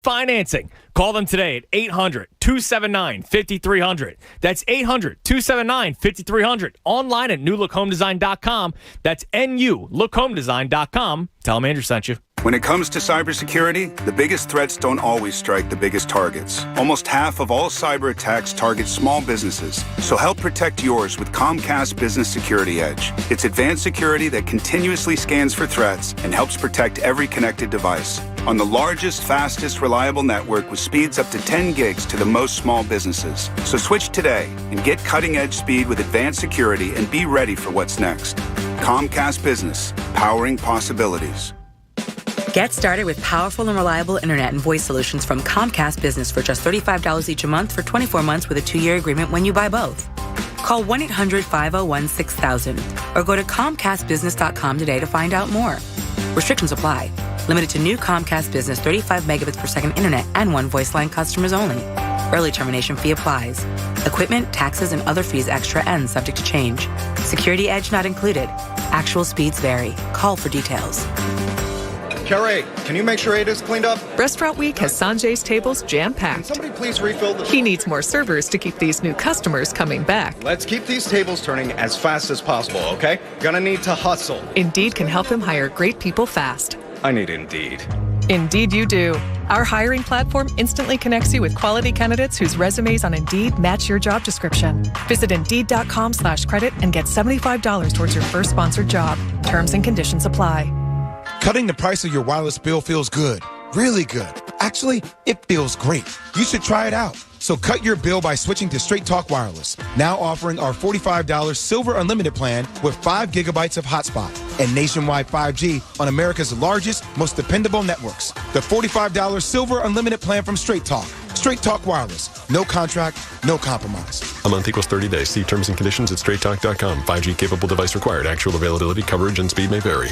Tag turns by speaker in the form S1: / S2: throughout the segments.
S1: Financing. Call them today at 800-279-5300. That's 800-279-5300. Online at newlookhomedesign.com. That's nulookhomdesign.com. Tell them Andrew sent you.
S2: When it comes to cybersecurity, the biggest threats don't always strike the biggest targets. Almost half of all cyber attacks target small businesses. So help protect yours with Comcast Business Security Edge. It's advanced security that continuously scans for threats and helps protect every connected device. On the largest, fastest, reliable network with speeds up to 10 gigs to the most small businesses. So switch today and get cutting-edge speed with advanced security and be ready for what's next. Comcast Business, powering possibilities.
S3: Get started with powerful and reliable internet and voice solutions from Comcast Business for just $35 each a month for 24 months with a 2-year agreement when you buy both. Call 1-800-501-6000 or go to ComcastBusiness.com today to find out more. Restrictions apply. Limited to new Comcast Business 35 megabits per second internet and one voice line customers only. Early termination fee applies. Equipment, taxes, and other fees extra and subject to change. Security Edge not included. Actual speeds vary. Call for details.
S4: Carrie, can you make sure Ada's cleaned up?
S5: Restaurant Week has Sanjay's tables
S4: Can
S5: jam-packed.
S4: somebody please refill the...
S5: He needs more servers to keep these new customers coming back.
S4: Let's keep these tables turning as fast as possible, okay? Gonna need to hustle.
S5: Indeed can help him hire great people fast.
S4: I need Indeed.
S5: Indeed you do. Our hiring platform instantly connects you with quality candidates whose resumes on Indeed match your job description. Visit Indeed.com/credit and get $75 towards your first sponsored job. Terms and conditions apply.
S6: Cutting the price of your wireless bill feels good. Really good. Actually, it feels great. You should try it out. So cut your bill by switching to Straight Talk Wireless. Now offering our $45 Silver Unlimited plan with 5 gigabytes of hotspot and nationwide 5G on America's largest, most dependable networks. The $45 Silver Unlimited plan from Straight Talk. Straight Talk Wireless. No contract, no compromise.
S7: A month equals 30 days. See terms and conditions at straighttalk.com. 5G capable device required. Actual availability, coverage, and speed may vary.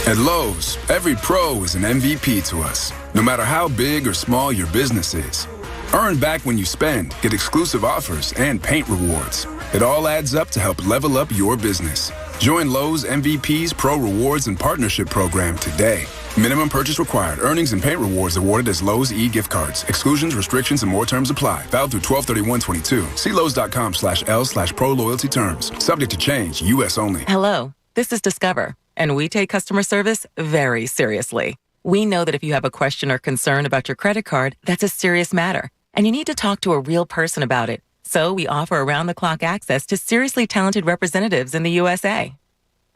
S8: At Lowe's, every pro is an MVP to us, no matter how big or small your business is. Earn back when you spend, get exclusive offers, and paint rewards. It all adds up to help level up your business. Join Lowe's MVP's Pro Rewards and Partnership Program today. Minimum purchase required. Earnings and paint rewards awarded as Lowe's e-gift cards. Exclusions, restrictions, and more terms apply. Valid through 12/31/22. See Lowe's.com/L/Pro Loyalty Terms. Subject to change. U.S. only.
S3: Hello, this is Discover, and we take customer service very seriously. We know that if you have a question or concern about your credit card, that's a serious matter, and you need to talk to a real person about it. So we offer around-the-clock access to seriously talented representatives in the USA.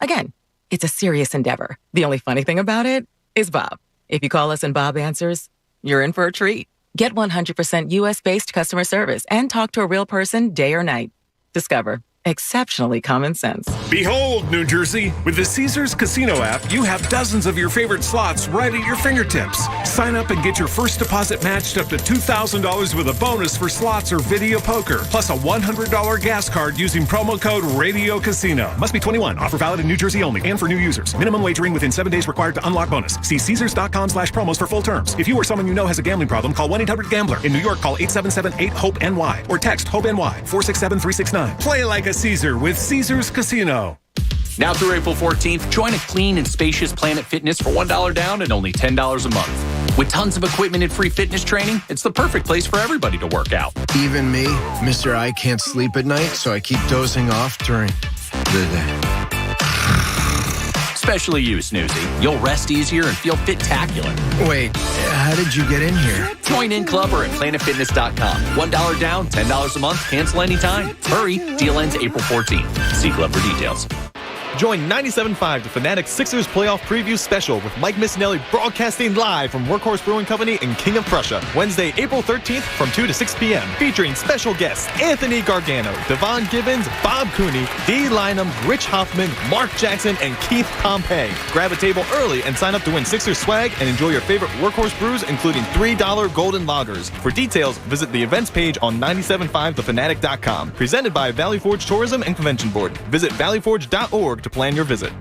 S3: Again, it's a serious endeavor. The only funny thing about it is Bob. If you call us and Bob answers, you're in for a treat. Get 100% U.S.-based customer service and talk to a real person day or night. Discover. Exceptionally common sense.
S9: Behold, New Jersey, with the Caesars Casino app, you have dozens of your favorite slots right at your fingertips. Sign up and get your first deposit matched up to $2,000 with a bonus for slots or video poker, plus a $100 gas card using promo code Radio Casino. Must be 21. Offer valid in New Jersey only and for new users. Minimum wagering within 7 days required to unlock bonus. See Caesars.com/promos for full terms. If you or someone you know has a gambling problem, call 1-800-GAMBLER. In New York, call 877-8-HOPE-NY or text HOPE-NY 467-369. Play like a Caesar with Caesars Casino.
S10: Now through April 14th, join a clean and spacious Planet Fitness for $1 down and only $10 a month. With tons of equipment and free fitness training, it's the perfect place for everybody to work out.
S11: Even me, Mr. I can't sleep at night, so I keep dozing off during the day.
S10: Especially you, Snoozy. You'll rest easier and feel fit-tacular.
S11: Wait, how did you get in here?
S10: Join in Club or at planetfitness.com. $1 down, $10 a month, cancel anytime. Hurry, deal ends April 14th. See Club for details.
S1: Join 97.5 The Fanatic Sixers Playoff Preview Special with Mike Missinelli broadcasting live from Workhorse Brewing Company in King of Prussia. Wednesday, April 13th from 2 to 6 p.m. Featuring special guests Anthony Gargano, Devon Gibbons, Bob Cooney, Dee Lynam, Rich Hoffman, Mark Jackson, and Keith Pompey. Grab a table early and sign up to win Sixers swag and enjoy your favorite Workhorse brews, including $3 Golden Lagers. For details, visit the events page on 97.5thefanatic.com. Presented by Valley Forge Tourism and Convention Board. Visit valleyforge.org to plan your visit.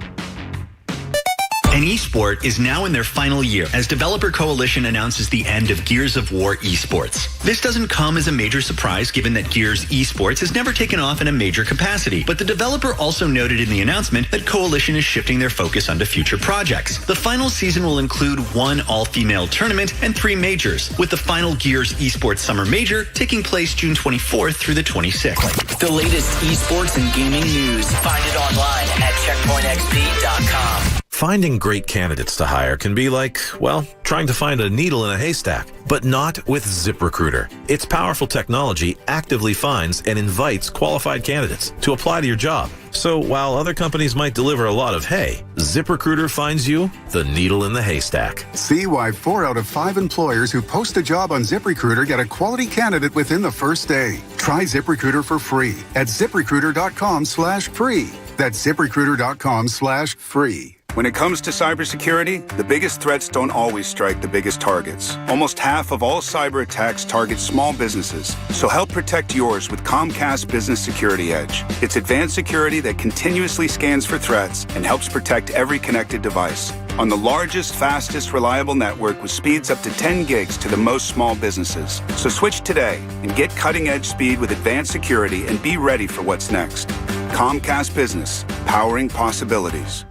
S12: An esport is now in their final year as Developer Coalition announces the end of Gears of War esports. This doesn't come as a major surprise given that Gears esports has never taken off in a major capacity, but the developer also noted in the announcement that Coalition is shifting their focus onto future projects. The final season will include 1 all-female tournament and 3 majors, with the final Gears esports summer major taking place June 24th through the 26th.
S13: The latest esports and gaming news. Find it online at checkpointxp.com.
S14: Finding great candidates to hire can be like, well, trying to find a needle in a haystack, but not with ZipRecruiter. Its powerful technology actively finds and invites qualified candidates to apply to your job. So while other companies might deliver a lot of hay, ZipRecruiter finds you the needle in the haystack.
S15: See why 4 out of 5 employers who post a job on ZipRecruiter get a quality candidate within the first day. Try ZipRecruiter for free at ZipRecruiter.com/free. That's ZipRecruiter.com/free.
S2: When it comes to cybersecurity, the biggest threats don't always strike the biggest targets. Almost half of all cyber attacks target small businesses. So help protect yours with Comcast Business Security Edge. It's advanced security that continuously scans for threats and helps protect every connected device. On the largest, fastest, reliable network with speeds up to 10 gigs to the most small businesses. So switch today and get cutting-edge speed with advanced security and be ready for what's next. Comcast Business, powering possibilities.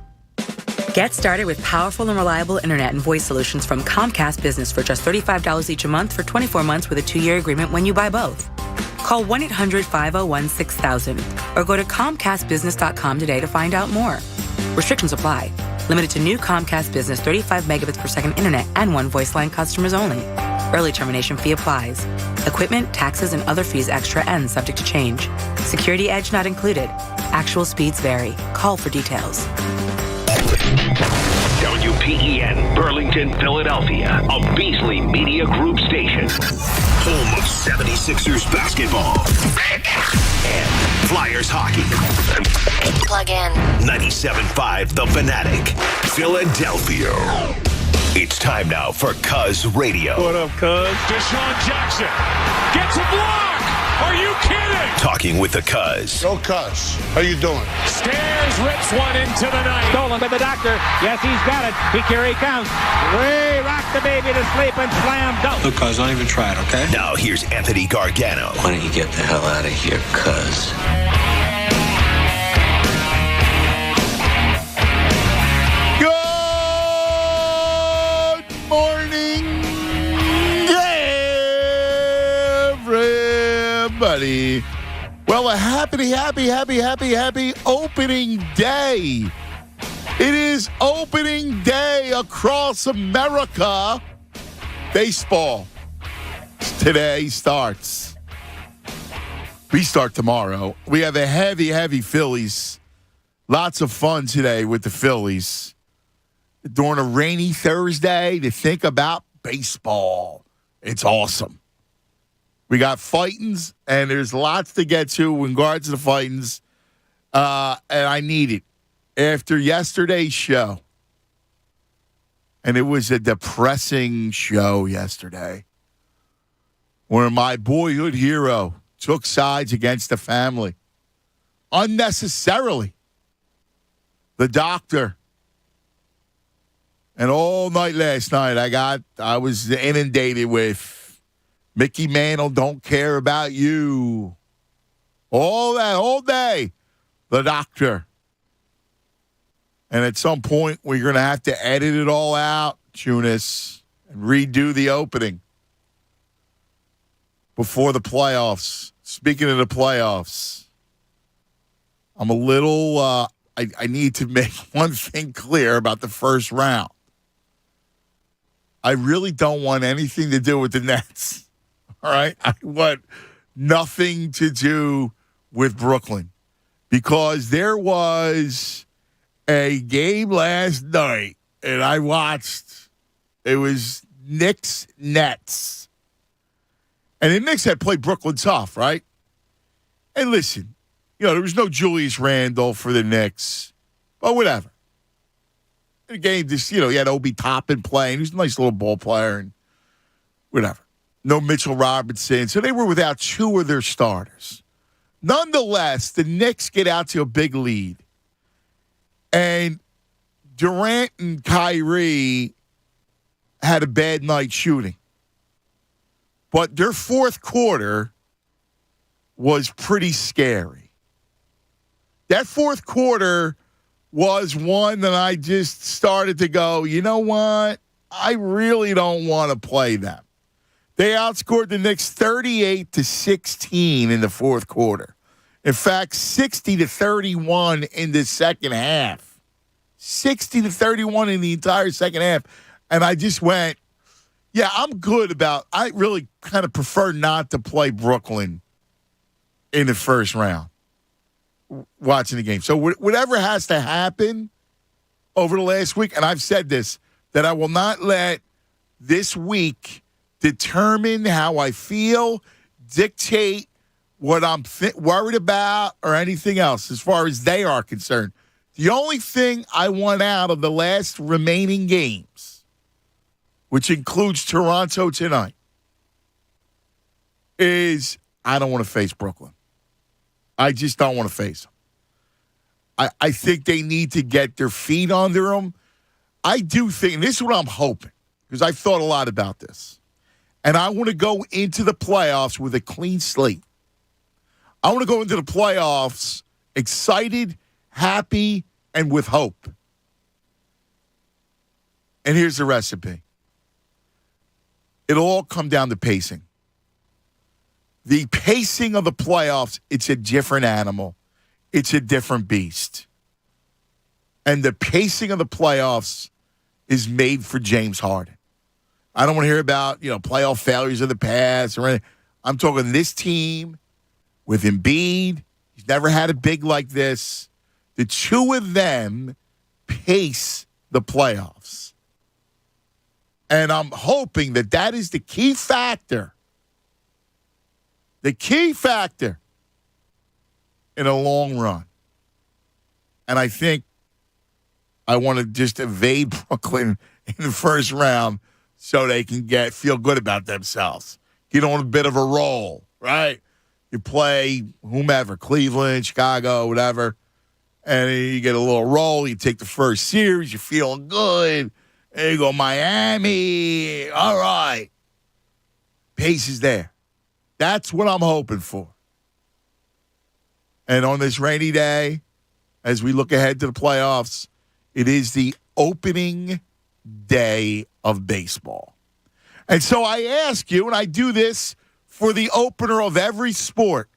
S3: Get started with powerful and reliable internet and voice solutions from Comcast Business for just $35 each a month for 24 months with a 2-year agreement when you buy both. Call 1-800-501-6000 or go to ComcastBusiness.com today to find out more. Restrictions apply. Limited to new Comcast Business 35 megabits per second internet and 1 voice line customers only. Early termination fee applies. Equipment, taxes, and other fees extra and subject to change. Security Edge not included. Actual speeds vary. Call for details.
S16: WPEN, Burlington, Philadelphia, a Beasley Media Group station. Home of 76ers basketball and Flyers hockey.
S13: Plug in.
S16: 97.5 The Fanatic, Philadelphia. It's time now for Cuz Radio.
S9: What up, Cuz? Deshaun Jackson gets a block. Are you kidding?
S16: Talking with the Cuz.
S17: Go Cuz. How you doing?
S9: Stairs rips one into the night.
S18: Stolen by the doctor. Yes, he's got it. Here he comes. Way rock the baby to sleep and slam dunk.
S17: Look, Cuz, don't even try it, okay?
S16: Now here's Anthony Gargano.
S13: Why don't you get the hell out of here, Cuz?
S17: Everybody. Well, a happy opening day. It is opening day across America. Baseball today starts. We start tomorrow. We have a heavy Phillies. Lots of fun today with the Phillies. During a rainy Thursday to think about baseball. It's awesome. We got fightings, and there's lots to get to in regards to the fightings, and I need it. After yesterday's show, and it was a depressing show yesterday, where my boyhood hero took sides against the family, unnecessarily. The doctor. And all night last night, I was inundated with Mickey Mantle don't care about you. All that, all day. The doctor. And at some point, we're going to have to edit it all out, Tunis, and redo the opening before the playoffs. Speaking of the playoffs, I'm a little, I need to make one thing clear about the first round. I really don't want anything to do with the Nets. All right? I want nothing to do with Brooklyn because there was a game last night and I watched. It was Knicks-Nets. And the Knicks had played Brooklyn tough, right? And listen, there was no Julius Randle for the Knicks, but whatever. The game, you had Obi Toppin playing. He was a nice little ball player and whatever. No Mitchell Robinson. So they were without 2 of their starters. Nonetheless, the Knicks get out to a big lead. And Durant and Kyrie had a bad night shooting. But their fourth quarter was pretty scary. That fourth quarter was one that I just started to go, you know what? I really don't want to play them. They outscored the Knicks 38-16 in the fourth quarter. In fact, 60-31 in the second half. 60-31 in the entire second half. And I just went, yeah, I'm good about, I really kind of prefer not to play Brooklyn in the first round watching the game. So whatever has to happen over the last week, and I've said this, that I will not let this week determine how I feel, dictate what I'm worried about or anything else as far as they are concerned. The only thing I want out of the last remaining games, which includes Toronto tonight, is I don't want to face Brooklyn. I just don't want to face them. I think they need to get their feet under them. I do think, and this is what I'm hoping, because I've thought a lot about this, and I want to go into the playoffs with a clean slate. I want to go into the playoffs excited, happy, and with hope. And here's the recipe. It'll all come down to pacing. The pacing of the playoffs, it's a different animal. It's a different beast. And the pacing of the playoffs is made for James Harden. I don't want to hear about, playoff failures of the past or anything. I'm talking this team with Embiid. He's never had a big like this. The two of them pace the playoffs. And I'm hoping that that is the key factor. The key factor in a long run. And I think I want to just evade Brooklyn in the first round so they can feel good about themselves. Get on a bit of a roll, right? You play whomever, Cleveland, Chicago, whatever, and you get a little roll. You take the first series. You're feeling good. And you go, Miami. All right. Pace is there. That's what I'm hoping for. And on this rainy day, as we look ahead to the playoffs, it is the opening day of baseball. And so I ask you, and I do this for the opener of every sport.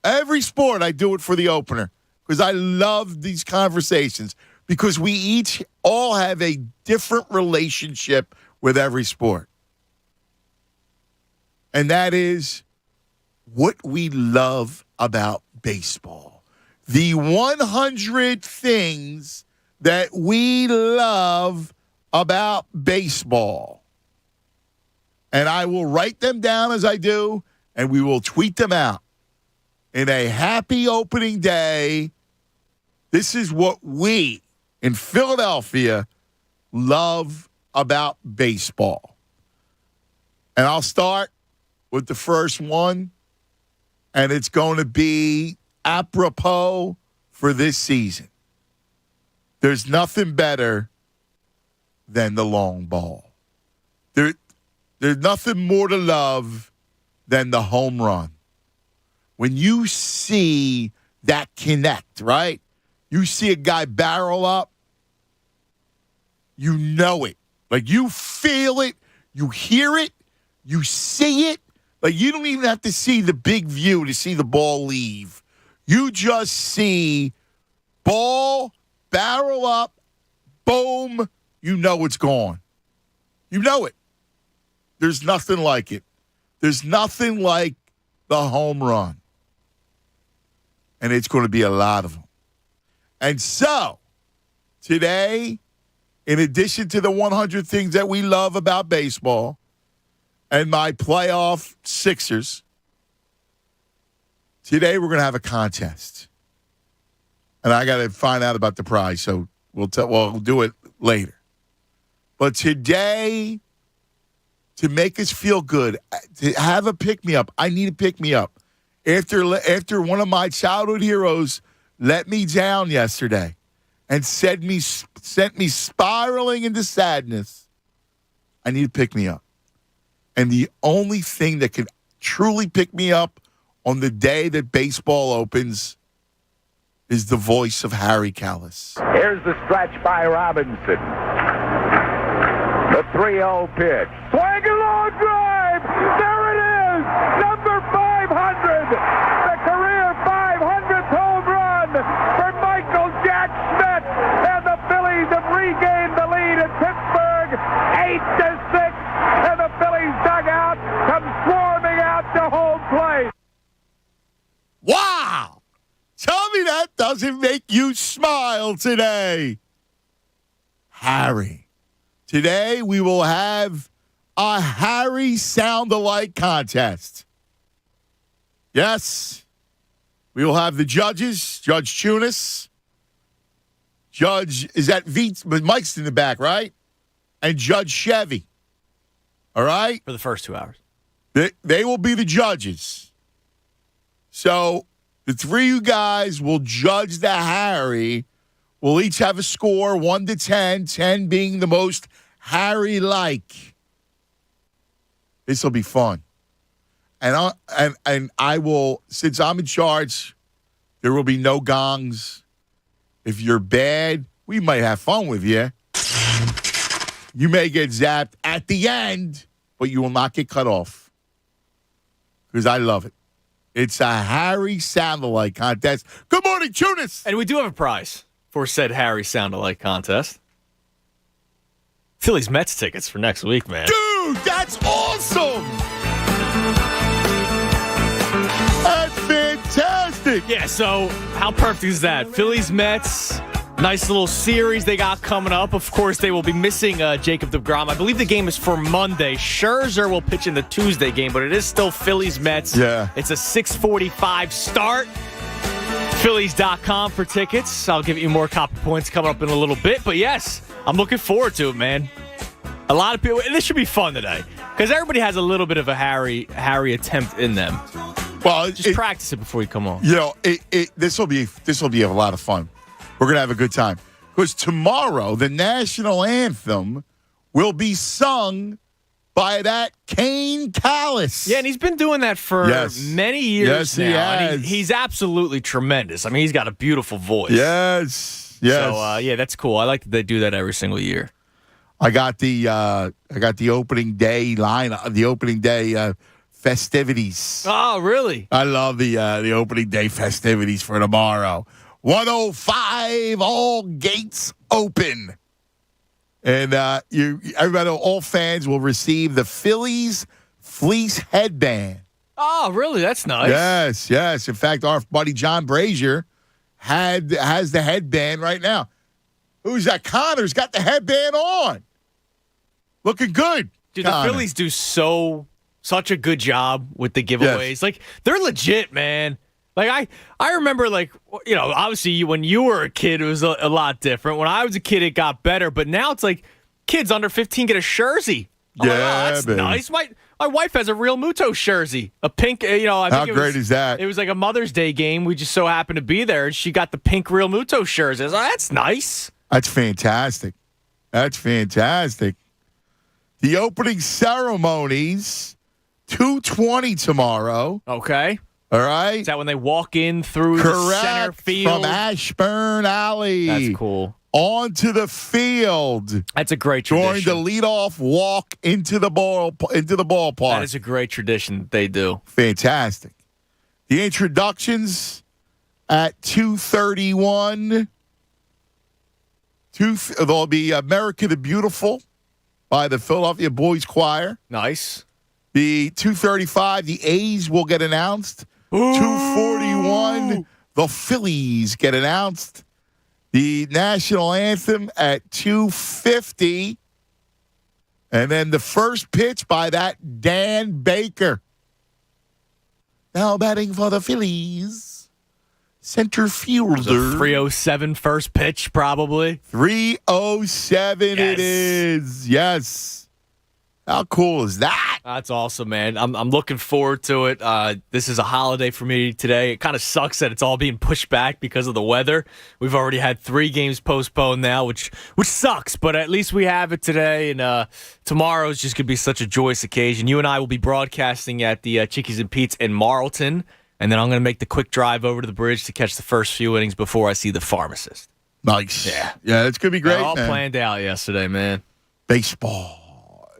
S17: Every sport, I do it for the opener because I love these conversations because we each all have a different relationship with every sport. And that is what we love about baseball. The 100 things that we love about baseball. And I will write them down as I do, and we will tweet them out. In a happy opening day, this is what we in Philadelphia love about baseball. And I'll start with the first one, and it's going to be apropos for this season. There's nothing better than the long ball. There's nothing more to love than the home run. When you see that connect, right? You see a guy barrel up, you know it. Like you feel it, you hear it, you see it. Like you don't even have to see the big view to see the ball leave. You just see ball, barrel up, boom, you know it's gone. You know it. There's nothing like it. There's nothing like the home run. And it's going to be a lot of them. And so, today, in addition to the 100 things that we love about baseball and my playoff Sixers, today we're going to have a contest. And I got to find out about the prize, so we'll do it later. But today, to make us feel good, to have a pick-me-up, I need a pick-me-up. After one of my childhood heroes let me down yesterday, and sent me spiraling into sadness, I need to pick me up. And the only thing that can truly pick me up on the day that baseball opens is the voice of Harry Kalas.
S18: Here's the stretch by Robinson. The 3-0 pitch. Swing a long drive. There it is. Number 500. The career 500th home run for Michael Jack Schmidt. And the Phillies have regained the lead at Pittsburgh 8-6. And the Phillies dugout comes swarming out to home plate.
S17: Wow! Tell me that doesn't make you smile today. Harry. Today we will have a Harry sound-alike contest. Yes. We will have the judges, Judge Tunis. Judge, is that Mike's in the back, right? And Judge Chevy. All right?
S19: For the first 2 hours.
S17: They will be the judges. So the three of you guys will judge the Harry. We'll each have a score, 1 to 10, 10 being the most Harry-like. This will be fun. And I will, since I'm in charge, there will be no gongs. If you're bad, we might have fun with you. You may get zapped at the end, but you will not get cut off. Because I love it. It's a Harry sound-alike contest. Good morning, Tunis.
S19: And we do have a prize for said Harry sound-alike contest. Phillies Mets tickets for next week, man.
S17: Dude, that's awesome. That's fantastic.
S19: Yeah, so how perfect is that? Phillies Mets, nice little series they got coming up. Of course, they will be missing Jacob deGrom. I believe the game is for Monday. Scherzer will pitch in the Tuesday game, but it is still Phillies Mets.
S17: Yeah.
S19: It's a 6:45 start. Phillies.com for tickets. I'll give you more copy points coming up in a little bit. But yes, I'm looking forward to it, man. A lot of people, and this should be fun today because everybody has a little bit of a Harry attempt in them.
S17: Well,
S19: just practice it before you come on.
S17: You know, this will be a lot of fun. We're gonna have a good time because tomorrow the national anthem will be sung by that Kane Kalas.
S19: Yeah, and he's been doing that for many years now.
S17: He has.
S19: And he's absolutely tremendous. I mean, he's got a beautiful voice.
S17: Yes.
S19: So that's cool. I like that they do that every single year.
S17: I got the opening day the opening day festivities.
S19: Oh, really?
S17: I love the opening day festivities for tomorrow. 105, all gates open. And everybody, all fans will receive the Phillies fleece headband.
S19: Oh, really? That's nice.
S17: Yes. In fact, our buddy John Brazier has the headband right now. Who's that? Connor's got the headband on. Looking good.
S19: Dude,
S17: Connor.
S19: The Phillies do such a good job with the giveaways.
S17: Yes.
S19: Like, they're legit, man. Like, I remember, like, you know, obviously when you were a kid, it was a lot different. When I was a kid, it got better. But now it's like kids under 15 get a jersey. Oh,
S17: yeah,
S19: that's
S17: baby.
S19: nice. My wife has a real Muto jersey. A pink, I think
S17: How great is that?
S19: It was like a Mother's Day game. We just so happened to be there, and she got the pink Real Muto jersey. I was like, that's nice.
S17: That's fantastic. The opening ceremonies, 2:20 tomorrow.
S19: Okay.
S17: All right.
S19: Is that when they walk in through the center field?
S17: From Ashburn Alley.
S19: That's cool.
S17: Onto the field.
S19: That's a great tradition.
S17: During the leadoff walk into the ballpark.
S19: That is a great tradition that they do.
S17: Fantastic. The introductions at 2:31. There'll be America the Beautiful by the Philadelphia Boys Choir.
S19: Nice.
S17: The 2:35, the A's will get announced. 2:41, the Phillies get announced. The national anthem at 2:50. And then the first pitch by that Dan Baker. Now batting for the Phillies, center fielder.
S19: 3:07 first pitch, probably.
S17: 3:07
S19: Yes.
S17: it is. Yes. How cool is that?
S19: That's awesome, man. I'm looking forward to it. This is a holiday for me today. It kind of sucks that it's all being pushed back because of the weather. We've already had 3 games postponed now, which sucks, but at least we have it today, and tomorrow is just going to be such a joyous occasion. You and I will be broadcasting at the Chickies and Pete's in Marlton, and then I'm going to make the quick drive over to the bridge to catch the first few innings before I see the pharmacist.
S17: Nice.
S19: Yeah,
S17: it's going to be great,
S19: all
S17: man.
S19: planned out yesterday, man.
S17: Baseball.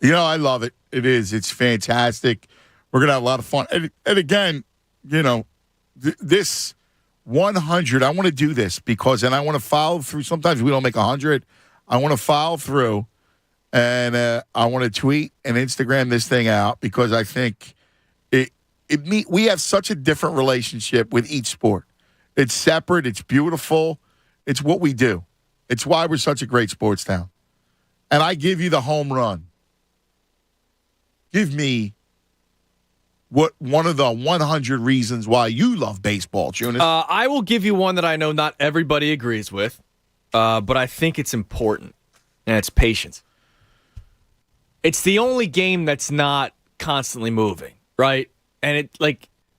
S17: I love it. It is. It's fantastic. We're going to have a lot of fun. And again, this 100, I want to do this because, and I want to follow through. Sometimes we don't make 100. I want to follow through, and I want to tweet and Instagram this thing out because I think we have such a different relationship with each sport. It's separate. It's beautiful. It's what we do. It's why we're such a great sports town. And I give you the home run. Give me one of the 100 reasons why you love baseball, Jonas.
S19: I will give you one that I know not everybody agrees with, but I think it's important, and it's patience. It's the only game that's not constantly moving, right? And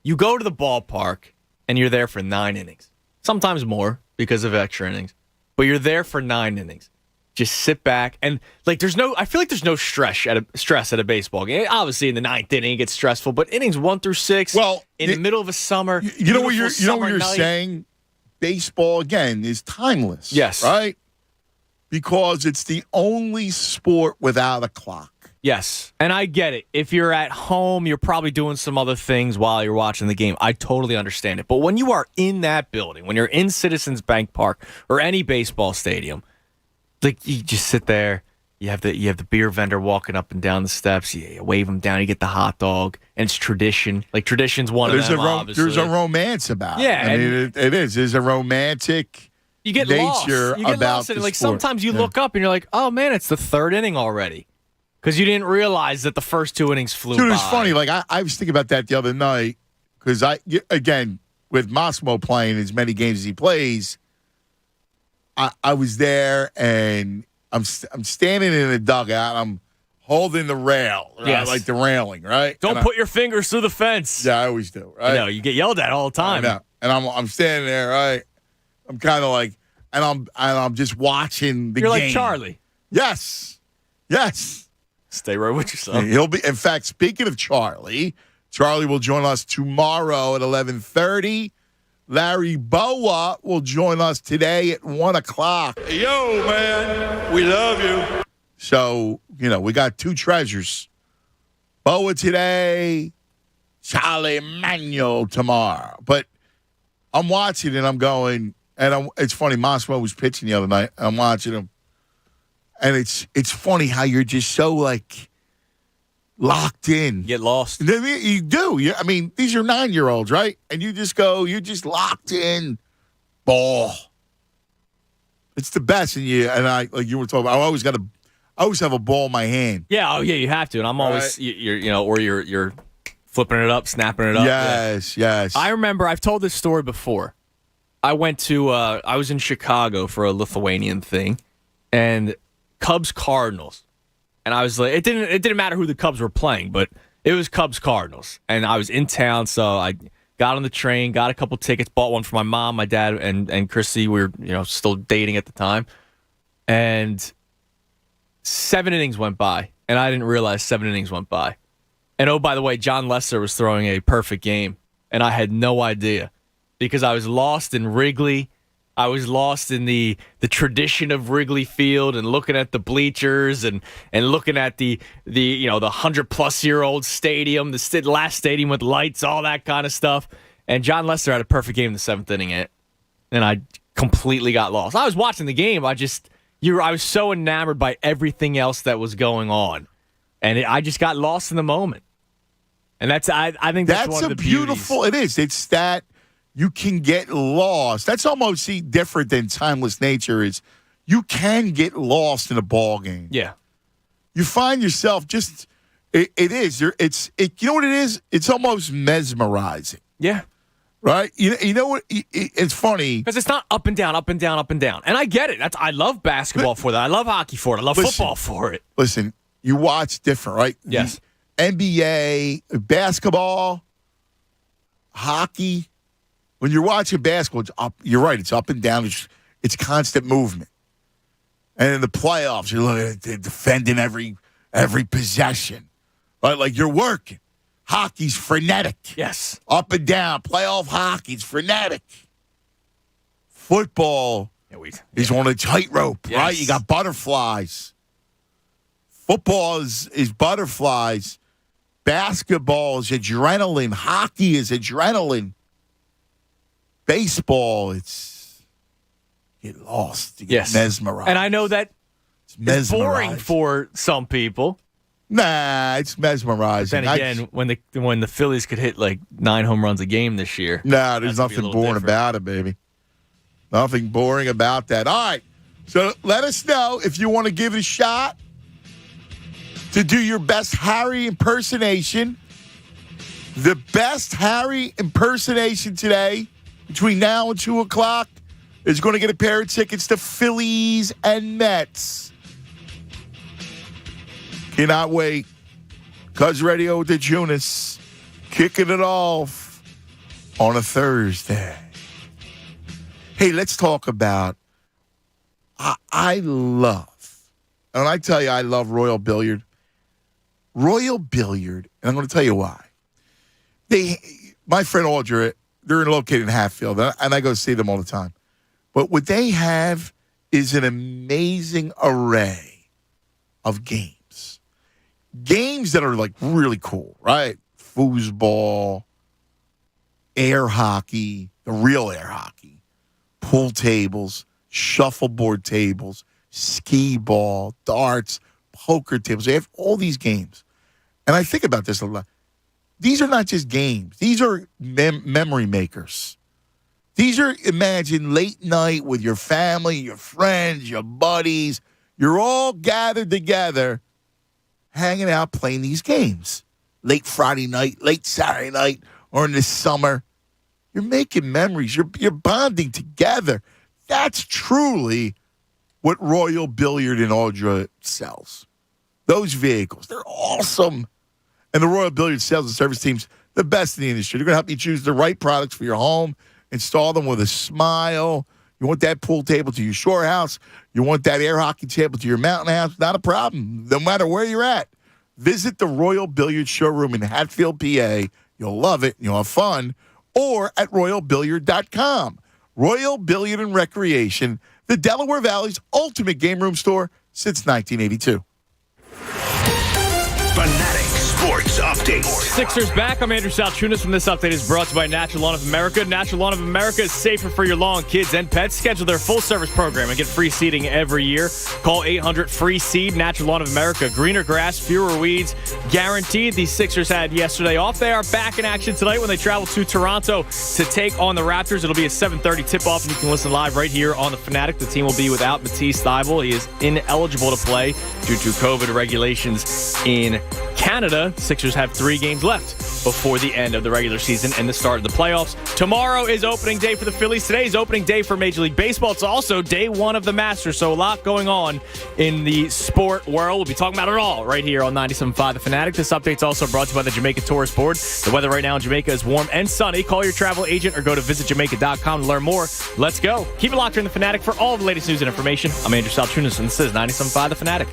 S19: you go to the ballpark, and you're there for 9 innings, sometimes more because of extra innings, but you're there for 9 innings. Just sit back and I feel like there's no stress at a baseball game. Obviously, in the 9th inning, it gets stressful, but innings 1 through 6, in the middle of a summer,
S17: you know what you're saying? Baseball again is timeless.
S19: Yes,
S17: right? Because it's the only sport without a clock.
S19: Yes, and I get it. If you're at home, you're probably doing some other things while you're watching the game. I totally understand it. But when you are in that building, when you're in Citizens Bank Park or any baseball stadium, you just sit there. You have the beer vendor walking up and down the steps. You wave him down. You get the hot dog, and it's tradition. Tradition's one of them. Obviously,
S17: there's a romance about it.
S19: Yeah,
S17: I mean, it is. There's a romantic.
S19: You get
S17: nature
S19: lost. You get
S17: about
S19: lost in it.
S17: the sport.
S19: Sometimes you look up and you're like, oh man, it's the 3rd inning already, because you didn't realize that the first 2 innings flew by.
S17: Dude, it's funny. I was thinking about that the other night because again with Massimo playing as many games as he plays. I was there, and I'm standing in the dugout. I'm holding the rail, right?
S19: Yes.
S17: Like the railing, right?
S19: Don't put your fingers through the fence.
S17: Yeah, I always do, right?
S19: You get yelled at all the time.
S17: I know. And I'm standing there, right? I'm kind of like, and I'm just watching the game.
S19: You're like Charlie.
S17: Yes.
S19: Stay right with yourself.
S17: He'll be. In fact, speaking of Charlie will join us tomorrow at 11:30. Larry Boa will join us today at 1 o'clock.
S18: Yo, man, we love you.
S17: So, we got 2 treasures. Boa today, Charlie Manuel tomorrow. But I'm watching and I'm going, and it's funny, Massimo was pitching the other night. I'm watching him. And it's funny how you're just so, locked in.
S19: Get lost.
S17: You do. These are 9-year-olds, right? And you're just locked in. Ball. It's the best. And you were talking about, I always have a ball in my hand.
S19: Yeah, you have to. And I'm always, you're flipping it up, snapping it up.
S17: Yes.
S19: I remember, I've told this story before. I was in Chicago for a Lithuanian thing, and Cubs-Cardinals. And I was like, it didn't matter who the Cubs were playing, but it was Cubs-Cardinals. And I was in town, so I got on the train, got a couple tickets, bought one for my mom, my dad, and Chrissy. We were still dating at the time. And 7 innings went by, and I didn't realize 7 innings went by. And oh, by the way, John Lester was throwing a perfect game, and I had no idea because I was lost in Wrigley. I was lost in the tradition of Wrigley Field and looking at the bleachers and looking at the 100-plus-year-old stadium, the last stadium with lights, all that kind of stuff. And John Lester had a perfect game in the 7th inning, and I completely got lost. I was watching the game. I was so enamored by everything else that was going on, and I just got lost in the moment. And I think that's one of the
S17: beautiful.
S19: beauties.
S17: It is. It's that. You can get lost. That's almost different than timeless nature is. You can get lost in a ball game.
S19: Yeah.
S17: You find yourself just. It is. You know what it is? It's almost mesmerizing.
S19: Yeah.
S17: Right. You know what? It's funny
S19: because it's not up and down, up and down, up and down. And I get it. I love basketball for that. I love hockey for it. I love football for it.
S17: Listen, you watch different, right?
S19: Yes.
S17: NBA, basketball, hockey. When you're watching basketball, it's up. You're right. It's up and down. It's constant movement. And in the playoffs, you're looking at defending every possession. Right? Like you're working. Hockey's frenetic.
S19: Yes.
S17: Up and down. Playoff hockey's frenetic. Football is on a tightrope,
S19: Yes.
S17: right? You got butterflies. Football is butterflies. Basketball is adrenaline. Hockey is adrenaline. Baseball, it's get lost. You get mesmerized.
S19: And I know that it's boring
S17: mesmerized.
S19: for some people.
S17: Nah, it's mesmerizing.
S19: Then again, when the Phillies could hit like 9 home runs a game this year.
S17: Nah, there's
S19: that's gonna be a
S17: nothing
S19: little
S17: boring
S19: different.
S17: about it, baby. Nothing boring about that. All right. So let us know if you want to give it a shot to do your best Harry impersonation. The best Harry impersonation today between now and 2 o'clock is going to get a pair of tickets to Phillies and Mets. Cannot wait. Cuz Radio with the Junis kicking it off on a Thursday. Hey, let's talk about, I love, and I tell you I love Royal Billiard. Royal Billiard, and I'm going to tell you why. My friend Audrey, they're located in Hatfield, and I go see them all the time. But what they have is an amazing array of games. Games that are like really cool, right? Foosball, air hockey, the real air hockey, pool tables, shuffleboard tables, skee ball, darts, poker tables. They have all these games. And I think about this a lot. These are not just games. These are memory makers. These are, imagine, late night with your family, your friends, your buddies. You're all gathered together, hanging out, playing these games. Late Friday night, late Saturday night, or in the summer. You're making memories. You're bonding together. That's truly what Royal Billiard in Audra sells. Those vehicles, they're awesome. And the Royal Billiard sales and service team's the best in the industry. They're going to help you choose the right products for your home, install them with a smile. You want that pool table to your shore house. You want that air hockey table to your mountain house. Not a problem, no matter where you're at. Visit the Royal Billiard showroom in Hatfield, PA. You'll love it. You'll have fun. Or at royalbilliard.com. Royal Billiard and Recreation, the Delaware Valley's ultimate game room store since 1982.
S16: Fanatic Sports Update.
S19: Sixers back. I'm Andrew Salchunas, and this update is brought to you by Natural Lawn of America. Natural Lawn of America is safer for your lawn, kids, and pets. Schedule their full-service program and get free seeding every year. Call 800-FREE-SEED. Natural Lawn of America. Greener grass, fewer weeds, guaranteed. The Sixers had yesterday off. They are back in action tonight when they travel to Toronto to take on the Raptors. It'll be a 7:30 tip-off, and you can listen live right here on the Fanatic. The team will be without Matisse Thybulle. He is ineligible to play due to COVID regulations in Canada. Sixers have 3 games left before the end of the regular season and the start of the playoffs. Tomorrow is opening day for the Phillies. Today is opening day for Major League Baseball. It's also day 1 of the Masters, so a lot going on in the sport world. We'll be talking about it all right here on 97.5 The Fanatic. This update's also brought to you by the Jamaica Tourist Board. The weather right now in Jamaica is warm and sunny. Call your travel agent or go to visitjamaica.com to learn more. Let's go. Keep it locked here in The Fanatic for all the latest news and information. I'm Andrew Salchunas, and this is 97.5 The Fanatic.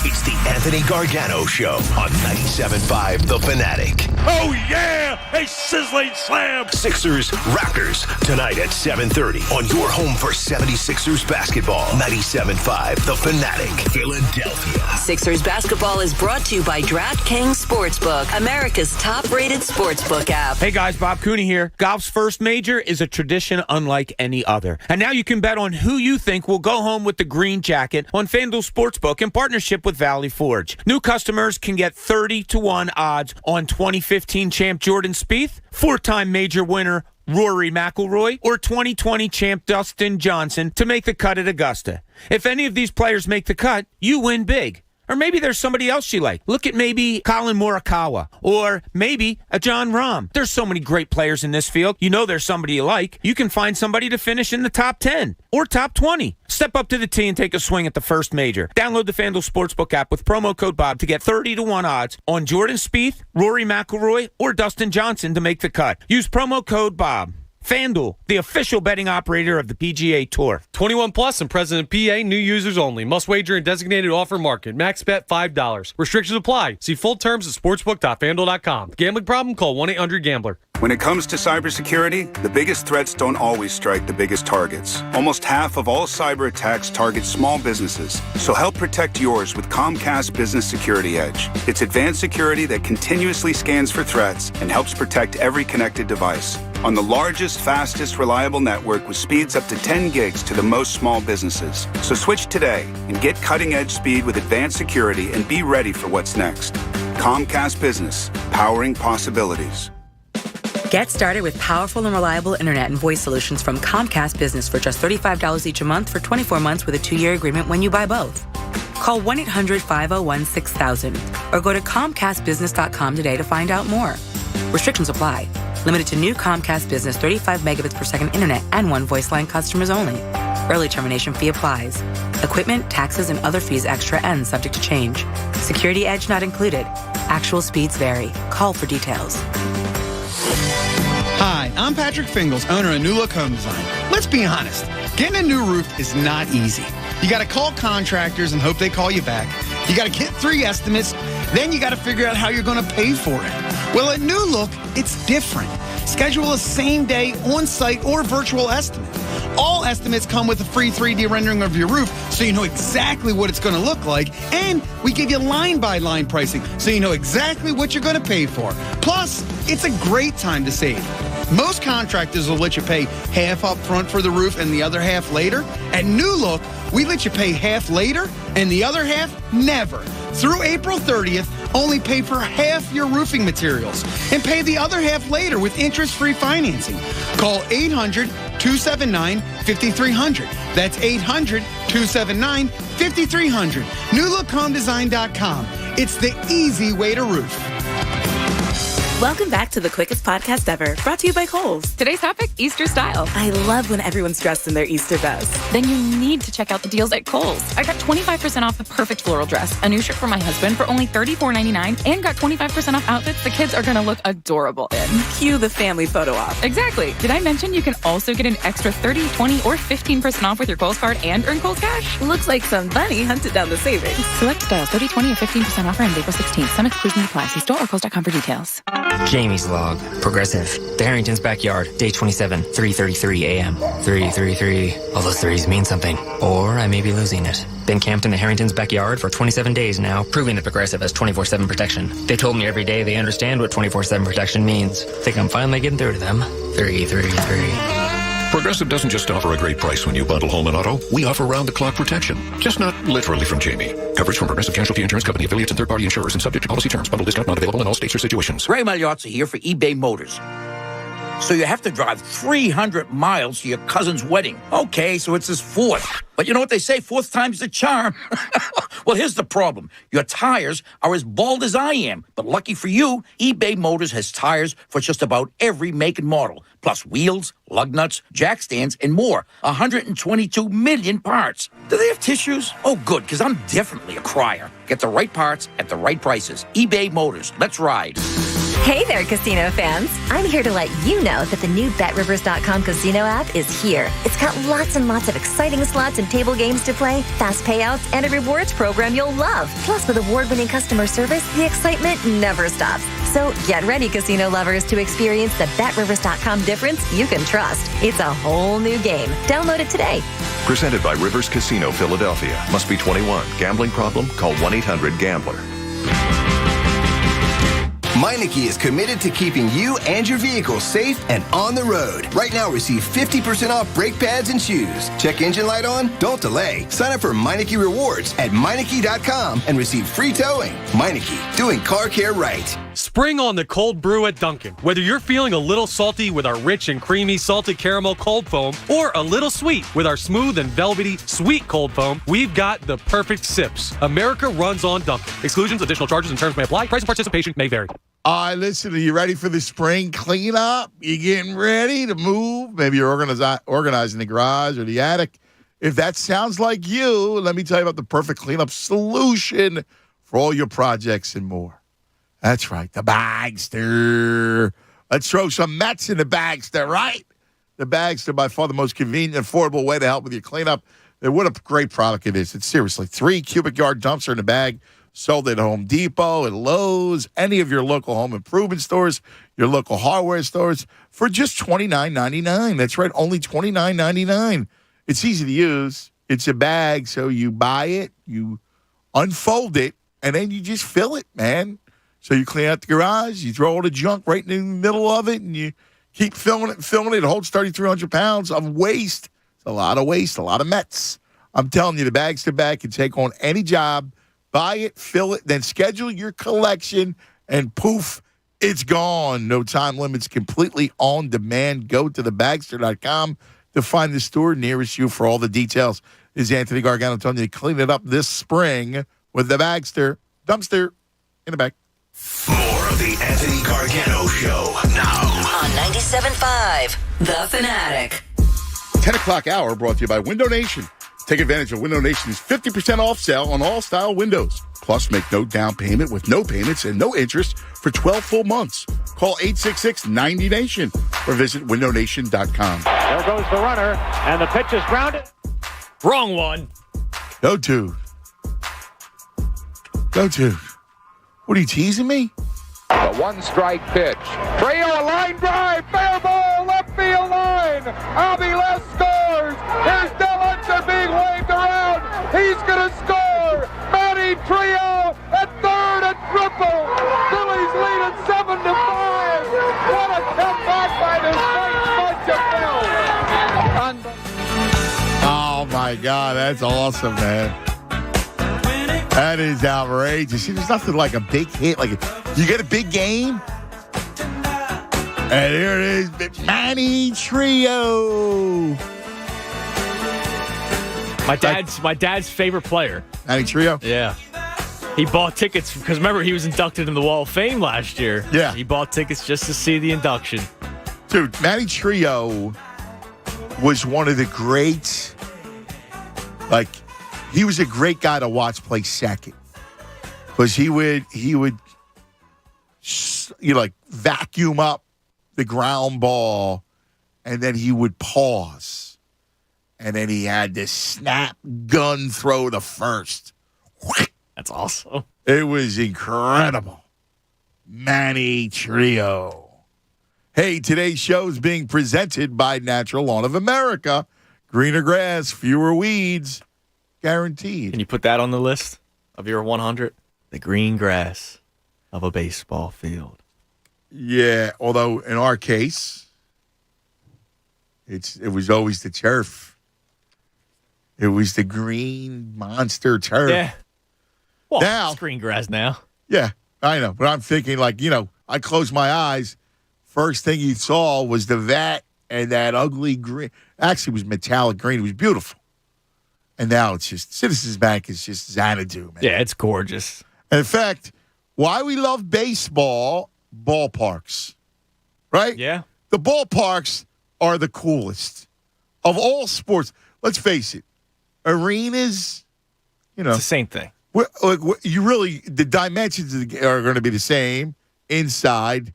S16: It's the Anthony Gargano Show on 97.5 The Fanatic.
S18: Oh, yeah! A sizzling slam!
S16: Sixers Raptors tonight at 7:30 on your home for 76ers basketball. 97.5 The Fanatic, Philadelphia.
S20: Sixers basketball is brought to you by DraftKings Sportsbook, America's top-rated sportsbook app.
S21: Hey guys, Bob Cooney here. Golf's first major is a tradition unlike any other. And now you can bet on who you think will go home with the green jacket on FanDuel Sportsbook in partnership with Valley Forge. New customers can get 30-1 odds on 2015 champ Jordan Spieth, 4-time major winner Rory McIlroy, or 2020 champ Dustin Johnson to make the cut at Augusta. If any of these players make the cut, you win big. Or maybe there's somebody else you like. Look at maybe Colin Morikawa or maybe a John Rahm. There's so many great players in this field. You know there's somebody you like. You can find somebody to finish in the top 10 or top 20. Step up to the tee and take a swing at the first major. Download the FanDuel Sportsbook app with promo code Bob to get 30-1 odds on Jordan Spieth, Rory McIlroy, or Dustin Johnson to make the cut. Use promo code Bob. FanDuel, the official betting operator of the PGA Tour.
S4: 21 plus and present in PA. New users only. Must wager in designated offer market. Max bet $5. Restrictions apply. See full terms at sportsbook.fanduel.com. Gambling problem? Call 1-800-GAMBLER.
S2: When it comes to cybersecurity, the biggest threats don't always strike the biggest targets. Almost half of all cyber attacks target small businesses. So help protect yours with Comcast Business Security Edge. It's advanced security that continuously scans for threats and helps protect every connected device. On the largest, fastest, reliable network with speeds up to 10 gigs to the most small businesses. So switch today and get cutting-edge speed with advanced security and be ready for what's next. Comcast Business, powering possibilities.
S3: Get started with powerful and reliable internet and voice solutions from Comcast Business for just $35 each a month for 24 months with a 2-year agreement when you buy both. Call 1-800-501-6000 or go to ComcastBusiness.com today to find out more. Restrictions apply. Limited to new Comcast Business 35 megabits per second internet and one voice line customers only. Early termination fee applies. Equipment, taxes, and other fees extra and subject to change. Security edge not included. Actual speeds vary. Call for details.
S22: Hi, I'm Patrick Fingles, owner of New Look Home Design. Let's be honest, getting a new roof is not easy. You got to call contractors and hope they call you back. You got to get 3 estimates, then you got to figure out how you're going to pay for it. Well, at New Look, it's different. Schedule a same-day, on-site, or virtual estimate. All estimates come with a free 3D rendering of your roof so you know exactly what it's going to look like, and we give you line-by-line pricing so you know exactly what you're going to pay for. Plus, it's a great time to save. Most contractors will let you pay half up front for the roof and the other half later. At New Look, we let you pay half later and the other half never. Through April 30th, only pay for half your roofing materials and pay the other half later with interest-free financing. Call 800-279-5300. That's 800-279-5300. NewLookHomeDesign.com. It's the easy way to roof.
S23: Welcome back to the quickest podcast ever, brought to you by Kohl's.
S24: Today's topic, Easter style.
S23: I love when everyone's dressed in their Easter best.
S24: Then you need to check out the deals at Kohl's. I got 25% off the perfect floral dress, a new shirt for my husband for only $34.99, and got 25% off outfits the kids are going to look adorable in.
S23: Cue the family photo op.
S24: Exactly. Did I mention you can also get an extra 30, 20, or 15% off with your Kohl's card and earn Kohl's cash?
S23: Looks like some bunny hunted down the savings.
S24: Select styles, 30, 20, or 15% offer ends April 16th. Some exclusions apply. See store or Kohl's.com for details.
S25: Jamie's log. Progressive. The Harrington's backyard. Day 27, 3:33 a.m. 333. All those threes mean something. Or I may be losing it. Been camped in the Harrington's backyard for 27 days now, proving that Progressive has 24/7 protection. They told me every day they understand what 24/7 protection means. Think I'm finally getting through to them. 333.
S26: Progressive doesn't just offer a great price when you bundle home and auto. We offer round-the-clock protection. Just not literally from Jamie. Coverage from Progressive Casualty Insurance Company, affiliates, and third-party insurers, and subject to policy terms. Bundle discount not available in all states or situations.
S27: Ray Magliozzi here for eBay Motors. So you have to drive 300 miles to your cousin's wedding. Okay, so it's his 4th. But you know what they say, 4th time's the charm. Well, here's the problem. Your tires are as bald as I am. But lucky for you, eBay Motors has tires for just about every make and model. Plus wheels, lug nuts, jack stands, and more. 122 million parts. Do they have tissues? Oh, good, because I'm definitely a crier. Get the right parts at the right prices. eBay Motors. Let's ride.
S28: Hey there, casino fans. I'm here to let you know that the new BetRivers.com casino app is here. It's got lots and lots of exciting slots and table games to play, fast payouts, and a rewards program you'll love. Plus, with award-winning customer service, the excitement never stops. So get ready, casino lovers, to experience the BetRivers.com difference you can trust. It's a whole new game. Download it today.
S29: Presented by Rivers Casino, Philadelphia. Must be 21. Gambling problem? Call 1-800-GAMBLER.
S1: Meineke is committed to keeping you and your vehicle safe and on the road. Right now, receive 50% off brake pads and shoes. Check engine light on? Don't delay. Sign up for Meineke Rewards at Meineke.com and receive free towing. Meineke, doing car care right.
S4: Spring on the cold brew at Dunkin'. Whether you're feeling a little salty with our rich and creamy salted caramel cold foam or a little sweet with our smooth and velvety sweet cold foam, we've got the perfect sips. America runs on Dunkin'. Exclusions, additional charges, and terms may apply. Price and participation may vary.
S17: All right, listen, are you ready for the spring cleanup? You getting ready to move? Maybe you're organizing the garage or the attic. If that sounds like you, let me tell you about the perfect cleanup solution for all your projects and more. That's right, the Bagster. Let's throw some Mets in the Bagster, right? The Bagster, by far the most convenient and affordable way to help with your cleanup. And what a great product it is. It's seriously 3 cubic yard dumpster in a bag, sold at Home Depot, at Lowe's, any of your local home improvement stores, your local hardware stores, for just $29.99. That's right, only $29.99. It's easy to use. It's a bag, so you buy it, you unfold it, and then you just fill it, man. So you clean out the garage, you throw all the junk right in the middle of it, and you keep filling it and filling it. It holds 3,300 pounds of waste. It's a lot of waste, a lot of Mets. I'm telling you, the Bagster bag can take on any job. Buy it, fill it, then schedule your collection, and poof, it's gone. No time limits, completely on demand. Go to thebagster.com to find the store nearest you for all the details. This is Anthony Gargano telling you to clean it up this spring with the Bagster dumpster in the bag.
S16: More of the Anthony Gargano Show now
S20: on 97.5 The Fanatic.
S17: 10 o'clock hour brought to you by Window Nation. Take advantage of Window Nation's 50% off sale on all style windows. Plus, make no down payment with no payments and no interest for 12 full months. Call 866-90-NATION or visit windownation.com.
S18: There goes the runner, and the pitch is grounded.
S19: Wrong one.
S17: Go to. What, are you teasing me?
S18: A one-strike pitch. Trio, a line drive. Fair ball, left field line. Aviles scores. Here's Del Hunter being waved around. He's going to score. Manny Trio at third and triple. Phillies lead at 7-5. What a comeback by this great bunch of Phils.
S17: Oh, my God. That's awesome, man. That is outrageous. See, there's nothing like a big hit. You get a big game, and here it is, Manny Trio.
S19: My dad's favorite player.
S17: Manny Trio?
S19: Yeah. He bought tickets because remember he was inducted in the Wall of Fame last year.
S17: Yeah.
S19: He bought tickets just to see the induction.
S17: Dude, Manny Trio was one of the great, he was a great guy to watch play second because he would vacuum up the ground ball and then he would pause and then he had this snap gun throw to first.
S19: That's awesome.
S17: It was incredible. Manny Trio. Hey, today's show is being presented by Natural Lawn of America. Greener grass, fewer weeds. Guaranteed.
S19: Can you put that on the list of your 100? The green grass of a baseball field.
S17: Yeah, although in our case, it was always the turf. It was the green monster turf.
S19: Yeah. Well,
S17: now,
S19: it's green grass now.
S17: Yeah, I know. But I'm thinking I closed my eyes. First thing you saw was the vat and that ugly green. Actually, it was metallic green. It was beautiful. And now it's just, Citizens Bank is just Xanadu, man.
S19: Yeah, it's gorgeous.
S17: And in fact, why we love baseball, ballparks, right?
S19: Yeah.
S17: The ballparks are the coolest of all sports. Let's face it. Arenas,
S19: It's the same thing.
S17: The dimensions are going to be the same inside.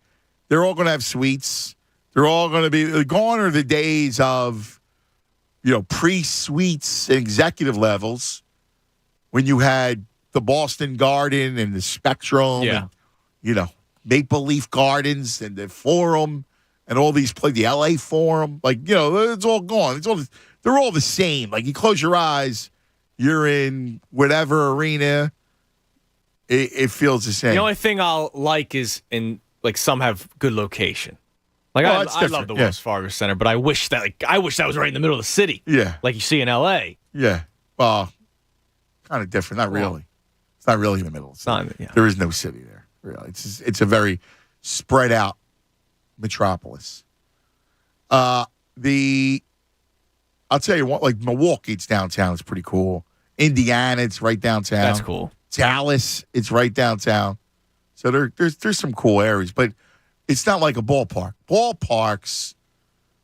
S17: They're all going to have suites. They're all going to be, gone are the days of, pre-suites and executive levels when you had the Boston Garden and the Spectrum and, Maple Leaf Gardens and the Forum and all these places, the LA Forum. It's all gone. They're all the same. You close your eyes, you're in whatever arena, it feels the same.
S19: The only thing I'll like is some have good location. Like I love the Wells Fargo Center, but I wish that was right in the middle of the city.
S17: Yeah,
S19: like you see in L.A.
S17: Yeah, well, kind of different. Not really. It's not really in the middle. There is no city there. Really, it's a very spread out metropolis. I'll tell you what, like Milwaukee, it's downtown. It's pretty cool. Indiana, it's right downtown.
S19: That's cool.
S17: Dallas, it's right downtown. So there's some cool areas, but it's not like a ballpark. Ballparks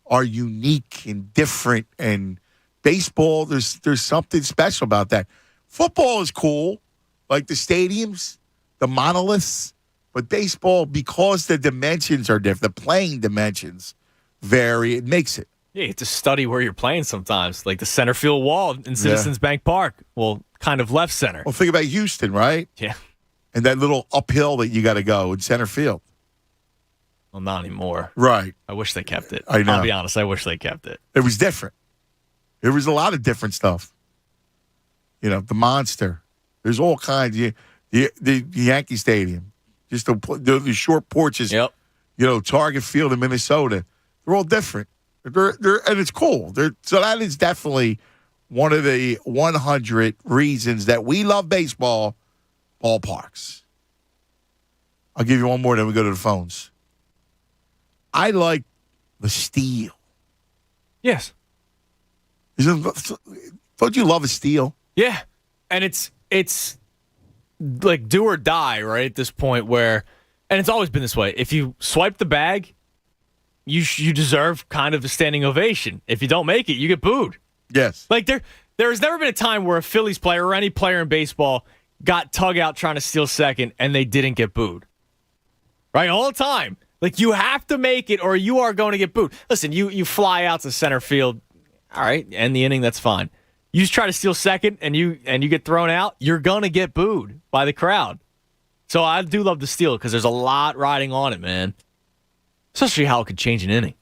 S17: are unique and different, and baseball, there's something special about that. Football is cool, like the stadiums, the monoliths, but baseball, because the dimensions are different, the playing dimensions vary, it makes it.
S19: Yeah, you have to study where you're playing sometimes, like the center field wall in Citizens Bank Park. Well, kind of left center.
S17: Well, think about Houston, right?
S19: Yeah.
S17: And that little uphill that you got to go in center field.
S19: Well, not anymore.
S17: Right.
S19: I wish they kept it.
S17: I know.
S19: I'll be honest, I wish they kept it.
S17: It was different. There was a lot of different stuff. You know, the Monster. There's all kinds. The Yankee Stadium. Just the short porches.
S19: Yep.
S17: You know, Target Field in Minnesota. They're all different. And it's cool. So that is definitely one of the 100 reasons that we love baseball, ballparks. I'll give you one more, then we go to the phones. I like the steel.
S19: Yes.
S17: Don't you love a steal?
S19: Yeah. And it's like do or die, right, at this point where, and it's always been this way, if you swipe the bag, you deserve kind of a standing ovation. If you don't make it, you get booed.
S17: Yes.
S19: Like there has never been a time where a Phillies player or any player in baseball got tug out trying to steal second and they didn't get booed. Right? All the time. Like you have to make it or you are going to get booed. Listen, you fly out to center field. All right, end the inning, that's fine. You just try to steal second and you get thrown out, you're going to get booed by the crowd. So I do love the steal because there's a lot riding on it, man. Especially how it could change an inning.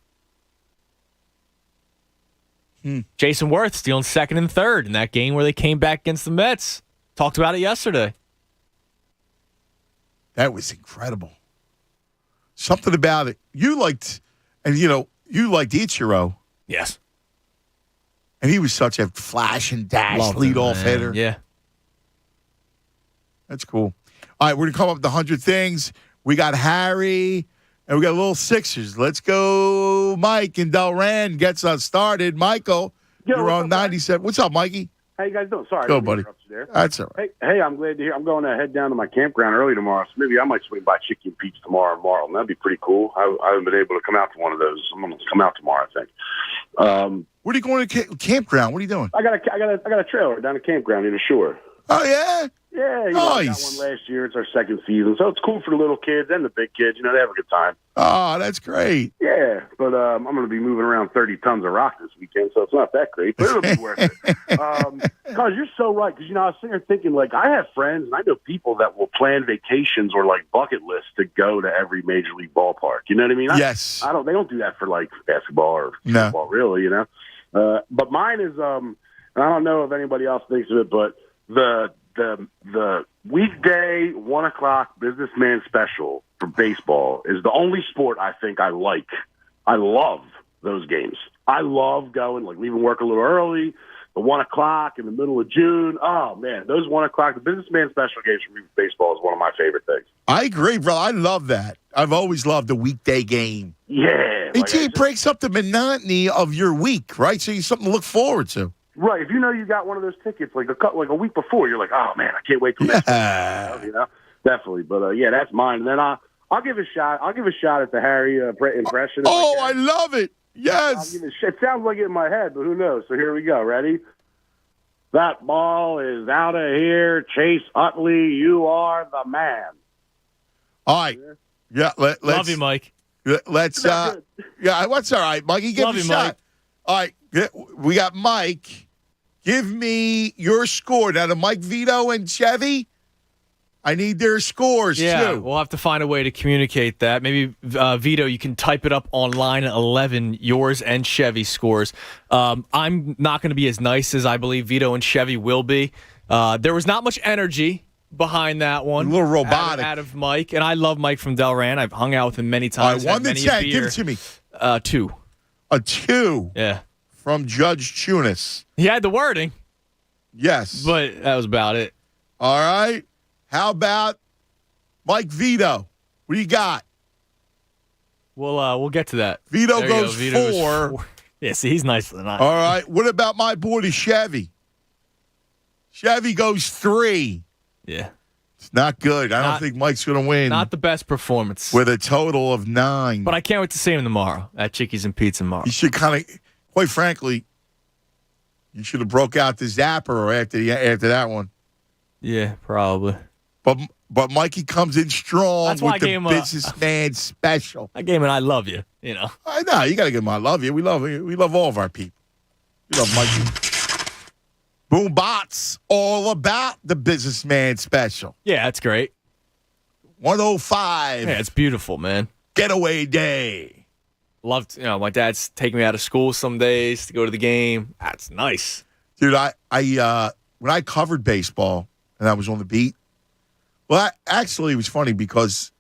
S19: Jason Worth stealing second and third in that game where they came back against the Mets. Talked about it yesterday.
S17: That was incredible. Something about it. You liked Ichiro.
S19: Yes.
S17: And he was such a flash and dash leadoff hitter.
S19: Yeah.
S17: That's cool. All right, we're going to come up with 100 things. We got Harry. And we got a little Sixers. Let's go. Mike in Delran gets us started. Michael, you're on 97. What's up, Mikey?
S5: How you guys doing? Sorry.
S17: Go, buddy. That's all right.
S5: Hey, I'm glad to hear. I'm going to head down to my campground early tomorrow, so maybe I might swing by Chicken Pete's tomorrow in Marlin. That'd be pretty cool. I haven't been able to come out to one of those. I'm going to come out tomorrow, I think.
S17: Where are you going to campground? What are you doing?
S5: I got a trailer down at campground near the shore.
S17: Oh, yeah?
S5: Yeah,
S17: nice.
S5: I got one last year. It's our second season, so it's cool for the little kids and the big kids. You know, they have a good time.
S17: Oh, that's great.
S5: Yeah, but I'm going to be moving around 30 tons of rock this weekend, so it's not that great, but it'll be worth it. Because you're so right, because, I was sitting there thinking, like, I have friends and I know people that will plan vacations or, like, bucket lists to go to every major league ballpark. You know what I mean?
S17: Yes.
S5: They don't do that for, like, basketball or football, really, But mine is, and I don't know if anybody else thinks of it, but the weekday 1 o'clock businessman special for baseball is the only sport I think I like. I love those games. I love going, like leaving work a little early, the 1 o'clock in the middle of June. Oh man, those 1 o'clock, the businessman special games for me with baseball is one of my favorite things.
S17: I agree, bro. I love that. I've always loved the weekday game.
S5: Yeah.
S17: It breaks up the monotony of your week, right? So you something to look forward to.
S5: Right. If you know you got one of those tickets like a week before, you're like, oh man, I can't wait till next week. Definitely. But that's mine. And then I'll give a shot. I'll give a shot at the Harry impression.
S17: Oh, I love it. Yes.
S5: It sounds like it in my head, but who knows? So here we go. Ready? That ball is out of here. Chase Utley, you are the man.
S17: All right. Yeah. Let's
S19: love you, Mike.
S17: Let's. What's all right, Mikey? Give me a shot. Mike. All right. We got Mike. Give me your score. Now, to Mike, Vito, and Chevy, I need their scores, too.
S19: We'll have to find a way to communicate that. Maybe, Vito, you can type it up on line 11, yours and Chevy's scores. I'm not going to be as nice as I believe Vito and Chevy will be. There was not much energy behind that one.
S17: A little robotic.
S19: Out of Mike. And I love Mike from Delran. I've hung out with him many times.
S17: All right, 1 to 10. Give it to me.
S19: 2.
S17: A 2.
S19: Yeah.
S17: From Judge Chunis.
S19: He had the wording.
S17: Yes.
S19: But that was about it.
S17: All right. How about Mike Vito? What do you got?
S19: We'll get to that.
S17: Vito
S19: There
S17: goes
S19: you go. Vito
S17: 4.
S19: goes 4. Yeah, see, he's nicer than I am.
S17: All right. What about my boy, the Chevy? Chevy goes 3.
S19: Yeah.
S17: It's not good. I don't think Mike's going to win.
S19: Not the best performance.
S17: With a total of 9.
S19: But I can't wait to see him tomorrow at Chickies and Pizza tomorrow.
S17: You should kind of, quite frankly, you should have broke out the Zapper after that one.
S19: Yeah, probably.
S17: But Mikey comes in strong
S19: That's why
S17: with the businessman special.
S19: I gave him an I love you, you know.
S17: I know. You got to give him I love you. We love all of our people. We love Mikey. Boom Bots, all about the businessman special.
S19: Yeah, that's great.
S17: 105.
S19: Yeah, it's beautiful, man.
S17: Getaway day.
S19: Loved, my dad's taking me out of school some days to go to the game. That's nice.
S17: Dude, I when I covered baseball and I was on the beat, well, actually, it was funny because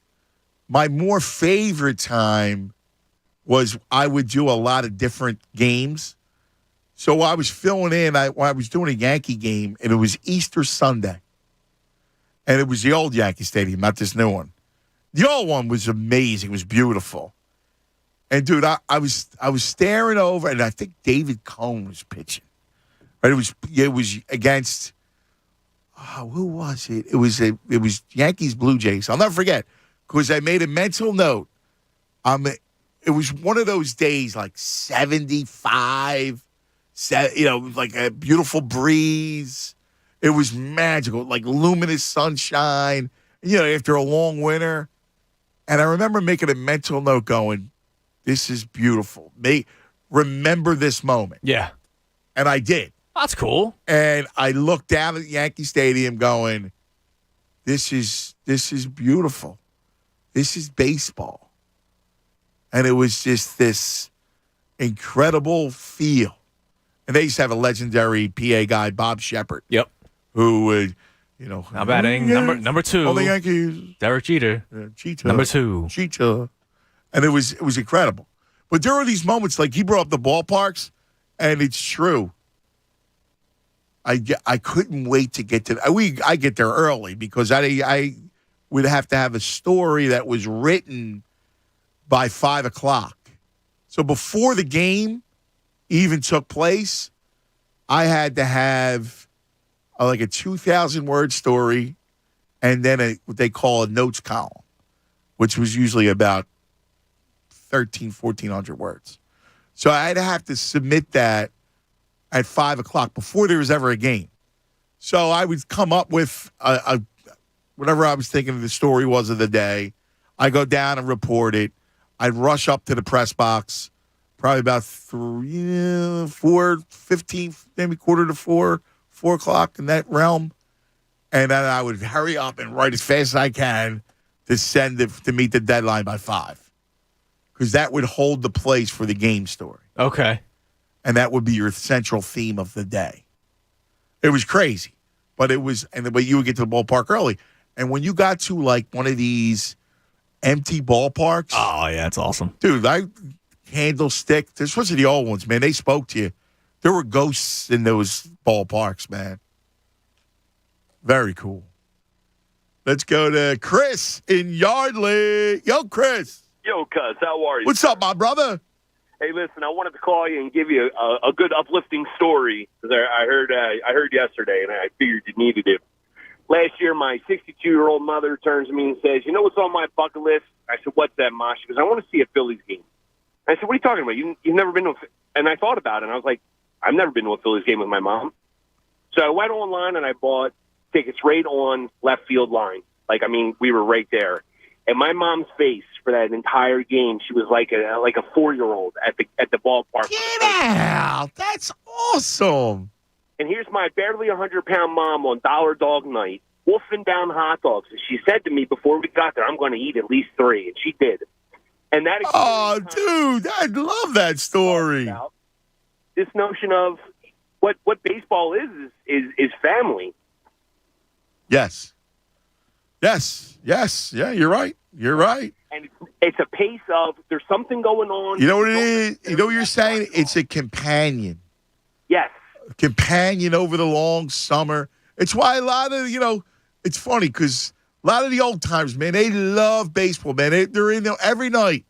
S17: my more favorite time was I would do a lot of different games. So I was filling in. I was doing a Yankee game, and it was Easter Sunday. And it was the old Yankee Stadium, not this new one. The old one was amazing. It was beautiful. And, dude, I was staring over, and I think David Cohn was pitching. Right? It was against who was it? It was Yankees Blue Jays. I'll never forget because I made a mental note. It was one of those days like 75, like a beautiful breeze. It was magical, like luminous sunshine. After a long winter, and I remember making a mental note, going, "This is beautiful. Remember this moment."
S19: Yeah,
S17: and I did.
S19: That's cool.
S17: And I looked down at Yankee Stadium going, this is beautiful. This is baseball. And it was just this incredible feel. And they used to have a legendary PA guy, Bob Shepard.
S19: Yep.
S17: Who would,
S19: How batting number 2.
S17: All the Yankees.
S19: Derek Jeter.
S17: Jeter.
S19: Number 2.
S17: Jeter. And it was incredible. But there were these moments, like he brought up the ballparks, and it's true. I couldn't wait to get to I get there early because I would have to have a story that was written by 5 o'clock. So before the game even took place, I had to have like a 2,000-word story and then what they call a notes column, which was usually about 1,400 words. So I'd have to submit that at 5 o'clock before there was ever a game. So I would come up with whatever I was thinking the story was of the day. I go down and report it. I'd rush up to the press box, probably about 4:15, maybe 4:45, 4 o'clock in that realm. And then I would hurry up and write as fast as I can to send it to meet the deadline by 5. Because that would hold the place for the game story.
S19: Okay.
S17: And that would be your central theme of the day. It was crazy. But it was, and the way you would get to the ballpark early. And when you got to like one of these empty ballparks.
S19: Oh, yeah, it's awesome.
S17: Dude, Candlestick, especially the old ones, man, they spoke to you. There were ghosts in those ballparks, man. Very cool. Let's go to Chris in Yardley. Yo, Chris.
S6: Yo, cuz, how are you?
S17: What's up, my brother?
S6: Hey, listen, I wanted to call you and give you a good uplifting story because I heard yesterday and I figured you needed it. Last year, my 62-year-old mother turns to me and says, "You know what's on my bucket list?" I said, "What's that, Ma?" She goes, "I want to see a Phillies game." I said, "What are you talking about? You've never been to a..." And I thought about it, and I was like, I've never been to a Phillies game with my mom. So I went online and I bought tickets right on left field line. We were right there. And my mom's face for that entire game, she was like a 4-year-old at the ballpark.
S17: Get out! That's awesome.
S6: And here's my barely 100-pound mom on Dollar Dog Night, wolfing down hot dogs. And she said to me before we got there, "I'm going to eat at least 3," and she did. And that.
S17: Oh, dude, I love that story.
S6: This notion of what baseball is family.
S17: Yes. Yes. Yeah, you're right. You're right.
S6: And it's a pace of there's something going on.
S17: You know what it is? You know what you're saying? It's a companion.
S6: Yes.
S17: A companion over the long summer. It's why a lot of, it's funny because a lot of the old timers, man, they love baseball, man. They're in there every night.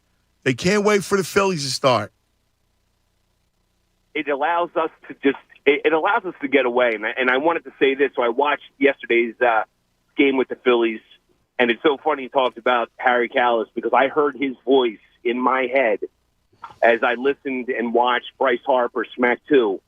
S17: They can't wait for the Phillies to start.
S6: It allows us to get away. And I wanted to say this. So I watched yesterday's game with the Phillies, and it's so funny you talked about Harry Kalas because I heard his voice in my head as I listened and watched Bryce Harper smack 2.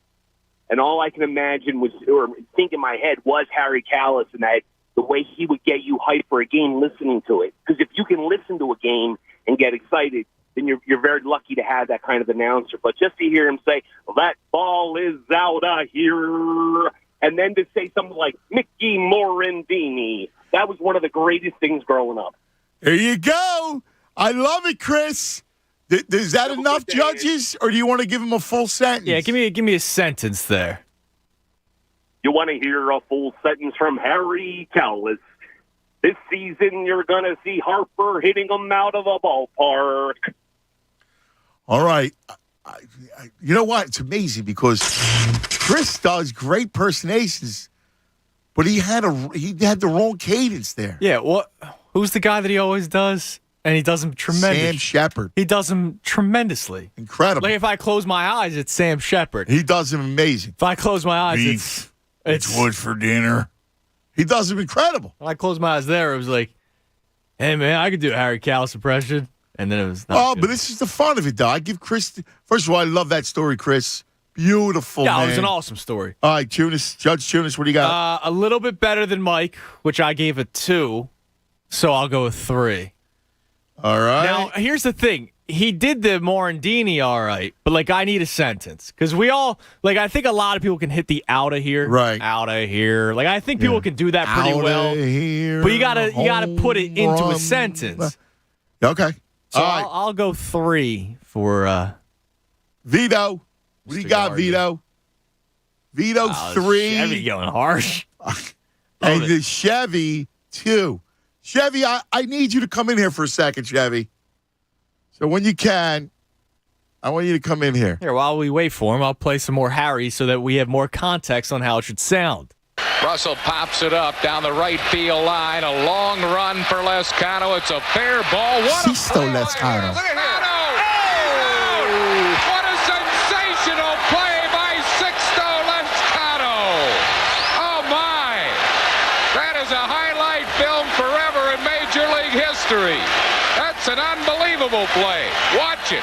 S6: And all I can imagine was, or think in my head, was Harry Kalas and that the way he would get you hyped for a game listening to it. Because if you can listen to a game and get excited, then you're very lucky to have that kind of announcer. But just to hear him say, well, that ball is out of here, and then to say something like Mickey Morandini, that was one of the greatest things growing up.
S17: There you go. I love it, Chris. Is that enough, judges, or do you want to give him a full sentence?
S19: Yeah, give me a sentence there.
S6: You want to hear a full sentence from Harry Kalas. This season, you're going to see Harper hitting them out of the ballpark.
S17: All right. You know what? It's amazing because Chris does great personations, but he had the wrong cadence there.
S19: Yeah, who's the guy that he always does? And he does them tremendously.
S17: Sam Shepard.
S19: He does them tremendously.
S17: Incredible.
S19: Like if I close my eyes, it's Sam Shepard.
S17: He does them amazing.
S19: If I close my eyes,
S17: it's wood for dinner. He does them incredible.
S19: When I closed my eyes there, it was like, hey, man, I could do a Harry Kalas impression. And then it was not good.
S17: But this is the fun of it, though. I give Chris first of all, I love that story, Chris. Beautiful,
S19: man.
S17: Yeah,
S19: it was an awesome story.
S17: All right, Judge Tunis, what do you got?
S19: A little bit better than Mike, which I gave a 2. So I'll go with 3.
S17: All right.
S19: Now, here's the thing. He did the Morandini all right, but, I need a sentence. Because we all, I think a lot of people can hit the out of here.
S17: Right.
S19: Out of here. I think people can do that pretty well.
S17: Outta here,
S19: but you gotta put it into a sentence.
S17: Okay.
S19: So I'll go 3 for
S17: Vito. What do you got, Vito? Vito 3.
S19: Chevy going harsh.
S17: And the Chevy 2. Chevy, I need you to come in here for a second, Chevy. So when you can, I want you to come in here.
S19: Here, while we wait for him, I'll play some more Harry so that we have more context on how it should sound.
S7: Russell pops it up down the right field line. A long run for Lescano. It's a fair ball. What
S17: Lescano.
S7: Look at oh! What a sensational play by Sixto Lescano. Oh, my. That is a highlight film forever in Major League history. That's an unbelievable play. Watch it.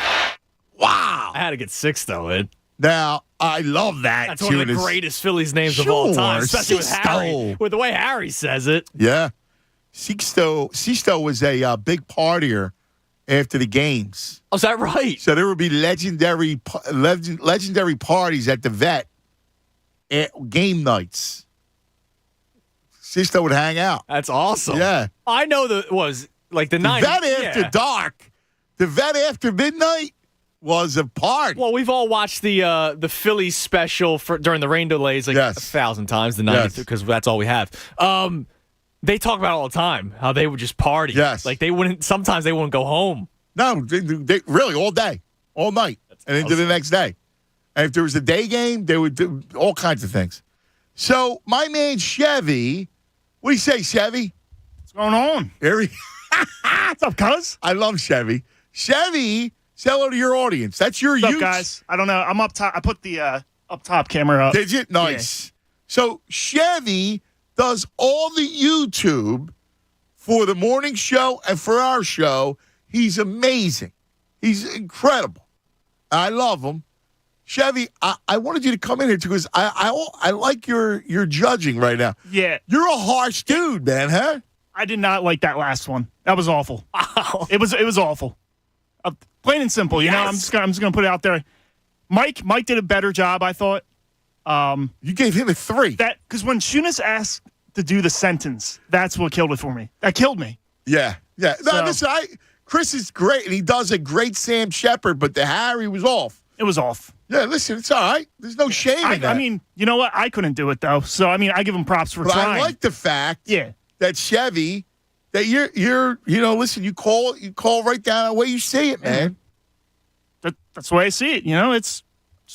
S17: Wow.
S19: I had to get Sixto in.
S17: Now, I love that.
S19: That's one of the greatest Phillies names of all time, especially with Harry. With the way Harry says it.
S17: Yeah. Sixto was a big partier after the games.
S19: Oh, is that right?
S17: So there would be legendary parties at the Vet at game nights. Sixto would hang out.
S19: That's awesome.
S17: Yeah.
S19: I know that was the 90s.
S17: Vet after dark. The Vet after midnight was a part.
S19: Well, we've all watched the Phillies special during the rain delays 1,000 times, the 90s, because that's all we have. They talk about it all the time, how they would just party.
S17: Yes.
S19: Sometimes they wouldn't go home.
S17: No, they really all day, all night, and into the next day. And if there was a day game, they would do all kinds of things. So my man Chevy, what do you say, Chevy?
S22: What's going on? What's up, cuz?
S17: I love Chevy. Chevy, say hello to your audience. That's your
S22: What's up, guys? I don't know. I'm up top. I put the up top camera up.
S17: Did you? Nice. Yeah. So Chevy does all the YouTube for the morning show and for our show. He's amazing. He's incredible. I love him. Chevy, I wanted you to come in here because I like your judging right now.
S22: Yeah.
S17: You're a harsh dude, man, huh?
S22: I did not like that last one. That was awful. Wow. It was awful. Plain and simple, you know. I'm just gonna put it out there. Mike did a better job, I thought.
S17: You gave him a 3.
S22: Because when Shunas asked to do the sentence, that's what killed it for me. That killed me.
S17: Yeah. No, listen, Chris is great, and he does a great Sam Shepard, but the Harry was off.
S22: It was off.
S17: Yeah, listen, it's all right. There's no shame in that.
S22: I mean, you know what? I couldn't do it, though. So, I give him props for trying.
S17: I like the fact that Chevy that you're listen, you call right down the way you see it, man.
S8: That's the way I see it. It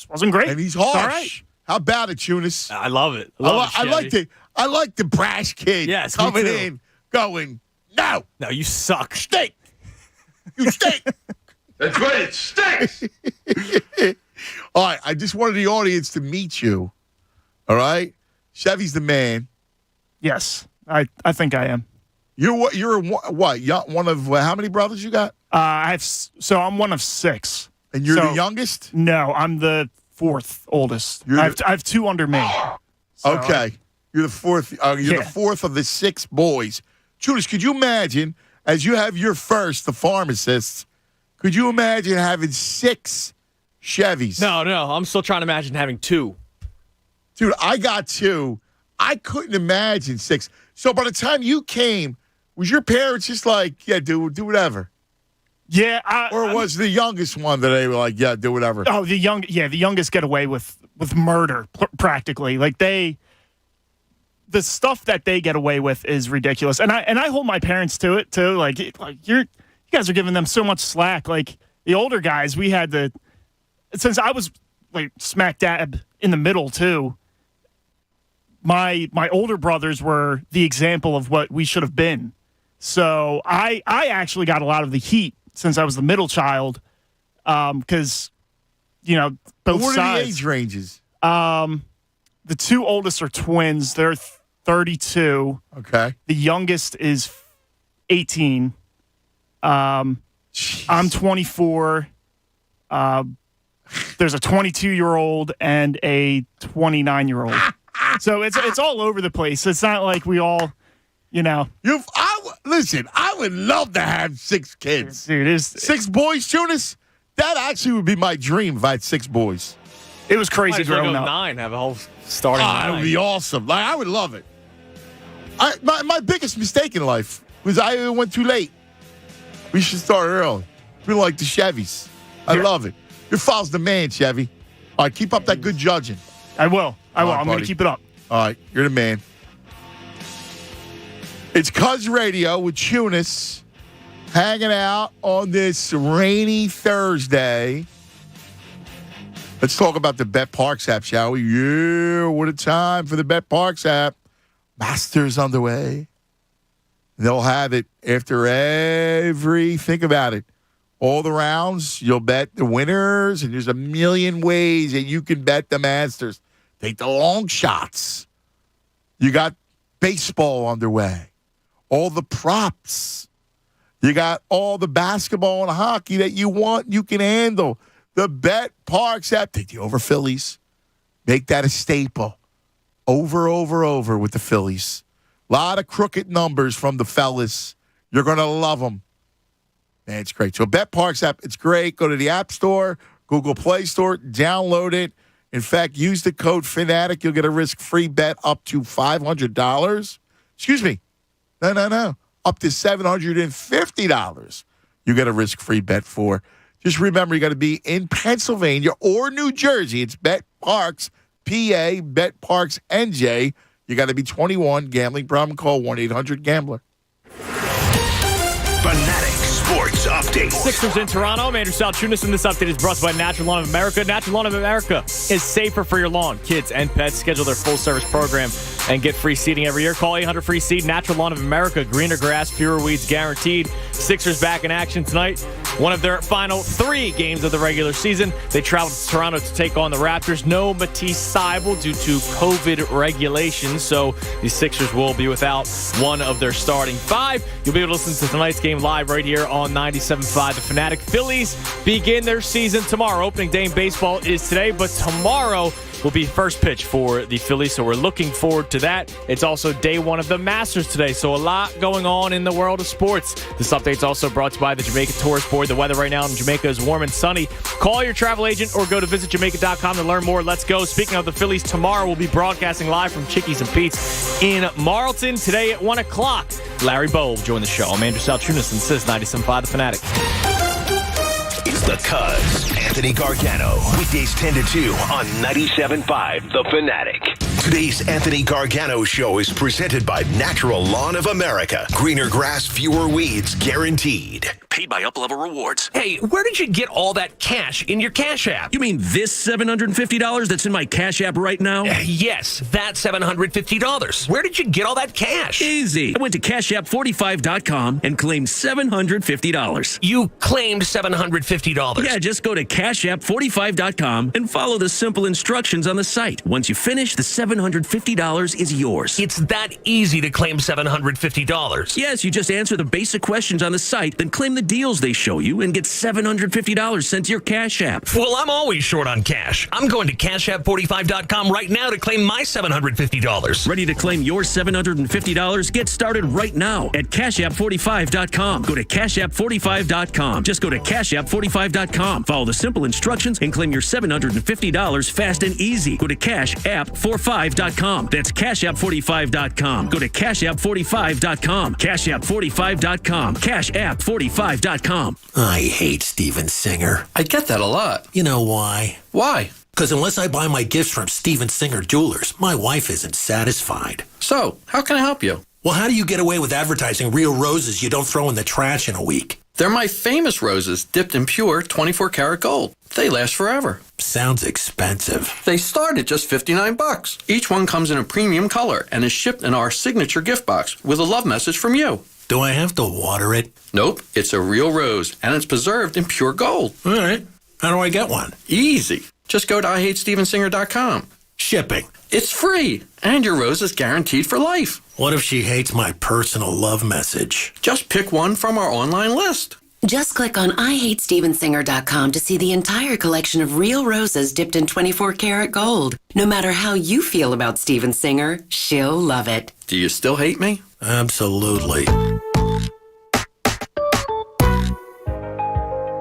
S8: wasn't great.
S17: And he's harsh.
S8: All right.
S17: How about it, Tunis?
S19: I love it.
S17: I like the brash kid coming in, going, no,
S19: you suck.
S17: Stink. You stink.
S18: That's right, it stinks.
S17: All right, I just wanted the audience to meet you. All right, Chevy's the man.
S8: Yes, I think I am.
S17: You're what? One of how many brothers you got?
S8: I'm one of 6.
S17: And you're the youngest?
S8: No, I'm the 4th oldest. I have 2 under me. So.
S17: Okay, you're the 4th. You're the 4th of the 6 boys. Judas, could you imagine as you have your first, the pharmacists? Could you imagine having 6 Chevys?
S19: No, I'm still trying to imagine having 2.
S17: Dude, I got 2. I couldn't imagine 6. So by the time you came, was your parents just like, yeah, do whatever?
S8: Yeah.
S17: Or was the youngest one that they were like, yeah, do whatever?
S8: Oh, the youngest get away with murder, practically. Like the stuff that they get away with is ridiculous. And I hold my parents to it, too. Like you guys are giving them so much slack. Like, the older guys, we had to, since I was, like, smack dab in the middle, too, my older brothers were the example of what we should have been. So I actually got a lot of the heat since I was the middle child because, both sides.
S17: What are the age ranges?
S8: The 2 oldest are twins. They're 32.
S17: Okay.
S8: The youngest is 18. I'm 24. There's a 22-year-old and a 29-year-old. So it's all over the place. It's not like we all,
S17: Listen, I would love to have 6 kids.
S8: Dude,
S17: 6 boys, Tunis? That actually would be my dream if I had 6 boys.
S8: It was crazy growing up.
S19: 9, have a whole starting 9.
S17: It would be awesome. Like, I would love it. My biggest mistake in life was I went too late. We should start early. We like the Chevys. I love it. Your father's the man, Chevy. All right, keep up that good judging.
S8: I will.
S17: Right,
S8: I'm going to keep it up.
S17: All right, you're the man. It's Cuz Radio with Tunis hanging out on this rainy Thursday. Let's talk about the Bet Parks app, shall we? Yeah, what a time for the Bet Parks app. Masters underway. They'll have it after think about it, all the rounds, you'll bet the winners, and there's a million ways that you can bet the Masters. Take the long shots. You got baseball underway. All the props. You got all the basketball and hockey that you want, you can handle. The Bet Parks app. Take the over Phillies. Make that a staple. Over with the Phillies. A lot of crooked numbers from the fellas. You're going to love them. Man, it's great. So Bet Parks app, it's great. Go to the App Store, Google Play Store, download it. In fact, use the code FANATIC. You'll get a risk-free bet up to $500. Excuse me. No. Up to $750. You get a risk-free bet for. Just remember, you got to be in Pennsylvania or New Jersey. It's Bet Parks, PA, Bet Parks, NJ. You got to be 21. Gambling problem, call 1-800-GAMBLER.
S16: Fanatic Sports Update.
S19: Sixers in Toronto. I'm Andrew Salchunas, and this update is brought to you by Natural Lawn of America. Natural Lawn of America is safer for your lawn. Kids and pets schedule their full-service program and get free seeding every year. Call 800-FREE-SEED. Natural Lawn of America. Greener grass, fewer weeds guaranteed. Sixers back in action tonight. One of their final 3 games of the regular season. They traveled to Toronto to take on the Raptors. No Matisse Thybulle due to COVID regulations, so the Sixers will be without one of their starting 5. You'll be able to listen to tonight's game live right here on 97.5 The Fanatic. Phillies begin their season tomorrow. Opening day in baseball is today, but tomorrow will be first pitch for the Phillies, so we're looking forward to that. It's also day 1 of the Masters today, so a lot going on in the world of sports. This update's also brought to you by the Jamaica Tourist Board. The weather right now in Jamaica is warm and sunny. Call your travel agent or go to visitjamaica.com to learn more. Let's go. Speaking of the Phillies, tomorrow we'll be broadcasting live from Chickies and Pete's in Marlton. Today at 1 o'clock, Larry Bowe will join the show. I'm Andrew Salchunas, and this is 97.5 The Fanatic.
S16: It's the Cuz, Anthony Gargano. Weekdays 10 to 2 on 97.5 The Fanatic. Today's Anthony Gargano Show is presented by Natural Lawn of America. Greener grass, fewer weeds, guaranteed. Paid by UpLevel Rewards.
S2: Hey, where did you get all that cash in your Cash App?
S9: You mean this $750 that's in my Cash App right now?
S2: Yes, that $750. Where did you get all that cash?
S9: Easy. I went to CashApp45.com and claimed $750.
S2: You claimed $750?
S9: Yeah, just go to CashApp45.com and follow the simple instructions on the site. Once you finish, the $750 is yours.
S2: It's that easy to claim $750.
S9: Yes, you just answer the basic questions on the site, then claim the deals they show you and get $750 sent to your Cash App.
S2: Well, I'm always short on cash. I'm going to CashApp45.com right now to claim my $750.
S9: Ready to claim your $750? Get started right now at CashApp45.com. Go to CashApp45.com. Just go to CashApp45.com. Follow the simple instructions and claim your $750 fast and easy. Go to CashApp45.com. That's CashApp45.com. Go to CashApp45.com. CashApp45.com. CashApp45.com.
S10: I hate Steven Singer. I get that a lot. You know why? Why? Because unless I buy my gifts from Steven Singer Jewelers, my wife isn't satisfied. So, how can I help you? Well, how do you get away with advertising real roses you don't throw in the trash in a week?
S11: They're my famous roses, dipped in pure 24-karat gold. They last forever.
S10: Sounds expensive.
S11: They start at just $59. Each one comes in a premium color and is shipped in our signature gift box with a love message from you.
S10: Do I have to water it?
S11: Nope, it's a real rose, and it's preserved in pure gold.
S10: All right. How do I get one?
S11: Easy. Just go to IHateStevenSinger.com.
S10: Shipping.
S11: It's free, and your rose is guaranteed for life.
S10: What if she hates my personal love message?
S11: Just pick one from our online list.
S12: Just click on IHateStevenSinger.com to see the entire collection of real roses dipped in 24-karat gold. No matter how you feel about Steven Singer, she'll love it.
S11: Do you still hate me?
S10: Absolutely.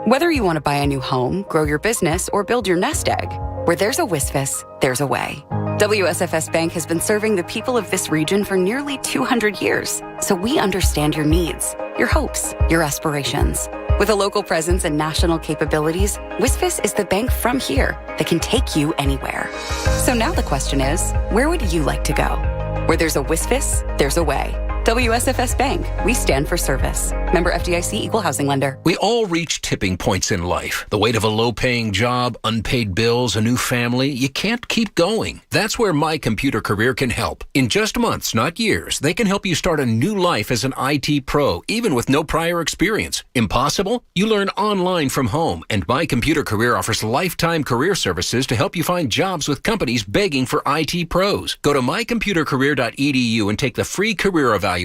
S3: Whether you want to buy a new home, grow your business, or build your nest egg, where there's a WSFS, there's a way. WSFS Bank has been serving the people of this region for nearly 200 years, so we understand your needs, your hopes, your aspirations. With a local presence and national capabilities, WSFS is the bank from here that can take you anywhere. So now the question is, where would you like to go? Where there's a WSFS, there's a way. WSFS Bank. We stand for service. Member FDIC, Equal Housing Lender.
S26: We all reach tipping points in life. The weight of a low-paying job, unpaid bills, a new family. You can't keep going. That's where My Computer Career can help. In just months, not years, they can help you start a new life as an IT pro, even with no prior experience. Impossible? You learn online from home, and My Computer Career offers lifetime career services to help you find jobs with companies begging for IT pros. Go to mycomputercareer.edu and take the free career evaluation.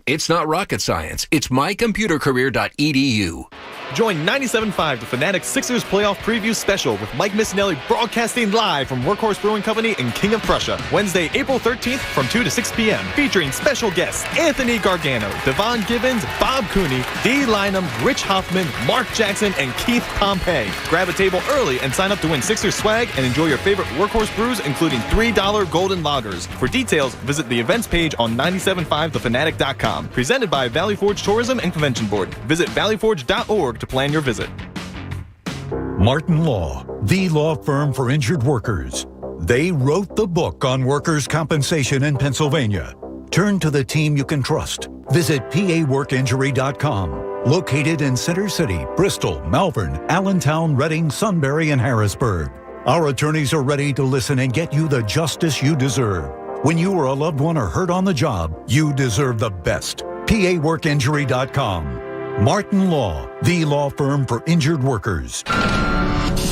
S26: It's not rocket science. It's mycomputercareer.edu.
S13: Join 97.5 The Fanatic Sixers playoff preview special with Mike Missinelli broadcasting live from Workhorse Brewing Company in King of Prussia. Wednesday, April 13th from 2 to 6 p.m. Featuring special guests Anthony Gargano, Devon Gibbons, Bob Cooney, Dee Lynam, Rich Hoffman, Mark Jackson, and Keith Pompey. Grab a table early and sign up to win Sixers swag and enjoy your favorite Workhorse brews, including $3 golden lagers. For details, visit the events page on 97.5thefanatic.com. Presented by Valley Forge Tourism and Convention Board. Visit valleyforge.org to plan your visit.
S14: Martin Law, the law firm for injured workers. They wrote the book on workers' compensation in Pennsylvania. Turn to the team you can trust. Visit PAWorkInjury.com. Located in Center City, Bristol, Malvern, Allentown, Reading, Sunbury, and Harrisburg. Our attorneys are ready to listen and get you the justice you deserve. When you or a loved one are hurt on the job, you deserve the best. PAWorkInjury.com. Martin Law, the law firm for injured workers.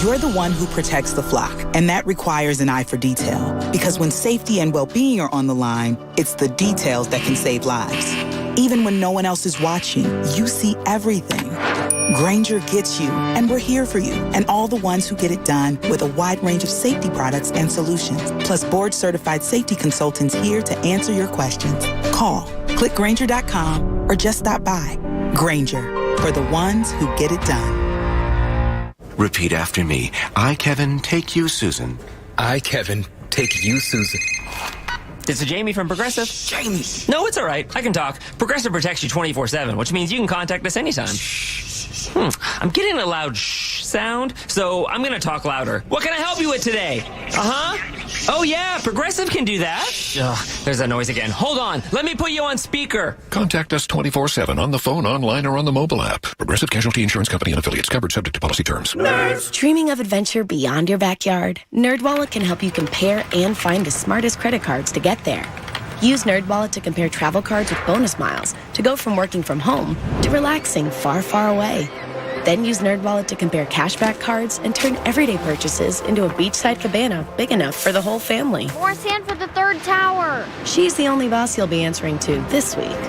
S15: You're the one who protects the flock, and that requires an eye for detail. Because when safety and well-being are on the line, it's the details that can save lives. Even when no one else is watching, you see everything. Grainger gets you, and we're here for you, and all the ones who get it done with a wide range of safety products and solutions, plus board-certified safety consultants here to answer your questions. Call, click Grainger.com, or just stop by. Grainger, for the ones who get it done.
S21: Repeat after me. I, Kevin, take you, Susan.
S25: I, Kevin, take you, Susan. This is Jamie from Progressive.
S15: Jamie!
S25: No, it's all right. I can talk. Progressive protects you 24/7, which means you can contact us anytime. I'm getting a loud shh sound, so I'm going to talk louder. What can I help you with today? Oh, yeah, Progressive can do that. Ugh, there's that noise again. Hold on. Let me put you on speaker.
S1: Contact us 24/7 on the phone, online, or on the mobile app. Progressive Casualty Insurance Company and affiliates, covered subject to policy terms.
S4: Nerds! Dreaming of adventure beyond your backyard? NerdWallet can help you compare and find the smartest credit cards to get there. Use NerdWallet to compare travel cards with bonus miles to go from working from home to relaxing far, far away. Then use NerdWallet to compare cashback cards and turn everyday purchases into a beachside cabana big enough for the whole family.
S5: More sand for the third tower.
S4: She's the only boss you'll be answering to this week.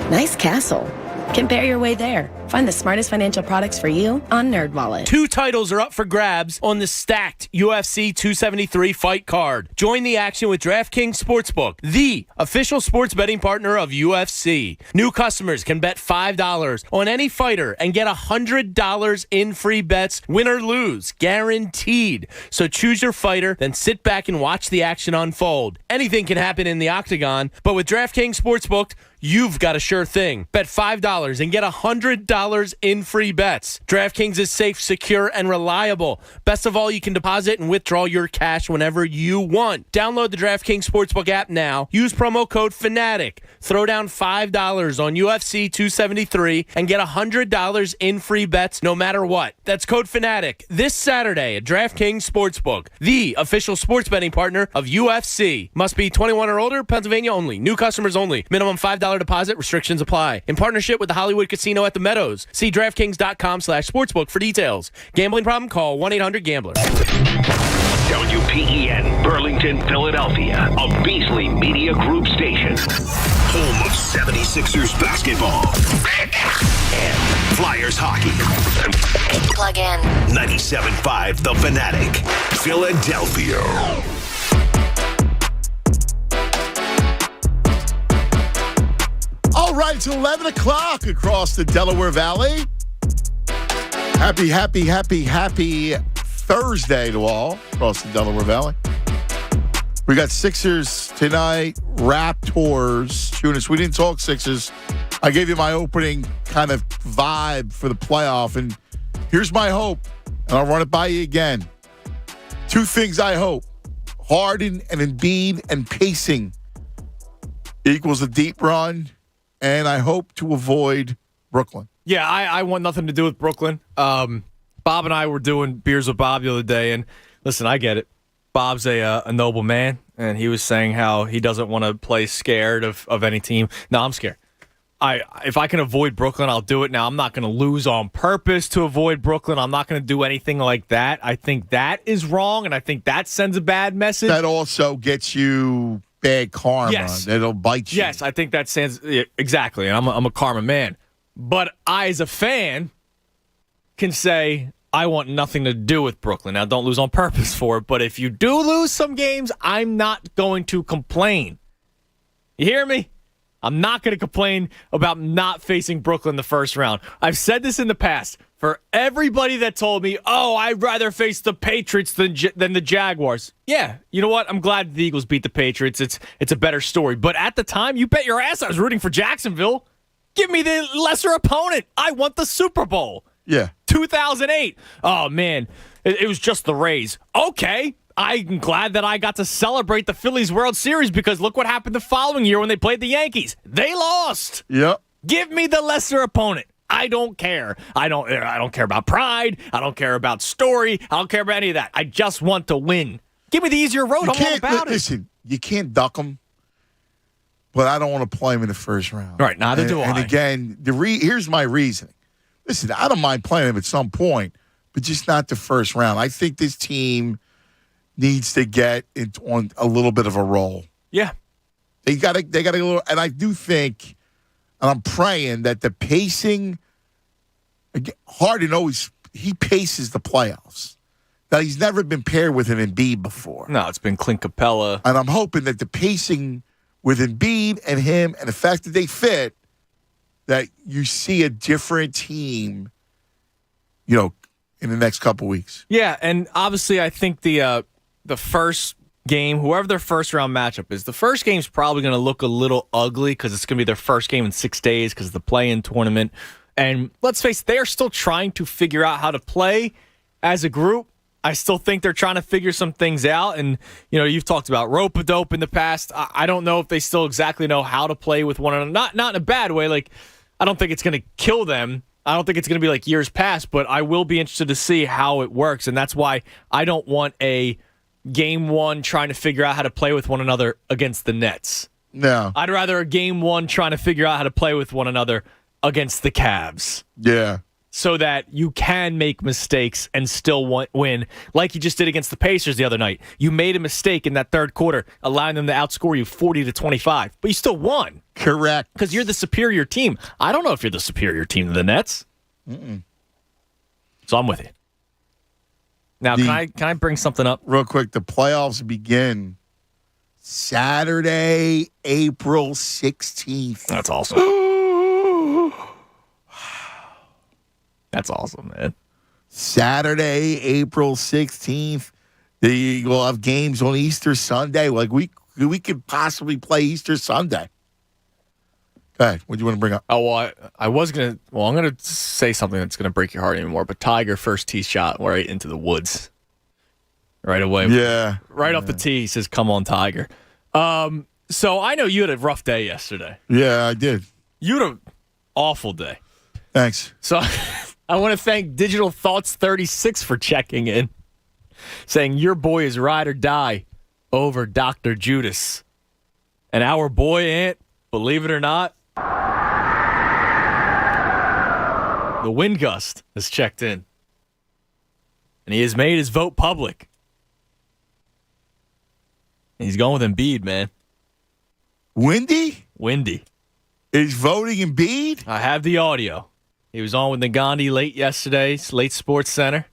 S4: Nice castle. Compare your way there. Find the smartest financial products for you on NerdWallet.
S20: 2 titles are up for grabs on the stacked UFC 273 fight card. Join the action with DraftKings Sportsbook, the official sports betting partner of UFC. New customers can bet $5 on any fighter and get $100 in free bets, win or lose, guaranteed. So choose your fighter, then sit back and watch the action unfold. Anything can happen in the octagon, but with DraftKings Sportsbook, you've got a sure thing. Bet $5 and get $100 in free bets. DraftKings is safe, secure, and reliable. Best of all, you can deposit and withdraw your cash whenever you want. Download the DraftKings Sportsbook app now. Use promo code FANATIC. Throw down $5 on UFC 273 and get $100 in free bets no matter what. That's code FANATIC this Saturday at DraftKings Sportsbook, the official sports betting partner of UFC. Must be 21 or older, Pennsylvania only. New customers only. Minimum $5 deposit. Restrictions apply. In partnership with the Hollywood Casino at the Meadows. See DraftKings.com/sportsbook for details. Gambling problem? Call 1-800-GAMBLER.
S16: WPEN, Burlington, Philadelphia, a Beasley Media Group station. Home of 76ers basketball and Flyers hockey.
S5: Plug in.
S16: 97.5 The Fanatic, Philadelphia.
S17: All right, it's 11 o'clock across the Delaware Valley. Happy Thursday to all across the Delaware Valley. We got Sixers tonight, Raptors. Tunis, we didn't talk Sixers. I gave you my opening kind of vibe for the playoff, and here's my hope, and I'll run it by you again. 2 things I hope. Harden and Embiid and pacing equals a deep run. And I hope to avoid Brooklyn.
S19: Yeah, I want nothing to do with Brooklyn. Bob and I were doing beers with Bob the other day, and listen, I get it. Bob's a noble man, and he was saying how he doesn't want to play scared of any team. No, I'm scared. If I can avoid Brooklyn, I'll do it. Now, I'm not going to lose on purpose to avoid Brooklyn. I'm not going to do anything like that. I think that is wrong, and I think that sends a bad message.
S17: That also gets you bad karma.
S19: Yes.
S17: It'll bite you.
S19: Yes, I think that stands exactly. And I'm a karma man. But I, as a fan, can say I want nothing to do with Brooklyn. Now, don't lose on purpose for it. But if you do lose some games, I'm not going to complain. You hear me? I'm not going to complain about not facing Brooklyn the first round. I've said this in the past. For everybody that told me, oh, I'd rather face the Patriots than the Jaguars. Yeah, you know what? I'm glad the Eagles beat the Patriots. It's a better story. But at the time, you bet your ass I was rooting for Jacksonville. Give me the lesser opponent. I want the Super Bowl.
S17: Yeah.
S19: 2008. Oh, man. It was just the Rays. Okay. I'm glad that I got to celebrate the Phillies World Series because look what happened the following year when they played the Yankees. They lost.
S17: Yep.
S19: Give me the lesser opponent. I don't care. I don't care about pride. I don't care about story. I don't care about any of that. I just want to win. Give me the easier road. I'm all about it.
S17: Listen, you can't duck them, but I don't want to play them in the first round.
S19: Right, neither do I.
S17: And again, here's my reasoning. Listen, I don't mind playing them at some point, but just not the first round. I think this team needs to get on a little bit of a roll.
S19: Yeah.
S17: They got to get a little, and I do think, and I'm praying that the pacing, Harden he paces the playoffs. Now, he's never been paired with an Embiid before.
S19: No, it's been Clint Capella.
S17: And I'm hoping that the pacing with Embiid and him and the fact that they fit, that you see a different team, in the next couple weeks.
S19: Yeah, and obviously I think the first game, whoever their first round matchup is, the first game's probably going to look a little ugly because it's going to be their first game in 6 days because of the play-in tournament. And let's face it, they're still trying to figure out how to play as a group. I still think they're trying to figure some things out. And, you've talked about rope-a-dope in the past. I don't know if they still exactly know how to play with one another. Not in a bad way. Like, I don't think it's going to kill them. I don't think it's going to be like years past, but I will be interested to see how it works. And that's why I don't want a game one trying to figure out how to play with one another against the Nets.
S17: No.
S19: I'd rather a game one trying to figure out how to play with one another against the Cavs.
S17: Yeah.
S19: So that you can make mistakes and still win, like you just did against the Pacers the other night. You made a mistake in that third quarter, allowing them to outscore you 40-25, but you still won.
S17: Correct.
S19: Because you're the superior team. I don't know if you're the superior team to the Nets.
S17: Mm-mm.
S19: So I'm with you. Now, can I bring something up
S17: real quick? The playoffs begin Saturday, April 16th.
S19: That's awesome. That's awesome, man.
S17: Saturday, April 16th. We'll have games on Easter Sunday. Like we could possibly play Easter Sunday. Go ahead. What do you want to bring up?
S19: Oh, well, I'm going to say something that's going to break your heart even more. But Tiger first tee shot right into the woods. Right away.
S17: Yeah.
S19: Right off the tee, he says, "Come on, Tiger." So I know you had a rough day yesterday.
S17: Yeah, I did.
S19: You had an awful day.
S17: Thanks.
S19: So I want to thank Digital Thoughts 36 for checking in, saying your boy is ride or die over Dr. Judas. And our boy Ant, believe it or not, the wind gust has checked in. And he has made his vote public. And he's going with Embiid, man.
S17: Windy?
S19: Windy.
S17: Is voting Embiid?
S19: I have the audio. He was on with Nagandi late yesterday, late Sports Center.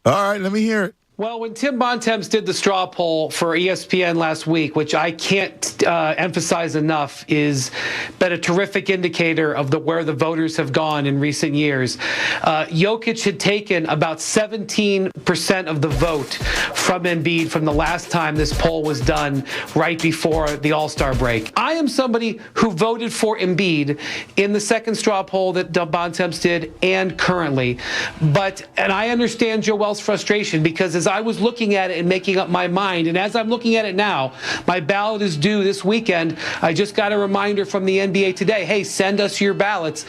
S17: All right, let me hear it.
S6: Well, when Tim Bontemps did the straw poll for ESPN last week, which I can't emphasize enough, is been a terrific indicator of where the voters have gone in recent years. Jokic had taken about 17% of the vote from Embiid from the last time this poll was done, right before the All-Star break. I am somebody who voted for Embiid in the second straw poll that Bontemps did and currently. And I understand Joel's frustration, because as I was looking at it and making up my mind, and as I'm looking at it now, my ballot is due this weekend. I just got a reminder from the NBA today, hey, send us your ballots.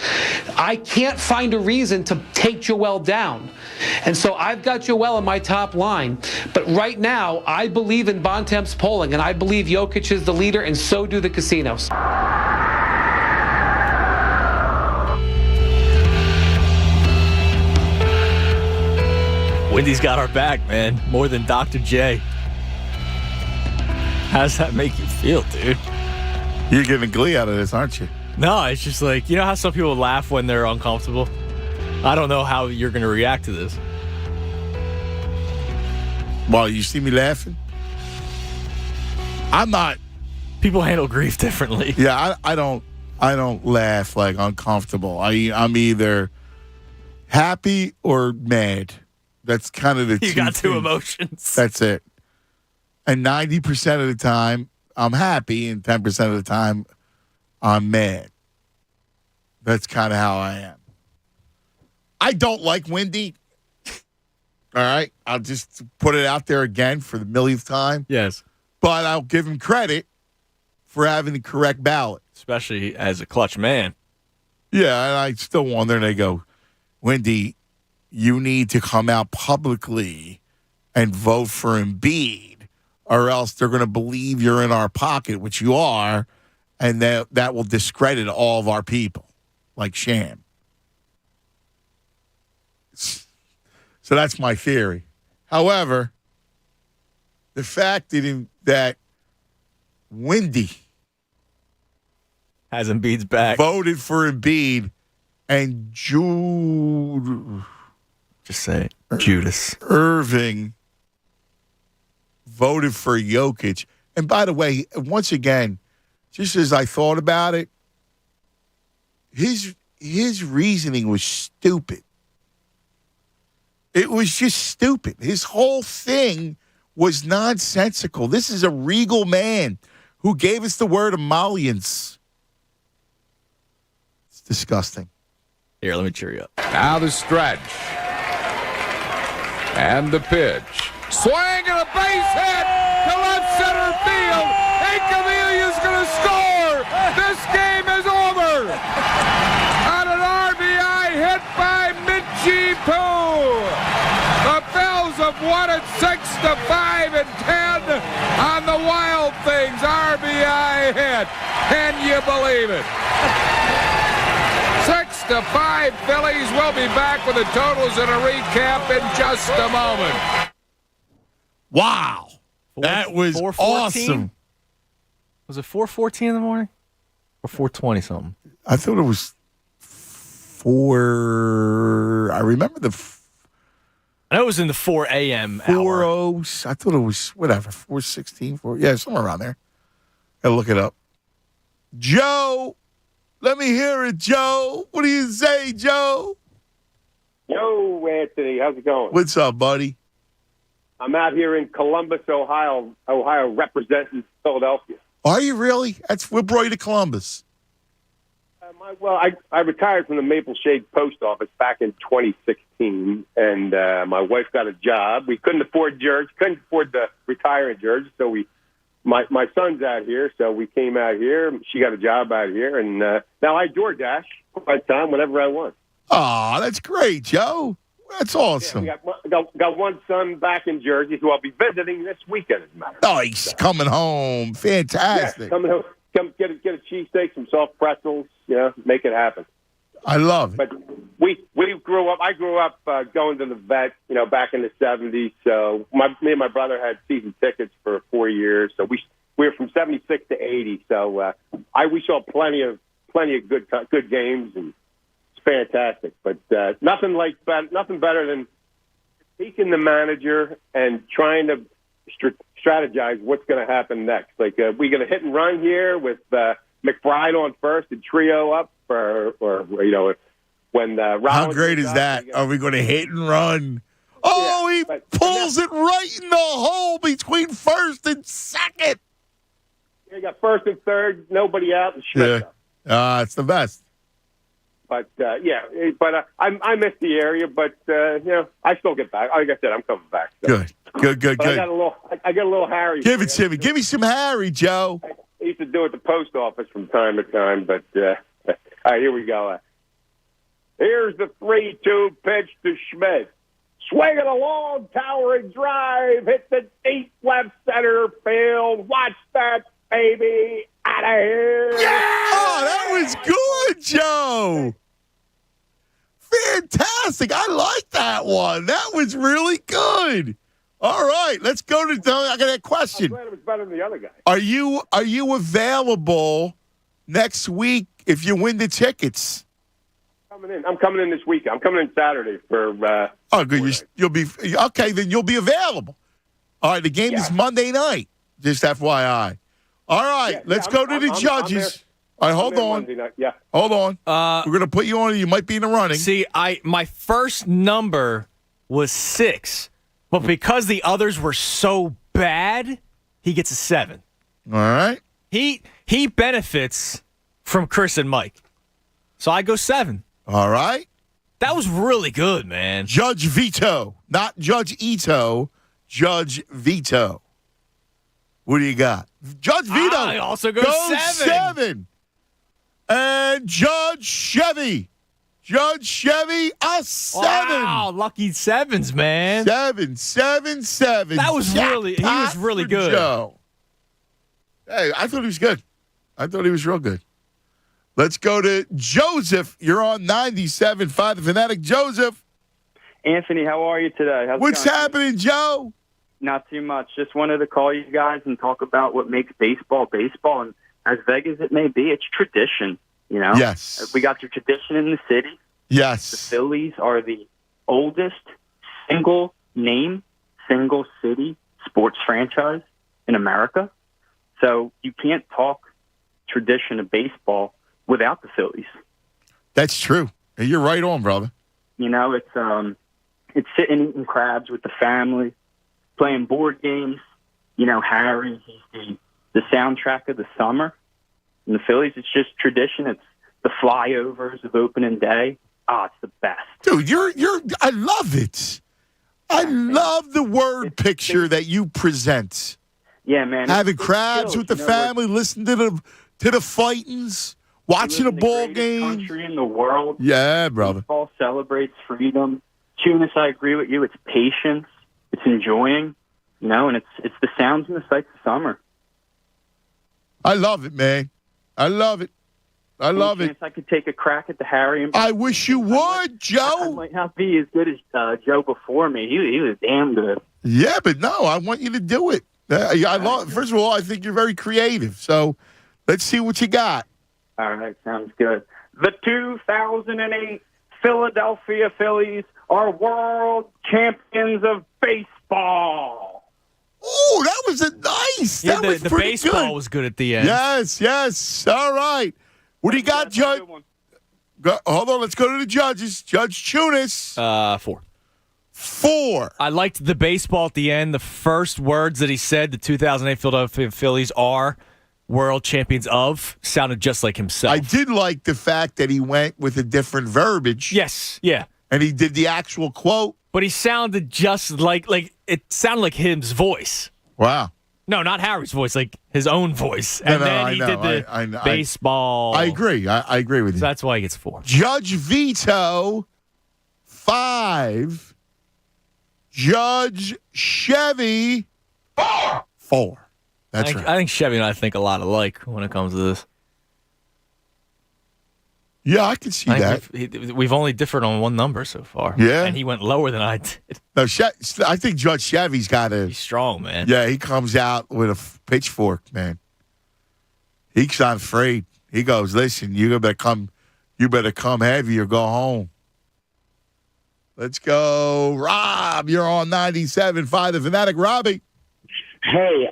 S6: I can't find a reason to take Joel down. And so I've got Joel in my top line. But right now, I believe in Bontemps polling, and I believe Jokic is the leader, and so do the casinos.
S19: Wendy's got our back, man. More than Dr. J. How does that make you feel, dude?
S17: You're getting glee out of this, aren't you?
S19: No, it's just like, you know how some people laugh when they're uncomfortable? I don't know how you're going to react to this.
S17: Well, you see me laughing? I'm not.
S19: People handle grief differently.
S17: Yeah, I don't laugh like uncomfortable. I'm either happy or mad. That's kind of the
S19: You got two emotions.
S17: That's it. And 90% of the time, I'm happy, and 10% of the time, I'm mad. That's kind of how I am. I don't like Wendy. All right? I'll just put it out there again for the millionth time.
S19: Yes.
S17: But I'll give him credit for having the correct ballot.
S19: Especially as a clutch man.
S17: Yeah, and I still wonder, they go, Wendy, you need to come out publicly and vote for Embiid, or else they're going to believe you're in our pocket, which you are, and that will discredit all of our people, like Sham. So that's my theory. However, the fact that Wendy
S19: has Embiid's back,
S17: voted for Embiid, and
S19: just say it. Judas
S17: Irving voted for Jokic. And by the way, once again, just as I thought about it, his reasoning was stupid. It was just stupid. His whole thing was nonsensical. This is a regal man who gave us the word emollients. It's disgusting.
S19: Here, let me cheer you up.
S7: Now the stretch. And the pitch. Swing and a base hit to left center field. Hank Amelia's going to score. This game is over. On an RBI hit by Minchie Poo. The Bills have won it 6-5 and 10 on the Wild Things RBI hit. Can you believe it? 6-5 Phillies. We'll be back with the totals and a recap in just a moment.
S17: Wow. That was
S19: 4:14?
S17: awesome.
S19: Was it 4:14 in the morning? Or 4:20 something?
S17: I thought it was 4. I remember
S19: I know it was in the 4 a.m.
S17: 4:00. I thought it was, whatever, 4:16. Yeah, somewhere around there. Gotta look it up. Joe, let me hear it, Joe. What do you say, Joe?
S8: Yo, Anthony, how's it going?
S17: What's up, buddy?
S8: I'm out here in Columbus, Ohio, representing Philadelphia.
S17: Are you really? What brought you to Columbus?
S8: I retired from the Maple Shade Post Office back in 2016, and my wife got a job. We couldn't afford to retire in Jersey, so my son's out here, so we came out here. She got a job out here, and now I DoorDash by time whenever I want.
S17: Oh, that's great, Joe. That's awesome.
S8: Yeah, we got one son back in Jersey who I'll be visiting this weekend, as a matter of fact.
S17: Oh, he's coming home. Fantastic.
S8: Yeah, coming home. Come get a cheesesteak, some soft pretzels, make it happen.
S17: I love it.
S8: But we grew up. I grew up going to the vet, back in the 70s. So me and my brother had season tickets for 4 years. So we were from 76 to 80. So we saw plenty of good games, and it's fantastic. But nothing better than taking the manager and trying to strategize what's going to happen next. Like, we going to hit and run here with McBride on first and trio up, or when Rollins.
S17: How great is that? Are we going to hit and run? Oh, he pulls it right in the hole between first and second.
S8: You got first and third, nobody out, and Schmidt up.
S17: It's the best.
S8: But I miss the area. But I still get back. Like I said, I'm coming back. So. Good. I got a little Harry.
S17: Give it to me. Give me some Harry, Joe.
S8: I used to do it at the post office from time to time. But all right, here we go. Here's the 3-2 pitch to Schmidt. Swinging a long towering drive, hit the deep left center field. Watch that, baby. Out of here.
S17: Yeah! Oh, that was good, Joe. Fantastic. I like that one. That was really good. All right, let's go to I got a question.
S8: I'm glad it was better than the other guy.
S17: Are you available next week if you win the tickets?
S8: I'm coming in this week. I'm coming in Saturday for.
S17: Oh, good. You'll be okay. Then you'll be available. All right. The game is Monday night. Just FYI. All right. Let's go to the judges. All right. Hold on.
S8: Yeah.
S17: Hold on. We're gonna put you on. You might be in the running.
S19: See, my first number was 6, but because the others were so bad, he gets a 7.
S17: All right.
S19: He benefits from Chris and Mike, so I go 7.
S17: All right.
S19: That was really good, man.
S17: Judge Vito, not Judge Ito. Judge Vito. What do you got? Judge Vito.
S19: I also go 7.
S17: And Judge Chevy. Judge Chevy, a 7.
S19: Wow, lucky 7s, man.
S17: 7.
S19: That was he was really good.
S17: Joe. Hey, I thought he was good. I thought he was real good. Let's go to Joseph. You're on 97.5 The Fanatic. Joseph.
S18: Anthony, how are you today?
S17: What's happening, Joe?
S18: Not too much. Just wanted to call you guys and talk about what makes baseball baseball. And as vague as it may be, it's tradition,
S17: Yes.
S18: We got the tradition in the city.
S17: Yes.
S18: The Phillies are the oldest single city sports franchise in America. So you can't talk tradition of baseball without the Phillies.
S17: That's true. You're right on, brother.
S18: It's sitting eating crabs with the family, playing board games. Harry, he's the soundtrack of the summer. In the Phillies, it's just tradition. It's the flyovers of opening day. It's the best.
S17: Dude, I love it. I love the word picture that you present.
S18: Yeah, man.
S17: Having
S18: it's
S17: crabs
S18: chill,
S17: with the family, listening to the fightings, watching a ball game.
S18: Country in the world.
S17: Yeah, brother.
S18: Baseball celebrates freedom. Tunis, I agree with you. It's patience. It's enjoying. And it's the sounds and the sights of summer.
S17: I love it, man. I love it. I love it.
S18: I could take a crack at the Harry.
S17: I wish you would, Joe.
S18: I might not be as good as Joe before me. He was damn good.
S17: Yeah, but no, I want you to do it. I love. First of all, I think you're very creative. So let's see what you got.
S18: All right, sounds good. The 2008 Philadelphia Phillies are world champions of baseball.
S17: Oh, that was nice.
S19: Yeah,
S17: that was
S19: the
S17: pretty
S19: baseball
S17: good.
S19: was good at the end.
S17: Yes. All right. What do you got, Judge? Hold on. Let's go to the judges. Judge Tunis.
S19: 4.
S17: 4.
S19: I liked the baseball at the end. The first words that he said, the 2008 Philadelphia Phillies are world champions of, sounded just like himself.
S17: I did like the fact that he went with a different verbiage.
S19: Yes, yeah.
S17: And he did the actual quote.
S19: But he sounded just like it sounded like his voice.
S17: Wow.
S19: No, not Harry's voice, like his own voice.
S17: No,
S19: And then he did the baseball.
S17: I agree. I agree with you.
S19: So that's why he gets 4.
S17: Judge Vito, 5. Judge Chevy, 4. That's right.
S19: I think Chevy and I think a lot alike when it comes to this.
S17: Yeah, I can see that.
S19: We've only differed on one number so far.
S17: Yeah.
S19: And he went lower than I did.
S17: No, I think Judge Chevy's got a...
S19: He's strong, man.
S17: Yeah, he comes out with a pitchfork, man. He's not afraid. He goes, listen, you better come heavy or go home. Let's go. Rob, you're on 97.5 The Fanatic. Robbie.
S2: Hey,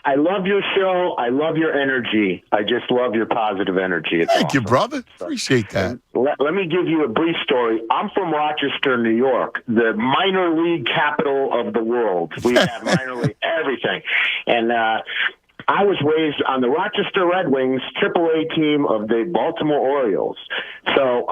S2: I love your show. I love your energy. I just love your positive energy. It's
S17: Thank you,
S2: awesome.
S17: brother. Appreciate that.
S2: Let me give you a brief story. I'm from Rochester, New York, the minor league capital of the world. We have minor league everything. And I was raised on the Rochester Red Wings AAA team of the Baltimore Orioles. So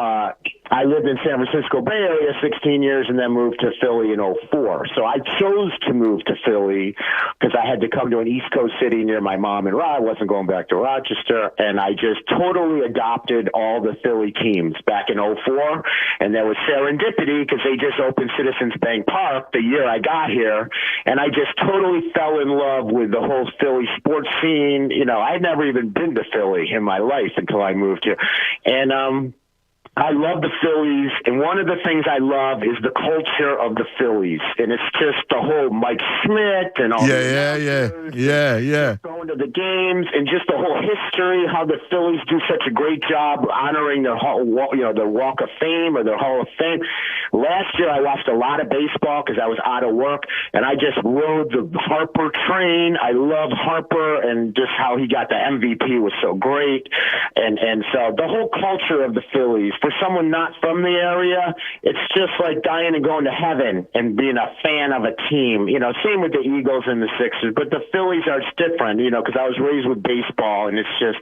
S2: I lived in San Francisco Bay Area 16 years and then moved to Philly in 04. So I chose to move to Philly because I had to come to an East Coast city near my mom and I wasn't going back to Rochester. And I just totally adopted all the Philly teams back in 04. And there was serendipity because they just opened Citizens Bank Park the year I got here. And I just totally fell in love with the whole Philly sports scene. You know, I'd never even been to Philly in my life until I moved here. And I love the Phillies, and one of the things I love is the culture of the Phillies, and it's just the whole Mike Schmidt and all
S17: Yeah.
S2: going to the games, and just the whole history, how the Phillies do such a great job honoring their their Walk of Fame or their Hall of Fame. Last year, I watched a lot of baseball because I was out of work, and I just rode the Harper train. I love Harper, and just how he got the MVP was so great, and so the whole culture of the Phillies. For someone not from the area, it's just like dying and going to heaven and being a fan of a team. You know, same with the Eagles and the Sixers, but the Phillies are different, you know, because I was raised with baseball, and it's just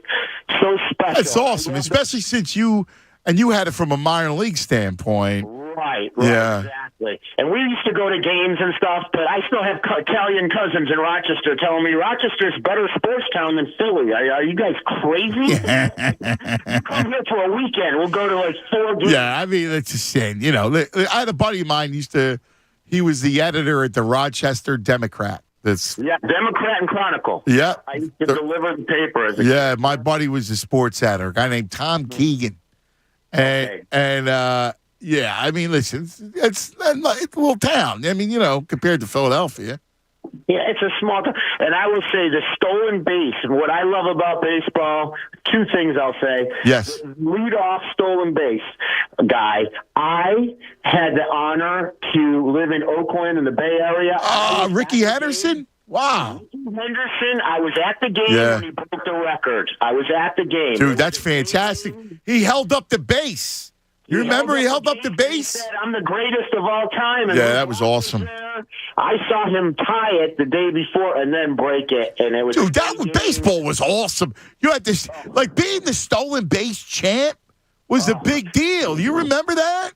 S2: so special.
S17: That's awesome, especially since you had it from a minor league standpoint.
S2: Right,
S17: yeah.
S2: Exactly. And we used to go to games and stuff, but I still have Italian cousins in Rochester telling me Rochester's a better sports town than Philly. Are you guys crazy? Come here for a weekend. We'll go to like 4 games.
S17: Yeah, I mean, it's just saying, you know, I had a buddy of mine he was the editor at the Rochester Democrat.
S2: Democrat and Chronicle.
S17: Yeah.
S2: I used to deliver the paper as a kid.
S17: My buddy was a sports editor, a guy named Tom Keegan. And yeah, I mean, listen, it's a little town. I mean, you know, compared to Philadelphia.
S2: Yeah, it's a small town. And I will say the stolen base, and what I love about baseball, 2 things I'll say.
S17: Yes.
S2: The leadoff stolen base guy. I had the honor to live in Oakland in the Bay Area.
S17: Ricky Henderson? Wow.
S2: Henderson, I was at the game when he broke the record. I was at the game.
S17: Dude, that's fantastic. He held up the base. You remember he held up the base?
S2: He said, I'm the greatest of all time. And
S17: yeah, that was awesome.
S2: I saw him tie it the day before and then break it. And it was
S17: baseball was awesome. You had this, like being the stolen base champ was a big deal. You remember that?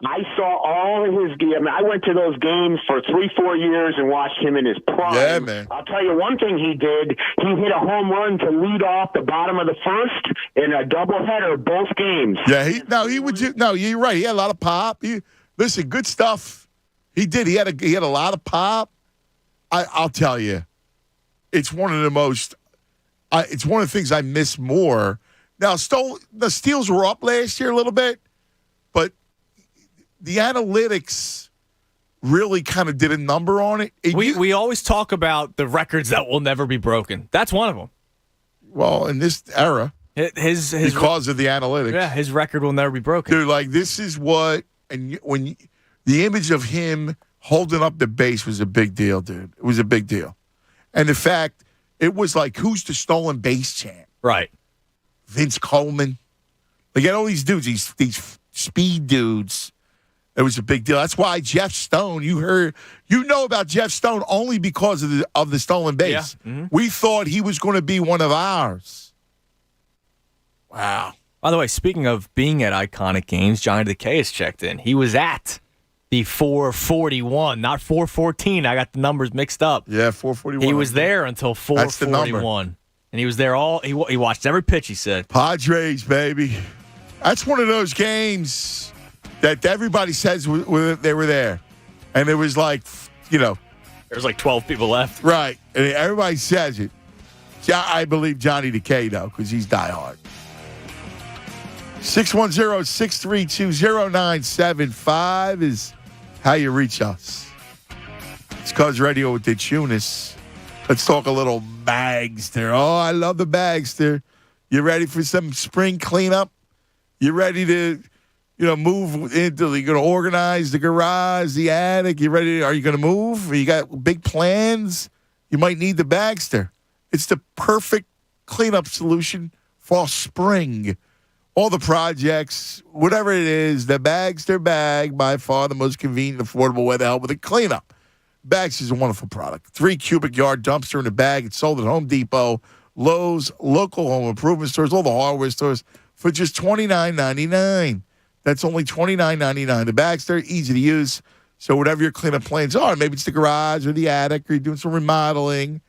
S2: I saw all of his games. I mean, I went to those games for 3-4 years and watched him in his prime.
S17: Yeah, man.
S2: I'll tell you one thing he did. He hit a home run to lead off the bottom of the first in a doubleheader both games.
S17: Yeah, you're right. He had a lot of pop. Listen, good stuff. He did. He had a lot of pop. I'll tell you, it's one of the most. It's one of the things I miss more. Now, the Steels were up last year a little bit, but the analytics really kind of did a number on it.
S19: We always talk about the records that will never be broken. That's one of them.
S17: Well, in this era,
S19: his
S17: because of the analytics,
S19: yeah, his record will never be broken.
S17: Dude, like this is what, and the image of him holding up the base was a big deal, dude. It was a big deal, and the fact it was like, who's the stolen base champ?
S19: Right.
S17: Vince Coleman. They got all these dudes, these speed dudes. It was a big deal. That's why Jeff Stone, you know about Jeff Stone only because of the stolen base.
S19: Yeah. Mm-hmm.
S17: We thought he was going to be one of ours. Wow.
S19: By the way, speaking of being at iconic games, Johnny Decay has checked in. He was at the 441, not 414. I got the numbers mixed up.
S17: Yeah, 441.
S19: He was there until 441. And he was there he watched every pitch, he said.
S17: Padres, baby. That's one of those games that everybody says they were there. And there was like, there
S19: was like 12 people left.
S17: Right. And everybody says it. I believe Johnny Decay, though, because he's diehard. 610-632-0975 is how you reach us. It's Cuz Radio with the Tunis. Let's talk a little Bagster. Oh, I love the Bagster. You ready for some spring cleanup? You ready to, move into? You're going to organize the garage, the attic. You ready? Are you going to move? You got big plans? You might need the Bagster. It's the perfect cleanup solution for spring. All the projects, whatever it is, the Bagster bag, by far the most convenient, affordable way to help with the cleanup. Bags is a wonderful product. 3 cubic yard dumpster in a bag. It's sold at Home Depot, Lowe's, local home improvement stores, all the hardware stores for just $29.99. That's only $29.99. The Bagster, easy to use. So whatever your cleanup plans are, maybe it's the garage or the attic or you're doing some remodeling,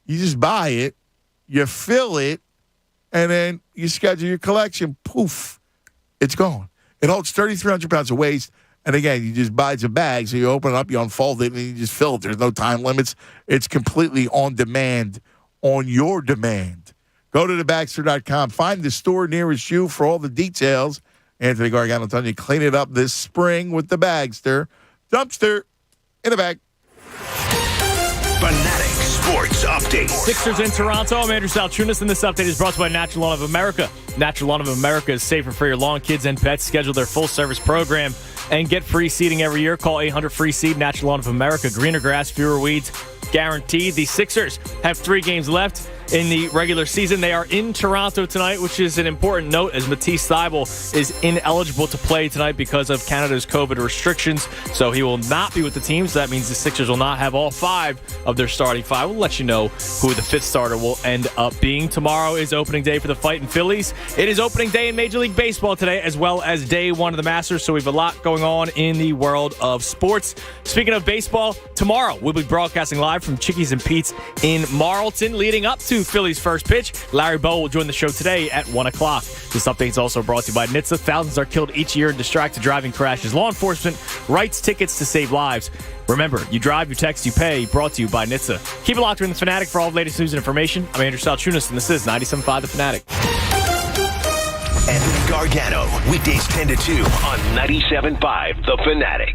S17: you just buy it, you fill it, and then you schedule your collection. Poof, it's gone. It holds 3,300 pounds of waste. And again, you just buy some bags, so you open it up, you unfold it, and you just fill it. There's no time limits. It's completely on demand, on your demand. Go to thebagster.com. Find the store nearest you for all the details. Anthony Gargano telling you, clean it up this spring with the Bagster. Dumpster in a bag.
S16: Fanatic Sports Update.
S19: Sixers in Toronto. I'm Andrew Salchunas, and this update is brought to you by Natural Lawn of America. Natural Lawn of America is safer for your lawn, kids, and pets. Schedule their full-service program and get free seeding every year. Call 800-FREE-SEED. Natural Lawn of America. Greener grass, fewer weeds, guaranteed. The Sixers have 3 games left in the regular season. They are in Toronto tonight, which is an important note as Matisse Thybulle is ineligible to play tonight because of Canada's COVID restrictions. So he will not be with the team. So that means the Sixers will not have all 5 of their starting 5. We'll let you know who the 5th starter will end up being. Tomorrow is opening day for the Fightin' Phillies. It is opening day in Major League Baseball today, as well as day 1 of the Masters. So we have a lot going on in the world of sports. Speaking of baseball, tomorrow we'll be broadcasting live from Chickies and Pete's in Marlton, leading up to Phillies' first pitch. Larry Bowe will join the show today at 1 o'clock. This update is also brought to you by NHTSA. Thousands are killed each year in distracted driving crashes. Law enforcement writes tickets to save lives. Remember, you drive, you text, you pay. Brought to you by NHTSA. Keep it locked in the Fanatic for all the latest news and information. I'm Andrew Salchunas, and this is 97.5 The Fanatic.
S16: Anthony Gargano, weekdays 10 to 2 on 97.5 The Fanatic.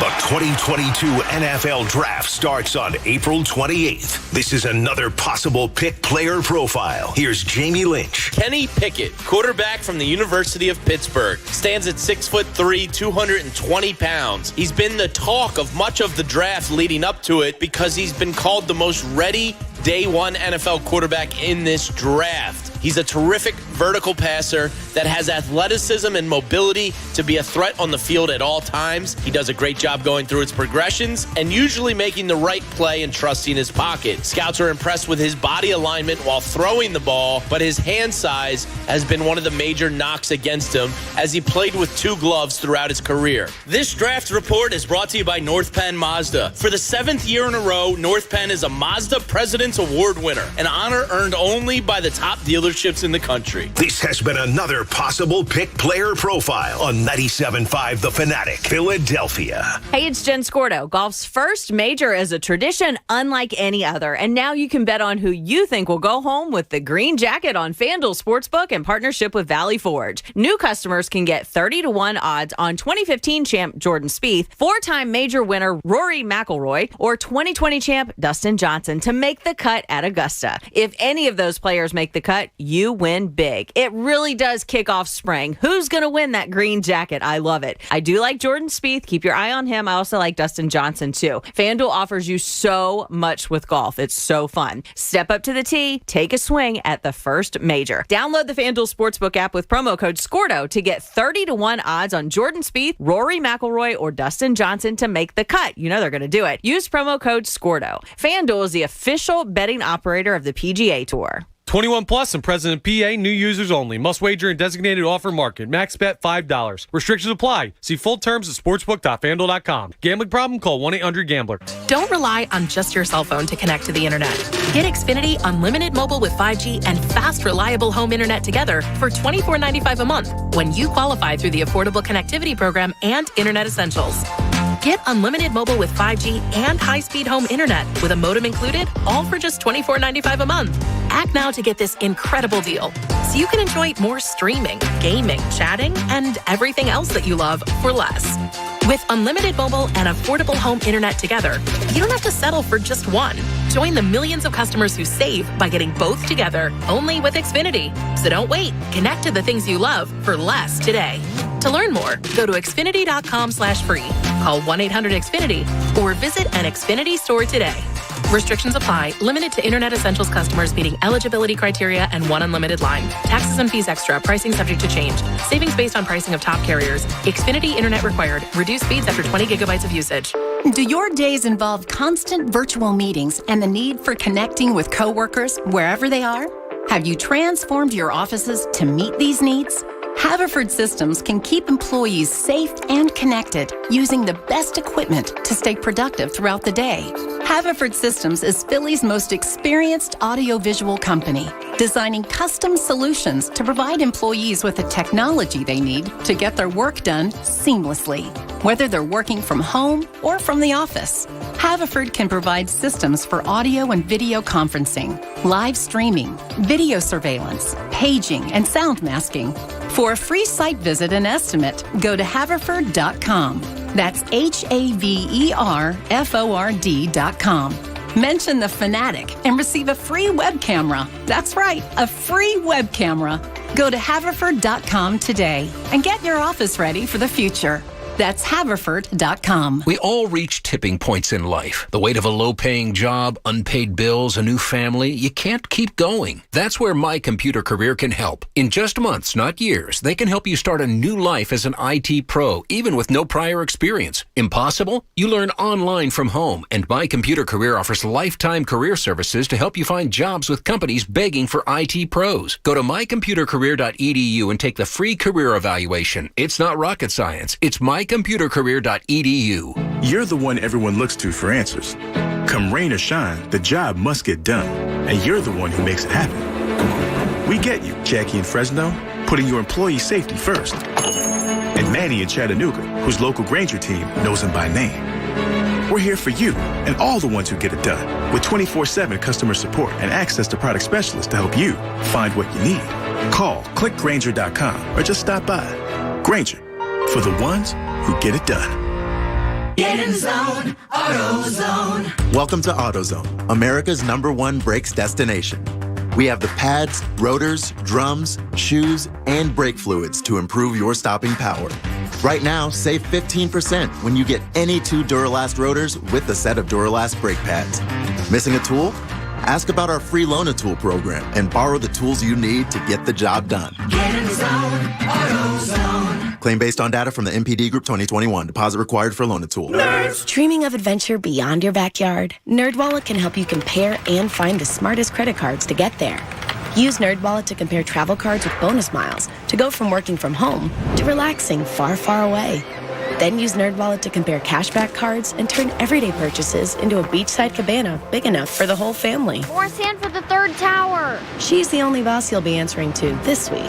S16: The 2022 NFL Draft starts on April 28th. This is another possible pick player profile. Here's Jamie Lynch.
S20: Kenny Pickett, quarterback from the University of Pittsburgh, stands at 6'3", 220 pounds. He's been the talk of much of the draft leading up to it because he's been called the most ready day 1 NFL quarterback in this draft. He's a terrific vertical passer that has athleticism and mobility to be a threat on the field at all times. He does a great job going through its progressions and usually making the right play and trusting his pocket. Scouts are impressed with his body alignment while throwing the ball, but his hand size has been one of the major knocks against him as he played with 2 gloves throughout his career. This draft report is brought to you by North Penn Mazda. For the 7th year in a row, North Penn is a Mazda President's Award winner, an honor earned only by the top dealerships in the country.
S16: This has been another possible pick player profile on 97.5 The Fanatic, Philadelphia.
S9: Hey, it's Jen Scordo. Golf's first major is a tradition unlike any other, and now you can bet on who you think will go home with the green jacket on FanDuel Sportsbook in partnership with Valley Forge. New customers can get 30-1 odds on 2015 champ Jordan Spieth, 4-time major winner Rory McIlroy, or 2020 champ Dustin Johnson to make the cut at Augusta. If any of those players make the cut, you win big. It really does kick off spring. Who's going to win that green jacket? I love it. I do like Jordan Spieth. Keep your eye on him. I also like Dustin Johnson too. FanDuel offers you so much with golf. It's so fun. Step up to the tee, take a swing at the first major. Download the FanDuel Sportsbook app with promo code SCORDO to get 30-1 odds on Jordan Spieth, Rory McIlroy, or Dustin Johnson to make the cut. You know they're going to do it. Use promo code SCORDO. FanDuel is the official betting operator of the PGA Tour.
S11: 21 plus and present in PA. New users only. Must wager in designated offer market. Max bet $5. Restrictions apply. See full terms at sportsbook.fanduel.com. Gambling problem? Call 1-800-GAMBLER.
S12: Don't rely on just your cell phone to connect to the internet. Get Xfinity Unlimited Mobile with 5G and fast, reliable home internet together for $24.95 a month when you qualify through the Affordable Connectivity Program and Internet Essentials. Get unlimited mobile with 5G and high-speed home internet with a modem included, all for just $24.95 a month. Act now to get this incredible deal so you can enjoy more streaming, gaming, chatting, and everything else that you love for less. With unlimited mobile and affordable home internet together, you don't have to settle for just one. Join the millions of customers who save by getting both together only with Xfinity. So don't wait. Connect to the things you love for less today. To learn more, go to Xfinity.com/free, call 1-800-XFINITY, or visit an Xfinity store today. Restrictions apply. Limited to Internet Essentials customers meeting eligibility criteria and one unlimited line. Taxes and fees extra. Pricing subject to change. Savings based on pricing of top carriers. Xfinity Internet required. Reduced speeds after 20 gigabytes of usage.
S22: Do your days involve constant virtual meetings and the need for connecting with coworkers wherever they are? Have you transformed your offices to meet these needs? Haverford Systems can keep employees safe and connected using the best equipment to stay productive throughout the day. Haverford Systems is Philly's most experienced audiovisual company, designing custom solutions to provide employees with the technology they need to get their work done seamlessly, whether they're working from home or from the office. Haverford can provide systems for audio and video conferencing, live streaming, video surveillance, paging, and sound masking. For a free site visit and estimate, go to haverford.com. That's HAVERFORD.com. Mention the Fanatic and receive a free web camera. That's right, a free web camera. Go to haverford.com today and get your office ready for the future. That's Haverford.com.
S26: We all reach tipping points in life. The weight of a low-paying job, unpaid bills, a new family. You can't keep going. That's where My Computer Career can help. In just months, not years, they can help you start a new life as an IT pro, even with no prior experience. Impossible? You learn online from home, and My Computer Career offers lifetime career services to help you find jobs with companies begging for IT pros. Go to mycomputercareer.edu and take the free career evaluation. It's not rocket science. It's mycomputercareer.edu.
S23: You're the one everyone looks to for answers. Come rain or shine, the job must get done, and you're the one who makes it happen. We get you, Jackie in Fresno, putting your employee safety first. And Manny in Chattanooga, whose local Granger team knows him by name. We're here for you and all the ones who get it done, with 24/7 customer support and access to product specialists to help you find what you need. Call, click Granger.com, or just stop by. Granger, for the ones who get it done.
S24: Get in zone, AutoZone.
S27: Welcome to AutoZone, America's #1 brakes destination. We have the pads, rotors, drums, shoes, and brake fluids to improve your stopping power. Right now, save 15% when you get any 2 Duralast rotors with the set of Duralast brake pads. Missing a tool? Ask about our free Loan-A-Tool program and borrow the tools you need to get the job done.
S24: Get in the zone, AutoZone.
S27: Claim based on data from the MPD Group 2021. Deposit required for Loan-A-Tool.
S4: Dreaming of adventure beyond your backyard? NerdWallet can help you compare and find the smartest credit cards to get there. Use NerdWallet to compare travel cards with bonus miles to go from working from home to relaxing far, far away. Then use NerdWallet to compare cashback cards and turn everyday purchases into a beachside cabana big enough for the whole family.
S5: More sand for the third tower.
S4: She's the only boss you'll be answering to this week.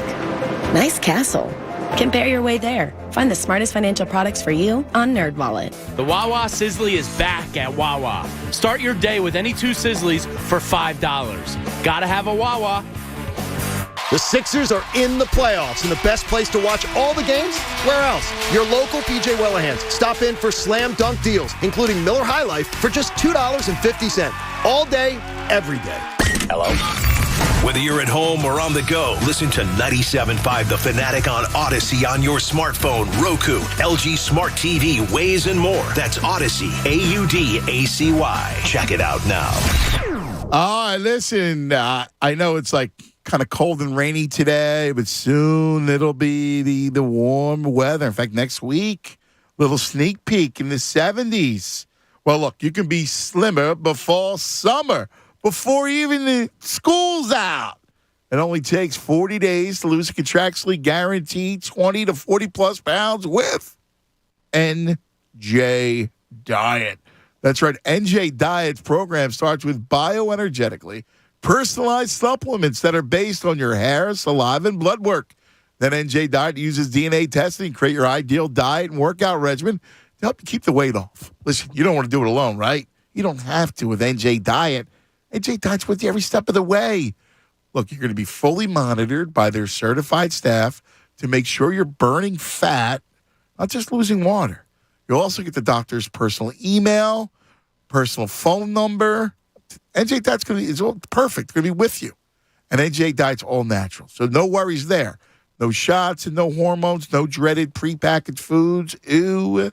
S4: Nice castle. Compare your way there. Find the smartest financial products for you on NerdWallet.
S20: The Wawa Sizzly is back at Wawa. Start your day with any 2 Sizzlies for $5. Gotta have a Wawa.
S3: The Sixers are in the playoffs, and the best place to watch all the games? Where else? Your local P.J. Wellahans. Stop in for slam dunk deals, including Miller High Life for just $2.50. All day, every day.
S16: Hello? Whether you're at home or on the go, listen to 97.5 The Fanatic on Odyssey on your smartphone, Roku, LG Smart TV, Waze, and more. That's Odyssey, AUDACY. Check it out now.
S17: All right, listen, I know it's like kind of cold and rainy today, but soon it'll be the warm weather. In fact, next week, little sneak peek in the 70s. Well, look, you can be slimmer before summer, before even the school's out. It only takes 40 days to lose a contractually guaranteed 20 to 40-plus pounds with NJ Diet. That's right. NJ Diet's program starts with bioenergetically personalized supplements that are based on your hair, saliva, and blood work. Then NJ Diet uses DNA testing to create your ideal diet and workout regimen to help you keep the weight off. Listen, you don't want to do it alone, right? You don't have to with NJ Diet. NJ Diet's with you every step of the way. Look, you're going to be fully monitored by their certified staff to make sure you're burning fat, not just losing water. You'll also get the doctor's personal email, personal phone number. NJ Diet's it's all perfect. It's going to be with you. And NJ Diet's all natural. So no worries there. No shots and no hormones, no dreaded prepackaged foods. Ew,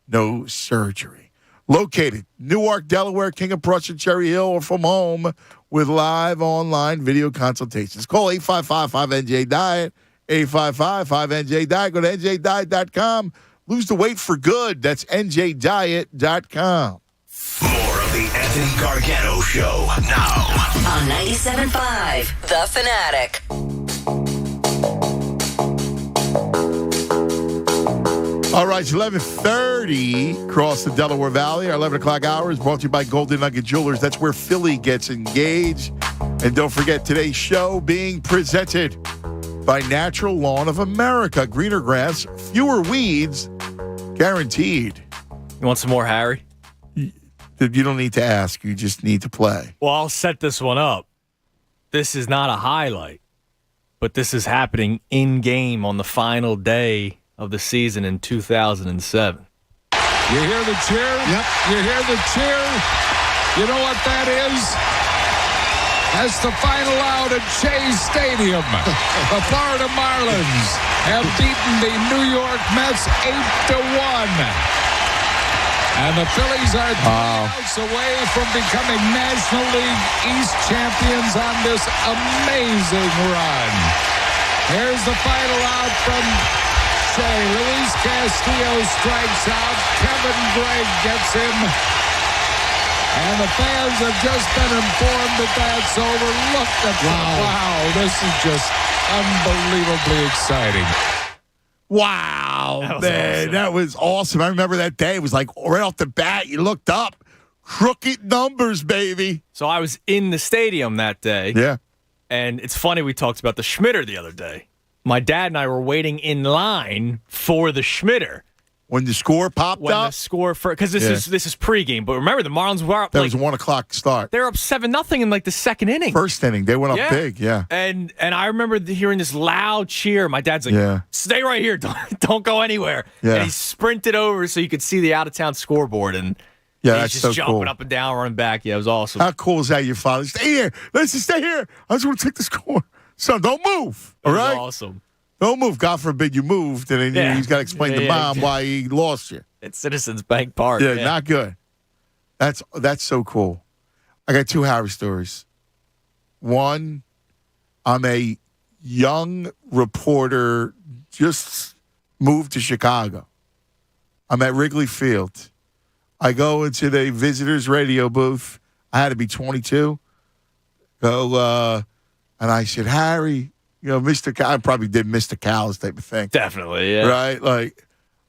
S17: no surgery. Located Newark, Delaware, King of Prussia, Cherry Hill, or from home with live online video consultations. Call 855-5NJ-DIET, 855-5NJ-DIET. Go to NJDiet.com. Lose the weight for good. That's NJDiet.com.
S16: More of the Anthony Gargano Show now
S24: On 97.5 The Fanatic.
S17: All right, it's 11:30 across the Delaware Valley. Our 11 o'clock hour is brought to you by Golden Nugget Jewelers. That's where Philly gets engaged. And don't forget today's show being presented by Natural Lawn of America. Greener grass, fewer weeds, guaranteed.
S19: You want some more, Harry?
S17: You don't need to ask. You just need to play.
S19: Well, I'll set this one up. This is not a highlight, but this is happening in-game on the final day of the season in 2007.
S7: You hear the cheer? Yep. You hear the cheer? You know what that is? That's the final out at Shea Stadium. The Florida Marlins have beaten the New York Mets 8-1. And the Phillies are 3 outs away from becoming National League East champions on this amazing run. Here's the final out from Shea. Luis Castillo strikes out. Kevin Gregg gets him. And the fans have just been informed that that's over. Look at that. Wow, this is just unbelievably exciting.
S17: Wow, man, that was awesome. I remember that day. It was like right off the bat, you looked up. Crooked numbers, baby.
S19: So I was in the stadium that day.
S17: Yeah.
S19: And it's funny, we talked about the Schmitter the other day. My dad and I were waiting in line for the Schmitter.
S17: When the score popped up?
S19: When the score, because this is pregame. But remember, the Marlins were up.
S17: That was a 1 o'clock start.
S19: They were up 7-0 in like the second inning.
S17: First inning. They went up big, yeah.
S19: And I remember hearing this loud cheer. My dad's like, stay right here. Don't go anywhere.
S17: Yeah.
S19: And he sprinted over so you could see the out-of-town scoreboard. And
S17: that's
S19: he's just
S17: so
S19: jumping
S17: cool.
S19: up and down, running back. Yeah, it was awesome.
S17: How cool is that, your father? Stay here. Listen, stay here. I just want to take the score. Son, don't move. All right?
S19: Awesome.
S17: Don't move. God forbid you moved, and then he's got to explain to mom why he lost you.
S19: It's Citizens Bank Park.
S17: Yeah, not good. That's so cool. I got 2 Harry stories. One, I'm a young reporter, just moved to Chicago. I'm at Wrigley Field. I go into the visitors radio booth. I had to be 22. And I said, Harry, Mr. Cal, I probably did Mr. Cal's type of thing.
S19: Definitely, yeah.
S17: Right? Like,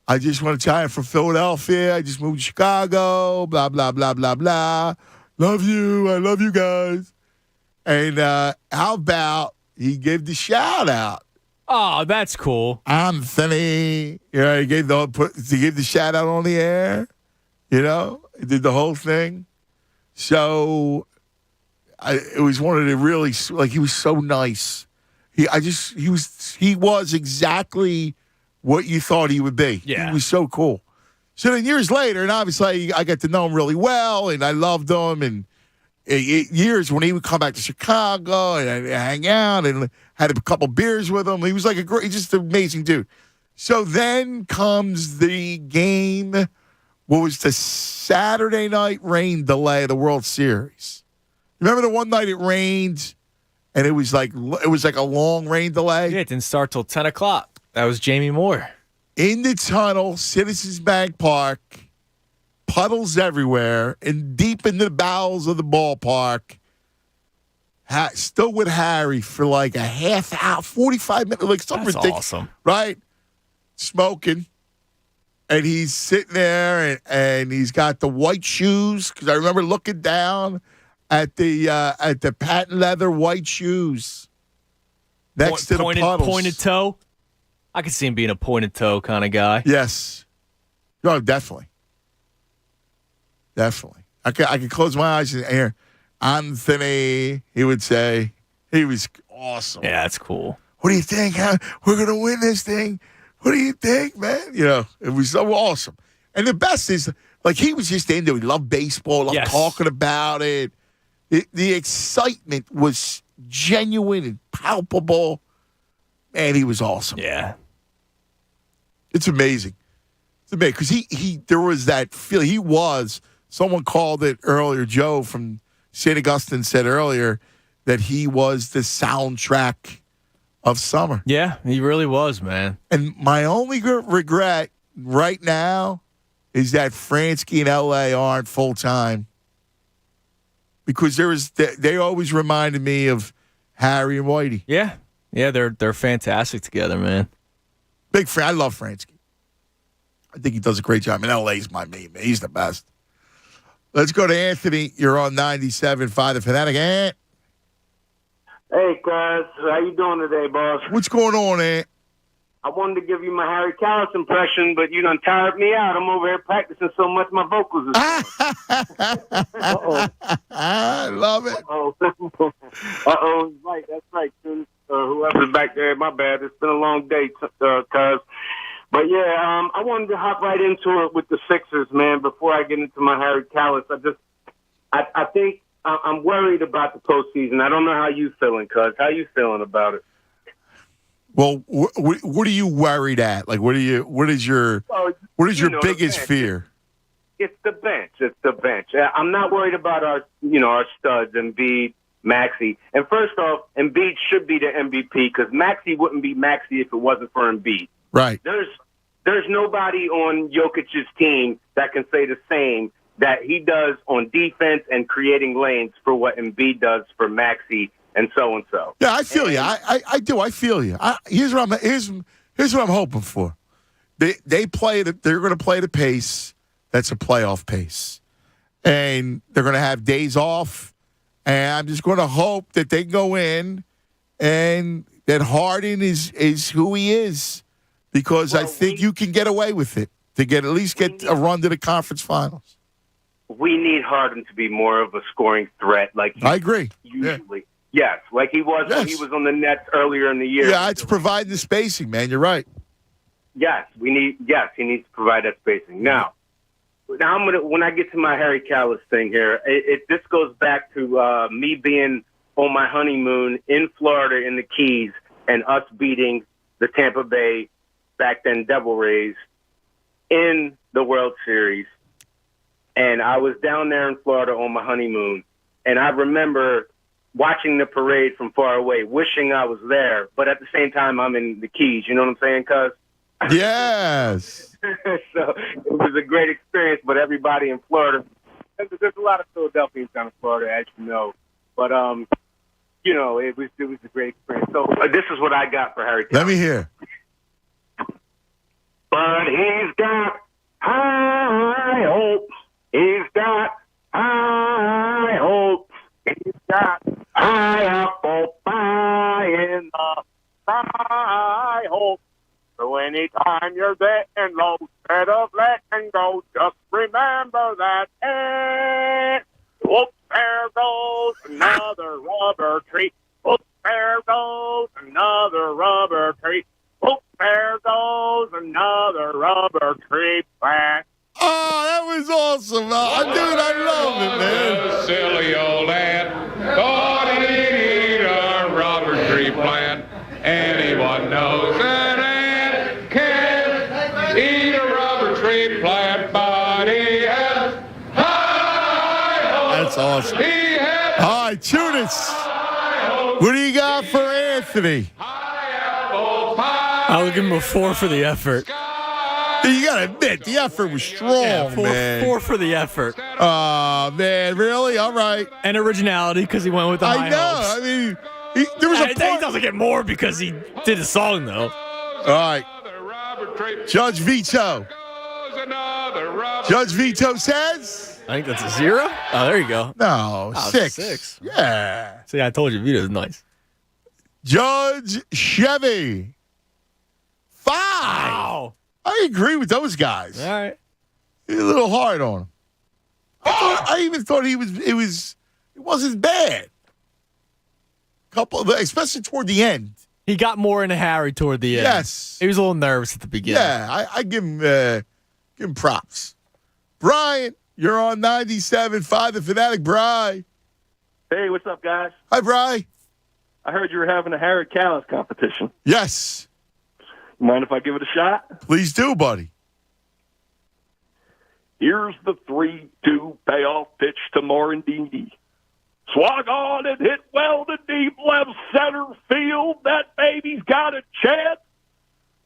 S17: I just want to tell you I'm from Philadelphia. I just moved to Chicago, blah, blah, blah, blah, blah. Love you. I love you guys. And how about he gave the shout out?
S19: Oh, that's cool.
S17: Anthony. He gave the shout out on the air. He did the whole thing. So it was one of the really, he was so nice. He was exactly what you thought he would be.
S19: Yeah.
S17: He was so cool. So then years later, and obviously I got to know him really well, and I loved him. And years when he would come back to Chicago and I'd hang out and had a couple beers with him. He was like just an amazing dude. So then comes the game. What was the Saturday night rain delay of the World Series? Remember the one night it rained, and it was like a long rain delay?
S19: Yeah, it didn't start till 10 o'clock. That was Jamie Moore.
S17: In the tunnel, Citizens Bank Park, puddles everywhere, and deep in the bowels of the ballpark, still with Harry for like a half hour, 45 minutes, like something
S19: That's
S17: ridiculous.
S19: Awesome.
S17: Right? Smoking. And he's sitting there, and he's got the white shoes, because I remember looking down at the patent leather white shoes next to the puddles.
S19: Pointed toe? I could see him being a pointed toe kind of guy.
S17: Yes. No, definitely. Definitely. I could close my eyes and hear Anthony, he would say. He was awesome.
S19: Yeah, that's cool.
S17: What do you think? We're going to win this thing. What do you think, man? It was so awesome. And the best is, he was just into it. He loved baseball, loved talking about it. The excitement was genuine and palpable. Man, he was awesome.
S19: Yeah.
S17: It's amazing. It's amazing because there was that feeling. Someone called it earlier, Joe from St. Augustine said earlier that he was the soundtrack of summer.
S19: Yeah, he really was, man.
S17: And my only regret right now is that Fransky and L.A. aren't full-time. Because they always reminded me of Harry and Whitey.
S19: Yeah. Yeah, they're fantastic together, man.
S17: Big fan. I love Fransky. I think he does a great job. And L.A.'s my main man. He's the best. Let's go to Anthony. You're on 97.5 The Fanatic. Ant.
S1: Hey, guys. How you doing today, boss?
S17: What's going on, Ant?
S1: I wanted to give you my Harry Callis impression, but you done tired me out. I'm over here practicing so much my vocals are Uh-oh.
S17: I love it.
S1: Uh-oh. Uh-oh. Right, that's right. Whoever's back there, my bad. It's been a long day, cuz. But, yeah, I wanted to hop right into it with the Sixers, man, before I get into my Harry Callis. I think I'm worried about the postseason. I don't know how you feeling, cuz. How you feeling about it?
S17: Well, what are you worried at? What is your biggest fear?
S1: It's the bench. I'm not worried about our studs, Embiid, Maxey. And first off, Embiid should be the MVP because Maxey wouldn't be Maxey if it wasn't for Embiid.
S17: Right.
S1: There's nobody on Jokic's team that can say the same that he does on defense and creating lanes for what Embiid does for Maxey. And so and so.
S17: Yeah, I feel you. I do. I feel you. Here's what I'm hoping for. They're going to play the pace that's a playoff pace, and they're going to have days off. And I'm just going to hope that they go in and that Harden is who he is, because I think you can get away with it to at least get a run to the conference finals.
S1: We need Harden to be more of a scoring threat,
S17: I agree.
S1: Usually.
S17: Yeah.
S1: Yes, like he was when he was on the Nets earlier in the year.
S17: Yeah, it's providing the spacing, man. You're right.
S1: Yes, he needs to provide that spacing. Now when I get to my Harry Callis thing here, this goes back to me being on my honeymoon in Florida in the Keys and us beating the Tampa Bay back then Devil Rays in the World Series. And I was down there in Florida on my honeymoon, and I remember watching the parade from far away, wishing I was there, but at the same time, I'm in the Keys. You know what I'm saying, cuz?
S17: Yes.
S1: So it was a great experience, but everybody in Florida, there's a lot of Philadelphians down in Florida, as you know. But, you know, it was a great experience. So this is what I got for Harry.
S17: Let me hear.
S1: But he's got high hope. He's got high hope. He's got high apple pie in the high hope. So anytime you're getting low, instead of letting go, just remember that. Whoops, there goes another rubber tree. Whoops, there goes another rubber tree. Whoops, there goes another rubber tree plant.
S17: Oh, that was awesome. Dude, I love it, man.
S7: Silly old ant thought he'd eat a rubber tree plant. Anyone knows that ant can't eat a rubber tree plant, but he has high hope.
S17: That's awesome.
S7: He has
S17: All right, Tunis. What do you got for Anthony?
S19: I'll give him a 4 for the effort.
S17: You got to admit, the effort was strong, man.
S19: 4 for the effort.
S17: Oh, man, really? All right.
S19: And originality, because he went with the high
S17: I know.
S19: hopes.
S17: I mean, there was a
S19: He
S17: point.
S19: doesn't get more because he did the song, though.
S17: All right. Judge Vito. Judge Vito says?
S19: I think that's a 0. Oh, there you go.
S17: No,
S19: Oh,
S17: 6.
S19: 6.
S17: Yeah.
S19: See, I told you, Vito's nice.
S17: Judge Chevy. 5.
S19: Wow.
S17: I agree with those guys.
S19: All right.
S17: He's a little hard on him. I even thought it wasn't bad. Especially toward the end.
S19: He got more into Harry toward the end.
S17: Yes.
S19: He was a little nervous at the beginning.
S17: Yeah, I give him props. Brian, you're on 97.5 The Fanatic. Bri.
S6: Hey, what's up, guys?
S17: Hi, Bri.
S6: I heard you were having a Harry Callis competition.
S17: Yes.
S6: Mind if I give it a shot?
S17: Please do, buddy.
S6: Here's the 3-2 payoff pitch to Morandini. Swung on and hit well to deep left center field. That baby's got a chance.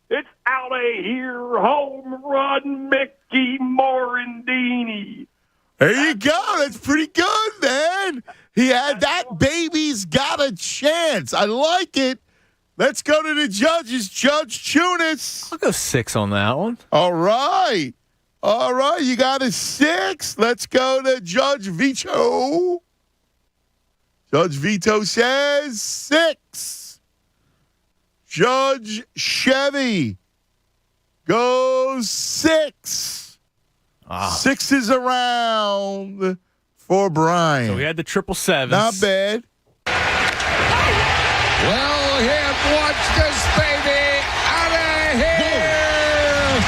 S6: It's out of here. Home run, Mickey Morandini.
S17: There you go. That's pretty good, man. He had that baby's got a chance. I like it. Let's go to the judges. Judge Tunis.
S19: I'll go 6 on that one.
S17: All right. All right. You got a 6. Let's go to Judge Vito. Judge Vito says 6. Judge Chevy goes 6. 6 is around for Brian.
S19: So we had the 777s.
S17: Not bad.
S7: Well hit. Watch this baby out of here.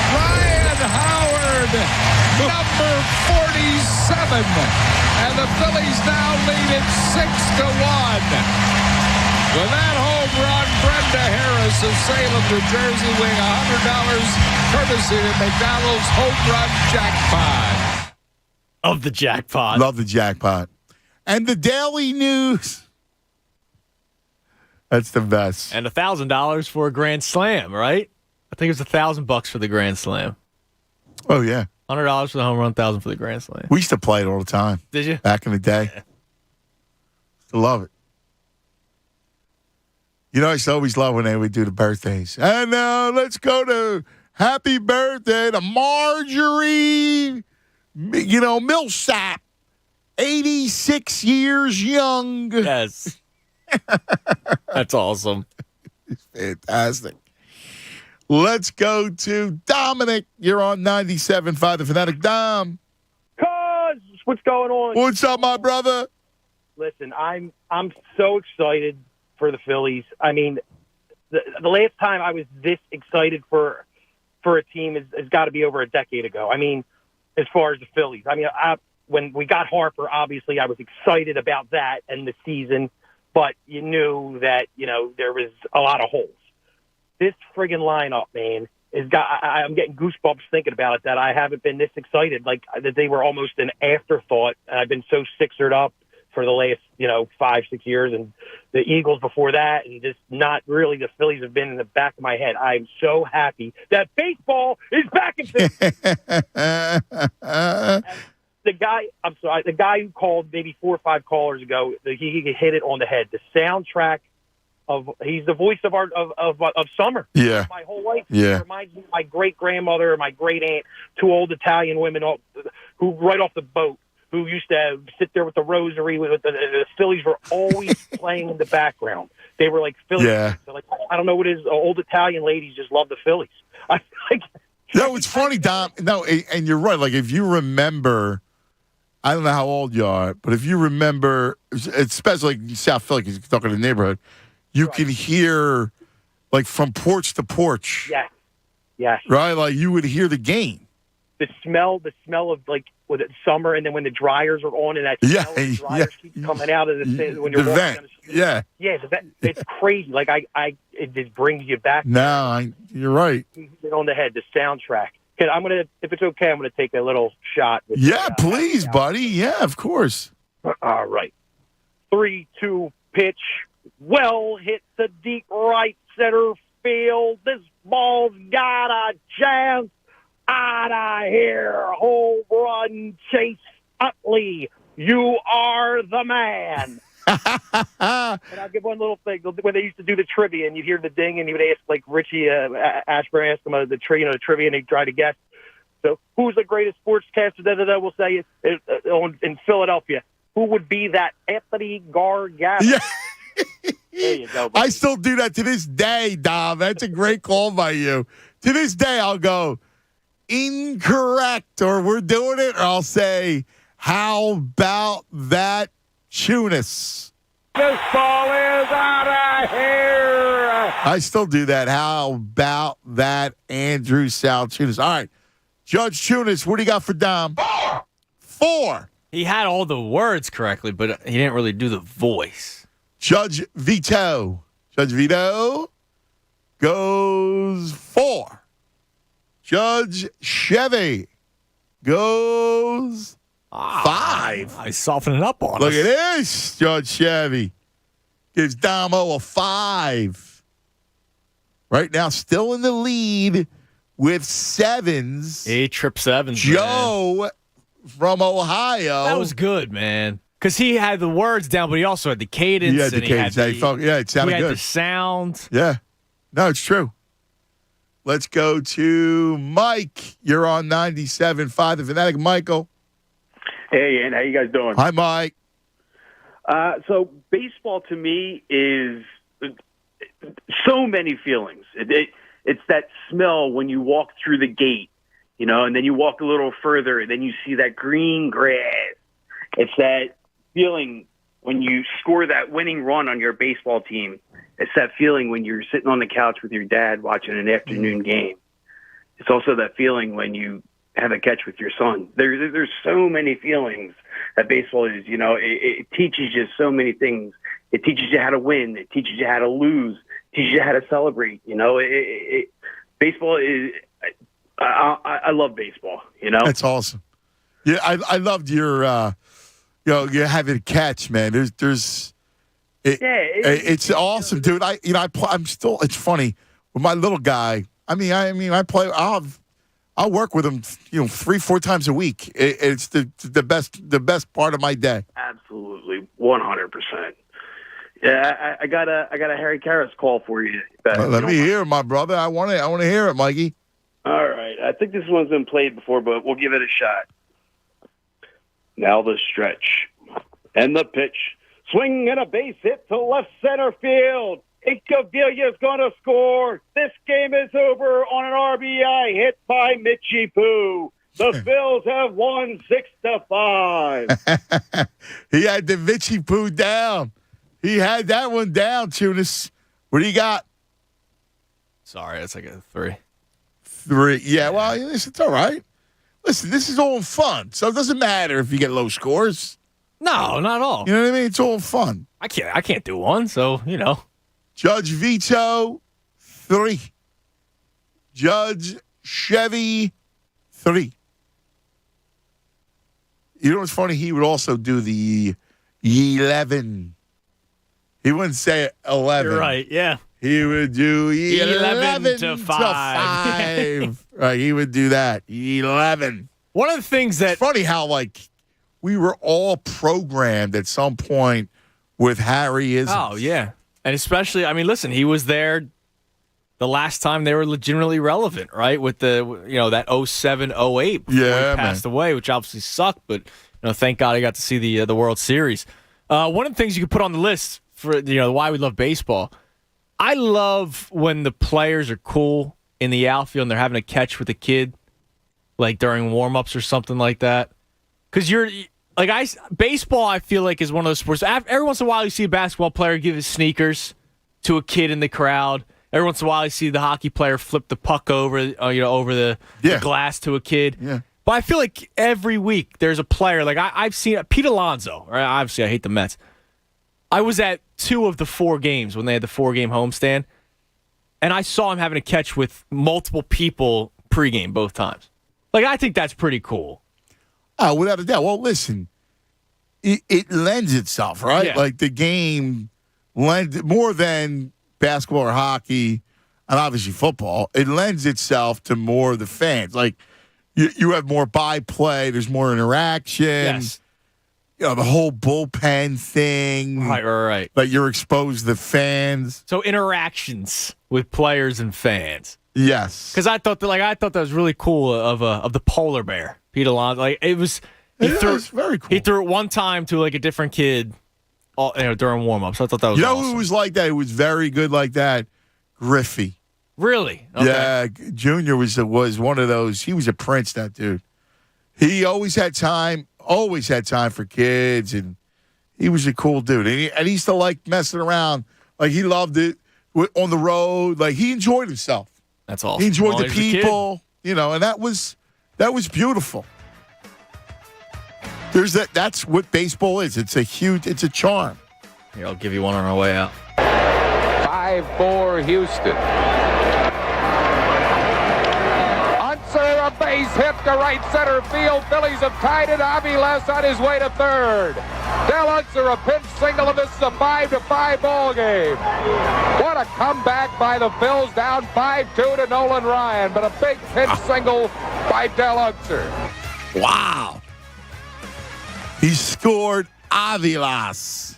S7: Ryan Howard, number 47. And the Phillies now lead it 6-1. With that home run, Brenda Harris of Salem, New Jersey, winning $100 courtesy of McDonald's home run jackpot.
S19: Of the jackpot.
S17: Love the jackpot. And the Daily News. That's the best.
S19: And $1,000 for a Grand Slam, right? I think it was $1,000 for the Grand Slam.
S17: Oh, yeah.
S19: $100 for the home run, $1,000 for the Grand Slam.
S17: We used to play it all the time.
S19: Did you?
S17: Back in the day.
S19: Yeah.
S17: Love it. You know, I used to always love when they would do the birthdays. And now let's go to happy birthday to Marjorie, Millsap, 86 years young.
S19: Yes. That's awesome.
S17: It's fantastic. Let's go to Dominic. You're on 97.5 The Fanatic. Dom.
S10: Cuz, what's going on?
S17: What's up, my brother?
S10: Listen, I'm so excited for the Phillies. I mean, the last time I was this excited for a team has got to be over a decade ago. I mean, as far as the Phillies. I mean, when we got Harper, obviously I was excited about that and the season, but you knew that, there was a lot of holes. This friggin' lineup, man, I'm getting goosebumps thinking about it, that I haven't been this excited, like that they were almost an afterthought. And I've been so Sixered up for the last 5-6 years, and the Eagles before that, and just not really the Phillies have been in the back of my head. I'm so happy that baseball is back in Philly. The guy who called maybe 4 or 5 callers ago, he hit it on the head. The soundtrack he's the voice of summer.
S17: Yeah.
S10: My whole life.
S17: Yeah.
S10: It reminds me of my great grandmother, my great aunt, 2 old Italian women who right off the boat, who used to sit there with the rosary. The Phillies were always playing in the background. They were like Phillies.
S17: Yeah.
S10: So like, I don't know what it is. Old Italian ladies just love the Phillies.
S17: No, it's funny, Dom. No, and you're right. Like, if you remember, I don't know how old you are, but if you remember, especially like South Philly, because you're talking to the neighborhood, you can hear, like, from porch to porch.
S10: Yes. Yes.
S17: Right? Like, you would hear the game.
S10: The smell of, like, with it summer, and then when the dryers are on, and that smell of the dryers keep coming out of when you're walking
S17: vent.
S10: down the street.
S17: Yeah.
S10: Yeah, the vent. It's crazy. Like, it just brings you back.
S17: No, you're right.
S10: You hit it on the head, the soundtrack. Okay, if it's okay, I'm going to take a little shot.
S17: Yeah, please, buddy. Yeah, of course.
S10: All right. 3-2 pitch. Well hit to deep right center field. This ball's got a chance. Out of here. Home run, Chase Utley. You are the man. And I'll give one little thing. When they used to do the trivia, and you'd hear the ding, and you would ask, like, Richie Ashburn asked him the trivia, and he'd try to guess. So, who's the greatest sportscaster? We'll say in Philadelphia. Who would be that? Anthony Gargano.
S17: Yeah.
S10: There you go, buddy.
S17: I still do that to this day, Dom. That's a great call by you. To this day, I'll go incorrect, or we're doing it, or I'll say, how about that Tunis?
S7: This ball is out of here.
S17: I still do that. How about that Andrew Sal Tunis? All right. Judge Tunis, what do you got for Dom? 4.
S19: He had all the words correctly, but he didn't really do the voice.
S17: Judge Vito. Judge Vito goes 4. Judge Chevy goes 5.
S19: I softening up on
S17: Look
S19: us.
S17: at this, Judge Chevy. Gives Damo a 5. Right now, still in the lead with 7s.
S19: 8-7-7.
S17: Joe from Ohio.
S19: That was good, man. Because he had the words down, but he also had the cadence.
S17: He had the cadence. It sounded
S19: he
S17: good.
S19: had the sound.
S17: Yeah. No, it's true. Let's go to Mike. You're on 97.5 The Fanatic. Michael.
S8: Hey, Ian. How you guys doing?
S17: Hi, Mike.
S8: So baseball to me is so many feelings. It's that smell when you walk through the gate, and then you walk a little further, and then you see that green grass. It's that feeling when you score that winning run on your baseball team. It's that feeling when you're sitting on the couch with your dad watching an afternoon game. It's also that feeling when you have a catch with your son. There's so many feelings that baseball is. It teaches you so many things. It teaches you how to win. It teaches you how to lose. It teaches you how to celebrate. Baseball is. I love baseball.
S17: That's awesome. Yeah, I loved your. You having a catch, man. It's awesome, dude. I'm still. It's funny with my little guy. I play. I'll work with him, 3-4 times a week. It's the best part of my day.
S8: Absolutely, 100%. Yeah, I got a Harry Karras call for you.
S17: Let me hear it, my brother. I want to hear it, Mikey.
S8: All right. I think this one's been played before, but we'll give it a shot. Now the stretch. And the pitch. Swing and a base hit to left center field. Incaviglia's going to score. This game is over on an RBI hit by Mitchie Poo. The Phils have won 6-5.
S17: He had the Mitchie Poo down. He had that one down, Tunis. What do you got?
S19: Sorry, that's like a 3.
S17: 3. Yeah, well, it's all right. Listen, this is all fun, so it doesn't matter if you get low scores.
S19: No, not at all.
S17: You know what I mean? It's all fun.
S19: I can't do one, so,
S17: Judge Vito, 3. Judge Chevy, 3. You know what's funny? He would also do the, 11. He wouldn't say 11.
S19: You're right, yeah.
S17: He would do
S19: 11 to 5.
S17: Right, he would do that. 11.
S19: One of the things that...
S17: It's funny how, we were all programmed at some point with Harry-isms.
S19: Oh, yeah. And especially, listen, he was there the last time they were legitimately relevant, right? With that 07-08 before he passed away, which obviously sucked, but thank God I got to see the World Series. One of the things you could put on the list for why we love baseball, I love when the players are cool in the outfield and they're having a catch with a kid, like during warm-ups or something like that. Because baseball, I feel like, is one of those sports. Every once in a while, you see a basketball player give his sneakers to a kid in the crowd. Every once in a while, I see the hockey player flip the puck over the glass to a kid.
S17: Yeah.
S19: But I feel like every week there's a player. Like I've seen Pete Alonso. Right? Obviously, I hate the Mets. I was at 2 of the 4 games when they had the 4-game homestand, and I saw him having a catch with multiple people pregame both times. I think that's pretty cool.
S17: Oh, without a doubt. Well, listen, it lends itself, right?
S19: Yeah.
S17: The game lends more than basketball or hockey, and obviously football. It lends itself to more of the fans. You have more by-play. There's more interaction.
S19: Yes.
S17: The whole bullpen thing.
S19: Right.
S17: You're exposed to the fans.
S19: So interactions with players and fans.
S17: Yes.
S19: Because I thought that was really cool of the polar bear, Pete Alonso. It was
S17: very cool.
S19: He threw it one time to a different kid, during warm-ups. I thought that was awesome.
S17: Who was like that? Who was very good like that? Griffey.
S19: Really? Okay.
S17: Yeah, Junior was one of those. He was a prince, that dude. He always had time for kids, and he was a cool dude. And he used to like messing around. He loved it on the road. He enjoyed himself.
S19: That's awesome.
S17: He enjoyed the people, and that was beautiful. That's what baseball is. It's a charm.
S19: Here, I'll give you one on our way out.
S7: 5-4 Houston. Unser, a base hit to right center field. Phillies have tied it. Aviles on his way to third. Del Unser, a pinch single, and this is a 5-5 ball game. What a comeback by the Phils, down 5-2 to Nolan Ryan, but a big pinch single by Del Unser.
S17: Wow. He scored Avilas.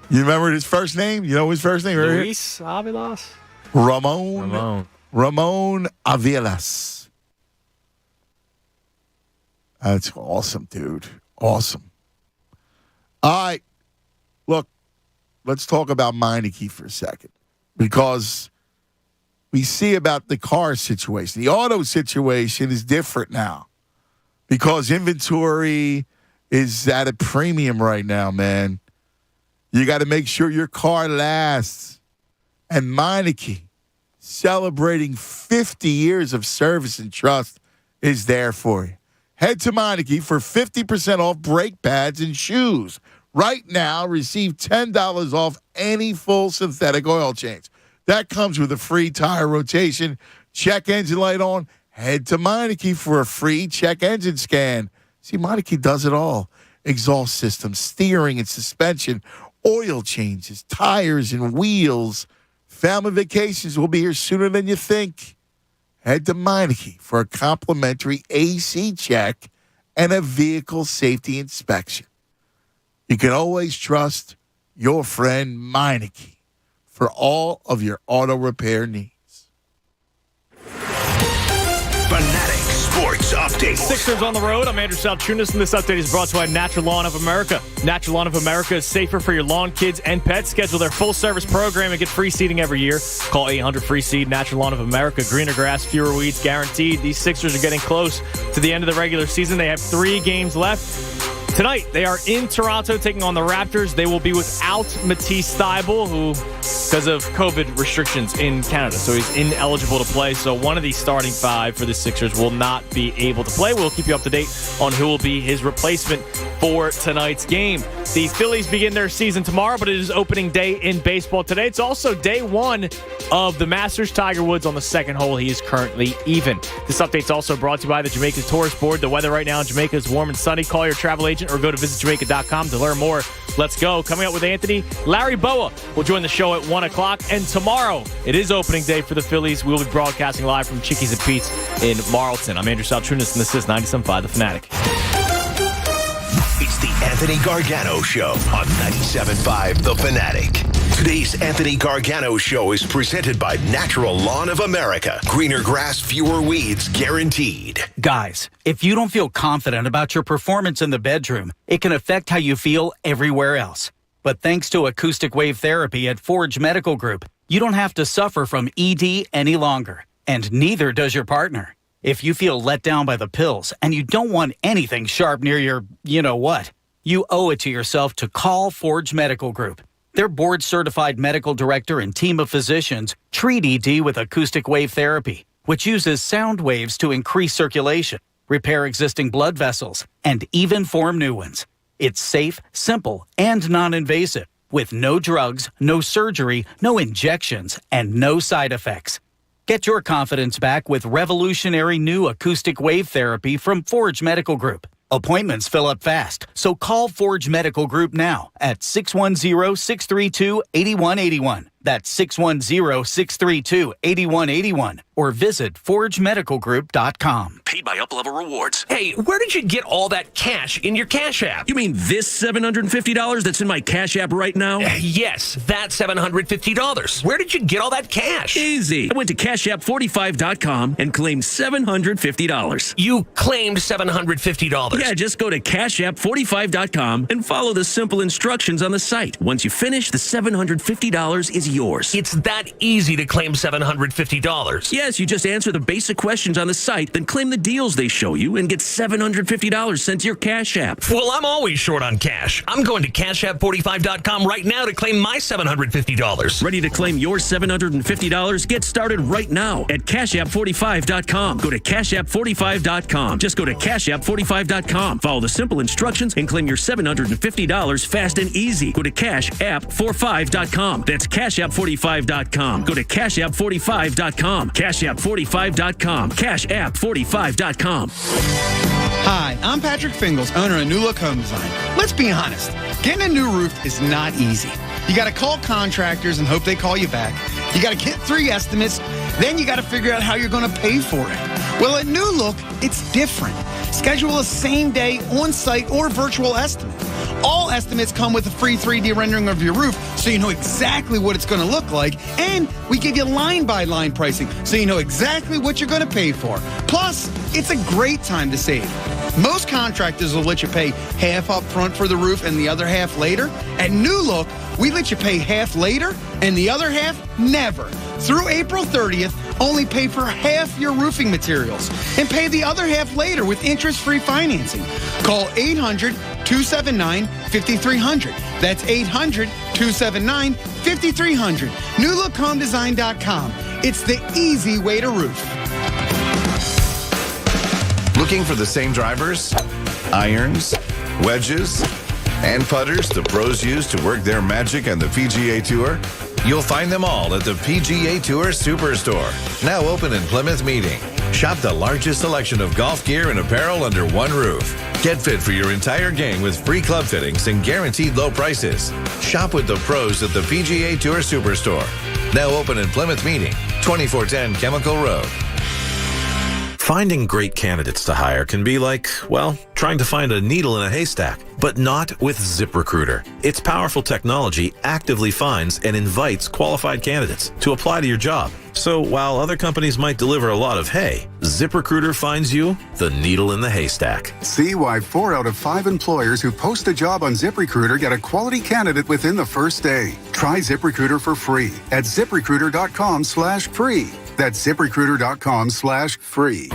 S17: You remember his first name? You know his first name?
S19: Luis Avilas?
S17: Ramon Avilas. That's awesome, dude. Awesome. All right. Look, let's talk about Meineke for a second, because we see about the car situation. The auto situation is different now because inventory is at a premium right now, man. You got to make sure your car lasts. And Meineke, celebrating 50 years of service and trust, is there for you. Head to Meineke for 50% off brake pads and shoes. Right now, receive $10 off any full synthetic oil change. That comes with a free tire rotation. Check engine light on. Head to Meineke for a free check engine scan. See, Meineke does it all. Exhaust system, steering and suspension, oil changes, tires and wheels. Family vacations will be here sooner than you think. Head to Meineke for a complimentary AC check and a vehicle safety inspection. You can always trust your friend Meineke for all of your auto repair needs.
S16: Fanatic Sports Update.
S19: Sixers on the road. I'm Andrew Salchunas, and this update is brought to you by Natural Lawn of America. Natural Lawn of America is safer for your lawn, kids, and pets. Schedule their full-service program and get free seeding every year. Call 800-FREE-SEED. Natural Lawn of America. Greener grass, fewer weeds, guaranteed. These Sixers are getting close to the end of the regular season. They have 3 games left. Tonight, they are in Toronto taking on the Raptors. They will be without Matisse Thybulle, who because of COVID restrictions in Canada. So he's ineligible to play. So one of the starting five for the Sixers will not be able to play. We'll keep you up to date on who will be his replacement for tonight's game. The Phillies begin their season tomorrow, but it is opening day in baseball today. It's also day one of the Masters. Tiger Woods on the second hole. He is currently even. This update's also brought to you by the Jamaica's Tourist Board. The weather right now in Jamaica is warm and sunny. Call your travel agent or go to visitjamaica.com to learn more. Let's go. Coming up with Anthony, Larry Boa will join the show at 1 o'clock. And tomorrow, it is opening day for the Phillies. We will be broadcasting live from Chickies and Pete's in Marlton. I'm Andrew Saltrunas, and this is 97.5 The Fanatic.
S16: It's the Anthony Gargano Show on 97.5 The Fanatic. Today's Anthony Gargano Show is presented by Natural Lawn of America. Greener grass, fewer weeds, guaranteed.
S2: Guys, if you don't feel confident about your performance in the bedroom, it can affect how you feel everywhere else. But thanks to acoustic wave therapy at Forge Medical Group, you don't have to suffer from ED any longer. And neither does your partner. If you feel let down by the pills and you don't want anything sharp near your you-know-what, you owe it to yourself to call Forge Medical Group. Their board-certified medical director and team of physicians treat ED with acoustic wave therapy, which uses sound waves to increase circulation, repair existing blood vessels, and even form new ones. It's safe, simple, and non-invasive, with no drugs, no surgery, no injections, and no side effects. Get your confidence back with revolutionary new acoustic wave therapy from Forge Medical Group. Appointments fill up fast, so call Forge Medical Group now at 610-632-8181. That's 610-632-8181. Or visit ForgeMedicalGroup.com.
S13: Paid by UpLevel Rewards. Hey, where did you get all that cash in your Cash App?
S14: You mean this $750 that's in my Cash App right now?
S13: Yes, that $750. Where did you get all that cash?
S14: Easy. I went to CashApp45.com and claimed $750.
S13: You claimed $750?
S14: Yeah, just go to CashApp45.com and follow the simple instructions on the site. Once you finish, the $750 is yours.
S13: It's that easy to claim $750.
S14: Yes, you just answer the basic questions on the site, then claim the deals they show you and get $750 sent to your Cash App.
S13: Well, I'm always short on cash. I'm going to CashApp45.com right now to claim my $750.
S14: Ready to claim your $750? Get started right now at CashApp45.com. Go to CashApp45.com. Just go to CashApp45.com. Follow the simple instructions and claim your $750 fast and easy. Go to CashApp45.com. That's CashApp45.com. Go to CashApp45.com. CashApp45.com. CashApp45.com.
S15: Hi, I'm Patrick Fingles, owner of New Look Home Design. Let's be honest, getting a new roof is not easy. You got to call contractors and hope they call you back. You got to get 3 estimates, then you got to figure out how you're going to pay for it. Well, at New Look, it's different. Schedule a same-day, on-site, or virtual estimate. All estimates come with a free 3D rendering of your roof, so you know exactly what it's going to look like, and we give you line-by-line pricing, so you know exactly what you're going to pay for. Plus, it's a great time to save. Most contractors will let you pay half up front for the roof and the other half later. At New Look, we let you pay half later and the other half never. Through April 30th, only pay for half your roofing materials and pay the other half later with interest-free financing. Call 800-279-5300. That's 800-279-5300. NewLookHomeDesign.com. It's the easy way to roof.
S18: Looking for the same drivers, irons, wedges, and putters the pros use to work their magic on the PGA Tour? You'll find them all at the PGA Tour Superstore, now open in Plymouth Meeting. Shop the largest selection of golf gear and apparel under one roof. Get fit for your entire game with free club fittings and guaranteed low prices. Shop with the pros at the PGA Tour Superstore, now open in Plymouth Meeting, 2410 Chemical Road.
S21: Finding great candidates to hire can be like, well, trying to find a needle in a haystack, but not with ZipRecruiter. Its powerful technology actively finds and invites qualified candidates to apply to your job. So while other companies might deliver a lot of hay, ZipRecruiter finds you the needle in the haystack.
S25: See why 4 out of 5 employers who post a job on ZipRecruiter get a quality candidate within the first day. Try ZipRecruiter for free at ZipRecruiter.com/free. That's ZipRecruiter.com/free.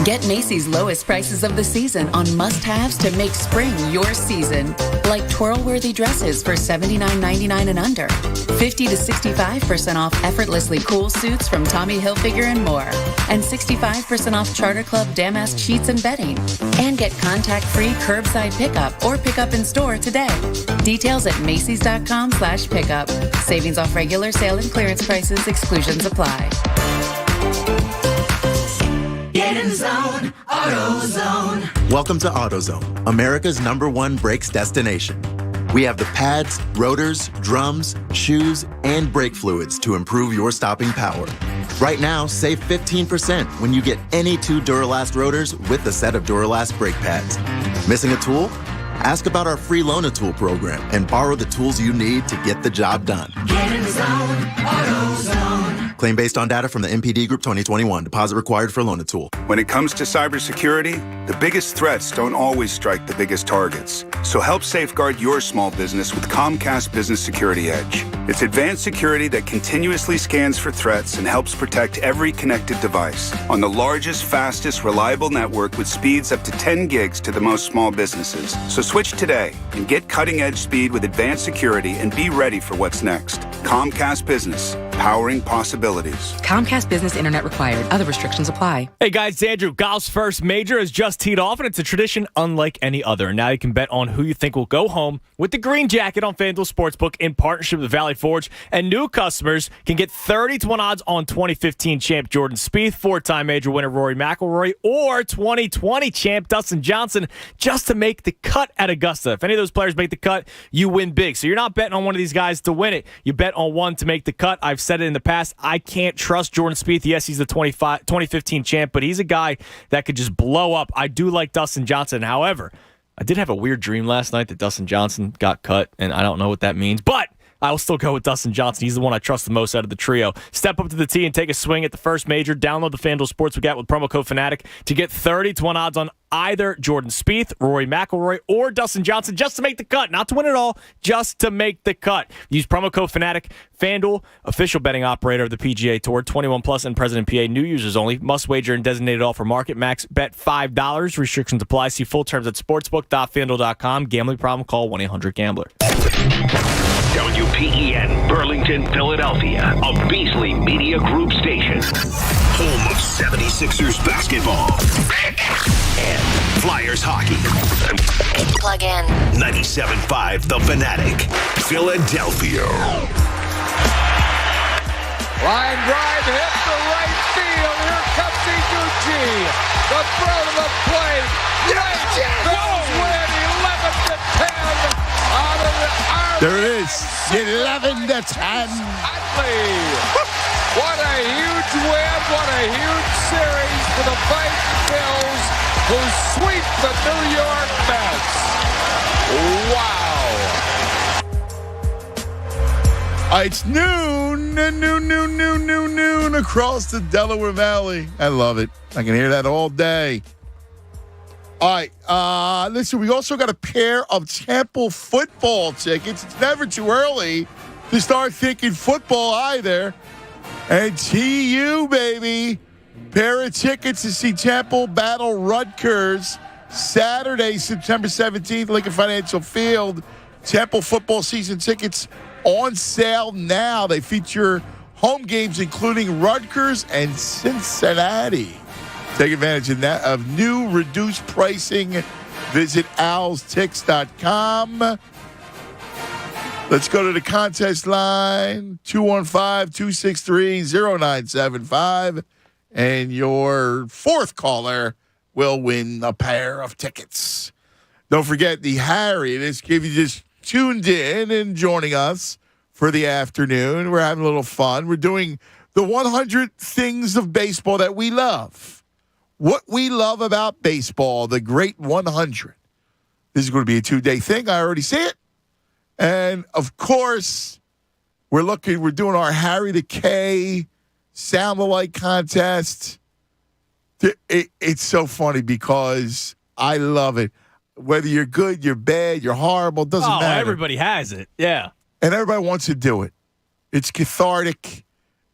S9: Get Macy's lowest prices of the season on must-haves to make spring your season. Like twirl-worthy dresses for $79.99 and under. 50 to 65% off effortlessly cool suits from Tommy Hilfiger and more. And 65% off Charter Club damask sheets and bedding. And get contact-free curbside pickup or pickup in store today. Details at Macys.com/pickup. Savings off regular sale and clearance prices. Exclusions apply.
S24: Get in the zone, AutoZone.
S11: Welcome to AutoZone, America's #1 brakes destination. We have the pads, rotors, drums, shoes, and brake fluids to improve your stopping power. Right now, save 15% when you get any 2 Duralast rotors with a set of Duralast brake pads. Missing a tool? Ask about our free Loan-A-Tool program and borrow the tools you need to get the job done.
S24: Get in the zone, AutoZone.
S11: Claim based on data from the MPD Group 2021. Deposit required for Loan-A-Tool.
S25: When it comes to cybersecurity, the biggest threats don't always strike the biggest targets. So help safeguard your small business with Comcast Business Security Edge. It's advanced security that continuously scans for threats and helps protect every connected device on the largest, fastest, reliable network with speeds up to 10 gigs to the most small businesses. So switch today and get cutting-edge speed with advanced security and be ready for what's next. Comcast Business, powering possibilities.
S12: Comcast Business Internet required. Other restrictions apply.
S19: Hey guys, it's Andrew. Golf's first major has just teed off, and it's a tradition unlike any other. Now you can bet on who you think will go home with the green jacket on FanDuel Sportsbook in partnership with Valley Forge. And new customers can get 30-1 odds on 2015 champ Jordan Spieth, 4-time major winner Rory McIlroy, or 2020 champ Dustin Johnson just to make the cut at Augusta. If any of those players make the cut, you win big. So you're not betting on one of these guys to win it. You bet on one to make the cut. I've said it in the past. I can't trust Jordan Spieth. Yes, he's the 2015 champ, but he's a guy that could just blow up. I do like Dustin Johnson. However, I did have a weird dream last night that Dustin Johnson got cut, and I don't know what that means, but I will still go with Dustin Johnson. He's the one I trust the most out of the trio. Step up to the tee and take a swing at the first major. Download the FanDuel Sportsbook app with promo code Fanatic to get 30-1 odds on either Jordan Spieth, Rory McIlroy, or Dustin Johnson just to make the cut. Not to win it all, just to make the cut. Use promo code Fanatic. FanDuel, official betting operator of the PGA Tour, 21 plus and present in PA. New users only. Must wager in designated offer market. Max bet $5. Restrictions apply. See full terms at sportsbook.fanduel.com. Gambling problem? Call 1-800-GAMBLER.
S16: WPEN, Burlington, Philadelphia, a Beasley Media Group station. Home of 76ers basketball and Flyers hockey.
S24: Plug in.
S16: 97.5 The Fanatic, Philadelphia.
S7: Line drive hit the right field. Here comes Iguchi. The throw to the plate. Phillies win 11-10 out of the Army.
S17: There it is. 11-10.
S7: What a huge win. What a huge series for the fighting Phils, who sweep the New York Mets. Wow.
S17: It's noon across the Delaware Valley. I love it. I can hear that all day. All right, listen, we also got a pair of Temple football tickets. It's never too early to start thinking football either. And TU, baby, pair of tickets to see Temple battle Rutgers Saturday, September 17th, Lincoln Financial Field. Temple football season tickets on sale now. They feature home games including Rutgers and Cincinnati. Take advantage of new reduced pricing. Visit owlstix.com. Let's go to the contest line, 215-263-0975. And your fourth caller will win a pair of tickets. Don't forget the Harriet. If you just tuned in and joining us for the afternoon, we're having a little fun. We're doing the 100 things of baseball that we love. What we love about baseball, the Great 100. This is going to be a 2-day thing. I already see it. And, of course, we're doing our Harry the K sound-alike contest. It's so funny because I love it. Whether you're good, you're bad, you're horrible, doesn't matter.
S19: Everybody has it, yeah.
S17: And everybody wants to do it. It's cathartic.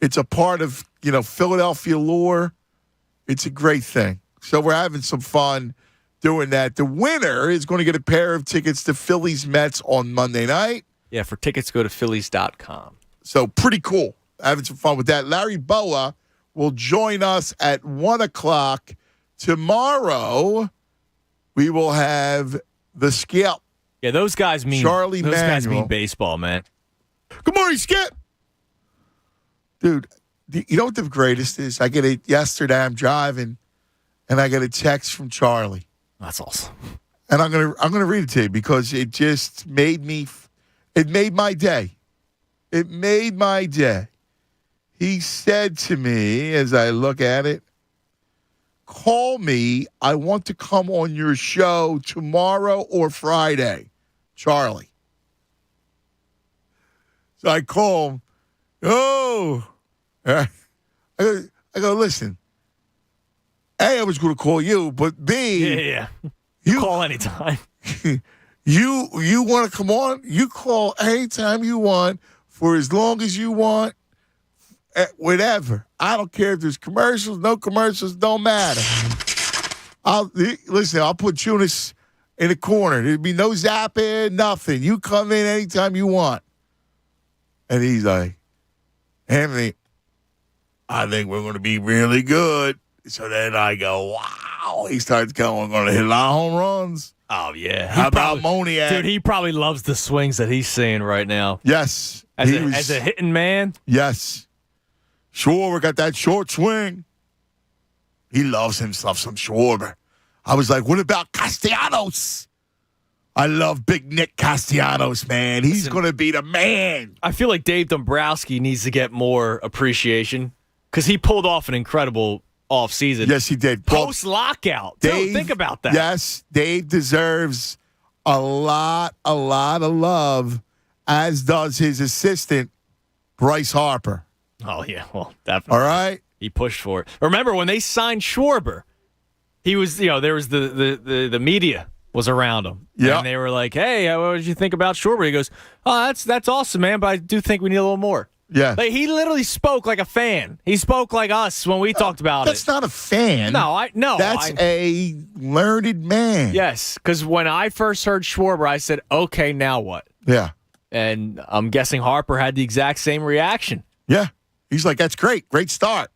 S17: It's a part of, Philadelphia lore. It's a great thing. So we're having some fun doing that. The winner is going to get a pair of tickets to Phillies Mets on Monday night.
S19: Yeah, for tickets, go to Phillies.com.
S17: So pretty cool. Having some fun with that. Larry Boa will join us at 1 o'clock. Tomorrow, we will have the Skip.
S19: Yeah, those guys mean
S17: Charlie
S19: those guys
S17: Manuel.
S19: mean baseball, man.
S17: Good morning, Skip. Dude, you know what the greatest is? Yesterday I'm driving, and I get a text from Charlie.
S19: That's awesome.
S17: And I'm gonna read it to you because it just made my day. It made my day. He said to me as I look at it, call me. I want to come on your show tomorrow or Friday. Charlie. So I call him. Oh. I go, listen. A, I was going to call you, but B.
S19: Yeah. You call anytime.
S17: You want to come on? You call anytime you want for as long as you want. Whatever. I don't care if there's commercials, no commercials, don't matter. I'll put Tunis in the corner. There'll be no zapping, nothing. You come in anytime you want. And he's like, Anthony, I think we're going to be really good. So then I go, wow. He starts going, we're going to hit a lot of home runs.
S19: Oh, yeah.
S17: How about Moniak?
S19: Dude, he probably loves the swings that he's seeing right now.
S17: Yes.
S19: As a hitting man?
S17: Yes. Schwarber got that short swing. He loves himself some Schwarber. I was like, what about Castellanos? I love Big Nick Castellanos, man. He's going to be the man.
S19: I feel like Dave Dombrowski needs to get more appreciation because he pulled off an incredible offseason.
S17: Yes, he did.
S19: Post-lockout. Dude, think about that.
S17: Yes, Dave deserves a lot of love, as does his assistant, Bryce Harper.
S19: Oh, yeah. Well, definitely.
S17: All right.
S19: He pushed for it. Remember, when they signed Schwarber, he was, there was the media was around him.
S17: Yeah.
S19: And they were like, hey, what did you think about Schwarber? He goes, oh, that's awesome, man, but I do think we need a little more.
S17: Yeah.
S19: Like, he literally spoke like a fan. He spoke like us when we talked about
S17: That's not a fan. That's a learned man.
S19: Yes, because when I first heard Schwarber, I said, okay, now what?
S17: Yeah.
S19: And I'm guessing Harper had the exact same reaction.
S17: Yeah. He's like, that's great. Great start.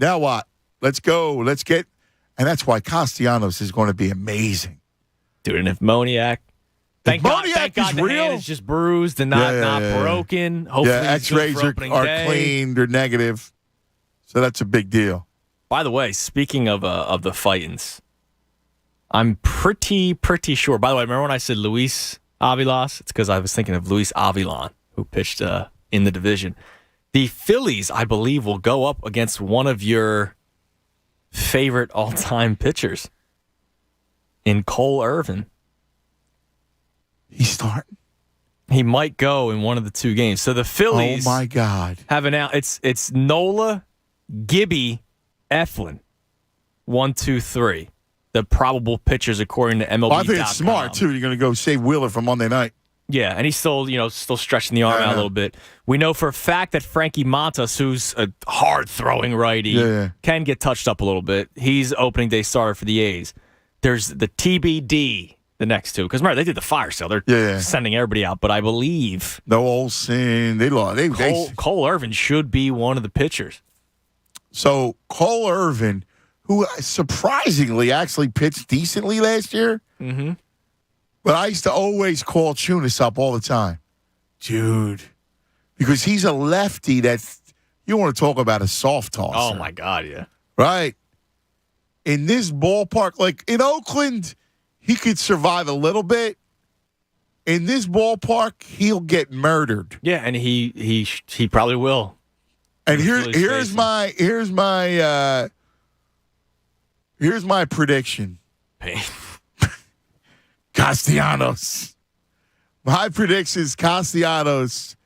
S17: Now what? Let's go. Let's get. And that's why Castellanos is going to be amazing.
S19: Dude, and if Moniak. Thank God the
S17: real.
S19: hand is just bruised and not broken. Hopefully,
S17: X-rays are clean. They're negative. So that's a big deal.
S19: By the way, speaking of the Fightins, I'm pretty sure. By the way, remember when I said Luis Avilas? It's because I was thinking of Luis Avilan, who pitched in the division. The Phillies, I believe, will go up against one of your favorite all-time pitchers in Cole Irvin.
S17: He's starting.
S19: He might go in one of the two games. So the Phillies,
S17: oh my God,
S19: have an out. It's Nola, Gibby, Eflin, 1, 2, 3. The probable pitchers according to MLB.com.
S17: Well, I think it's smart too. You're going to go save Wheeler for Monday night.
S19: Yeah, and he's still stretching the arm out a little bit. We know for a fact that Frankie Montas, who's a hard-throwing righty, can get touched up a little bit. He's opening day starter for the A's. There's the TBD, the next two. Because remember, they did the fire sale. They're sending everybody out. But I believe
S17: no Olsen. They lost.
S19: Cole Irvin should be one of the pitchers.
S17: So Cole Irvin, who surprisingly actually pitched decently last year.
S19: Mm-hmm.
S17: But I used to always call Tunis up all the time. Dude. Because he's a lefty that you want to talk about a soft tosser.
S19: Oh, my God, yeah.
S17: Right? In this ballpark, like in Oakland, he could survive a little bit. In this ballpark, he'll get murdered.
S19: Yeah, and he probably will.
S17: And here's my prediction. Castellanos. My prediction is Castellanos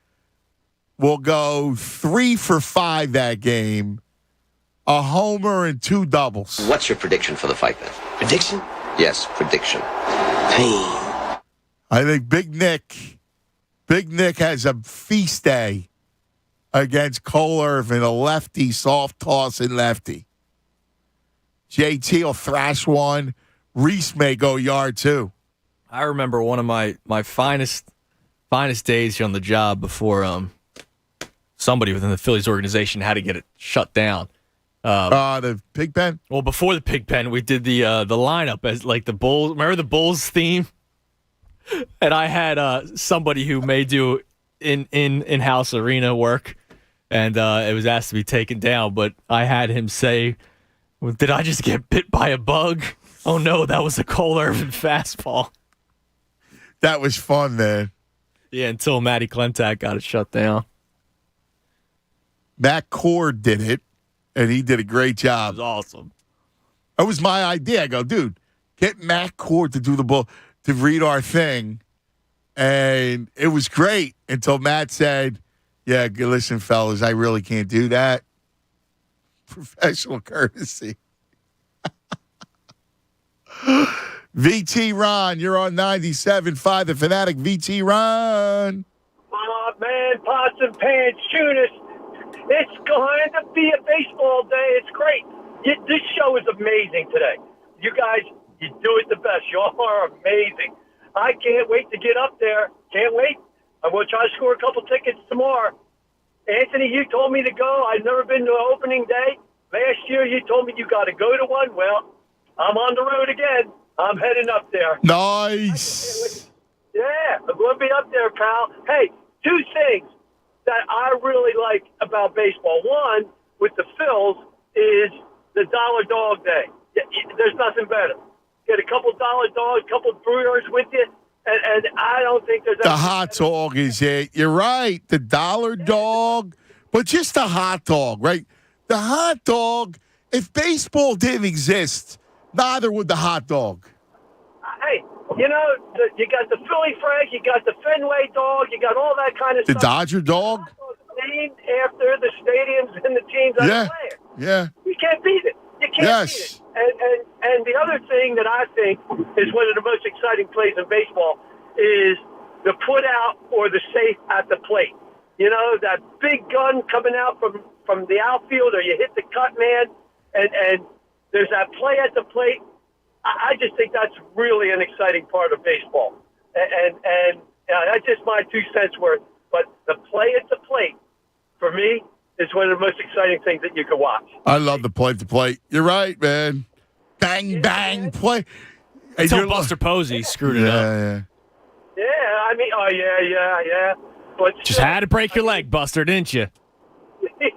S17: will go 3 for 5 that game, a homer and 2 doubles.
S4: What's your prediction for the fight then? Prediction? Yes, prediction. Pain.
S17: I think Big Nick has a feast day against Cole Irvin, a lefty, soft tossing lefty. JT will thrash one. Reese may go yard, too.
S19: I remember one of my finest days on the job before somebody within the Phillies organization had to get it shut down.
S17: The pig pen?
S19: Well, before the pig pen, we did the lineup as like the Bulls. Remember the Bulls theme? And I had somebody who may do in-house arena work, and it was asked to be taken down. But I had him say, "Did I just get bit by a bug? Oh no, that was a Cole Irvin fastball."
S17: That was fun, man.
S19: Yeah, until Matty Klentak got it shut down.
S17: Matt Cord did it, and he did a great job.
S19: That was awesome.
S17: That was my idea. I go, dude, get Matt Cord to do the ball, to read our thing. And it was great until Matt said, yeah, listen, fellas, I really can't do that. Professional courtesy. VT Ron, you're on 97.5 The Fanatic. VT Ron.
S3: Man, pots and pans, Tunis. It's going to be a baseball day. It's great. This show is amazing today. You guys, you do it the best. You all are amazing. I can't wait to get up there. Can't wait. I'm going to try to score a couple tickets tomorrow. Anthony, you told me to go. I've never been to an opening day. Last year, you told me you got to go to one. Well, I'm on the road again. I'm heading up there.
S17: Nice.
S3: Yeah, I'm going to be up there, pal. Hey, two things that I really like about baseball. One, with the Phils, is the dollar dog day. There's nothing better. Get a couple dollar dogs, couple brewers with you, and I don't think there's...
S17: The hot dog is it. You're right. The dollar dog, but just the hot dog, right? The hot dog, if baseball didn't exist, neither would the hot dog.
S3: Hey, you know, you got the Philly Frank, you got the Fenway dog, you got all that kind of stuff.
S17: The Dodger dog?
S3: Named after the stadiums and the teams that are playing.
S17: Yeah.
S3: You can't beat it. You can't beat it. And the other thing that I think is one of the most exciting plays in baseball is the put out or the safe at the plate. You know, that big gun coming out from the outfield, or you hit the cut man, and there's that play at the plate. I just think that's really an exciting part of baseball. And that's just my 2 cents worth. But the play at the plate, for me, is one of the most exciting things that you can watch.
S17: I love the play to play. You're right, man. Bang, bang, play.
S19: Until Buster Posey screwed it up.
S17: Yeah.
S3: Yeah, I mean, yeah. But
S19: just had to break your leg, Buster, didn't you?
S3: Yeah.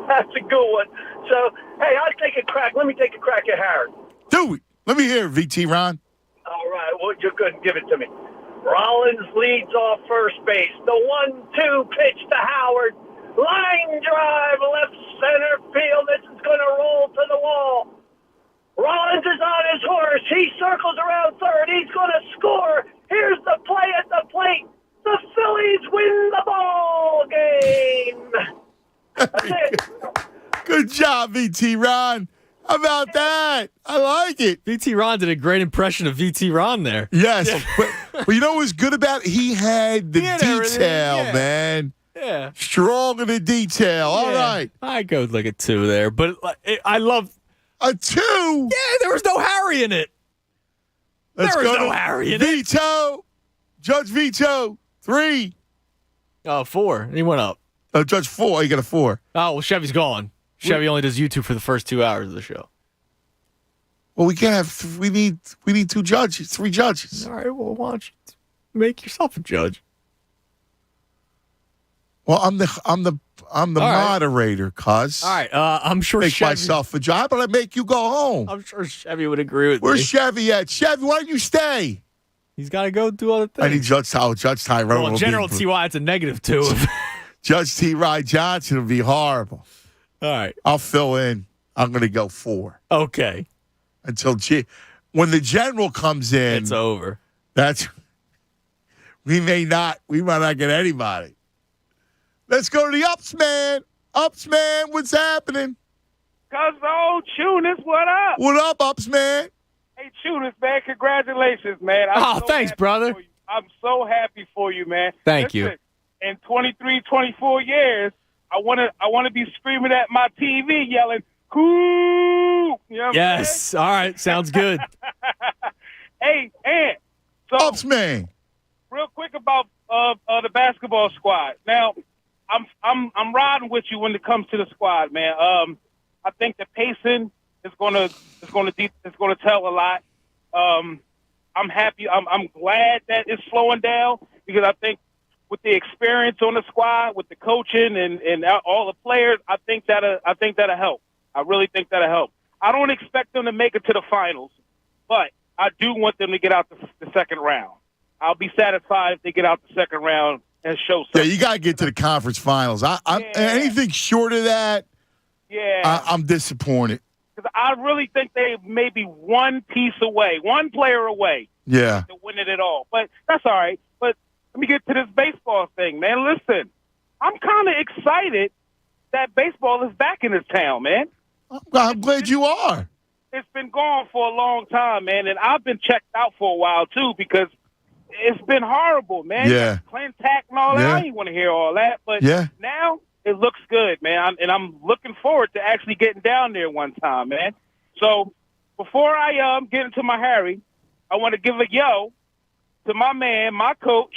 S3: That's a good one. So, hey, I'll take a crack. Let me take a crack at Harris.
S17: Do it. Let me hear it, VT Ron.
S3: All right. Well, you're good. Give it to me. Rollins leads off first base. The 1-2 pitch to Howard. Line drive, left center field. This is going to roll to the wall. Rollins is on his horse. He circles around third. He's going to score. Here's the play at the plate. The Phillies win the ball game. That's it.
S17: Good job, VT Ron. How about that? I like it.
S19: VT Ron did a great impression of VT Ron there.
S17: Yes. But you know what was good about it? He had the detail, man.
S19: Yeah.
S17: Strong in the detail. All right.
S19: I go like a 2 there, but I love...
S17: A 2?
S19: Yeah, there was no Harry in it.
S17: Let's
S19: there was
S17: go
S19: no Harry in
S17: Veto. Judge Veto. 3.
S19: Oh, 4. He went up.
S17: Judge 4. You got a 4.
S19: Oh, well, Chevy's gone. Chevy only does YouTube for the first 2 hours of the show.
S17: Well, we can't have. We need 2 judges, 3 judges.
S19: All right. Well, why don't you make yourself a judge?
S17: Well, I'm the moderator, cuz.
S19: All right. I'm sure
S17: make
S19: Chevy,
S17: myself a job, but I make you go home.
S19: I'm sure Chevy would agree with me.
S17: Where's Chevy at? Chevy, why don't you stay?
S19: He's got to go do other things.
S17: I need Judge Tyrone.
S19: Well, General T.Y., it's a -2.
S17: Judge T.Y. Johnson would be horrible.
S19: All right.
S17: I'll fill in. I'm going to go 4.
S19: Okay.
S17: Until when the general comes in.
S19: It's over.
S17: We might not get anybody. Let's go to the Ups, man. Ups, man, what's happening?
S5: Cuzzo, Tunis, what up?
S17: What up, Ups, man?
S5: Hey, Tunis, man, congratulations, man.
S19: Thanks, brother.
S5: I'm so happy for you, man.
S19: Thank you.
S5: In 23, 24 years, I want to be screaming at my TV, yelling, "Cool know what I'm
S19: Yes.
S5: saying?
S19: All right. Sounds good.
S5: Hey, Ant. So,
S17: Ups, man.
S5: real quick about the basketball squad. Now, I'm riding with you when it comes to the squad, man. I think the pacing is going to tell a lot. I'm happy. I'm glad that it's slowing down because I think with the experience on the squad, with the coaching and all the players, I think that'll help. I really think that'll help. I don't expect them to make it to the finals, but I do want them to get out the second round. I'll be satisfied if they get out the second round and show something.
S17: Yeah, you got to get to the conference finals. Anything short of that, I'm disappointed.
S5: Because I really think they may be one piece away, one player away
S17: Yeah.
S5: to win it all. But that's all right. But let me get to this baseball thing, man. Listen, I'm kind of excited that baseball is back in this town, man.
S17: I'm glad you are.
S5: It's been gone for a long time, man, and I've been checked out for a while, too, because it's been horrible, man.
S17: Yeah.
S5: Clintac and all that.
S17: Yeah.
S5: I didn't want to hear all that. But now it looks good, man, and I'm looking forward to actually getting down there one time, man. So before I get into my Harry, I want to give a yo to my man, my coach,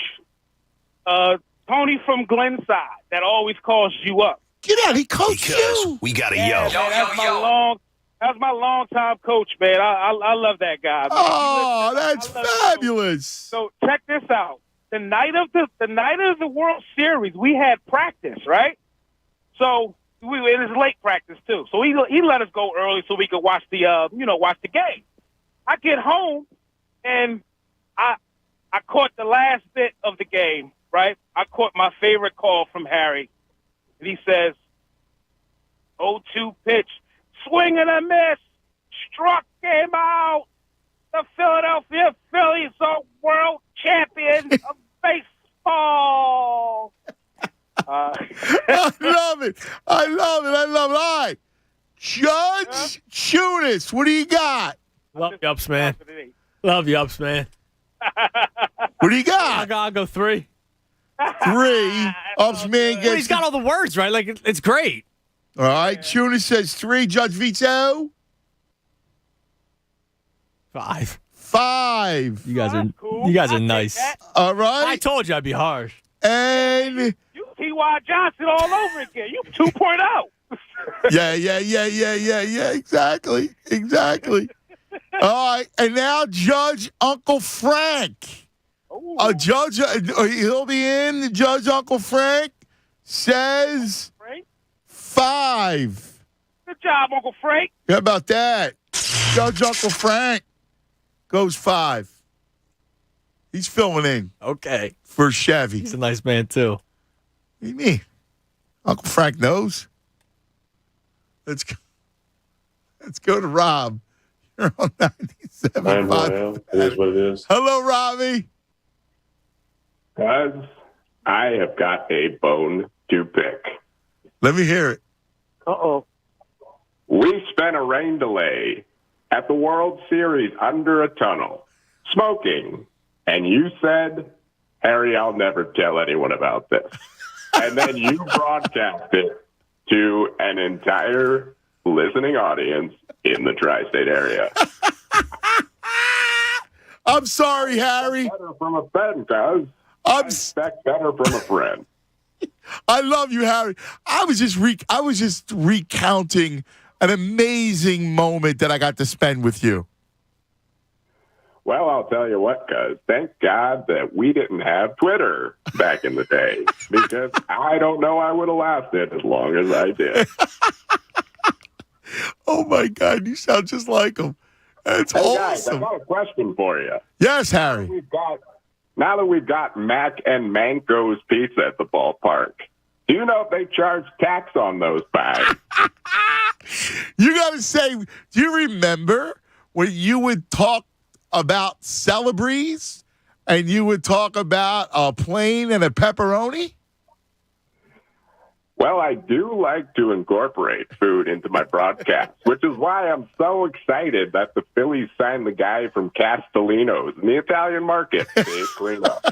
S5: Tony from Glenside, that always calls you up.
S17: Get out. He coached you.
S16: We got a
S5: Yeah, man, that's my long-time coach, man. I love that guy, man.
S17: Oh, that's fabulous.
S5: So check this out. The night of the World Series, we had practice, right? So it was late practice too. So he let us go early so we could watch the game. I get home and I caught the last bit of the game, right? I caught my favorite call from Harry. And he says, 0-2 pitch, swing and a miss, struck him out. The Philadelphia Phillies are world champions of baseball.
S17: I love it. All right. Judge Chunis, what do you got?
S19: Love you, Ups, man. Love you, Ups, man.
S17: What do you got?
S19: I'll go 3.
S17: 3. Ups, man gets.
S19: Well, he's got all the words, right? Like, it's great.
S17: All right. Chunis says 3. Judge Vito?
S19: 5.
S17: 5.
S19: You guys are nice.
S17: All right.
S19: I told you I'd be harsh.
S17: And
S5: You T.Y. Johnson all over again. You 2.0.
S17: Yeah. Exactly. All right. And now Judge Uncle Frank. Judge, he'll be in. Judge Uncle Frank says 5.
S5: Good job, Uncle Frank.
S17: How about that? Judge Uncle Frank goes 5. He's filling in.
S19: Okay.
S17: For Chevy.
S19: He's a nice man, too.
S17: What do you mean? Uncle Frank knows. Let's go to Rob. You're on 97.5.
S1: It is what it is.
S17: Hello, Robbie.
S1: Guys, I have got a bone to pick.
S17: Let me hear it.
S5: Uh-oh.
S1: We spent a rain delay at the World Series under a tunnel, smoking, and you said, Harry, I'll never tell anyone about this. And then you broadcast it to an entire listening audience in the tri-state area.
S17: I'm sorry, Harry.
S1: Better from a friend, guys. I expect better from a friend.
S17: I love you, Harry. I was just recounting an amazing moment that I got to spend with you.
S1: Well, I'll tell you what, guys. Thank God that we didn't have Twitter back in the day, because I don't know I would have lasted as long as I did.
S17: Oh, my God. You sound just like him. That's
S1: hey,
S17: awesome.
S1: Guys, I got a question for you.
S17: Yes, Harry.
S1: Now that we've got Mac and Manco's pizza at the ballpark, do you know if they charge tax on those bags?
S17: You got to say, do you remember when you would talk about Celebre's and you would talk about a plain and a pepperoni?
S1: Well, I do like to incorporate food into my broadcast, which is why I'm so excited that the Phillies signed the guy from Castellino's in the Italian market, Dave Cleanup.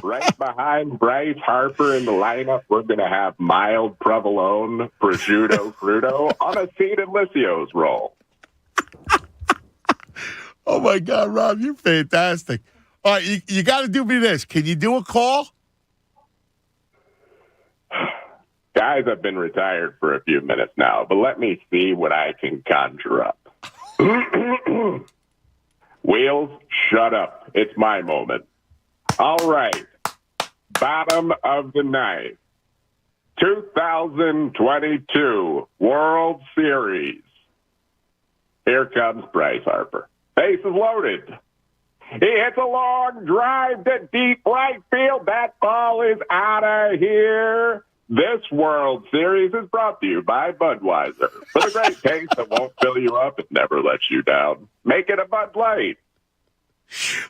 S1: Right behind Bryce Harper in the lineup, we're going to have mild provolone, prosciutto crudo on a St. Alicios roll.
S17: Oh, my God, Rob, you're fantastic. All right, you got to do me this. Can you do a call?
S1: Guys, I've been retired for a few minutes now, but let me see what I can conjure up. Wheels, shut up. It's my moment. All right. Bottom of the ninth. 2022 World Series. Here comes Bryce Harper. Base is loaded. He hits a long drive to deep right field. That ball is out of here. This World Series is brought to you by Budweiser. For the great taste that won't fill you up, it never lets you down. Make it a Bud Light.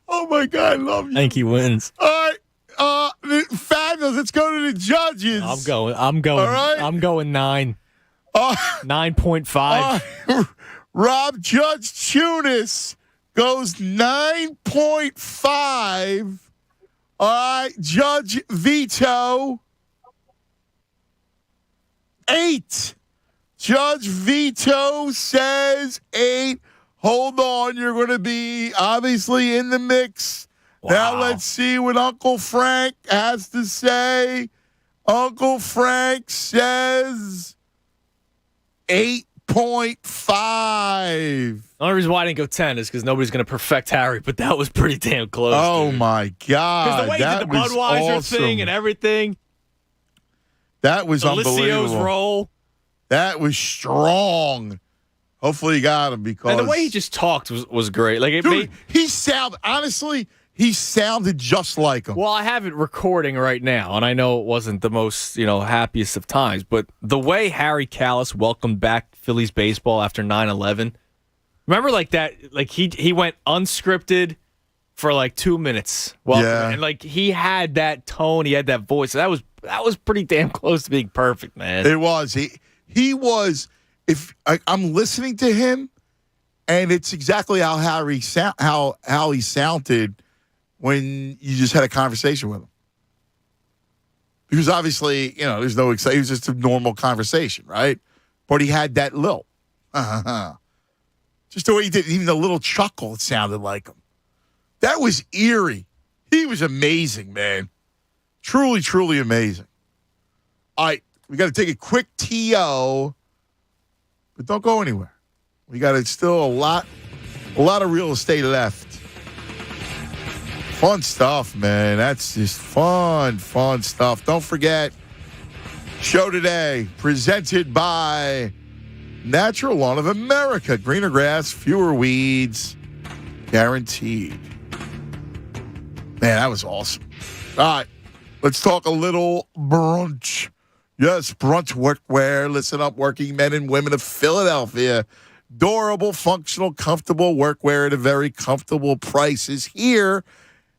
S17: Oh, my God, I love you.
S19: I think he wins.
S17: All right. Fabulous. Let's go to the judges.
S19: I'm going. All right. I'm going 9. 9.5.
S17: Rob Judge Tunis goes 9.5. All right. Judge Vito, 8. Judge Vito says 8. Hold on. You're going to be obviously in the mix. Wow. Now let's see what Uncle Frank has to say. Uncle Frank says 8.5.
S19: The only reason why I didn't go 10 is because nobody's going to perfect Harry, but that was pretty damn close.
S17: Oh, dude. My God.
S19: Because the way he did the Budweiser thing and everything.
S17: That was unbelievable.
S19: Alessio's roll.
S17: That was strong. Hopefully he got him because.
S19: And the way he just talked was great. Like
S17: he sounded just like him.
S19: Well, I have it recording right now, and I know it wasn't the most, happiest of times, but the way Harry Kalas welcomed back Phillies baseball after 9/11, remember like that, like he went unscripted for like 2 minutes. And like he had that tone, he had that voice. That was pretty damn close to being perfect, man.
S17: It was. He was. If I'm listening to him, and it's exactly how Harry how he sounded when you just had a conversation with him. Because obviously, there's no excitement. It was just a normal conversation, right? But he had that lilt. Just the way he did, even the little chuckle, it sounded like him. That was eerie. He was amazing, man. Truly, truly amazing. All right, we got to take a quick TO, but don't go anywhere. We got still a lot of real estate left. Fun stuff, man. That's just fun stuff. Don't forget, show today presented by Natural Lawn of America. Greener grass, fewer weeds, guaranteed. Man, that was awesome. All right, let's talk a little brunch. Yes, brunch workwear. Listen up, working men and women of Philadelphia. Durable, functional, comfortable workwear at a very comfortable prices. Here,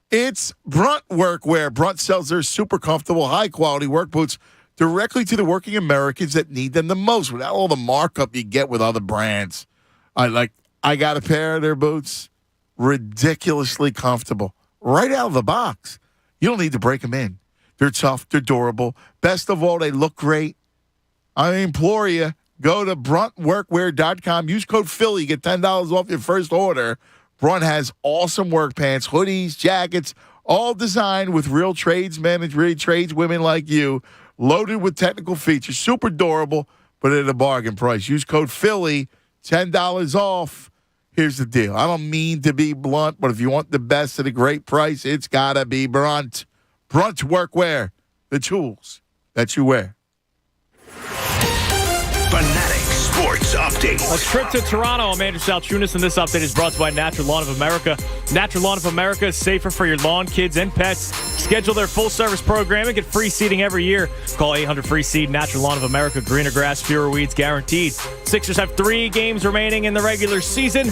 S17: it's Brunt Workwear. Brunt sells their super comfortable, high-quality work boots directly to the working Americans that need them the most without all the markup you get with other brands. I got a pair of their boots. Ridiculously comfortable. Right out of the box. You don't need to break them in. They're tough. They're durable. Best of all, they look great. I implore you, go to bruntworkwear.com. Use code Philly. Get $10 off your first order. Brunt has awesome work pants, hoodies, jackets, all designed with real tradesmen and real tradeswomen like you, loaded with technical features. Super durable, but at a bargain price. Use code Philly, $10 off. Here's the deal. I don't mean to be blunt, but if you want the best at a great price, it's got to be Brunt. Brunt Workwear, the tools that you wear.
S16: Fanatic Sports Update.
S19: A trip to Toronto. I'm Andrew Salchunas, and this update is brought to you by Natural Lawn of America. Natural Lawn of America is safer for your lawn, kids, and pets. Schedule their full-service program and get free seeding every year. Call 800-FREE-SEED. Natural Lawn of America. Greener grass, fewer weeds, guaranteed. Sixers have 3 games remaining in the regular season.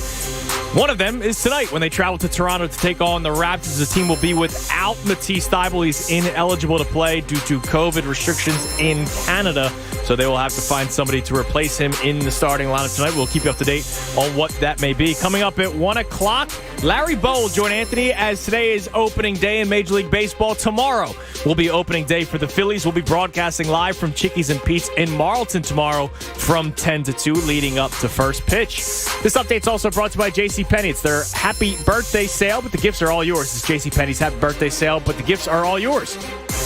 S19: One of them is tonight when they travel to Toronto to take on the Raptors. The team will be without Matisse Thybulle. He's ineligible to play due to COVID restrictions in Canada. so they will have to find somebody to replace him in the starting lineup tonight. We'll keep you up to date on what that may be. Coming up at 1 o'clock, Larry Bowe will join Anthony as today is opening day in Major League Baseball. Tomorrow will be opening day for the Phillies. We'll be broadcasting live from Chickies and Pete's in Marlton tomorrow from 10 to 2, leading up to first pitch. This update's also brought to you by JCPenney. It's their happy birthday sale, but the gifts are all yours. It's JCPenney's happy birthday sale, but the gifts are all yours.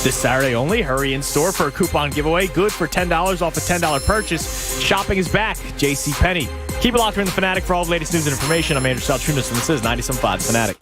S19: This Saturday only, hurry in store for a coupon giveaway, good for $10 off a $10 purchase. Shopping is back. JCPenney. Keep it locked here in The Fanatic for all the latest news and information. I'm Andrew Saltrunas, and this is 97.5 The Fanatic.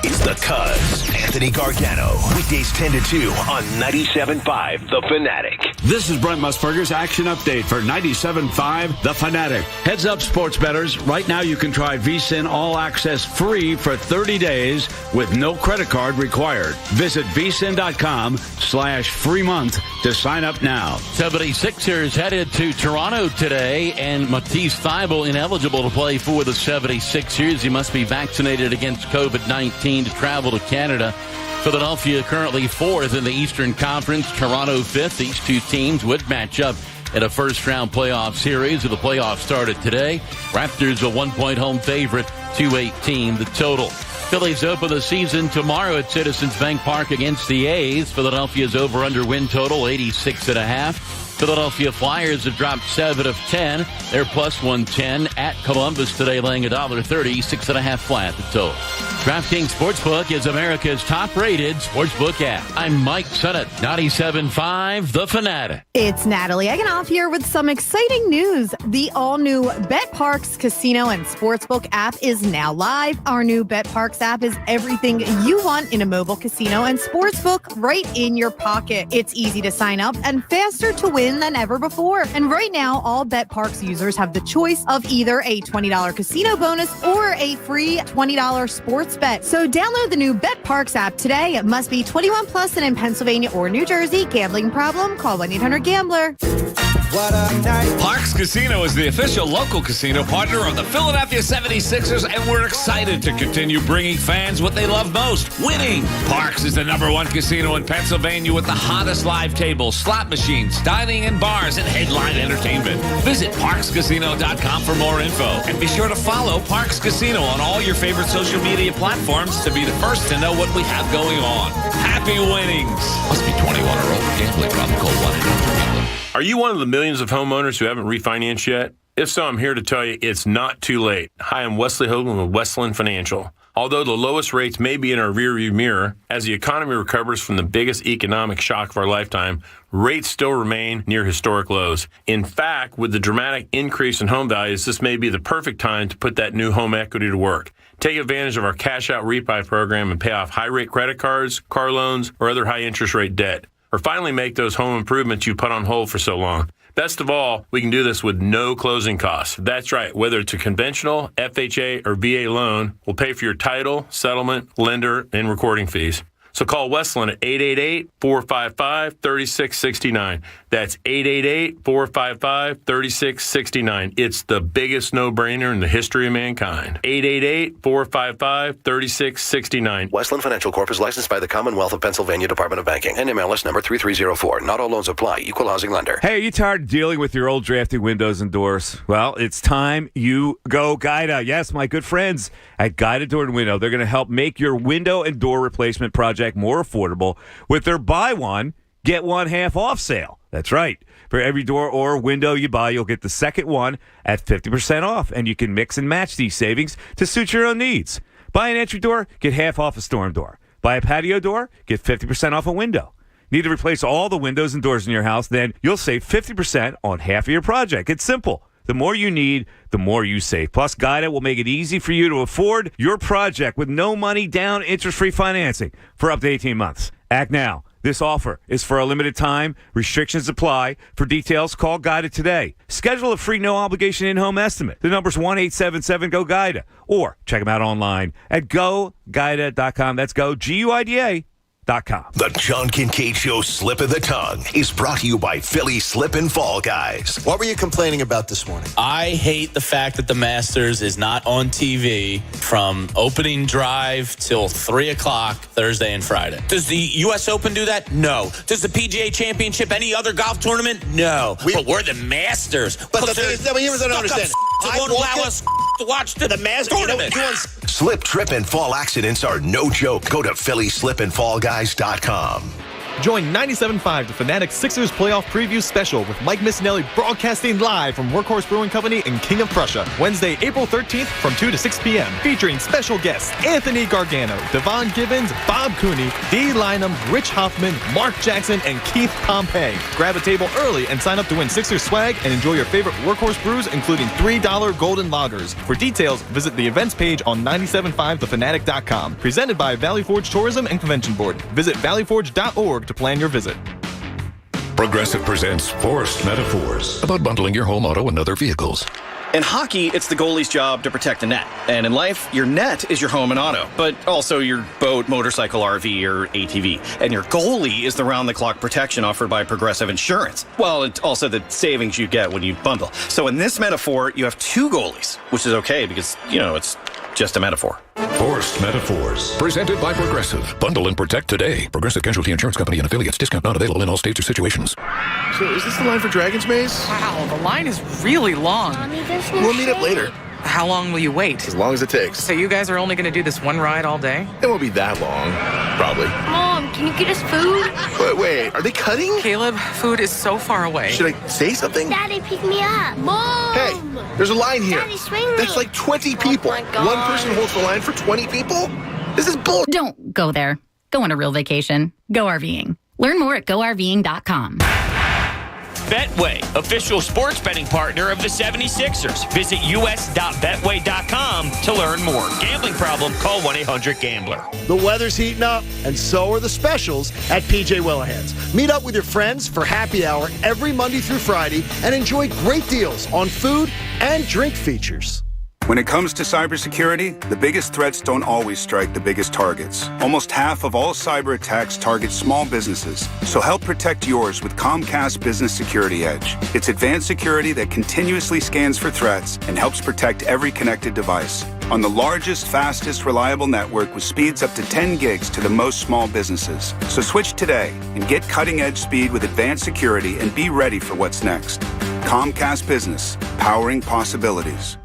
S16: It's the Cuz, Anthony Gargano. Weekdays 10 to 2 on 97.5 The Fanatic.
S6: This is Brent Musburger's Action Update for 97.5 The Fanatic. Heads up, sports bettors. Right now you can try VSiN All Access free for 30 days with no credit card required. Visit vsin.com/free month to sign up now.
S10: 76ers headed to Toronto today, and Matisse Thybulle ineligible to play for the 76ers. He must be vaccinated against COVID-19 to travel to Canada. Philadelphia currently 4th in the Eastern Conference, Toronto 5th. These two teams would match up in a first-round playoff series. The playoffs started today. Raptors a 1-point home favorite, 218 the total. Phillies open the season tomorrow at Citizens Bank Park against the A's. Philadelphia's over-under win total, 86.5. Philadelphia Flyers have dropped 7 of 10. They're plus 110 at Columbus today, laying $1.30, 6.5 flat the total. DraftKings Sportsbook is America's top-rated sportsbook app. I'm Mike Sennett, 97.5 The Fanatic.
S20: It's Natalie Eganoff here with some exciting news. The all-new BetParks Casino and Sportsbook app is now live. Our new BetParks app is everything you want in a mobile casino and sportsbook right in your pocket. It's easy to sign up and faster to win than ever before. And right now, all BetParks users have the choice of either a $20 casino bonus or a free $20 sports bet. So download the new BetParks app today. It must be 21 plus and in Pennsylvania or New Jersey. Gambling problem? Call 1-800-GAMBLER.
S22: Parks Casino is the official local casino partner of the Philadelphia 76ers, and we're excited to continue bringing fans what they love most, winning. Parks is the #1 casino in Pennsylvania with the hottest live tables, slot machines, dining and bars, and headline entertainment. Visit parkscasino.com for more info, and be sure to follow Parks Casino on all your favorite social media platforms to be the first to know what we have going on. Happy winnings. Must be 21 or older. Gambling problem. Call 1-800-GAMBLER.
S23: Are you one of the millions of homeowners who haven't refinanced yet? If so, I'm here to tell you it's not too late. Hi, I'm Wesley Hoagland with Westland Financial. Although the lowest rates may be in our rearview mirror, as the economy recovers from the biggest economic shock of our lifetime, rates still remain near historic lows. In fact, with the dramatic increase in home values, this may be the perfect time to put that new home equity to work. Take advantage of our cash-out refi program and pay off high-rate credit cards, car loans, or other high-interest rate debt. Or finally make those home improvements you put on hold for so long. Best of all, we can do this with no closing costs. That's right. Whether it's a conventional, FHA, or VA loan, we'll pay for your title, settlement, lender, and recording fees. So call Westland at 888-455-3669. That's 888-455-3669. It's the biggest no-brainer in the history of mankind. 888-455-3669.
S4: Westland Financial Corp is licensed by the Commonwealth of Pennsylvania Department of Banking. NMLS number 3304. Not all loans apply. Equal housing lender.
S26: Hey, are you tired of dealing with your old drafty windows and doors? Well, it's time you go Guida. Yes, my good friends at Guida Door and Window. They're going to help make your window and door replacement project more affordable with their buy one, get one half off sale. That's right. For every door or window you buy, you'll get the second one at 50% off, and you can mix and match these savings to suit your own needs. Buy an entry door, get half off a storm door. Buy a patio door, get 50% off a window. Need to replace all the windows and doors in your house? Then you'll save 50% on half of your project. It's simple. The more you need, the more you save. Plus, Guida will make it easy for you to afford your project with no money down, interest-free financing for up to 18 months. Act now. This offer is for a limited time. Restrictions apply. For details, call Guida today. Schedule a free no-obligation in-home estimate. The number's 1-877-GO-GUIDA. Or check them out online at GoGuida.com. That's go, Guida.com.
S16: The John Kincaid Show Slip of the Tongue is brought to you by Philly Slip and Fall Guys.
S2: What were you complaining about this morning?
S8: I hate the fact that the Masters is not on TV from opening drive till 3 o'clock Thursday and Friday. Does the U.S. Open do that? No. Does the PGA Championship, any other golf tournament? No. But we're the Masters.
S2: But the thing is, here's what I don't understand.
S8: Won't allow us to watch the Masters tournament.
S16: Slip, trip, and fall accidents are no joke. Go to PhillySlipAndFallGuys.com.
S13: Join 97.5 The Fanatic Sixers playoff preview special with Mike Missinelli broadcasting live from Workhorse Brewing Company in King of Prussia. Wednesday, April 13th from 2 to 6 p.m. Featuring special guests Anthony Gargano, Devon Gibbons, Bob Cooney, Dee Lynam, Rich Hoffman, Mark Jackson, and Keith Pompey. Grab a table early and sign up to win Sixers swag and enjoy your favorite Workhorse brews, including $3 golden lagers. For details, visit the events page on 97.5thefanatic.com. Presented by Valley Forge Tourism and Convention Board. Visit valleyforge.org to plan your visit.
S14: Progressive presents Forced Metaphors about bundling your home, auto, and other vehicles.
S15: In hockey, it's the goalie's job to protect the net. And in life, your net is your home and auto, but also your boat, motorcycle, RV, or ATV. And your goalie is the round-the-clock protection offered by Progressive Insurance. Well, it's also the savings you get when you bundle. So in this metaphor, you have two goalies, which is okay because, it's just a metaphor.
S14: Forced Metaphors. Presented by Progressive. Bundle and protect today. Progressive Casualty Insurance Company and affiliates. Discount not available in all states or situations.
S18: So is this the line for Dragon's Maze?
S27: Wow, the line is really long.
S18: We'll meet up later.
S27: How long will you wait?
S18: As long as it takes.
S27: So you guys are only going to do this one ride all day?
S18: It won't be that long. Probably.
S28: Mom, can you get us food?
S18: Wait, are they cutting?
S27: Caleb, food is so far away.
S18: Should I say something?
S28: Daddy, pick me up. Mom!
S18: Hey, there's a line here.
S28: Daddy, swing me.
S18: That's like 20 people.
S28: Oh my God.
S18: One person holds the line for 20 people? This is bull.
S29: Don't go there. Go on a real vacation. Go RVing. Learn more at GoRVing.com.
S30: Betway, official sports betting partner of the 76ers. Visit us.betway.com to learn more. Gambling problem? Call 1-800-GAMBLER.
S31: The weather's heating up, and so are the specials at PJ Willehands. Meet up with your friends for happy hour every Monday through Friday and enjoy great deals on food and drink features.
S25: When it comes to cybersecurity, the biggest threats don't always strike the biggest targets. Almost half of all cyber attacks target small businesses. So help protect yours with Comcast Business Security Edge. It's advanced security that continuously scans for threats and helps protect every connected device. On the largest, fastest, reliable network with speeds up to 10 gigs to the most small businesses. So switch today and get cutting-edge speed with advanced security and be ready for what's next. Comcast Business, powering possibilities.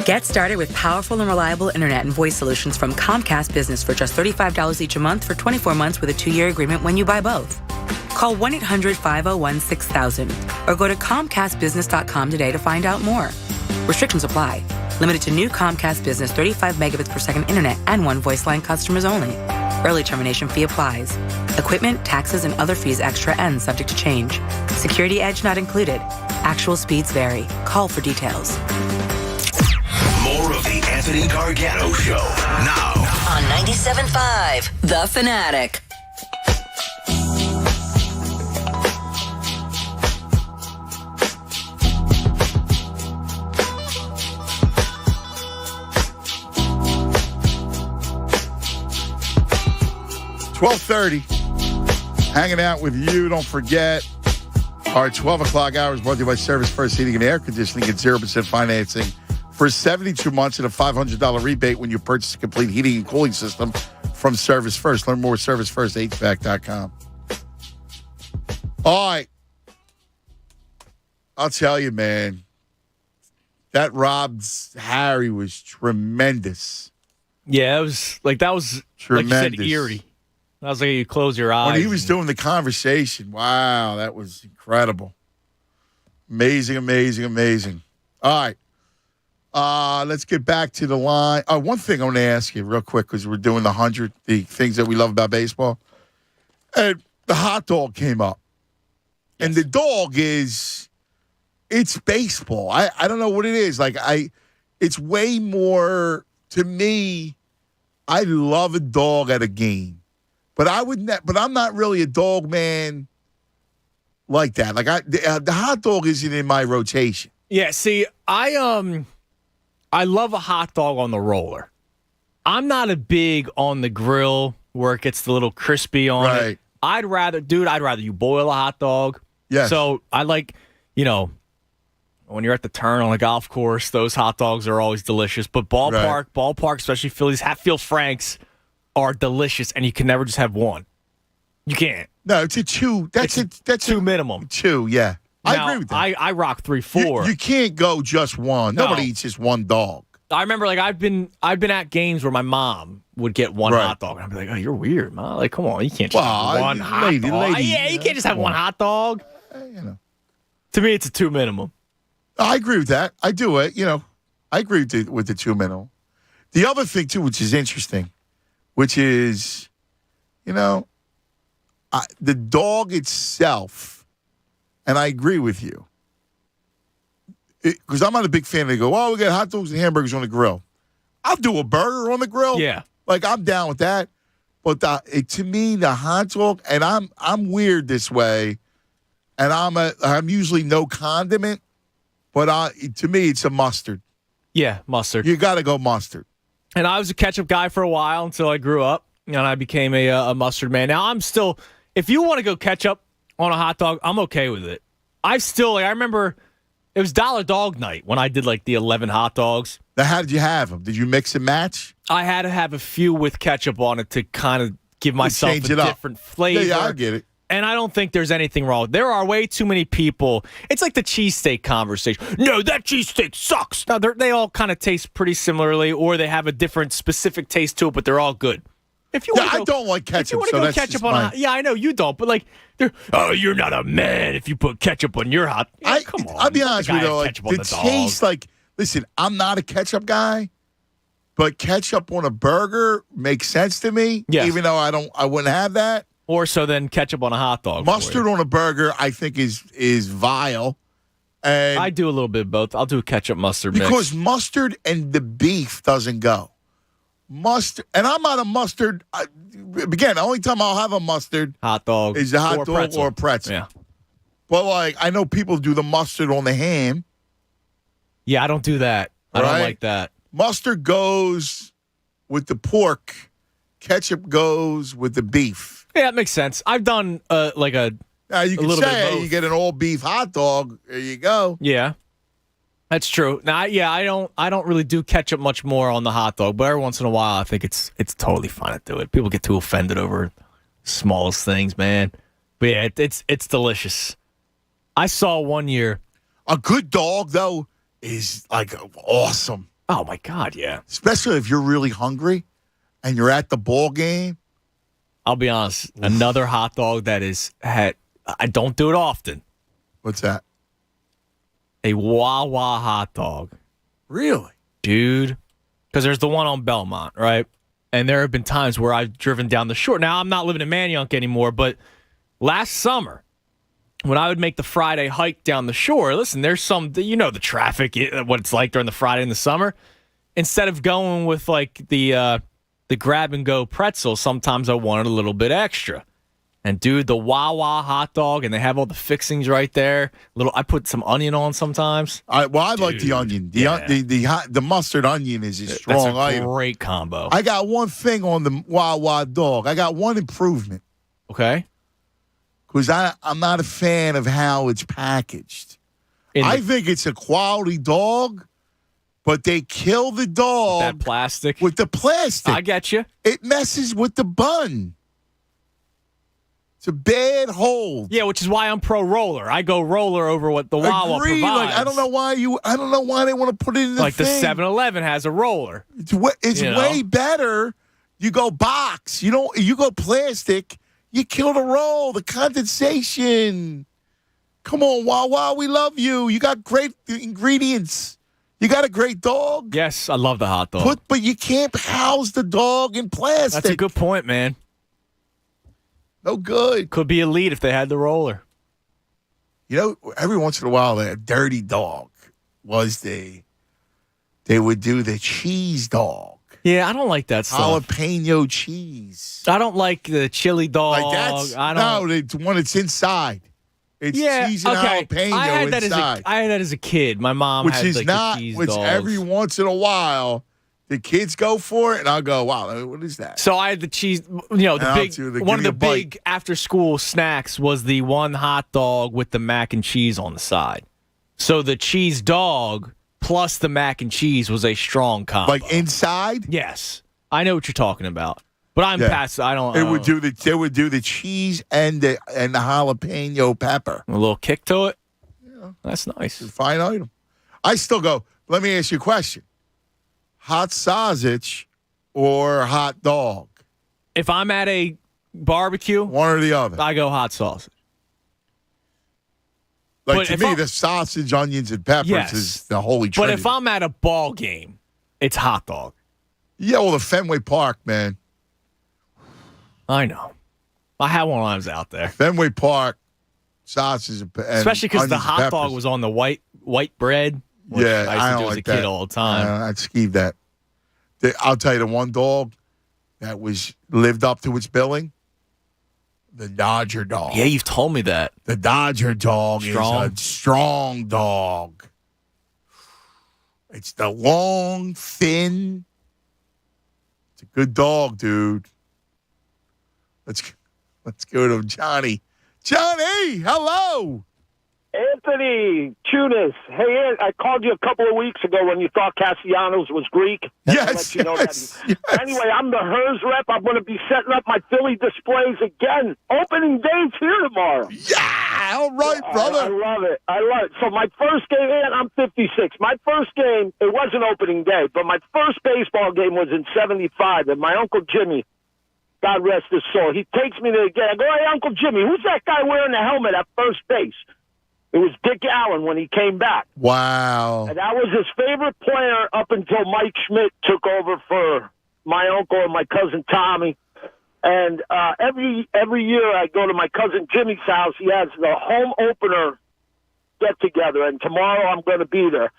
S12: Get started with powerful and reliable internet and voice solutions from Comcast Business for just $35 each a month for 24 months with a 2-year agreement when you buy both. Call 1-800-501-6000 or go to ComcastBusiness.com today to find out more. Restrictions apply. Limited to new Comcast Business 35 megabits per second internet and one voice line customers only. Early termination fee applies. Equipment, taxes, and other fees extra and subject to change. Security edge not included. Actual speeds vary. Call for details.
S16: More of the Anthony Gargano Show now
S24: on 97.5 The Fanatic.
S17: $12:30. Hanging out with you. Don't forget, our 12 o'clock hours brought to you by Service First Heating and Air Conditioning at 0% financing for 72 months and a $500 rebate when you purchase a complete heating and cooling system from Service First. Learn more at ServiceFirstHVAC.com. All right. I'll tell you, man, that Rob's Harry was tremendous.
S19: Yeah, it was that was
S17: tremendous.
S19: Like you said, eerie. That was like you close your eyes.
S17: When he was doing the conversation, wow, that was incredible. Amazing, amazing, amazing. All right. Let's get back to the line. One thing I want to ask you real quick because we're doing the things that we love about baseball. And the hot dog came up. Yes. And the dog it's baseball. I don't know what it is. It's way more, to me, I love a dog at a game. But I'm not really a dog man like that. The hot dog isn't in my rotation.
S19: Yeah, see, I love a hot dog on the roller. I'm not a big on the grill where it gets the little crispy on it. I'd rather you boil a hot dog.
S17: Yes.
S19: So I like, when you're at the turn on a golf course, those hot dogs are always delicious. But ballpark, especially Phillies, Hatfield Franks are delicious, and you can never just have one. You can't.
S17: No, it's a two. That's
S19: two minimum.
S17: Two, yeah.
S19: Now,
S17: I agree with that.
S19: I rock 3, 4.
S17: You can't go just one.
S19: No.
S17: Nobody eats just one dog.
S19: I remember, I've been at games where my mom would get one hot dog, and I'd be like, "Oh, you're weird, Mom. Like, come on, you can't just have one hot dog. Yeah, you can't just have one hot dog." To me, it's a 2 minimum.
S17: I agree with that. I do it. I agree with the 2 minimum. The other thing too, which is interesting, which is, the dog itself, and I agree with you. Because I'm not a big fan. They go, we got hot dogs and hamburgers on the grill. I'll do a burger on the grill.
S19: Yeah.
S17: I'm down with that. But to me, the hot dog, and I'm weird this way, and I'm usually no condiment, but to me, it's a mustard.
S19: Yeah, mustard.
S17: You got to go mustard.
S19: And I was a ketchup guy for a while until I grew up, and I became a mustard man. Now, I'm still, if you want to go ketchup on a hot dog, I'm okay with it. I remember it was Dollar Dog Night when I did the 11 hot dogs.
S17: Now, how did you have them? Did you mix and match?
S19: I had to have a few with ketchup on it to kind of give myself a different flavor.
S17: Yeah, I get it.
S19: And I don't think there's anything wrong. There are way too many people. It's like the cheesesteak conversation. No, that cheesesteak sucks. Now, they all kind of taste pretty similarly, or they have a different specific taste to it, but they're all good. If you
S17: I don't like ketchup.
S19: If you want to go ketchup on yeah, I know you don't, but you're not a man if you put ketchup on your hot. Yeah, come on.
S17: I'll be honest with you, the taste, listen, I'm not a ketchup guy, but ketchup on a burger makes sense to me.
S19: Yes.
S17: Even though I wouldn't have that.
S19: Or so then ketchup on a hot dog.
S17: Mustard on a burger, I think is vile. And
S19: I do a little bit of both. I'll do a ketchup mustard mix.
S17: Because mustard and the beef doesn't go. Mustard, and I'm not a mustard. Again, the only time I'll have a mustard
S19: hot dog
S17: is a hot dog or a pretzel.
S19: Yeah.
S17: But I know people do the mustard on the ham.
S19: Yeah, I don't do that. I don't like that.
S17: Mustard goes with the pork. Ketchup goes with the beef.
S19: Yeah, that makes sense. I've done
S17: you can say you get an all beef hot dog. There you go.
S19: Yeah. That's true. Now, I don't really do ketchup much more on the hot dog, but every once in a while, I think it's totally fine to do it. People get too offended over smallest things, man. But yeah, it's delicious. I saw one year
S17: a good dog though is awesome.
S19: Oh my God, yeah.
S17: Especially if you're really hungry and you're at the ball game.
S19: I'll be honest. Another hot dog that I don't do it often.
S17: What's that?
S19: A Wawa hot dog.
S17: Really?
S19: Dude. Because there's the one on Belmont, right? And there have been times where I've driven down the shore. Now, I'm not living in Manayunk anymore, but last summer, when I would make the Friday hike down the shore, listen, there's the traffic, what it's like during the Friday in the summer. Instead of going with the grab-and-go pretzel, sometimes I wanted a little bit extra. And, dude, the Wawa hot dog, and they have all the fixings right there. I put some onion on sometimes.
S17: I like the onion. The mustard onion is a strong
S19: That's a
S17: item.
S19: Great combo.
S17: I got one thing on the Wawa dog. I got one improvement.
S19: Okay.
S17: Because I'm not a fan of how it's packaged. I think it's a quality dog, but they kill the dog.
S19: That plastic?
S17: With the plastic.
S19: I get you.
S17: It messes with the bun. It's a bad hold.
S19: Yeah, which is why I'm pro roller. I go roller over what the Wawa provides.
S17: I don't know why they want to put it in the thing.
S19: The 7-Eleven has a roller.
S17: It's way better. You go box. You go plastic. You kill the roll, the condensation. Come on, Wawa, we love you. You got great ingredients. You got a great dog.
S19: Yes, I love the hot dog.
S17: But you can't house the dog in plastic.
S19: That's a good point, man.
S17: No good.
S19: Could be elite if they had the roller.
S17: Every once in a while, a dirty dog was they would do the cheese dog.
S19: Yeah, I don't like that stuff.
S17: Jalapeno cheese.
S19: I don't like the chili dog.
S17: It's one that's inside. It's cheese and jalapeno inside.
S19: I had that as a kid. My mom had the cheese dogs.
S17: Every once in a while, the kids go for it, and I'll go, wow, what is that?
S19: So I had the cheese, one of the big after-school snacks was the one hot dog with the mac and cheese on the side. So the cheese dog plus the mac and cheese was a strong combo.
S17: Like inside?
S19: Yes. I know what you're talking about. But I'm past. They would do the cheese and the jalapeno pepper. A little kick to it. Yeah, that's nice.
S17: It's a fine item. I still go. Let me ask you a question: hot sausage or hot dog?
S19: If I'm at a barbecue,
S17: one or the other,
S19: I go hot sausage.
S17: Like to me, the sausage, onions, and peppers is the holy trinity.
S19: But if I'm at a ball game, it's hot dog.
S17: Yeah, well, the Fenway Park, man.
S19: I know. I had one when I was out there.
S17: Fenway Park, sausage, and
S19: especially because the hot dog was on the white bread.
S17: Yeah,
S19: I used to do as a kid all the time.
S17: I'd skeeve that. I'll tell you, the one dog that lived up to its billing, the Dodger dog.
S19: Yeah, you've told me that.
S17: The Dodger dog is a strong dog. It's the long, thin. It's a good dog, dude. Let's go to Johnny. Johnny, hello.
S1: Anthony Tunis. Hey, I called you a couple of weeks ago when you thought Castellanos was Greek.
S17: Yes,
S1: yes. Anyway, I'm the Hers rep. I'm going to be setting up my Philly displays again. Opening day's here tomorrow.
S17: Yeah, all right, brother.
S1: I love it. So my first game, and I'm 56. My first game, it wasn't opening day, but my first baseball game was in 75, and my Uncle Jimmy, God rest his soul, he takes me to the game. I go, hey, Uncle Jimmy, who's that guy wearing the helmet at first base? It was Dick Allen when he came back.
S17: Wow.
S1: And that was his favorite player up until Mike Schmidt took over for my uncle and my cousin Tommy. And every year I go to my cousin Jimmy's house. He has the home opener get-together, and tomorrow I'm going to be there.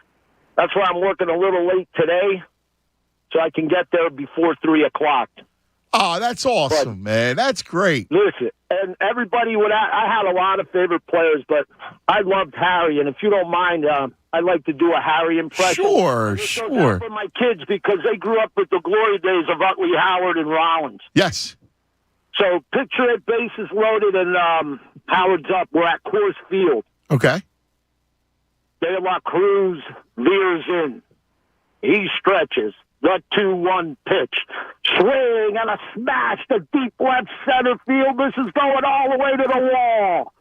S1: That's why I'm working a little late today so I can get there before 3 o'clock.
S17: Oh, that's awesome, man. That's great.
S1: Listen, and everybody I had a lot of favorite players, but I loved Harry. And if you don't mind, I'd like to do a Harry impression.
S17: Sure.
S1: For my kids, because they grew up with the glory days of Utley, Howard, and Rollins.
S17: Yes.
S1: So picture it, bases loaded, and Howard's up. We're at Coors Field.
S17: Okay.
S1: De La Cruz veers in. He stretches. The 2-1 pitch. Swing and a smash to deep left center field. This is going all the way to the wall.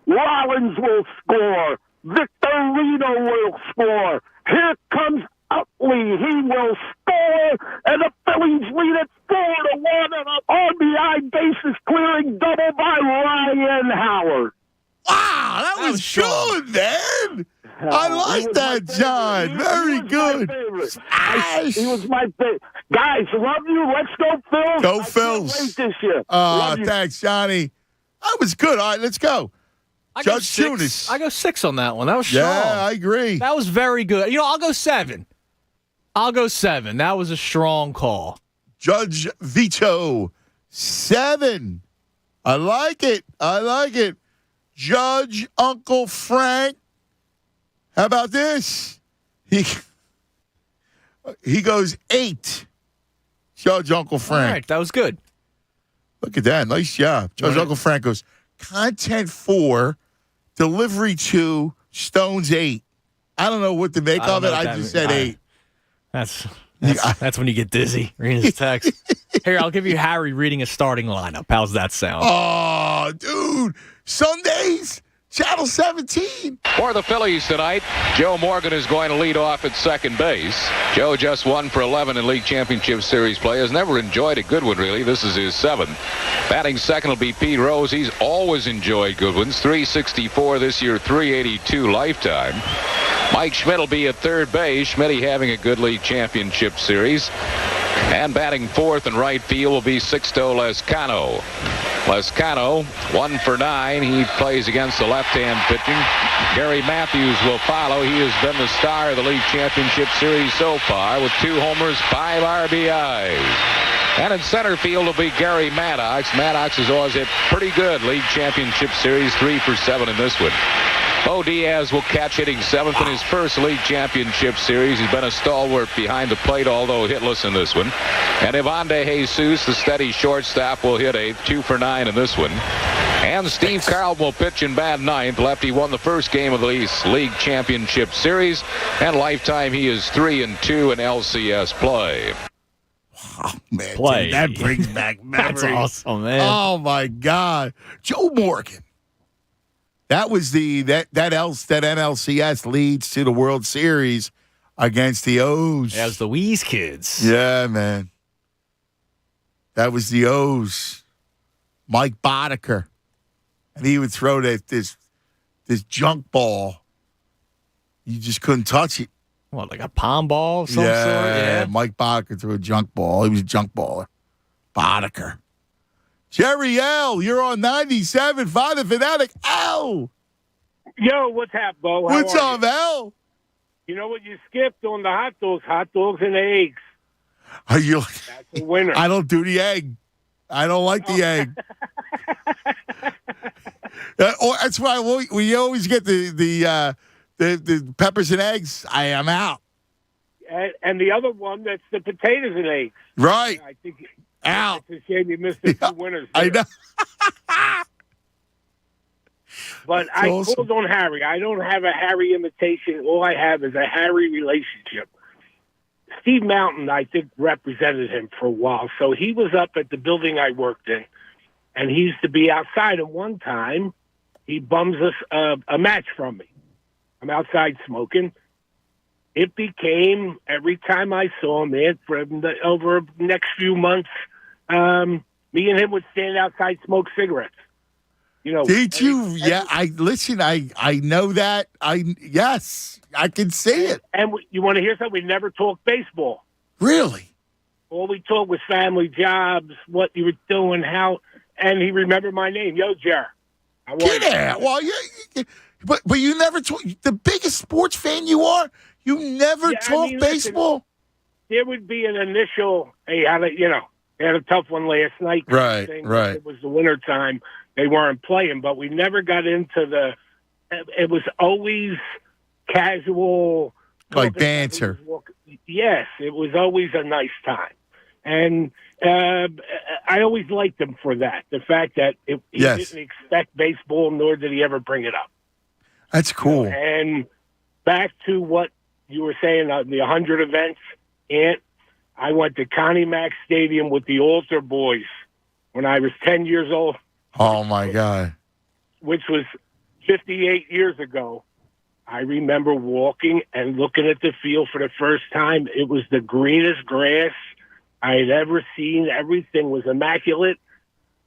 S1: Rollins will score. Victorino will score. Here comes Utley. He will score. And the Phillies lead it 4-1. And an RBI bases clearing double by Ryan Howard.
S17: Wow, that was good, man. I like that, John. Very good.
S1: He was my favorite. Guys, love you. Let's go, Phils.
S17: Go, Phils.
S1: Wait this year.
S17: Thanks, Johnny. That was good. All right, let's go. Judge Tunis.
S19: I go 6 on that one. That was strong.
S17: Yeah, I agree.
S19: That was very good. I'll go 7. That was a strong call.
S17: Judge Vito, 7. I like it. Judge Uncle Frank. How about this? He goes 8. Judge Uncle Frank.
S19: All right, that was good.
S17: Look at that. Nice job. Judge Uncle Frank goes content 4, delivery 2, Stones 8. I don't know what to make of it. I just said 8.
S19: That's when you get dizzy reading his text. Here, I'll give you Harry reading a starting lineup. How's that sound?
S17: Oh, dude. Sundays, Channel 17.
S14: For the Phillies tonight, Joe Morgan is going to lead off at second base. Joe just 1 for 11 in League Championship Series play. Has never enjoyed a good one, really. This is his 7th. Batting second will be Pete Rose. He's always enjoyed good ones. 364 this year, 382 lifetime. Mike Schmidt will be at third base. Schmidt having a good League Championship Series. And batting fourth in right field will be Sixto Lezcano. Lezcano, 1 for 9. He plays against the left-hand pitching. Gary Matthews will follow. He has been the star of the League Championship Series so far with 2 homers, 5 RBIs. And in center field will be Gary Maddox. Maddox has always hit pretty good League Championship Series, 3 for 7 in this one. Bo Diaz will catch, hitting 7th in his first league championship series. He's been a stalwart behind the plate, although hitless in this one. And Ivande Jesus, the steady shortstop, will hit 8th, 2 for 9 in this one. And Steve Carlton will pitch in bat 9th. Lefty won the first game of the league championship series, and lifetime he is 3-2 in LCS play.
S17: Oh, man,
S19: Play.
S17: dude, that brings back memories.
S19: That's awesome, man.
S17: Oh, my God. Joe Morgan. That was that NLCS leads to the World Series against the O's.
S19: That was the Wheeze Kids.
S17: Yeah, man. That was the O's. Mike Boddicker. And he would throw this junk ball. You just couldn't touch it.
S19: What, like a palm ball of some sort?
S17: Yeah, Mike Boddicker threw a junk ball. He was a junk baller. Boddicker. Jerry L., you're on 97.5 The Fanatic. L!
S3: Yo, what's up, Bo?
S17: What's up, L?
S3: You know what you skipped on the hot dogs and eggs.
S17: Are you?
S3: That's a winner.
S17: I don't do the egg. I don't like the egg. That's why we always get the peppers and eggs. I am out.
S3: And the other one, that's the potatoes and eggs.
S17: Right.
S3: I think
S17: out.
S3: It's a shame you missed the two winners there.
S17: I know.
S3: But
S17: That's
S3: I
S17: awesome.
S3: called on Harry. I don't have a Harry imitation. All I have is a Harry relationship. Steve Mountain, I think, represented him for a while. So he was up at the building I worked in, and he used to be outside. And one time, he bums us a match from me. I'm outside smoking. It became, every time I saw him, man, over the next few months, me and him would stand outside, smoke cigarettes. You know,
S17: did you? Yeah, I know that. Yes, I can see it.
S3: And you want to hear something? We never talked baseball.
S17: Really?
S3: All we talked was family, jobs, what you were doing, how. And he remembered my name. Yo, Jer.
S17: Yeah. Well, but you never talk. The biggest sports fan you are, you never talk baseball.
S3: There would be an initial. Hey, they had a tough one last night.
S17: Right.
S3: It was the winter time. They weren't playing, but we never got into it was always casual.
S17: Like banter.
S3: Yes, it was always a nice time. And I always liked him for that. The fact that he didn't expect baseball, nor did he ever bring it up.
S17: That's cool.
S3: And back to what you were saying, the 100 events, and I went to Connie Mack Stadium with the Altar Boys when I was 10 years old.
S17: Oh, my God.
S3: Which was 58 years ago. I remember walking and looking at the field for the first time. It was the greenest grass I had ever seen. Everything was immaculate.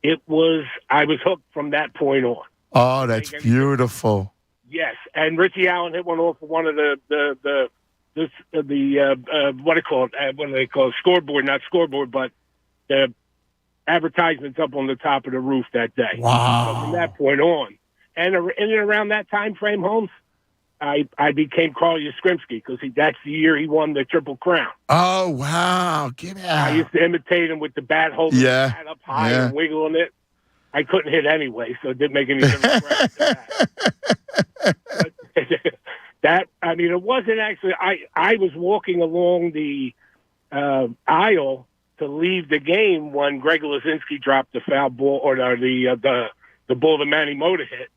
S3: I was hooked from that point on.
S17: Oh, that's beautiful.
S3: Yes, and Richie Allen hit one off of one of the what do you call it? What do they call it? Scoreboard, not scoreboard, but the advertisements up on the top of the roof that day.
S17: Wow.
S3: So from that point on, and in and around that time frame, Holmes, I became Carl Yastrzemski because that's the year he won the Triple Crown.
S17: Oh, wow. Get out.
S3: I used to imitate him with the bat, holding the bat up high and wiggling it. I couldn't hit anyway, so it didn't make any difference. It wasn't actually. I was walking along the aisle to leave the game when Greg Lazinski dropped the foul ball or the ball that Manny Mota hit.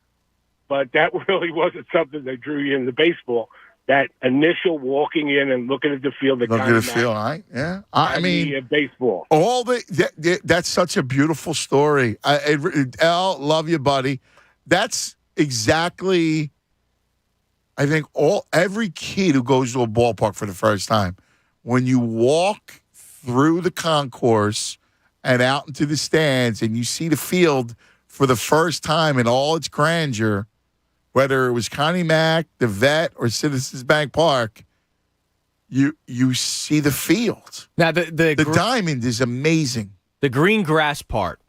S3: But that really wasn't something that drew you into baseball. That initial walking in and looking at the field,
S17: right? Yeah. I mean,
S3: baseball.
S17: That's such a beautiful story. Al, love you, buddy. That's exactly. I think every kid who goes to a ballpark for the first time, when you walk through the concourse and out into the stands and you see the field for the first time in all its grandeur, whether it was Connie Mack, the Vet, or Citizens Bank Park, you see the field.
S19: Now the
S17: diamond is amazing.
S19: The green grass part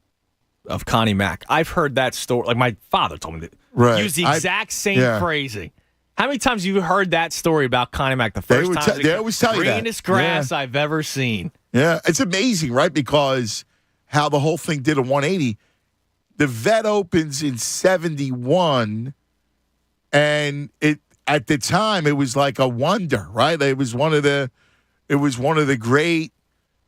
S19: of Connie Mack, I've heard that story. Like my father told me that.
S17: Right.
S19: Use the exact same phrasing. How many times have you heard that story about Connie Mack the first time?
S17: They always tell you that.
S19: Greenest grass I've ever seen.
S17: Yeah, it's amazing, right? Because how the whole thing did a 180. The Vet opens in 71, And at the time, it was like a wonder, right? It was one of the great,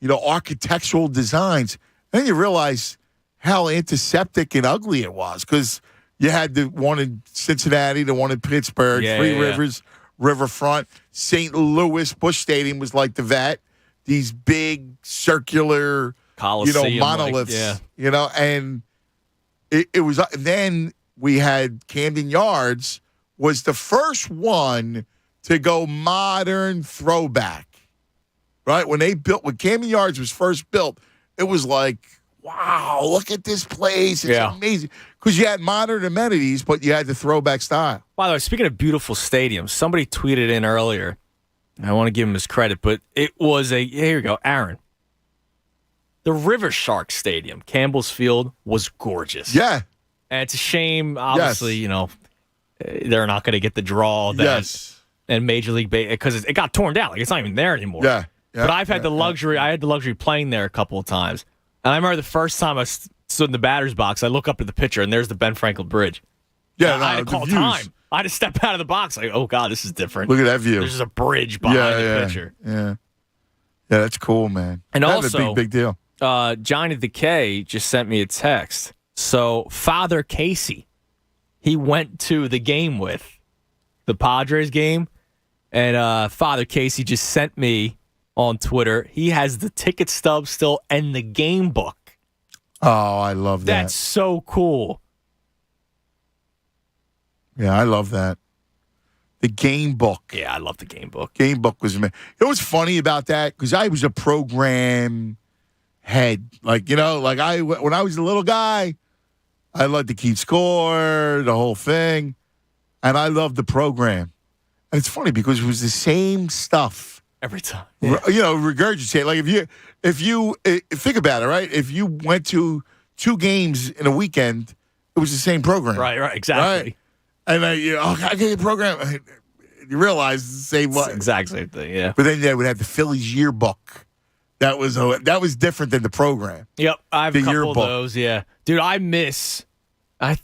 S17: architectural designs. And then you realize how antiseptic and ugly it was, because you had the one in Cincinnati, the one in Pittsburgh, Three Rivers, Riverfront, St. Louis, Busch Stadium was like the Vet. These big circular,
S19: Coliseum,
S17: monoliths, and it was. Then we had Camden Yards was the first one to go modern throwback, right? When Camden Yards was first built, it was like, wow, look at this place. It's amazing. Because you had modern amenities, but you had the throwback style.
S19: By the way, speaking of beautiful stadiums, somebody tweeted in earlier. I want to give him his credit, but it was here you go, Aaron. The River Shark Stadium, Campbell's Field, was gorgeous.
S17: Yeah.
S19: And it's a shame, obviously, they're not going to get the draw and Major League Baseball, because it got torn down. Like, it's not even there anymore.
S17: Yeah.
S19: But I've had the luxury. I had the luxury playing there a couple of times. And I remember the first time I stood in the batter's box, I look up at the pitcher, and there's the Ben Franklin Bridge.
S17: Yeah,
S19: I had to call time. I had to step out of the box. Like, oh, God, this is different.
S17: Look at that view.
S19: There's just a bridge behind the pitcher.
S17: Yeah, that's cool, man.
S19: And
S17: that's
S19: also,
S17: a big deal.
S19: Johnny the K just sent me a text. So, Father Casey, he went to the game with the Padres game, and Father Casey just sent me on Twitter. He has the ticket stub still and the game book.
S17: Oh, I love that.
S19: That's so cool.
S17: Yeah, I love that. The game book.
S19: Yeah, I love the game book.
S17: Game book was amazing. You know what's funny about that? Because I was a program head. When I was a little guy, I loved to keep score, the whole thing. And I loved the program. And it's funny because it was the same stuff.
S19: Every time.
S17: Yeah. Regurgitate. Like if you think about it, right? If you went to 2 games in a weekend, it was the same program.
S19: Right, exactly.
S17: Right? And I get the program. You realize it's the same one.
S19: Exact same thing, yeah.
S17: But then they would have the Phillies yearbook. That was different than the program.
S19: Yep, I have
S17: the
S19: a couple
S17: yearbook.
S19: of those, yeah. Dude, I miss. Man,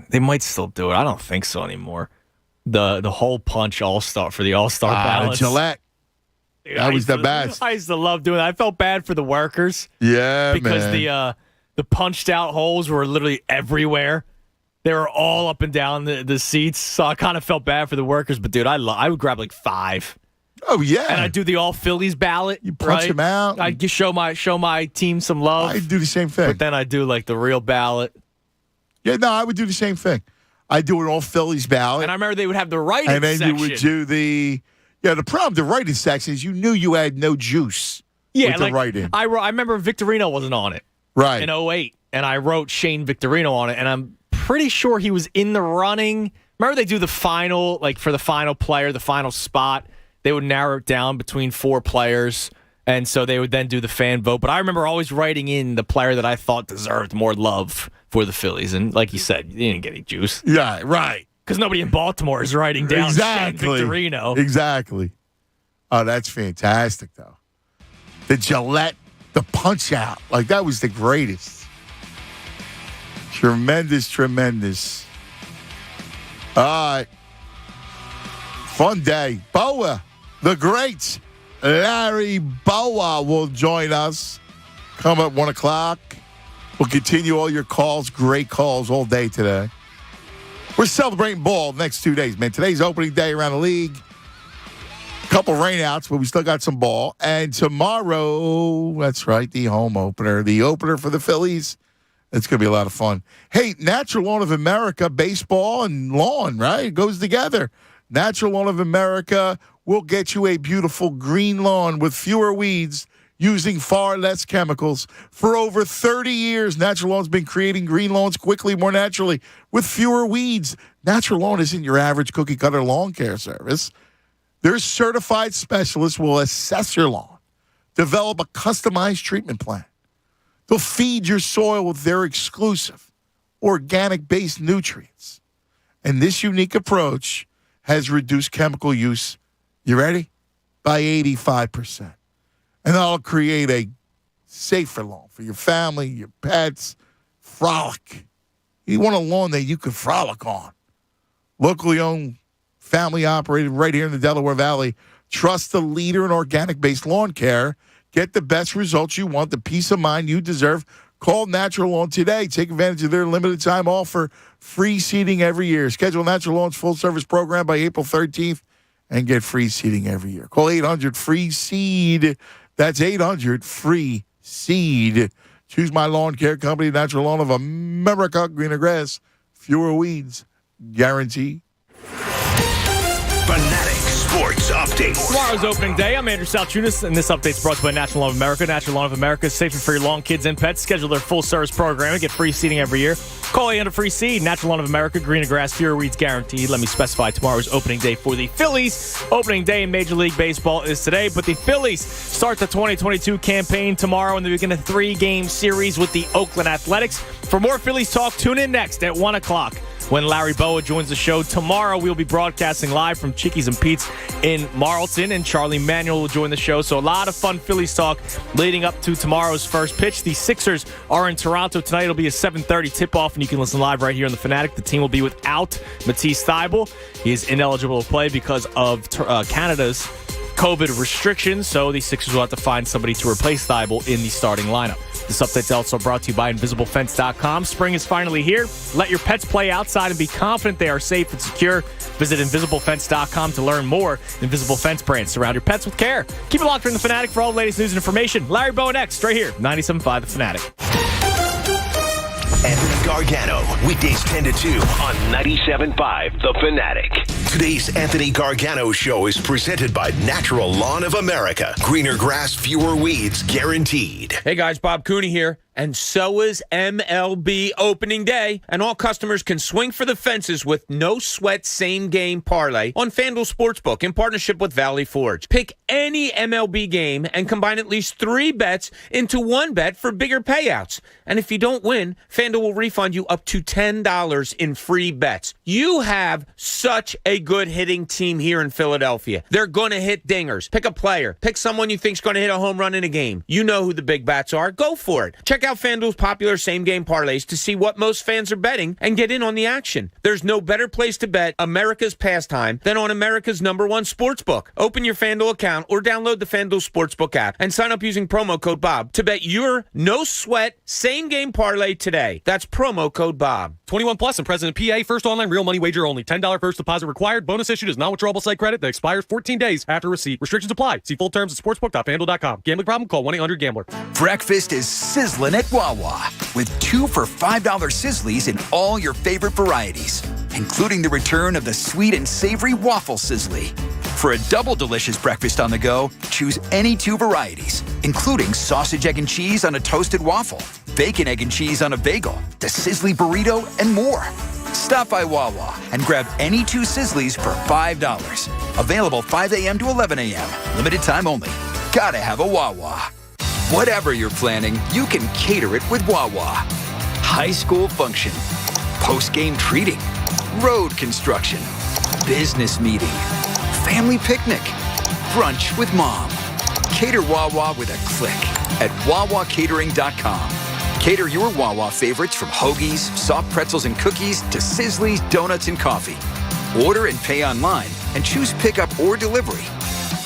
S19: they might still do it. I don't think so anymore. The hole punch All-Star for the All-Star ballots.
S17: The Gillette.
S19: Dude,
S17: that was the best.
S19: I used to love doing that. I felt bad for the workers.
S17: Yeah,
S19: because
S17: man.
S19: the punched out holes were literally everywhere. They were all up and down the seats, so I kind of felt bad for the workers. But dude, I would grab like 5.
S17: Oh yeah,
S19: and I'd do the all Phillies ballot.
S17: You punch them out.
S19: I'd just show my team some love.
S17: I'd do the same thing.
S19: But then I'd do like the real ballot.
S17: Yeah, no, I would do the same thing. I'd do an all Phillies ballot,
S19: and I remember they would have the writing
S17: section. And then
S19: section.
S17: you would do the problem with the writing section is you knew you had no juice.
S19: Yeah,
S17: with the writing.
S19: I remember Victorino wasn't on it.
S17: Right.
S19: In 2008, and I wrote Shane Victorino on it, and I'm pretty sure he was in the running. Remember they do the final, like for the final player, the final spot, they would narrow it down between 4 players, and so they would then do the fan vote. But I remember always writing in the player that I thought deserved more love for the Phillies, and like you said, you didn't get any juice.
S17: Yeah, right.
S19: Because nobody in Baltimore is writing down Shane Victorino.
S17: Exactly. Oh, that's fantastic, though. The Gillette, the punch-out, like that was the greatest. Tremendous. All right. Fun day. Boa, the great Larry Boa will join us. Come at 1 o'clock. We'll continue all your calls. Great calls all day today. We're celebrating ball the next 2 days, man. Today's opening day around the league. Couple rainouts, but we still got some ball. And tomorrow, that's right, the home opener. The opener for the Phillies. It's going to be a lot of fun. Hey, Natural Lawn of America, baseball and lawn, right? It goes together. Natural Lawn of America will get you a beautiful green lawn with fewer weeds using far less chemicals. For over 30 years, Natural Lawn's been creating green lawns quickly, more naturally, with fewer weeds. Natural Lawn isn't your average cookie-cutter lawn care service. Their certified specialists will assess your lawn, develop a customized treatment plan. They'll feed your soil with their exclusive organic-based nutrients. And this unique approach has reduced chemical use, you ready? By 85%. And that'll create a safer lawn for your family, your pets, frolic. You want a lawn that you can frolic on. locally owned, family operated right here in the Delaware Valley. Trust the leader in organic-based lawn care. Get the best results you want, the peace of mind you deserve. Call Natural Lawn today. Take advantage of their limited time offer, free seeding every year. Schedule Natural Lawn's full-service program by April 13th and get free seeding every year. Call 800-FREE-SEED. That's 800-FREE-SEED. Choose my lawn care company, Natural Lawn of America. Greener grass, fewer weeds, guaranteed.
S16: Fanatic Sports Update.
S19: Tomorrow's opening day. I'm Andrew Salchunas, and this update's brought to you by Natural Lawn of America. Natural Lawn of America is safer for your lawn, kids, and pets. Schedule their full-service program and get free seeding every year. Call 800-FREE-SEED. Natural Lawn of America, greener grass, fewer weeds, guaranteed. Let me specify tomorrow's opening day for the Phillies. Opening day in Major League Baseball is today, but the Phillies start the 2022 campaign tomorrow and they begin a 3-game series with the Oakland Athletics. For more Phillies talk, tune in next at 1 o'clock. When Larry Boa joins the show tomorrow, we'll be broadcasting live from Chickies and Pete's in Marlton, and Charlie Manuel will join the show. So a lot of fun Phillies talk leading up to tomorrow's first pitch. The Sixers are in Toronto tonight. It'll be a 7:30 tip-off, and you can listen live right here on The Fanatic. The team will be without Matisse Thybulle. He is ineligible to play because of Canada's COVID restrictions, so the Sixers will have to find somebody to replace Thybulle in the starting lineup. This update's also brought to you by InvisibleFence.com. Spring is finally here. Let your pets play outside and be confident they are safe and secure. Visit InvisibleFence.com to learn more. Invisible Fence brands. Surround your pets with care. Keep it locked in The Fanatic for all the latest news and information. Larry Boa next, right here, 97.5 The Fanatic.
S16: Anthony Gargano, weekdays 10 to 2 on 97.5 The Fanatic. Today's Anthony Gargano Show is presented by Natural Lawn of America. Greener grass, fewer weeds, guaranteed.
S30: Hey guys, Bob Cooney here. And so is MLB opening day, and all customers can swing for the fences with no sweat same game parlay on FanDuel Sportsbook in partnership with Valley Forge. Pick any MLB game and combine at least 3 bets into one bet for bigger payouts. And if you don't win, FanDuel will refund you up to $10 in free bets. You have such a good hitting team here in Philadelphia. They're going to hit dingers. Pick a player. Pick someone you think's going to hit a home run in a game. You know who the big bats are. Go for it. Check out FanDuel's popular same-game parlays to see what most fans are betting and get in on the action. There's no better place to bet America's pastime than on America's #1 sportsbook. Open your FanDuel account or download the FanDuel Sportsbook app and sign up using promo code BOB to bet your no-sweat same-game parlay today. That's promo code BOB.
S4: 21 plus and present in PA. First online real money wager only. $10 first deposit required. Bonus issued is non-withdrawable site credit that expires 14 days after receipt. Restrictions apply. See full terms at sportsbook.fanduel.com. Gambling problem? Call 1-800-GAMBLER.
S5: Breakfast is sizzling at Wawa with 2 for $5 Sizzlies in all your favorite varieties, including the return of the sweet and savory waffle Sizzly. For a double delicious breakfast on the go, choose any 2 varieties, including sausage, egg, and cheese on a toasted waffle, bacon, egg, and cheese on a bagel, the Sizzly burrito, and more. Stop by Wawa and grab any 2 Sizzlies for $5. Available 5 a.m. to 11 a.m. Limited time only. Gotta have a Wawa. Whatever you're planning, you can cater it with Wawa. High school function, post-game treating, road construction, business meeting, family picnic, brunch with mom. Cater Wawa with a click at WawaCatering.com. Cater your Wawa favorites from hoagies, soft pretzels and cookies to Sizzlies, donuts, and coffee. Order and pay online and choose pickup or delivery.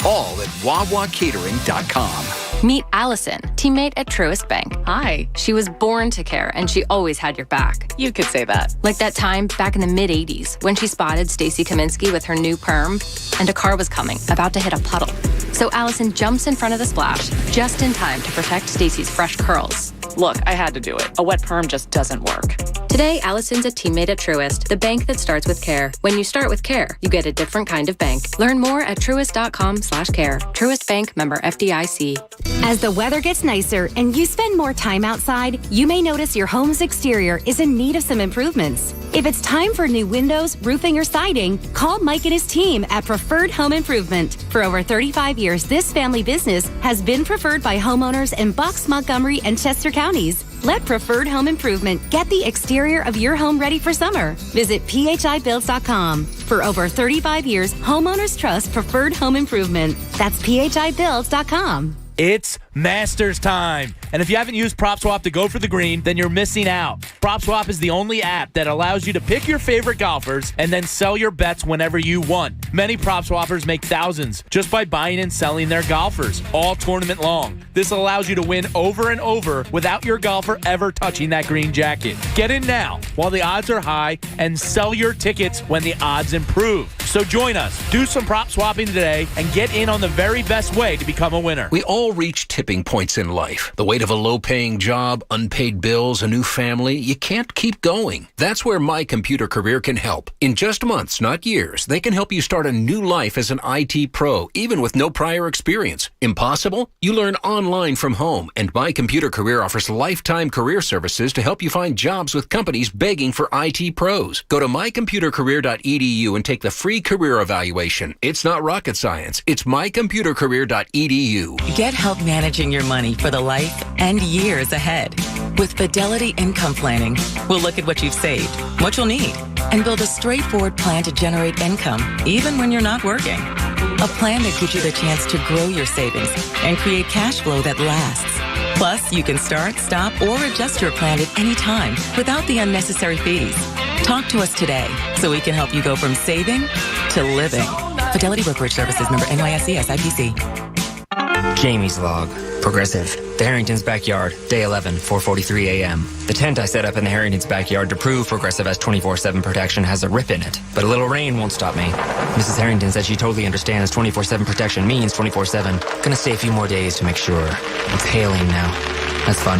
S5: All at WawaCatering.com.
S6: Meet Allison, teammate at Truist Bank. Hi. She was born to care, and she always had your back. You could say that. Like that time back in the mid-'80s when she spotted Stacey Kaminsky with her new perm, and a car was coming, about to hit a puddle. So Allison jumps in front of the splash, just in time to protect Stacey's fresh curls.
S27: Look, I had to do it. A wet perm just doesn't work.
S6: Today, Allison's a teammate at Truist, the bank that starts with care. When you start with care, you get a different kind of bank. Learn more at truist.com/care. Truist Bank, member FDIC.
S7: As the weather gets nicer and you spend more time outside, you may notice your home's exterior is in need of some improvements. If it's time for new windows, roofing, or siding, call Mike and his team at Preferred Home Improvement. For over 35 years, this family business has been preferred by homeowners in Bucks, Montgomery, and Chester counties. Let Preferred Home Improvement get the exterior of your home ready for summer. Visit phibuilds.com. For over 35 years, homeowners trust Preferred Home Improvement. That's phibuilds.com.
S2: It's Masters time. And if you haven't used PropSwap to go for the green, then you're missing out. PropSwap is the only app that allows you to pick your favorite golfers and then sell your bets whenever you want. Many PropSwappers make thousands just by buying and selling their golfers, all tournament long. This allows you to win over and over without your golfer ever touching that green jacket. Get in now while the odds are high and sell your tickets when the odds improve. So join us, do some prop swapping today, and get in on the very best way to become a winner.
S8: We all reach tipping points in life. The weight of a low-paying job, unpaid bills, a new family. You can't keep going. That's where My Computer Career can help. In just months, not years, they can help you start a new life as an IT pro, even with no prior experience. Impossible? You learn online from home, and My Computer Career offers lifetime career services to help you find jobs with companies begging for IT pros. Go to mycomputercareer.edu and take the free career evaluation. It's not rocket science. It's mycomputercareer.edu.
S12: Get help managing your money for the life and years ahead. With Fidelity Income Planning, we'll look at what you've saved, what you'll need, and build a straightforward plan to generate income, even when you're not working. A plan that gives you the chance to grow your savings and create cash flow that lasts. Plus, you can start, stop, or adjust your plan at any time without the unnecessary fees. Talk to us today so we can help you go from saving to living. Fidelity Brokerage Services, member NYSE SIPC.
S9: Jamie's log. Progressive. The Harrington's backyard. Day 11, 4:43 a.m. The tent I set up in the Harrington's backyard to prove Progressive has 24/7 protection has a rip in it. But a little rain won't stop me. Mrs. Harrington said she totally understands 24/7 protection means 24/7. Gonna stay a few more days to make sure. It's hailing now. That's fun.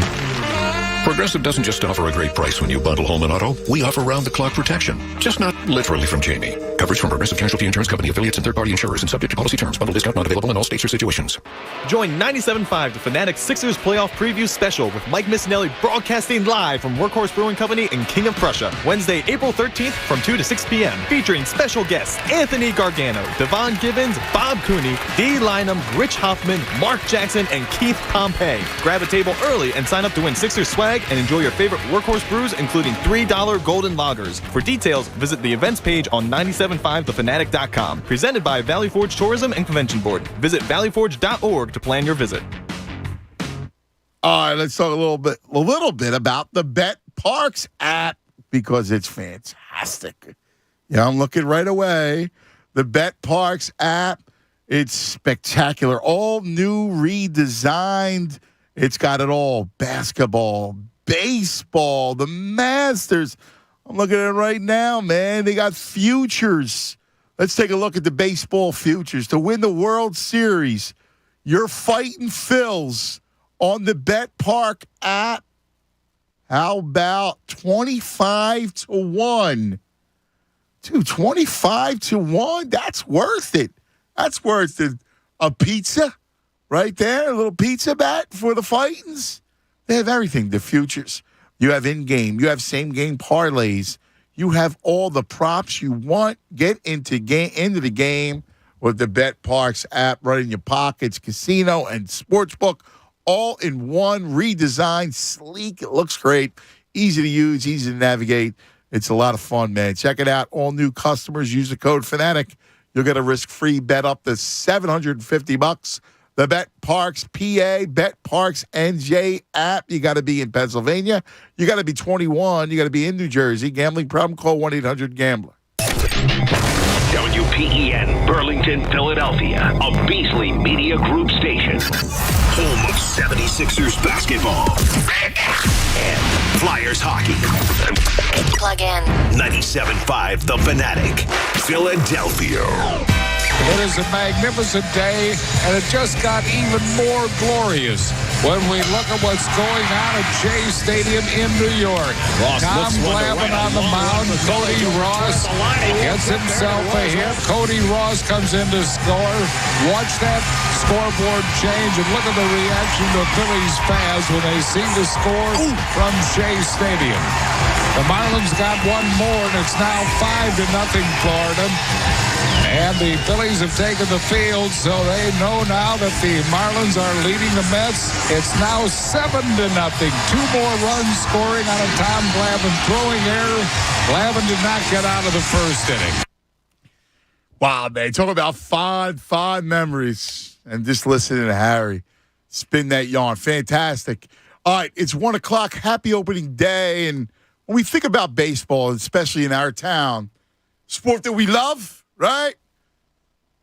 S10: Progressive doesn't just offer a great price when you bundle home and auto. We offer round-the-clock protection. Just not literally from Jamie. Coverage from Progressive Casualty Insurance Company, affiliates, and third-party insurers, and subject to policy terms. Bundle discount not available in all states or situations.
S11: Join 97.5 The Fanatic Sixers Playoff Preview Special with Mike Missinelli broadcasting live from Workhorse Brewing Company in King of Prussia. Wednesday, April 13th from 2 to 6 p.m. Featuring special guests Anthony Gargano, Devon Gibbons, Bob Cooney, Dee Lynam, Rich Hoffman, Mark Jackson, and Keith Pompey. Grab a table early and sign up to win Sixers swag and enjoy your favorite Workhorse brews, including $3 golden lagers. For details, visit the events page on 975thefanatic.com. Presented by Valley Forge Tourism and Convention Board. Visit valleyforge.org to plan your visit.
S17: All right, let's talk a little bit about the Bet Parks app because it's fantastic. Yeah, I'm looking right away. The Bet Parks app, it's spectacular. All new, redesigned. It's got it all. Basketball, baseball, the Masters. I'm looking at it right now, man. They got futures. Let's take a look at the baseball futures. To win the World Series, you're fighting Phils on the Bet Park app. How about 25-1? Dude, 25-1? That's worth it. That's worth it. A pizza right there, a little pizza bet for the fightings. They have everything, the futures. You have in-game. You have same-game parlays. You have all the props you want. Get into the game with the Bet Parks app right in your pockets. Casino and sportsbook all in one, redesigned, sleek. It looks great. Easy to use, easy to navigate. It's a lot of fun, man. Check it out. All new customers use the code FANATIC. You'll get a risk-free bet up to $750. The Bet Parks PA, Bet Parks NJ app. You got to be in Pennsylvania. You got to be 21. You got to be in New Jersey. Gambling problem? Call 1-800-GAMBLER.
S16: WPEN, Burlington, Philadelphia, a Beasley Media Group station. Home of 76ers basketball and Flyers hockey.
S24: Plug in.
S16: 97.5 The Fanatic, Philadelphia.
S13: It is a magnificent day, and it just got even more glorious when we look at what's going on at Shea Stadium in New York. Tom Glavine on the mound. Cody Ross gets himself a hit. Cody Ross comes in to score. Watch that scoreboard change, and look at the reaction of Phillies fans when they see the score from Shea Stadium. The Marlins got one more, and it's now 5-0 Florida. And the Phillies have taken the field, so they know now that the Marlins are leading the Mets. It's now 7-0. 2 more runs scoring on a Tom Glavine throwing error. Glavine did not get out of the first inning.
S17: Wow, man. Talk about fond memories. And just listening to Harry. spin that yarn. Fantastic. All right, it's 1 o'clock. Happy opening day. And when we think about baseball, especially in our town, sport that we love, right?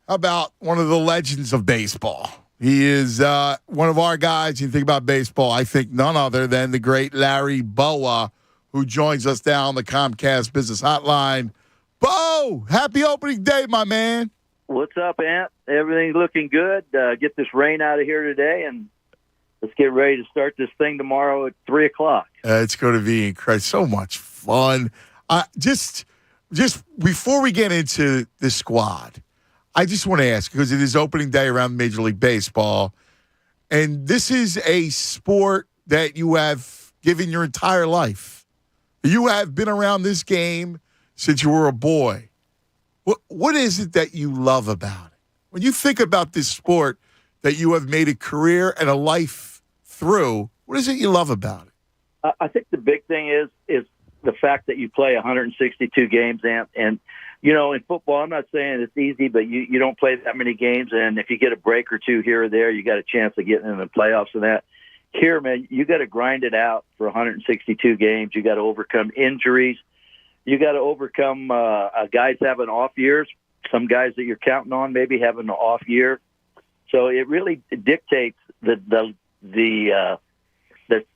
S17: How about one of the legends of baseball? He is one of our guys. You think about baseball, I think none other than the great Larry Boa, who joins us now on the Comcast Business Hotline. Bo, happy opening day, my man.
S15: What's up, Ant? Everything's looking good. Get this rain out of here today, and let's get ready to start this thing tomorrow at 3 o'clock.
S17: It's going to be incredible. So much fun. Just before we get into the squad, I just want to ask, because it is opening day around Major League Baseball, and this is a sport that you have given your entire life. You have been around this game since you were a boy. What is it that you love about it? When you think about this sport that you have made a career and a life through, what is it you love about it?
S15: I think the big thing is the fact that you play 162 games, and you know, in football, I'm not saying it's easy, but you don't play that many games, and if you get a break or two here or there, you got a chance of getting in the playoffs and that. Here, man, you got to grind it out for 162 games. You got to overcome injuries. You got to overcome guys having off years. Some guys that you're counting on maybe having an off year. So it really dictates the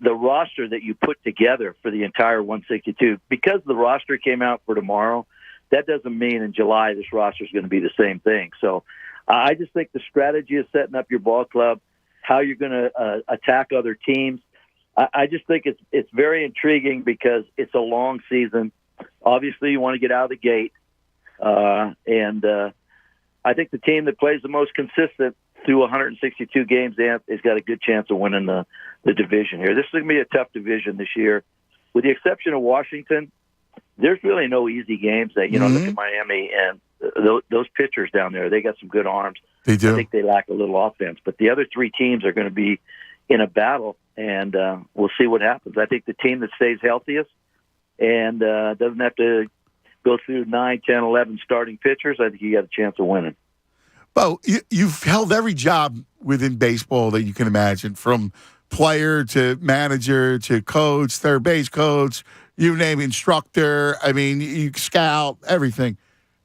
S15: roster that you put together for the entire 162. Because the roster came out for tomorrow, that doesn't mean in July this roster is going to be the same thing. So I just think the strategy of setting up your ball club, how you're going to attack other teams, I just think it's very intriguing because it's a long season. Obviously, you want to get out of the gate. And I think the team that plays the most consistent through 162 games has got a good chance of winning the division here. This is going to be a tough division this year. With the exception of Washington, there's really no easy games. That look at Miami and those pitchers down there. They got some good arms.
S17: They do.
S15: I think they lack a little offense. But the other three teams are going to be in a battle, and we'll see what happens. I think the team that stays healthiest and doesn't have to go through 9, 10, 11 starting pitchers, I think you got a chance of winning.
S17: Bo, you've held every job within baseball that you can imagine, from player to manager to coach, third base coach, you name it, instructor. I mean, you scout, everything.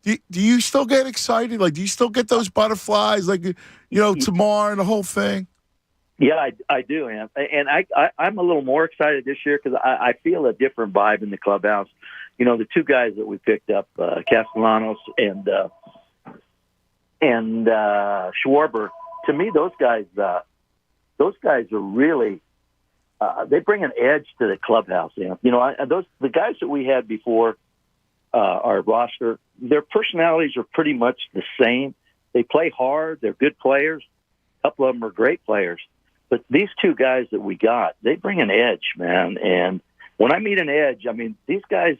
S17: Do you still get excited? Like, do you still get those butterflies? Like, tomorrow and the whole thing?
S15: Yeah, I do, and I'm a little more excited this year because I feel a different vibe in the clubhouse. You know, the two guys that we picked up, Castellanos and Schwarber. To me, those guys are really they bring an edge to the clubhouse. You know, the guys that we had before our roster, their personalities are pretty much the same. They play hard. They're good players. A couple of them are great players. But these two guys that we got, they bring an edge, man. And when I mean an edge, I mean, these guys,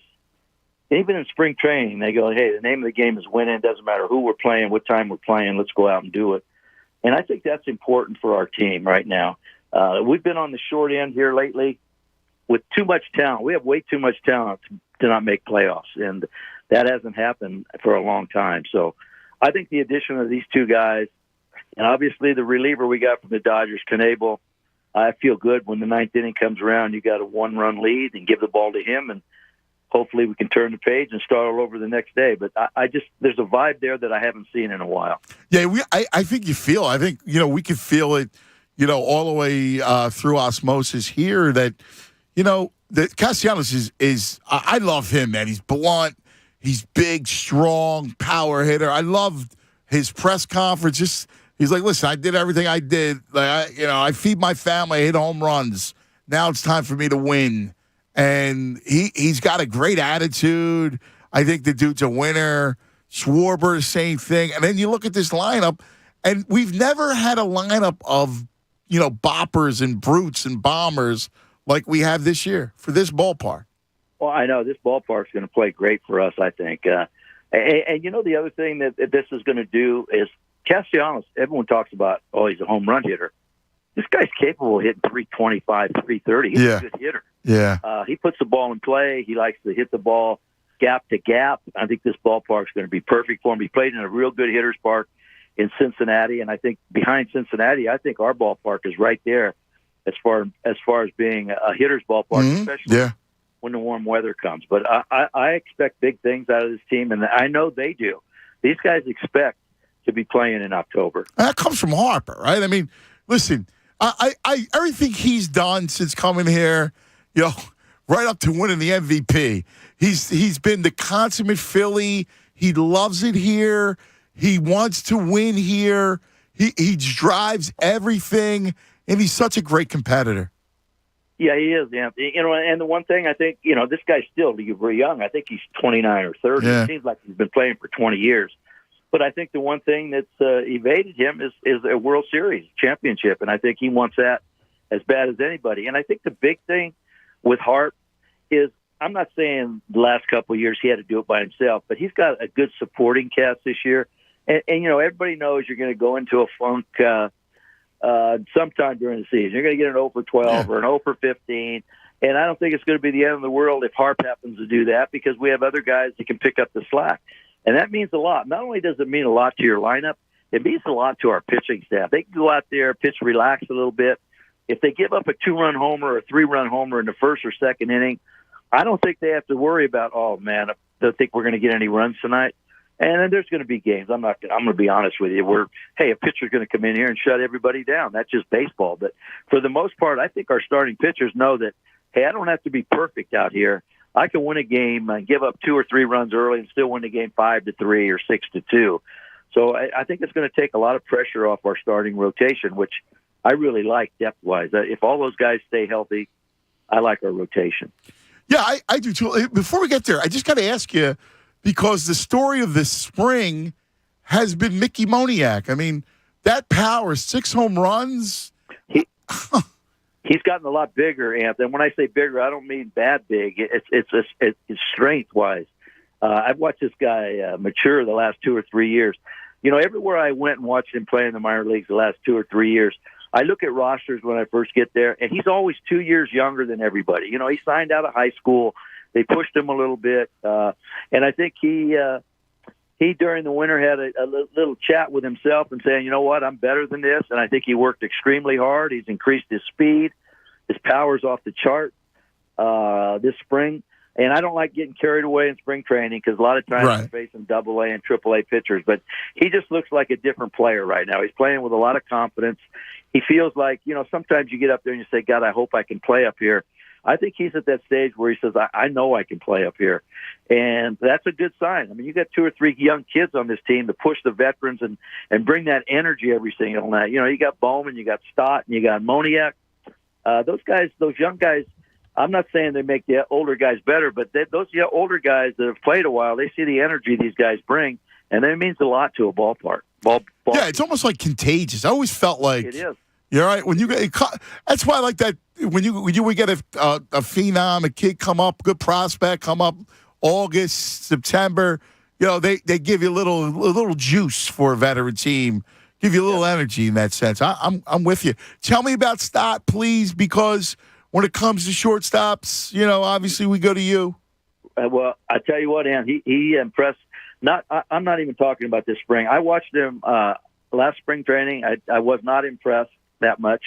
S15: even in spring training, they go, hey, the name of the game is winning. It doesn't matter who we're playing, what time we're playing. Let's go out and do it. And I think that's important for our team right now. We've been on the short end here lately with too much talent. We have way too much talent to not make playoffs, and that hasn't happened for a long time. So I think the addition of these two guys, and obviously the reliever we got from the Dodgers, Knebel, I feel good when the ninth inning comes around. You got a 1-run lead and give the ball to him, and hopefully we can turn the page and start all over the next day. But I just there's a vibe there that I haven't seen in a while.
S17: Yeah, I think you feel. I think we can feel it. All the way through osmosis here. That that Castellanos is. I love him, man. He's blunt. He's big, strong, power hitter. I loved his press conference. He's like, listen, I did everything I did. Like, I feed my family. I hit home runs. Now it's time for me to win. And he's got a great attitude. I think the dude's a winner. Schwarber, same thing. And then you look at this lineup, and we've never had a lineup of, boppers and brutes and bombers like we have this year for this ballpark.
S15: Well, I know this ballpark's going to play great for us, I think. And the other thing that this is going to do is Castellanos, everyone talks about, he's a home run hitter. This guy's capable of hitting 325, 330. He's a good hitter.
S17: Yeah.
S15: He puts the ball in play. He likes to hit the ball gap to gap. I think this ballpark's going to be perfect for him. He played in a real good hitter's park in Cincinnati, and I think behind Cincinnati, I think our ballpark is right there as far as being a hitter's ballpark, especially when the warm weather comes. But I expect big things out of this team, and I know they do. These guys expect to be playing in October.
S17: That comes from Harper, right? I mean, listen, I everything he's done since coming here, right up to winning the MVP, he's been the consummate Philly. He loves it here. He wants to win here. He drives everything, and he's such a great competitor.
S15: Yeah, he is. Yeah, and the one thing I think, this guy's still very young. I think he's 29 or 30.
S17: Yeah.
S15: It seems like he's been playing for 20 years. But I think the one thing that's evaded him is a World Series championship, and I think he wants that as bad as anybody. And I think the big thing with Hart is, I'm not saying the last couple of years he had to do it by himself, but he's got a good supporting cast this year. And everybody knows you're going to go into a funk sometime during the season. You're going to get an 0 for 12 or an 0 for 15. And I don't think it's going to be the end of the world if Harp happens to do that, because we have other guys that can pick up the slack. And that means a lot. Not only does it mean a lot to your lineup, it means a lot to our pitching staff. They can go out there, pitch, relax a little bit. If they give up a 2-run homer or a 3-run homer in the first or second inning, I don't think they have to worry about, oh, man, I don't think we're going to get any runs tonight. And then there's going to be games. I'm going to be honest with you, where, hey, a pitcher's going to come in here and shut everybody down. That's just baseball. But for the most part, I think our starting pitchers know that, hey, I don't have to be perfect out here. I can win a game and give up 2 or 3 runs early and still win the game 5-3 or 6-2. So I think it's going to take a lot of pressure off our starting rotation, which I really like depth-wise. If all those guys stay healthy, I like our rotation.
S17: Yeah, I do too. Before we get there, I just got to ask you, because the story of this spring has been Mickey Moniak. I mean, that power, 6 home runs.
S15: He's gotten a lot bigger, Anthony. And when I say bigger, I don't mean bad big. It's strength-wise. I've watched this guy mature the last 2 or 3 years. Everywhere I went and watched him play in the minor leagues the last 2 or 3 years, I look at rosters when I first get there, and he's always 2 years younger than everybody. He signed out of high school. They pushed him a little bit. And I think he during the winter had a little chat with himself and saying, you know what, I'm better than this. And I think he worked extremely hard. He's increased his speed. His power's off the chart this spring. And I don't like getting carried away in spring training, because a lot of times we're facing AA and AAA pitchers. But he just looks like a different player right now. He's playing with a lot of confidence. He feels like, sometimes you get up there and you say, God, I hope I can play up here. I think he's at that stage where he says, I know I can play up here. And that's a good sign. I mean, you got 2 or 3 young kids on this team to push the veterans and bring that energy every single night. You got Bowman, you got Stott, and you got Moniak. Those young guys, I'm not saying they make the older guys better, but those older guys that have played a while, they see the energy these guys bring, and that means a lot to a ballpark.
S17: Yeah, it's almost like contagious. I always felt like
S15: it is.
S17: You're right. When you get, that's why I like that. When you would get a phenom, a kid come up, good prospect come up, August, September. They give you a little juice for a veteran team, give you a little energy in that sense. I'm with you. Tell me about Stott, please, because when it comes to shortstops, obviously we go to you.
S15: Well, I tell you what, Ann, he impressed. I'm not even talking about this spring. I watched him last spring training. I was not impressed that much.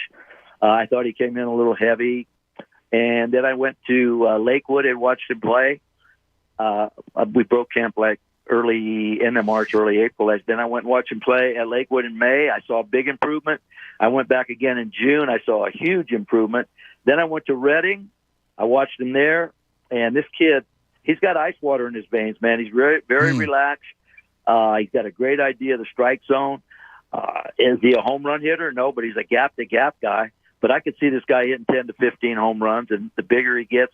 S15: I thought he came in a little heavy. And then I went to Lakewood and watched him play. We broke camp like early in March, early April. Then I went and watched him play at Lakewood in May. I saw a big improvement. I went back again in June. I saw a huge improvement. Then I went to Reading. I watched him there. And this kid, he's got ice water in his veins, man. He's very, very relaxed. He's got a great idea of the strike zone. Is he a home run hitter? No, but he's a gap-to-gap guy. But I could see this guy hitting 10 to 15 home runs, and the bigger he gets,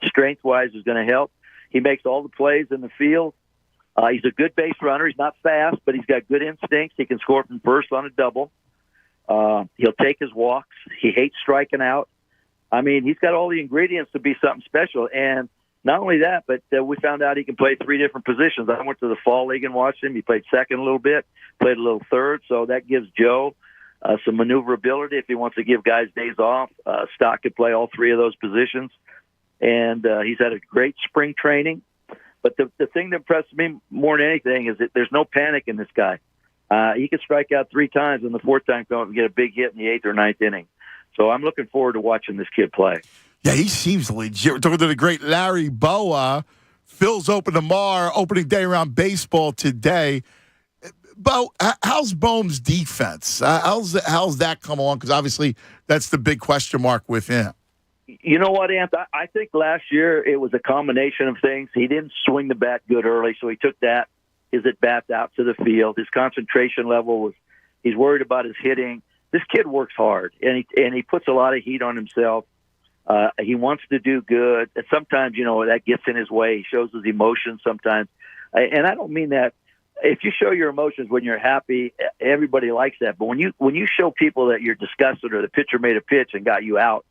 S15: strength-wise, is going to help. He makes all the plays in the field. He's a good base runner. He's not fast, but he's got good instincts. He can score from first on a double. He'll take his walks. He hates striking out. I mean, he's got all the ingredients to be something special. And not only that, but we found out he can play 3 different positions. I went to the fall league and watched him. He played second a little bit, played a little third. So that gives Joe some maneuverability if he wants to give guys days off. Stott could play all 3 of those positions. And he's had a great spring training. But the thing that impressed me more than anything is that there's no panic in this guy. He could strike out 3 times, and the 4th time come up and get a big hit in the 8th or 9th inning. So I'm looking forward to watching this kid play.
S17: Yeah, he seems legit. We're talking to the great Larry Boa. Phil's open tomorrow, opening day around baseball today. Bo, how's Bohm's defense? How's that come along? Because obviously that's the big question mark with him.
S15: You know what, Ant? I think last year it was a combination of things. He didn't swing the bat good early, so he took his at-bats out to the field. His concentration level was – he's worried about his hitting. This kid works hard, and he puts a lot of heat on himself. He wants to do good. And sometimes, that gets in his way. He shows his emotions sometimes. And I don't mean that. If you show your emotions when you're happy, everybody likes that. But when you show people that you're disgusted or the pitcher made a pitch and got you out,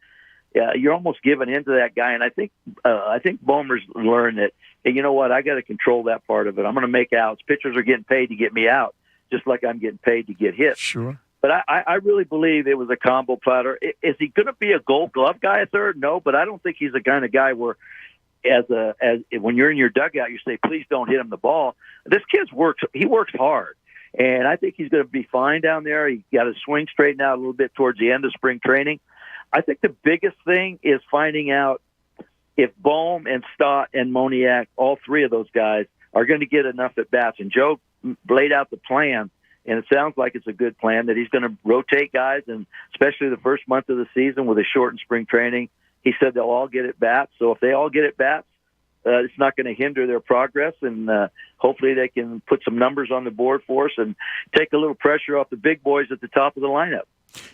S15: you're almost giving in to that guy. And I think Bohmer's learned that, hey, you know what? I got to control that part of it. I'm going to make outs. Pitchers are getting paid to get me out, just like I'm getting paid to get hit.
S17: Sure.
S15: But I really believe it was a combo platter. Is he going to be a Gold Glove guy at third? No, but I don't think he's the kind of guy where, as when you're in your dugout, you say, please don't hit him the ball. This kid works hard, and I think he's going to be fine down there. He got his swing straightened out a little bit towards the end of spring training. I think the biggest thing is finding out if Bohm and Stott and Moniak, all 3 of those guys, are going to get enough at bats. And Joe laid out the plan. And it sounds like it's a good plan that he's going to rotate guys, and especially the first month of the season with a shortened spring training. He said they'll all get at bats. So if they all get at bats, it's not going to hinder their progress, and hopefully they can put some numbers on the board for us and take a little pressure off the big boys at the top of the lineup.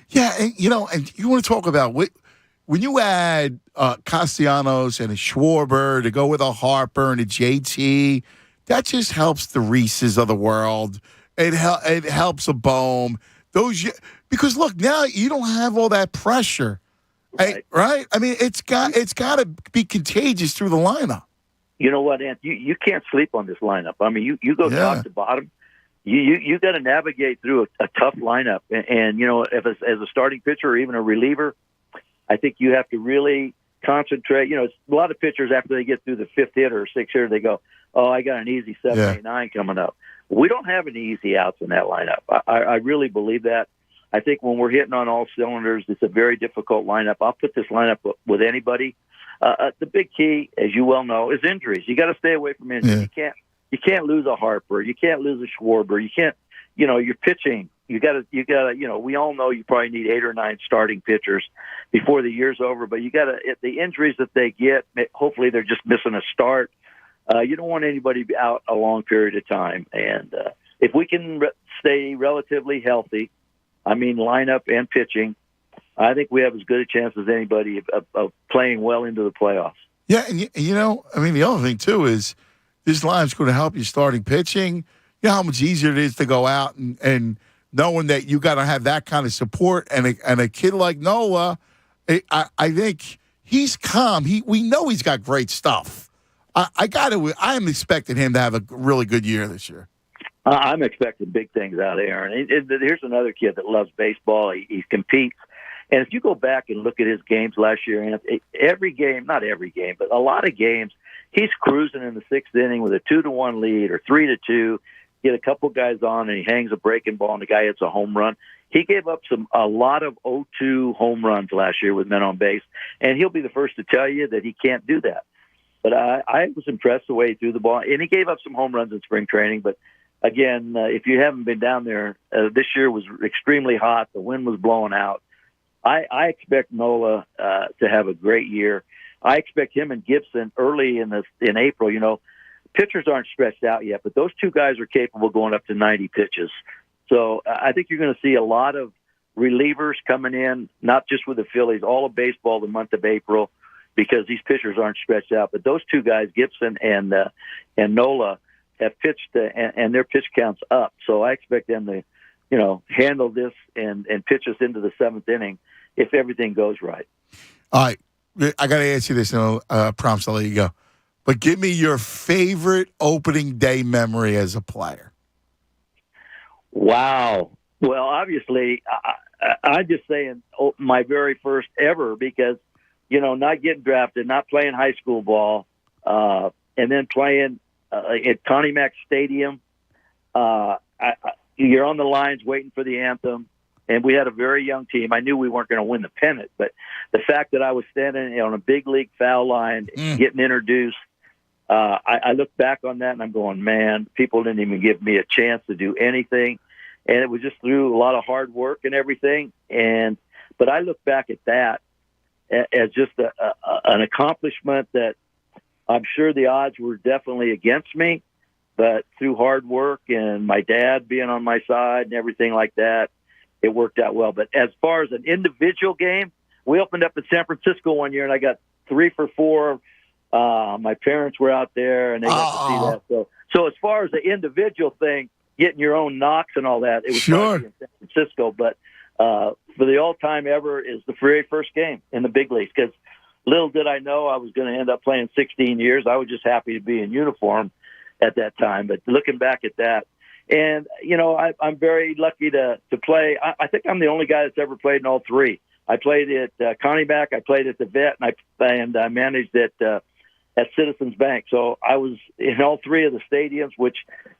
S17: Yeah, and you want to talk about when you add Castellanos and a Schwarber to go with a Harper and a JT, that just helps the Reeses of the world. It helps a Bohm. Because look, now you don't have all that pressure, right? I mean, it's got to be contagious through the lineup.
S15: You know what, Ant? You can't sleep on this lineup. I mean, you go top to bottom. You got to navigate through a tough lineup, and if as a starting pitcher or even a reliever, I think you have to really concentrate. A lot of pitchers after they get through the 5th hitter or 6th hitter, they go, "Oh, I got an easy 7, 8, 9 coming up." We don't have any easy outs in that lineup. I really believe that. I think when we're hitting on all cylinders, it's a very difficult lineup. I'll put this lineup with anybody. The big key, as you well know, is injuries. You got to stay away from injuries.
S17: Yeah.
S15: You can't lose a Harper. You can't lose a Schwarber. You can't. You're pitching. You got to. We all know you probably need 8 or 9 starting pitchers before the year's over. But you got to. The injuries that they get, hopefully they're just missing a start. You don't want anybody out a long period of time. And if we can stay relatively healthy, lineup and pitching, I think we have as good a chance as anybody of playing well into the playoffs.
S17: Yeah, and the other thing, too, is this line's going to help you starting pitching. You know how much easier it is to go out and knowing that you got to have that kind of support. And a kid like Nola, I think he's calm. We know he's got great stuff. I am expecting him to have a really good year this year.
S15: I'm expecting big things out of Aaron. Here's another kid that loves baseball. He competes. And if you go back and look at his games last year, and every game, not every game, but a lot of games, he's cruising in the 6th inning with a 2-1 lead or 3-2. Get a couple guys on, and he hangs a breaking ball, and the guy hits a home run. He gave up a lot of 0-2 home runs last year with men on base, and he'll be the first to tell you that he can't do that. But I was impressed the way he threw the ball, and he gave up some home runs in spring training. But again, if you haven't been down there, this year was extremely hot. The wind was blowing out. I expect Nola to have a great year. I expect him and Gibson early in April. Pitchers aren't stretched out yet, but those 2 guys are capable of going up to 90 pitches. So I think you're going to see a lot of relievers coming in, not just with the Phillies, all of baseball the month of April, because these pitchers aren't stretched out. But those 2 guys, Gibson and Nola, have pitched and their pitch count's up. So I expect them to, handle this and pitch us into the 7th inning if everything goes right.
S17: All right. I got to ask you this, prompts, I'll let you go. But give me your favorite opening day memory as a player.
S15: Wow. Well, obviously, I'm just saying my very first ever because, not getting drafted, not playing high school ball, and then playing at Connie Mack Stadium. you're on the lines waiting for the anthem. And we had a very young team. I knew we weren't going to win the pennant, but the fact that I was standing on a big league foul line, getting introduced, I look back on that and I'm going, man, people didn't even give me a chance to do anything. And it was just through a lot of hard work and everything. But I look back at that as just an accomplishment that I'm sure the odds were definitely against me, but through hard work and my dad being on my side and everything like that, it worked out well. But as far as an individual game, we opened up in San Francisco one year and I got 3 for 4. My parents were out there and they got to see that. So as far as the individual thing, getting your own knocks and all that, it was probably in San Francisco. But for the all-time ever is the very first game in the big leagues, because little did I know I was going to end up playing 16 years. I was just happy to be in uniform at that time. But looking back at that, and, I'm very lucky to play. I think I'm the only guy that's ever played in all 3. I played at Connie Mack, I played at the Vet, and I managed at Citizens Bank. So I was in all 3 of the stadiums, which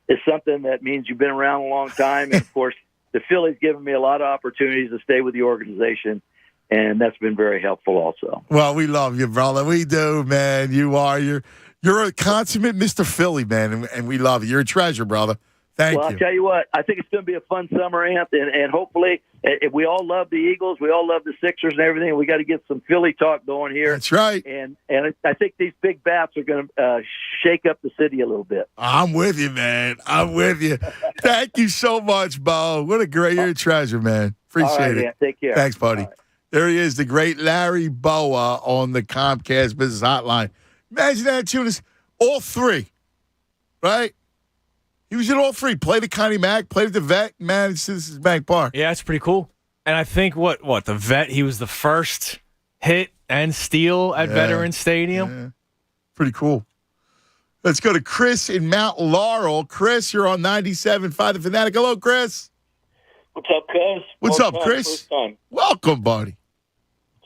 S15: is something that means you've been around a long time. And, of course, the Phillies given me a lot of opportunities to stay with the organization, and that's been very helpful also.
S17: Well, we love you, brother. We do, man. You're a consummate Mr. Philly, man, and we love you. You're a treasure, brother. Thank you.
S15: I'll tell you what, I think it's going to be a fun summer, Ant, and hopefully we all love the Eagles. We all love the Sixers and everything. We got to get some Philly talk going here.
S17: That's right.
S15: And I think these big bats are going to shake up the city a little bit.
S17: I'm with you, man. I'm with you. Thank you so much, Bo. What a great treasure, man. Appreciate it.
S15: Ant, take care.
S17: Thanks, buddy.
S15: Right.
S17: There he is, the great Larry Boa on the Comcast Business Hotline. Imagine that, Tunis. All 3, right? He was in all 3. Played at Connie Mack, played at the Vet, managed Citizens Bank Park.
S19: Yeah, it's pretty cool. And I think the Vet, he was the first hit and steal at Veterans Stadium.
S17: Yeah. Pretty cool. Let's go to Chris in Mount Laurel. Chris, you're on 97.5 The Fanatic. Hello, Chris.
S1: What's up, cuz?
S17: What's up, Chris?
S1: First time.
S17: Welcome, buddy.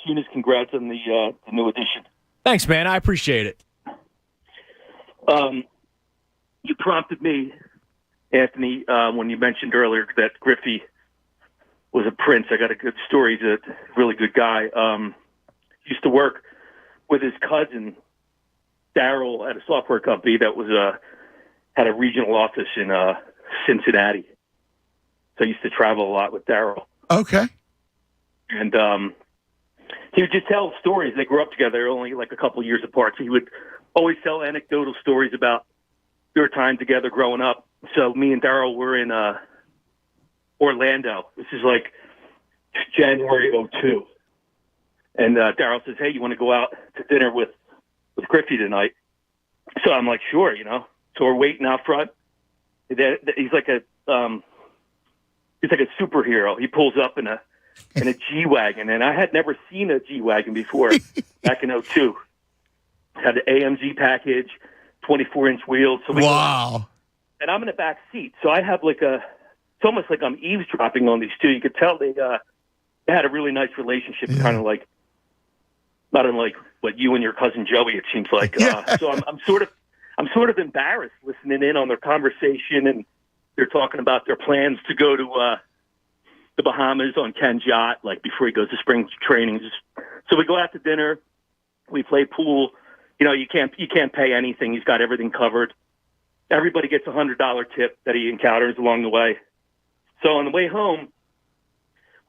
S1: Tunis, congrats on the new edition.
S19: Thanks, man. I appreciate it.
S1: You prompted me, Anthony, when you mentioned earlier that Griffey was a prince. I got a good story. He's a really good guy. He used to work with his cousin, Daryl, at a software company that was had a regional office in Cincinnati. So I used to travel a lot with Daryl.
S17: Okay.
S1: And he would just tell stories. They grew up together, only like a couple years apart. So he would always tell anecdotal stories about their time together growing up. So me and Daryl were in Orlando. This is like January of 2002. And Daryl says, hey, you want to go out to dinner with Griffey tonight? So I'm like, sure, So we're waiting out front. He's like a superhero. He pulls up in a G-Wagon, and I had never seen a G-Wagon before back in 2002. Had the AMG package, 24-inch wheels. So
S17: wow.
S1: And I'm in the back seat, so I have it's almost like I'm eavesdropping on these two. You could tell they had a really nice relationship, kind of like, not unlike what you and your cousin Joey, it seems like. So I'm sort of embarrassed listening in on their conversation, and they're talking about their plans to go to the Bahamas on Ken's yacht, like before he goes to spring training. So we go out to dinner, we play pool. You can't pay anything. He's got everything covered. Everybody gets a $100 tip that he encounters along the way. So on the way home,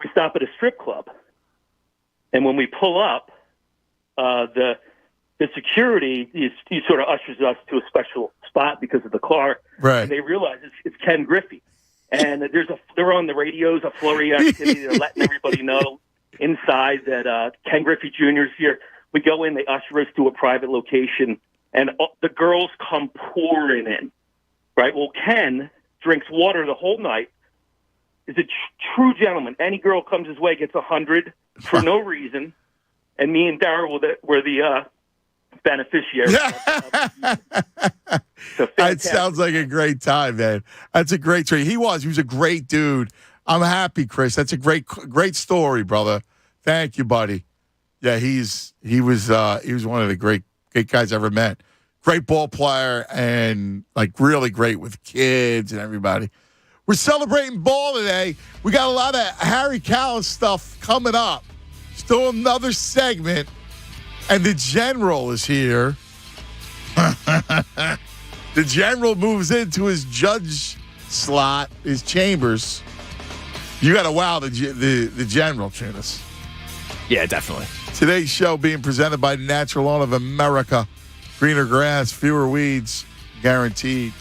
S1: we stop at a strip club, and when we pull up, the security he sort of ushers us to a special spot because of the car.
S17: Right.
S1: And they realize it's Ken Griffey, and they're on the radios, a flurry of activity. They're letting everybody know inside that Ken Griffey Jr. is here. We go in, they usher us to a private location, and the girls come pouring in, right? Well, Ken drinks water the whole night, is a true gentleman. Any girl comes his way gets 100 for no reason, and me and Daryl were the beneficiaries.
S17: That sounds like a great time, man. That's a great story. He was a great dude. I'm happy, Chris. That's a great story, brother. Thank you, buddy. Yeah, he was one of the great guys I ever met. Great ball player and like really great with kids and everybody. We're celebrating ball today. We got a lot of Harry Callis stuff coming up. Still another segment. And the General is here. The General moves into his judge slot, his chambers. You got to wow the General, Tunis.
S19: Yeah, definitely.
S17: Today's show being presented by Natural Lawn of America. Greener grass, fewer weeds, guaranteed.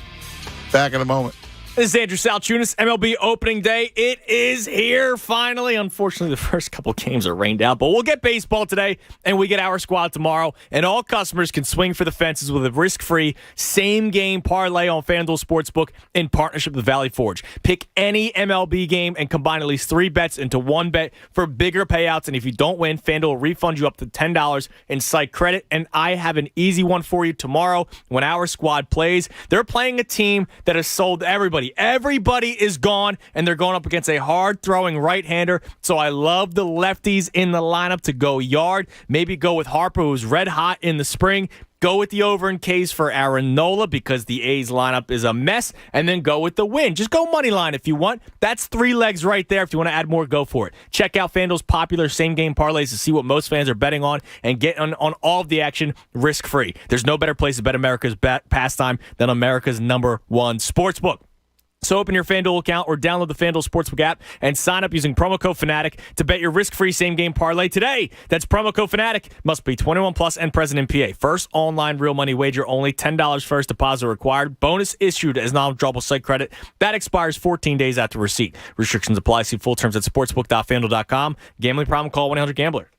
S17: Back in a moment.
S19: This is Andrew Salchunas, MLB opening day. It is here, finally. Unfortunately, the first couple games are rained out, but we'll get baseball today, and we get our squad tomorrow, and all customers can swing for the fences with a risk-free same-game parlay on FanDuel Sportsbook in partnership with Valley Forge. Pick any MLB game and combine at least 3 bets into one bet for bigger payouts, and if you don't win, FanDuel will refund you up to $10 in site credit, and I have an easy one for you tomorrow when our squad plays. They're playing a team that has sold everybody. Everybody is gone, and they're going up against a hard-throwing right-hander, so I love the lefties in the lineup to go yard. Maybe go with Harper, who's red-hot in the spring. Go with the over in K's for Aaron Nola because the A's lineup is a mess, and then go with the win. Just go money line if you want. That's 3 legs right there. If you want to add more, go for it. Check out FanDuel's popular same-game parlays to see what most fans are betting on and get on all of the action risk-free. There's no better place to bet America's pastime than America's #1 sportsbook. So open your FanDuel account or download the FanDuel Sportsbook app and sign up using promo code Fanatic to bet your risk-free same-game parlay today. That's promo code Fanatic. Must be 21 plus and present in PA. First online real money wager only. $10 first deposit required. Bonus issued as non-withdrawable site credit. That expires 14 days after receipt. Restrictions apply. See full terms at sportsbook.fanduel.com. Gambling problem? Call 1-800-GAMBLER.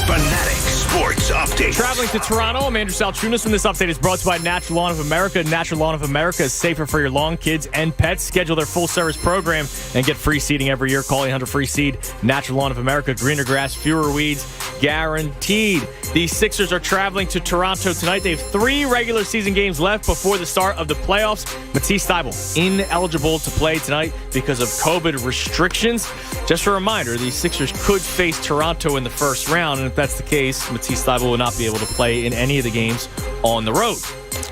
S16: Fanatic Sports Update.
S19: Traveling to Toronto, I'm Andrew Salchunas, and this update is brought to you by Natural Lawn of America. Natural Lawn of America is safer for your lawn, kids, and pets. Schedule their full-service program and get free seeding every year. Call 800-FREE-SEED. Natural Lawn of America. Greener grass, fewer weeds, guaranteed. The Sixers are traveling to Toronto tonight. They have 3 regular season games left before the start of the playoffs. Matisse Thybulle ineligible to play tonight because of COVID restrictions. Just a reminder, the Sixers could face Toronto in the first round, and if that's the case, Matisse Thybulle will not be able to play in any of the games on the road.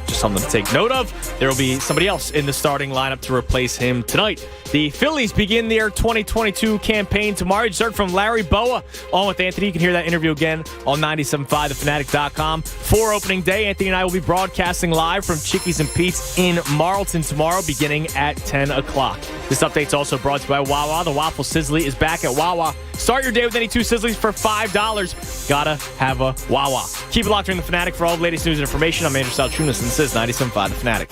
S19: Just something to take note of. There will be somebody else in the starting lineup to replace him tonight. The Phillies begin their 2022 campaign tomorrow. You just heard from Larry Boa on with Anthony. You can hear that interview again on 97.5thefanatic.com. For opening day, Anthony and I will be broadcasting live from Chickies and Pete's in Marlton tomorrow beginning at 10 o'clock. This update's also brought to you by Wawa. The Waffle Sizzly is back at Wawa. Start your day with any 2 Sizzlies for $5. Gotta have a Wawa. Keep it locked in the Fanatic for all the latest news and information. I'm Andrew Salchunas, and this is 97.5 The Fanatic.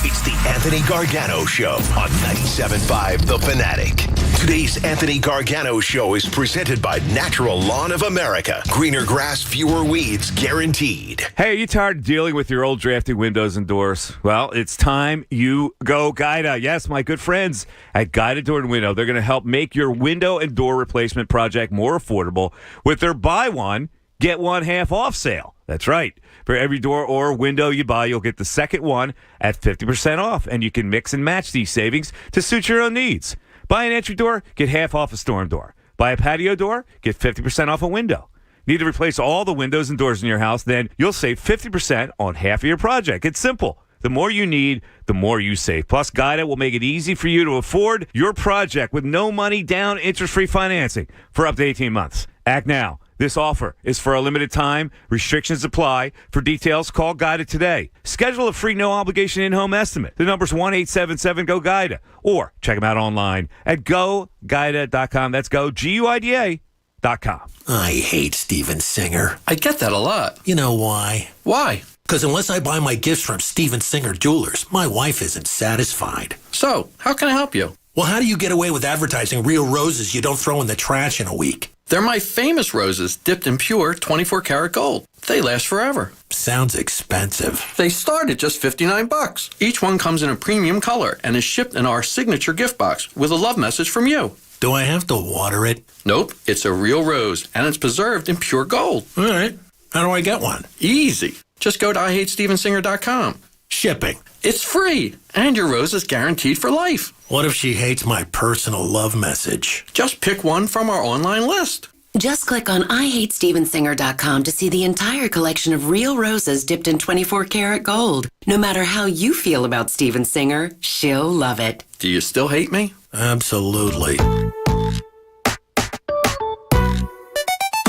S16: It's the Anthony Gargano Show on 97.5 The Fanatic. Today's Anthony Gargano Show is presented by Natural Lawn of America. Greener grass, fewer weeds, guaranteed.
S14: Hey, are you tired of dealing with your old drafty windows and doors? Well, it's time you go Guida. Yes, my good friends at Guida Door and Window. They're going to help make your window and door replacement project more affordable with their buy one, get one half off sale. That's right. For every door or window you buy, you'll get the second one at 50% off, and you can mix and match these savings to suit your own needs. Buy an entry door, get half off a storm door. Buy a patio door, get 50% off a window. Need to replace all the windows and doors in your house? Then you'll save 50% on half of your project. It's simple. The more you need, the more you save. Plus, Guida will make it easy for you to afford your project with no money down, interest-free financing for up to 18 months. Act now. This offer is for a limited time. Restrictions apply. For details, call Guida today. Schedule a free no-obligation in-home estimate. The number's 1-877-GO-GUIDA. Or check them out online at GoGuida.com. That's go, GUIDA.com.
S18: I hate Steven Singer. I get that a lot. You know why? Why? Because unless I buy my gifts from Steven Singer Jewelers, my wife isn't satisfied. So, how can I help you? Well, how do you get away with advertising real roses you don't throw in the trash in a week?
S20: They're my famous roses, dipped in pure 24-karat gold. They last forever.
S18: Sounds expensive.
S20: They start at just $59. Each one comes in a premium color and is shipped in our signature gift box with a love message from you.
S18: Do I have to water it?
S20: Nope, it's a real rose, and it's preserved in pure gold.
S18: All right. How do I get one?
S20: Easy. Just go to IHateStevenSinger.com.
S18: Shipping.
S20: It's free, and your rose is guaranteed for life.
S18: What if she hates my personal love message?
S20: Just pick one from our online list.
S3: Just click on IHateStevenSinger.com to see the entire collection of real roses dipped in 24-karat gold. No matter how you feel about Steven Singer, she'll love it.
S20: Do you still hate me?
S18: Absolutely.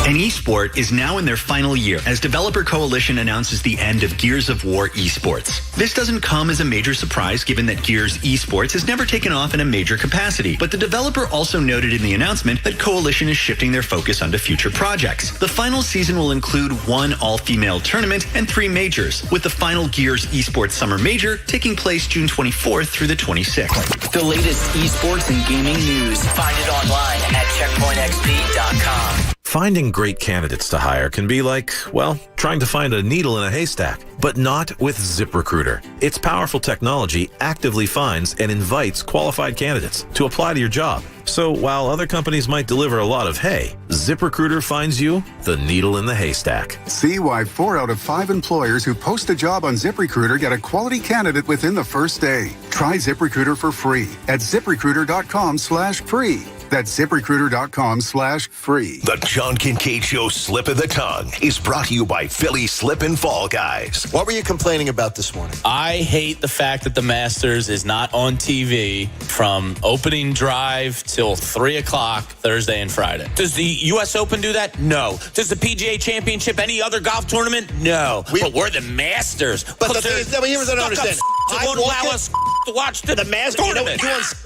S4: An esport is now in their final year as Developer Coalition announces the end of Gears of War esports. This doesn't come as a major surprise given that Gears esports has never taken off in a major capacity, but the developer also noted in the announcement that Coalition is shifting their focus onto future projects. The final season will include 1 all-female tournament and 3 majors, with the final Gears esports summer major taking place June 24th through the 26th.
S21: The latest esports and gaming news. Find it online at checkpointxp.com.
S22: Finding great candidates to hire can be like, well, trying to find a needle in a haystack, but not with ZipRecruiter. Its powerful technology actively finds and invites qualified candidates to apply to your job. So while other companies might deliver a lot of hay, ZipRecruiter finds you the needle in the haystack.
S23: See why 4 out of 5 employers who post a job on ZipRecruiter get a quality candidate within the first day. Try ZipRecruiter for free at ZipRecruiter.com/free. That's ZipRecruiter.com/free.
S16: The John Kincaid Show Slip of the Tongue is brought to you by Philly Slip and Fall Guys.
S25: What were you complaining about this morning?
S2: I hate the fact that the Masters is not on TV from opening drive till 3 o'clock Thursday and Friday.
S26: Does the U.S. Open do that? No. Does the PGA Championship, any other golf tournament? No. But we're the Masters.
S25: But the thing is, here's what I don't understand.
S26: It won't allow us to watch the Masters tournament.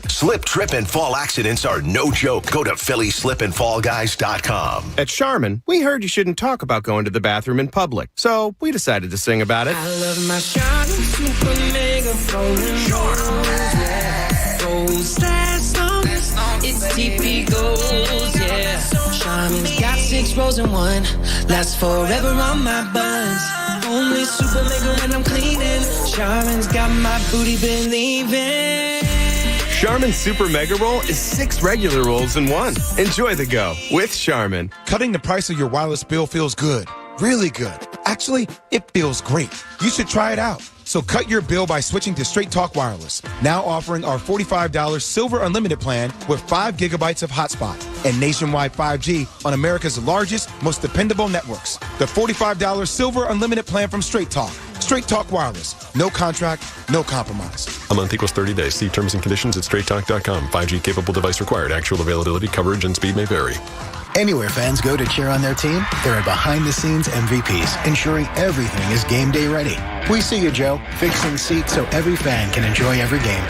S16: Slip, trip, and fall accidents are no joke. Go to PhillySlipandFallGuys.com.
S28: At Charmin, we heard you shouldn't talk about going to the bathroom in public, so we decided to sing about it.
S29: I love my Charmin Super Mega Frozen Rolls, yeah. Rolls last long, it's TP Gold, yeah. Charmin's got 6 rolls in 1, lasts forever on my buns. Only Super Mega when I'm cleaning. Charmin's got my booty believing.
S28: Charmin Super Mega Roll is 6 regular rolls in 1. Enjoy the go with Charmin.
S30: Cutting the price of your wireless bill feels good. Really good. Actually, it feels great. You should try it out. So cut your bill by switching to Straight Talk Wireless. Now offering our $45 Silver Unlimited plan with 5 gigabytes of hotspot and nationwide 5G on America's largest, most dependable networks. The $45 Silver Unlimited plan from Straight Talk. Straight Talk Wireless. No contract, no compromise.
S10: A month equals 30 days. See terms and conditions at straighttalk.com. 5G capable device required. Actual availability, coverage, and speed may vary.
S31: Anywhere fans go to cheer on their team, there are behind-the-scenes MVPs, ensuring everything is game day ready. We see you, Joe, fixing seats so every fan can enjoy every game.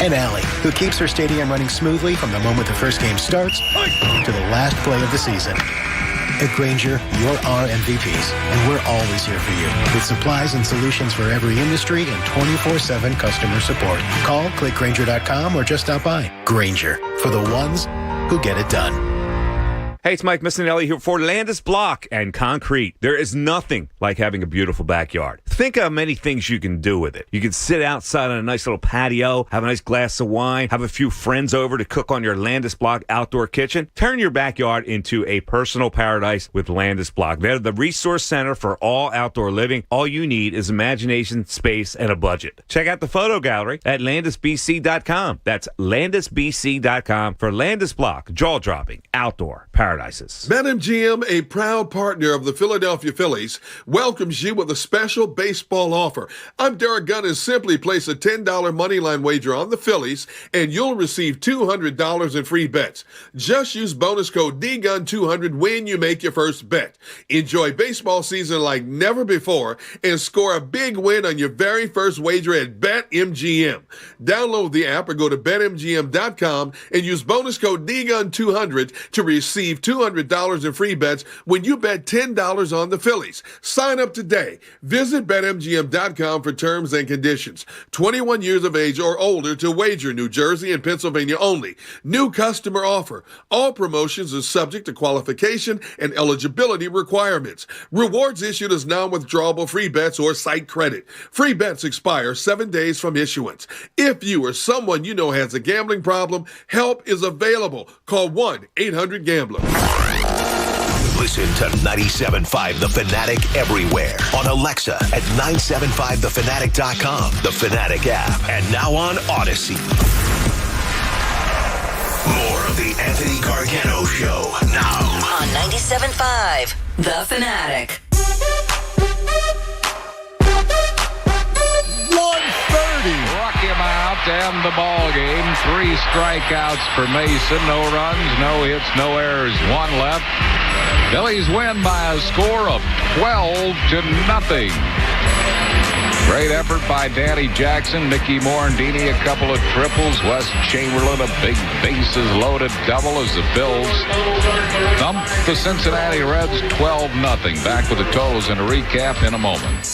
S31: And Allie, who keeps her stadium running smoothly from the moment the first game starts to the last play of the season. At Grainger, you're our MVPs, and we're always here for you with supplies and solutions for every industry and 24/7 customer support. Call, click Grainger.com, or just stop by. Grainger, for the ones who get it done.
S14: Hey, it's Mike Missinelli here for Landis Block and Concrete. There is nothing like having a beautiful backyard. Think of many things you can do with it. You can sit outside on a nice little patio, have a nice glass of wine, have a few friends over to cook on your Landis Block outdoor kitchen. Turn your backyard into a personal paradise with Landis Block. They're the resource center for all outdoor living. All you need is imagination, space, and a budget. Check out the photo gallery at LandisBC.com. That's LandisBC.com for Landis Block, jaw-dropping outdoor paradises.
S32: BetMGM, a proud partner of the Philadelphia Phillies, welcomes you with a special baseball offer. I'm Derek Gunn, and simply place a $10 moneyline wager on the Phillies, and you'll receive $200 in free bets. Just use bonus code DGUN200 when you make your first bet. Enjoy baseball season like never before and score a big win on your very first wager at BetMGM. Download the app or go to BetMGM.com and use bonus code DGUN200 to receive $200 in free bets when you bet $10 on the Phillies. Sign up today. Visit BetMGM.com for terms and conditions. 21 years of age or older to wager. New Jersey and Pennsylvania only. New customer offer. All promotions are subject to qualification and eligibility requirements. Rewards issued as non-withdrawable free bets or site credit. Free bets expire 7 days from issuance. If you or someone you know has a gambling problem, help is available. Call 1-800-GAMBLER.
S16: Listen to 97.5 The Fanatic everywhere. On Alexa at 975thefanatic.com, the Fanatic app, and now on Odyssey. More of of the Anthony Gargano Show now
S21: on 97.5 The Fanatic.
S17: 130.
S1: Rock him out to end the ball game. 3 strikeouts for Mason. No runs, no hits, no errors. 1 left. Phillies win by a score of 12-0. Great effort by Danny Jackson, Mickey Morandini, a couple of triples, Wes Chamberlain, a big bases-loaded double as the Bills thump the Cincinnati Reds 12-0. Back with the totals and a recap in a moment.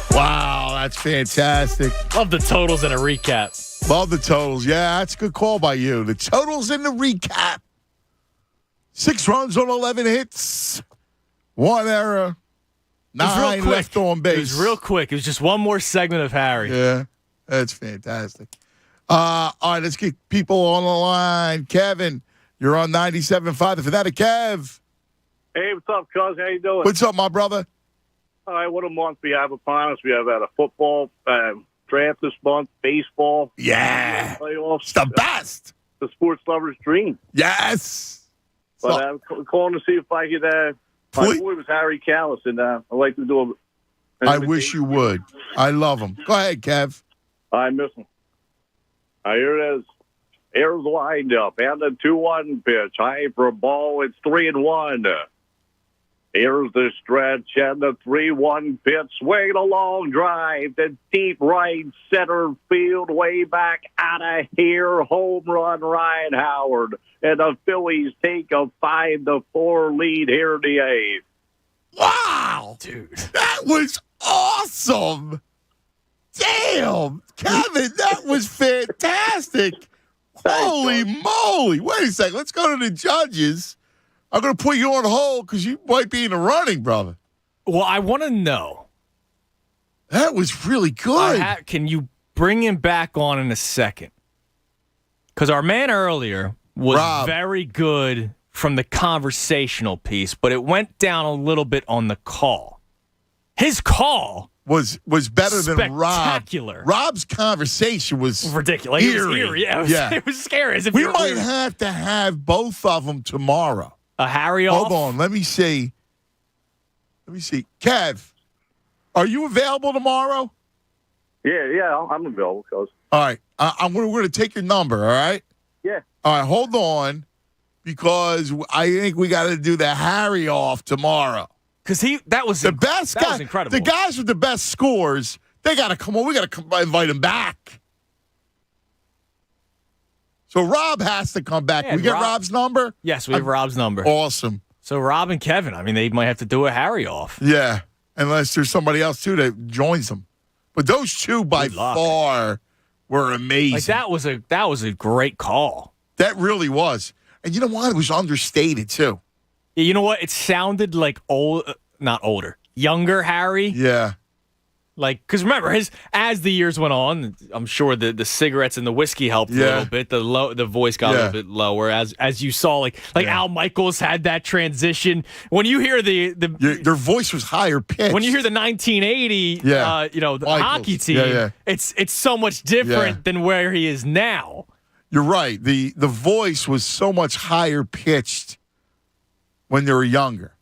S17: Wow, that's fantastic.
S19: Love the totals and a recap.
S17: Love the totals. Yeah, that's a good call by you. The totals and the recap. 6 runs on 11 hits. 1 error. 9 left on base.
S19: It was real quick. It was just one more segment of Harry.
S17: Yeah, that's fantastic. All right, let's get people on the line. Kevin, you're on 97.5 The Fanatic. Kev.
S5: Hey, what's up, cuz? How you doing?
S17: What's up, my brother?
S5: All right, what a month we have upon us. We have had a football draft this month, baseball.
S17: Yeah.
S5: Playoffs.
S17: It's the best.
S5: The sports lover's dream.
S17: Yes.
S5: But I'm calling to see if I could. My boy was Harry Callis, and I'd like to do
S17: I wish you would. I love him. Go ahead, Kev.
S5: I miss him. Here it is. Here's the windup and the 2-1 pitch. High for a ball. It's 3-1. Here's the stretch and the 3-1 pitch. Swing a long drive to deep right center field, way back out of here. Home run, Ryan Howard. And the Phillies take a 5-4 lead here in the 8th.
S17: Wow.
S19: Dude.
S17: That was awesome. Damn. Kevin, that was fantastic. Holy moly. Wait a second. Let's go to the judges. I'm going to put you on hold because you might be in the running, brother.
S19: Well, I want to know.
S17: That was really good.
S19: Can you bring him back on in a second? Because our man earlier was very good from the conversational piece, but it went down a little bit on the call. His call
S17: was better than
S19: spectacular.
S17: Rob's conversation was
S19: ridiculous.
S17: Eerie.
S19: It was eerie. Yeah, it was scary.
S17: We might have to have both of them tomorrow.
S19: A Harry off?
S17: Hold on. Let me see. Kev, are you available tomorrow?
S5: Yeah, I'm available, cuz.
S17: All right. We're going to take your number, all right?
S5: Yeah.
S17: All right, hold on, because I think we got to do the Harry off tomorrow.
S19: Because that was
S17: the best guy.
S19: Was incredible.
S17: The guys with the best scores, they got to come on. We got to invite them back. So Rob has to come back. We get Rob's number?
S19: Yes, we have Rob's number.
S17: Awesome.
S19: So Rob and Kevin, I mean, they might have to do a Harry off.
S17: Yeah, unless there's somebody else, too, that joins them. But those two, by far, were amazing.
S19: Like that was a great call.
S17: That really was. And you know what? It was understated, too.
S19: You know what? It sounded like younger Harry.
S17: Yeah.
S19: Like, because remember, as the years went on, I'm sure the cigarettes and the whiskey helped a little bit. The voice got a little bit lower, as you saw. Like Al Michaels had that transition. When you hear
S17: their voice was higher pitched.
S19: When you hear the 1980, the hockey team, it's so much different than where he is now.
S17: You're right. The voice was so much higher pitched when they were younger.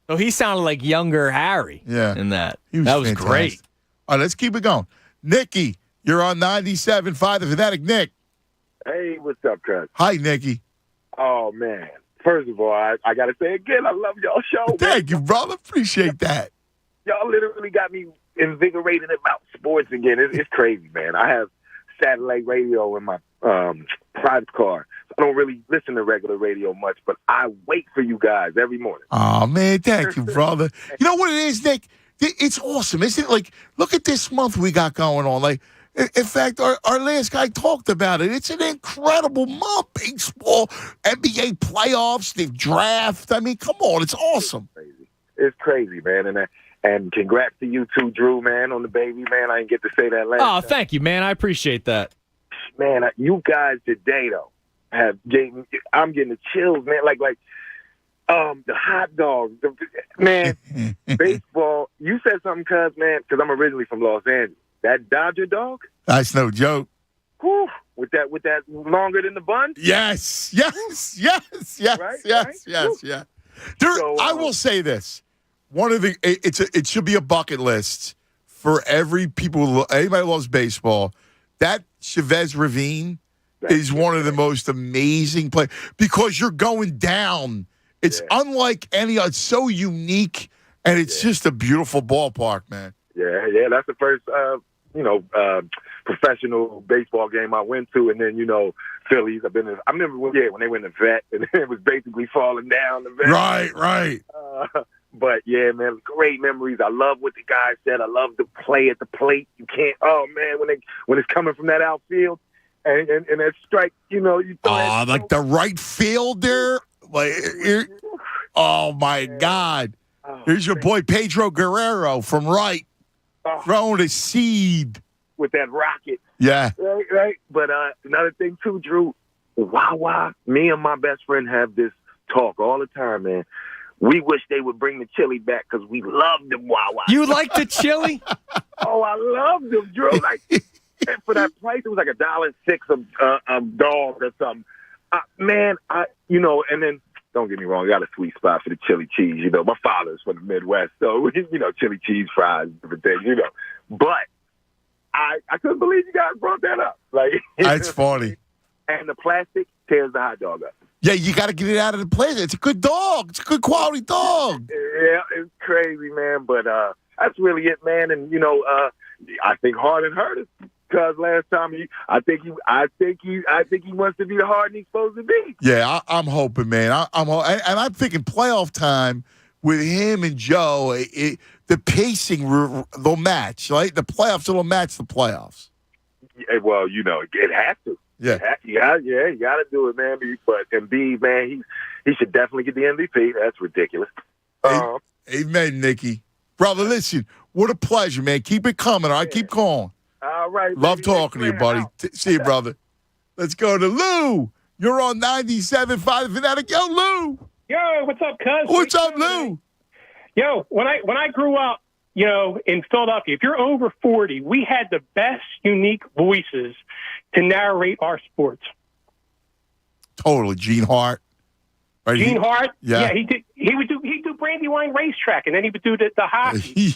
S19: So he sounded like younger Harry in that. That was great.
S17: All right, let's keep it going. Nikki, you're on 97.5 The Fanatic. Nick.
S6: Hey, what's up, cuz?
S17: Hi, Nikki.
S6: Oh, man. First of all, I got to say again, I love y'all show.
S17: Thank you, brother. Appreciate that.
S6: Y'all literally got me invigorated about sports again. It's crazy, man. I have satellite radio in my private car. I don't really listen to regular radio much, but I wait for you guys every morning.
S17: Oh, man, thank you, brother. You know what it is, Nick? It's awesome, isn't it? Like, look at this month we got going on. Like, in fact, our last guy talked about it. It's an incredible month. Baseball, NBA playoffs, the draft. I mean, come on. It's awesome.
S6: It's crazy, man. And congrats to you too, Drew, man, on the baby, man. I didn't get to say that last time.
S19: Thank you, man. I appreciate that.
S6: Man, you guys today, though, I'm getting the chills, man. Like the hot dogs, man. Baseball. You said something, cuz, man, because I'm originally from Los Angeles. That Dodger dog.
S17: That's no joke.
S6: Whew, with that longer than the bun.
S17: Yes.
S6: Right?
S17: Yeah. I will say this: it should be a bucket list for anybody who loves baseball. That Chavez Ravine is one of the most amazing plays because you're going down. It's unlike any. It's so unique, and it's just a beautiful ballpark, man.
S6: Yeah. That's the first, professional baseball game I went to, and then Phillies. I remember when they went to Vet, and it was basically falling down the Vet.
S17: Right.
S6: But yeah, man, great memories. I love what the guy said. I love the play at the plate. You can't. Oh man, when it's coming from that outfield, and that strike, you throw
S17: like the right fielder. Oh my God! Here's your boy Pedro Guerrero from right, throwing a seed
S6: with that rocket.
S17: Yeah.
S6: Right. But another thing too, Drew, Wawa. Me and my best friend have this talk all the time, man. We wish they would bring the chili back because we love them Wawa.
S19: You like the chili?
S6: Oh, I love them, Drew. Like, and for that price, it was like $1.06 a dog or something. Man, and then don't get me wrong, I got a sweet spot for the chili cheese. My father's from the Midwest, so chili cheese fries, different things. But I couldn't believe you guys brought that up. Like,
S17: that's funny.
S6: And the plastic tears the hot dog up.
S17: Yeah, you got to get it out of the place. It's a good dog. It's a good quality dog.
S6: Yeah, it's crazy, man. But that's really it, man. And I think Harden hurt us because last time I think he wants to be the Harden he's supposed to be.
S17: Yeah, I'm hoping, man. I'm thinking playoff time with him and Joe. The pacing they'll match, right? The playoffs will match the playoffs.
S6: Yeah, well, it has to.
S17: Yeah,
S6: you got to do it, man. But Embiid, man, he should definitely get the MVP. That's ridiculous.
S17: Amen, Nikki. Brother, listen, what a pleasure, man. Keep it coming, all right? Keep calling.
S6: All right.
S17: Love talking to you, buddy. See you, brother. Let's go to Lou. You're on 97.5 The Fanatic. Yo, Lou.
S3: Yo, what's up, cuz?
S17: What's up, Lou?
S3: Yo, when I grew up, in Philadelphia, if you're over 40, we had the best unique voices to narrate our sports.
S17: Totally. Gene Hart. Right?
S3: Gene Hart?
S17: Yeah.
S3: He'd do Brandywine Racetrack, and then he would do the hockey.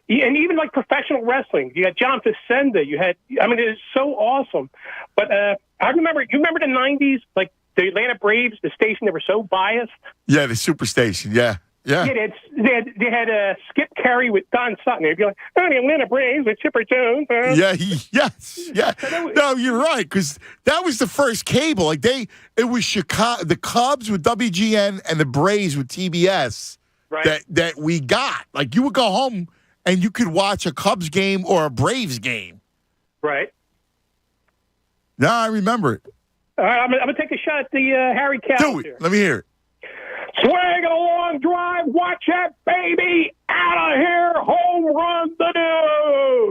S3: And even like professional wrestling, you had John Facenda. It was so awesome. But I remember, you remember the 90s, like the Atlanta Braves, the station, they were so biased.
S17: Yeah, the Superstation, yeah.
S3: Yeah, they had Skip Carey with Don Sutton. They'd be like, "Oh, the Atlanta Braves with Chipper Jones."
S17: Yeah. No, you're right, because that was the first cable. Like it was Chicago, the Cubs with WGN and the Braves with TBS.
S3: Right.
S17: That we got. Like you would go home and you could watch a Cubs game or a Braves game.
S3: Right.
S17: No, I remember it.
S3: All right, I'm gonna take a shot at the Harry Cows.
S17: Do it.
S3: Here.
S17: Let me hear it.
S3: Swing a long drive, watch that baby out of here, home run the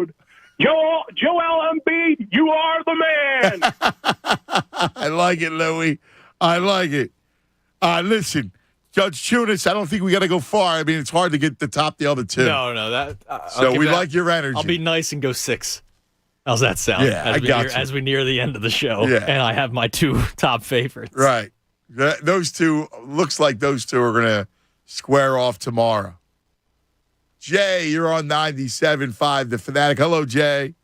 S3: dude. Joel Embiid, you are the man.
S17: I like it, Louie. I like it. Listen, Judge Chunas, I don't think we got to go far. I mean, it's hard to get to top the other two.
S19: No,
S17: so we like your energy.
S19: I'll be nice and go 6. How's that sound?
S17: Yeah,
S19: As we near the end of the show,
S17: yeah.
S19: And I have my 2 top favorites.
S17: Right. Those two, looks like those two are going to square off tomorrow. Jay, you're on 97.5 The Fanatic. Hello, Jay.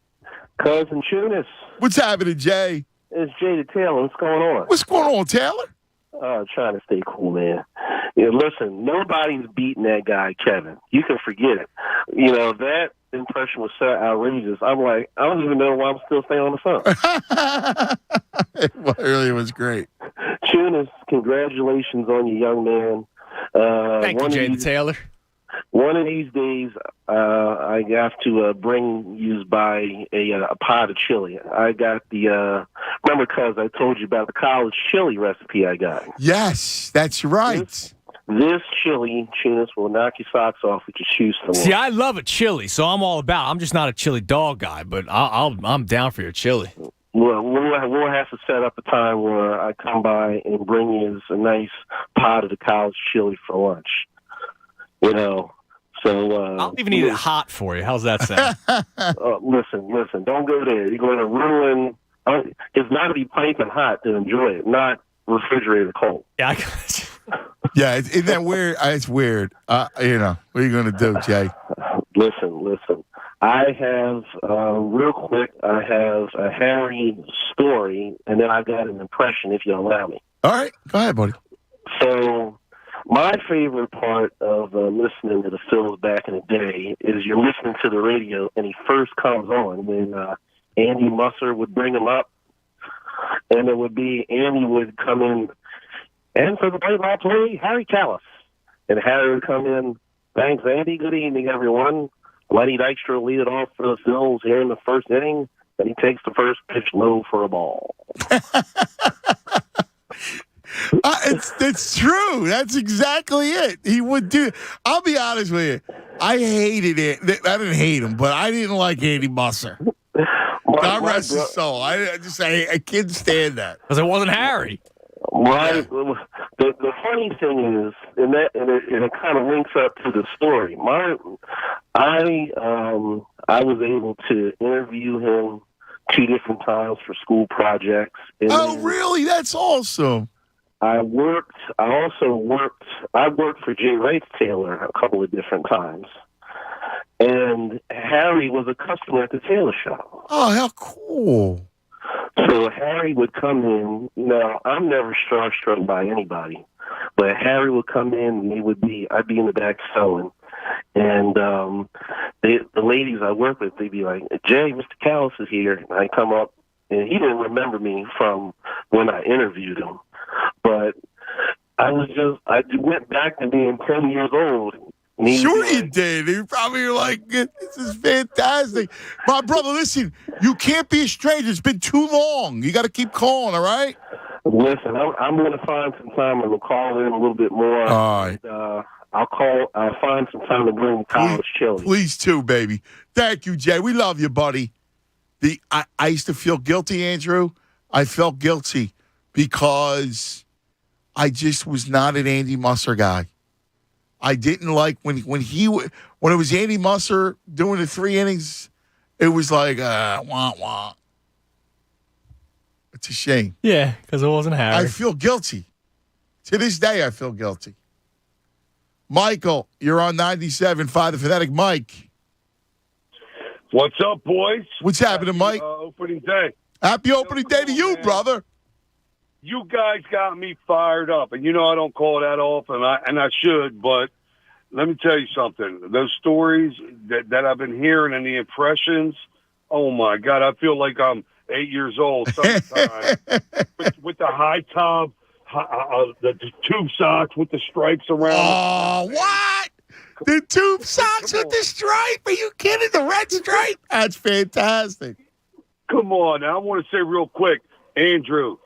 S7: Cousin Chunas.
S17: What's happening, Jay?
S7: It's Jay the Taylor. What's going on?
S17: What's going on, Taylor?
S7: Trying to stay cool, man. Listen, nobody's beating that guy, Kevin. You can forget it. That impression was so outrageous. I'm like, I don't even know why I'm still staying on the phone.
S17: It really was great.
S7: Chunas, congratulations on you, young man.
S19: Thank you, Jay the Taylor.
S7: One of these days, I have to bring you by a pot of chili. I got remember, cuz I told you about the college chili recipe I got.
S17: Yes, that's right.
S7: This chili, Chunas, will knock your socks off with your shoes tomorrow.
S19: See, I love a chili, so I'm all about it. I'm just not a chili dog guy, but I'm down for your chili.
S7: Well, we'll have to set up a time where I come by and bring you a nice pot of the college chili for lunch. So
S19: I'll even eat it hot for you. How's that sound?
S7: Listen. Don't go there. You're going to ruin. It's not to be piping hot to enjoy it, not refrigerated cold.
S19: Yeah, I got you.
S17: Yeah, isn't that weird? It's weird. What are you going to do, Jay?
S7: Listen. I have, real quick, I have a Harry story, and then I got an impression, if you allow me.
S17: All right. Go ahead, buddy.
S7: So my favorite part of listening to the Phillies back in the day is you're listening to the radio, and he first comes on when Andy Musser would bring him up, and it would be Andy would come in, and for the play-by-play, Harry Callis. And Harry would come in, thanks, Andy. Good evening, everyone. Lenny Dykstra will lead it off for the Phillies here in the first inning, and he takes the first pitch low for a ball.
S17: It's true. That's exactly it. He would do. I'll be honest with you. I hated it. I didn't hate him, but I didn't like Andy Musser. God rest his soul. I can't stand that
S19: because it wasn't Harry.
S7: The funny thing is, and it kind of links up to the story. I was able to interview him 2 different times for school projects.
S17: Oh, really? That's awesome.
S7: I worked for Jay Wright Taylor a couple of different times. And Harry was a customer at the Taylor shop.
S17: Oh, how cool.
S7: So Harry would come in. Now, I'm never starstruck by anybody, but Harry would come in and I'd be in the back selling. And the ladies I work with, they'd be like, Jay, Mr. Callis is here. And I come up, and he didn't remember me from when I interviewed him. But I went back to being 10 years old.
S17: Sure you did. You probably were like, this is fantastic. My brother, listen, you can't be a stranger. It's been too long. You got to keep calling, all right?
S7: Listen, I'm going to find some time. I'm going to call in a little bit more.
S17: All right.
S7: And, I'll find some time to bring college chili.
S17: Please, too, baby. Thank you, Jay. We love you, buddy. I used to feel guilty, Andrew. I felt guilty because I just was not an Andy Musser guy. I didn't like when it was Andy Musser doing the 3 innings. It was like wah wah. It's a shame.
S19: Yeah, because it wasn't Harry.
S17: I feel guilty. To this day, I feel guilty. Michael, you're on 97.5 The Fanatic. Mike.
S4: What's up, boys?
S17: What's happening, Mike?
S4: Opening day.
S17: Happy opening day to you, brother.
S4: You guys got me fired up, and I don't call that often, and I should, but let me tell you something. Those stories that I've been hearing and the impressions, oh, my God, I feel like I'm 8 years old sometimes. with the high top, the tube socks with the stripes around.
S17: Oh, what? The tube socks with the stripe? Are you kidding? The red stripe? That's fantastic.
S4: Come on. Now, I want to say real quick, Andrew,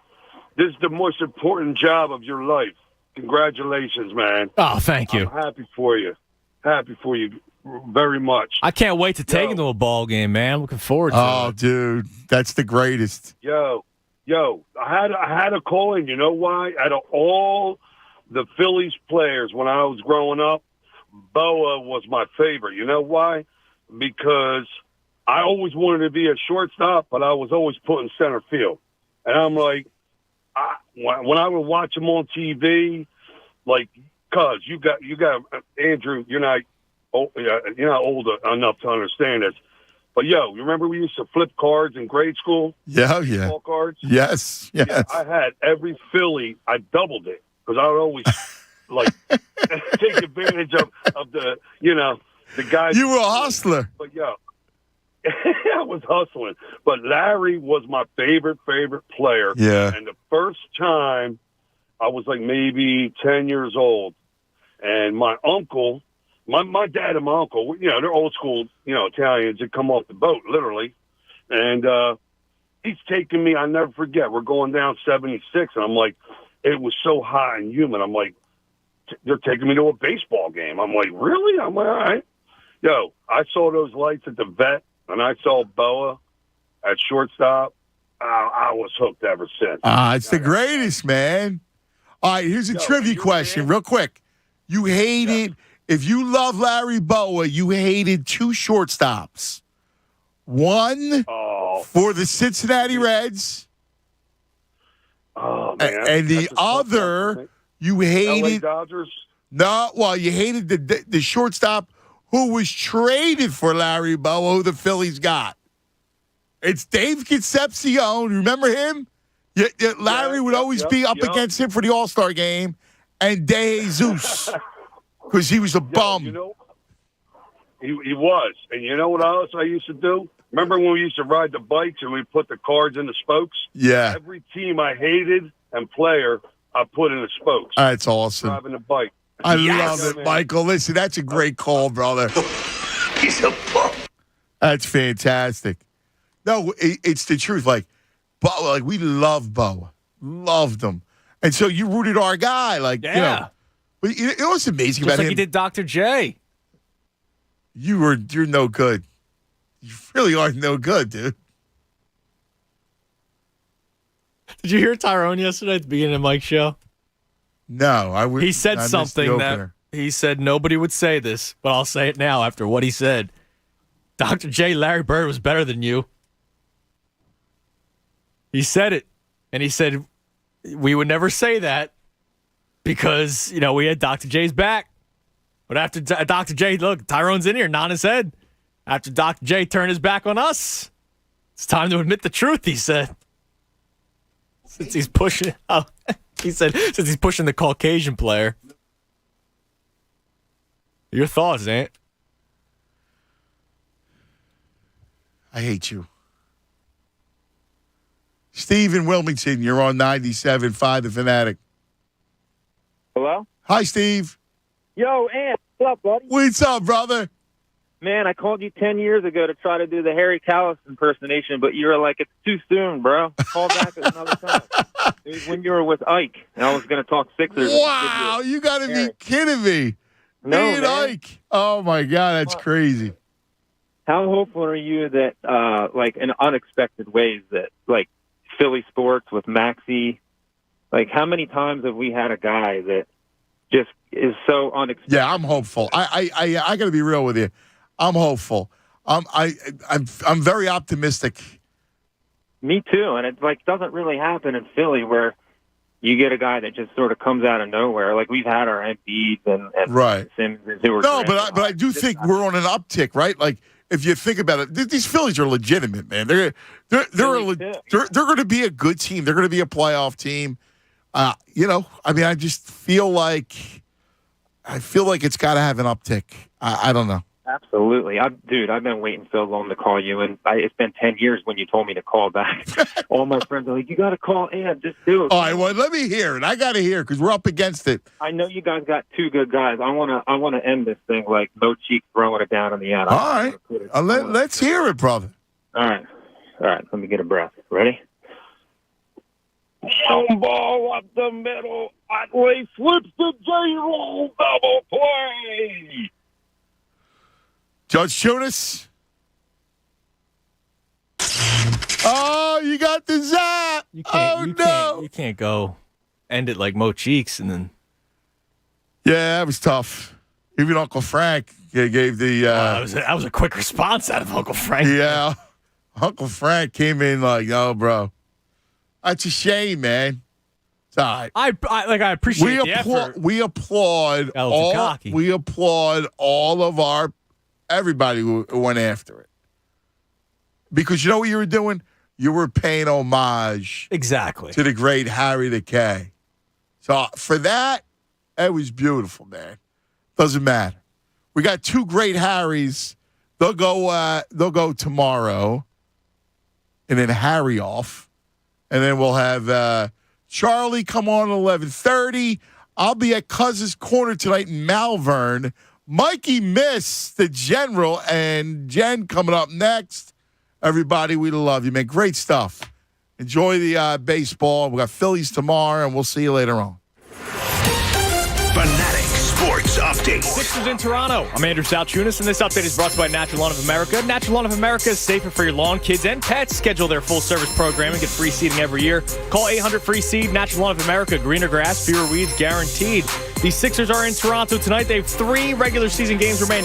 S4: this is the most important job of your life. Congratulations, man.
S19: Oh, thank you.
S4: I'm happy for you. Happy for you very much.
S19: I can't wait to take him to a ball game, man. I'm looking forward to it.
S17: Oh, dude, that's the greatest.
S4: Yo, I had a call in. You know why? Out of all the Phillies players when I was growing up, Boa was my favorite. You know why? Because I always wanted to be a shortstop, but I was always put in center field. And I'm like, when I would watch him on TV, like, cuz you got Andrew, you're not old enough to understand this. But you remember we used to flip cards in grade school?
S17: Yeah.
S4: Ball cards?
S17: Yes.
S4: Yeah, I had every Philly. I doubled it because I would always take advantage of the the guys.
S17: You were a hustler.
S4: But I was hustling. But Larry was my favorite player.
S17: Yeah.
S4: And the first time I was like maybe 10 years old, and my uncle, my dad and my uncle, they're old school, Italians that come off the boat, literally. And he's taking me, I never forget, we're going down 76, and I'm like, it was so hot and humid. I'm like, they're taking me to a baseball game. I'm like, really? I'm like, all right. I saw those lights at the vet, and I saw Boa at shortstop. I was hooked ever since.
S17: It's the greatest, man. All right, here's a trivia question, real quick. You hated if you love Larry Bowa, you hated two shortstops. One for the Cincinnati Reds.
S4: Oh, man.
S17: And the other, you hated.
S4: LA Dodgers?
S17: No, well, you hated the shortstop who was traded for Larry Bowa, who the Phillies got. It's Dave Concepcion. Remember him? Larry would always be up against him for the All-Star game. And De Jesus, because he was a bum.
S4: You know, he was. And you know what else I used to do? Remember when we used to ride the bikes and we put the cards in the spokes?
S17: Yeah.
S4: Every team I hated and player, I put in the spokes.
S17: That's awesome.
S4: Driving the bike.
S17: I love it, Michael. Listen, that's a great call, brother.
S25: He's a bum.
S17: That's fantastic. No, it's the truth. Like we love Bo. Loved him. And so you rooted our guy. Like, you know. But you know what's amazing
S19: Just
S17: about
S19: like
S17: him?
S19: he did Dr. J.
S17: You're no good. You really are no good, dude.
S19: Did you hear Tyrone yesterday at the beginning of Mike's show?
S17: No, I would.
S19: He said something that he said nobody would say this, but I'll say it now after what he said. Dr. J, Larry Bird was better than you. He said it, and he said we would never say that because, you know, we had Dr. J's back. But after Dr. J, look, Tyrone's in here, nodding his head. After Dr. J turned his back on us, it's time to admit the truth, he said. Since he's pushing, he said, since he's pushing the Caucasian player. Your thoughts, Ant?
S17: I hate you. Steve in Wilmington, you're on 97.5 The Fanatic.
S8: Hello?
S17: Hi, Steve.
S8: Yo, Ant, what's up, buddy?
S17: What's up, brother?
S8: Man, I called you 10 years ago to try to do the Harry Callis impersonation, but you were like, it's too soon, bro. Call back at another time. It was when you were with Ike, and I was going to talk Sixers.
S17: Wow, you got to be kidding me.
S8: No,
S17: me and
S8: man.
S17: Ike. Oh, my God, that's crazy.
S8: How hopeful are you that, like, in unexpected ways that, like, Philly sports with Maxey, like, how many times have we had a guy that just is so unexpected?
S17: Yeah, I'm hopeful. I got to be real with you. I'm hopeful. I'm very optimistic.
S8: Me too, and it like doesn't really happen in Philly where you get a guy that just sort of comes out of nowhere. Like we've had our Embiid and
S17: Right.
S8: Sims who were
S17: No, but I do think we're on an uptick, right? Like if you think about it, these Phillies are legitimate, man. They're going to be a good team. They're going to be a playoff team. You know, I mean, I just feel like it's got to have an uptick. I don't know.
S8: Absolutely. I've been waiting so long to call you, and it's been 10 years when you told me to call back. All my friends are like, you got to call Ant, just do it.
S17: All right, well, let me hear it. I got to hear it because we're up against it.
S8: I know you guys got two good guys. I want to end this thing like no cheek throwing it down in the end.
S17: All right. Let's hear it, brother.
S8: All right. Let me get a breath. Ready? Long ball up the middle. Otley flips the J-roll double play.
S17: Judge Jonas. Oh, you got the zap.
S19: You can't go end it like Mo Cheeks and then.
S17: Yeah, that was tough. Even Uncle Frank gave the.
S19: That was a quick response out of Uncle Frank.
S17: Yeah, Uncle Frank came in like, "Oh, bro, that's a shame, man." It's all right.
S19: I appreciate the effort.
S17: We applaud all of everybody who went after it. Because you know what you were doing? You were paying homage to the great Harry the K. So for that, it was beautiful, man. Doesn't matter. We got two great Harrys. They'll go tomorrow, and then Harry off, and then we'll have Charlie come on at 11:30. I'll be at Cousins Corner tonight in Malvern. Mikey Miss, the General, and Jen coming up next. Everybody, we love you, man. Great stuff. Enjoy the baseball. We got Phillies tomorrow, and we'll see you later on.
S16: Fanatic Sports Update.
S19: Sixers in Toronto. I'm Andrew Salchunas, and this update is brought to you by Natural Lawn of America. Natural Lawn of America is safer for your lawn, kids, and pets. Schedule their full-service program and get free seeding every year. Call 800-FREE-SEED. Natural Lawn of America. Greener grass, fewer weeds, guaranteed. The Sixers are in Toronto tonight. They have 3 regular season games remaining.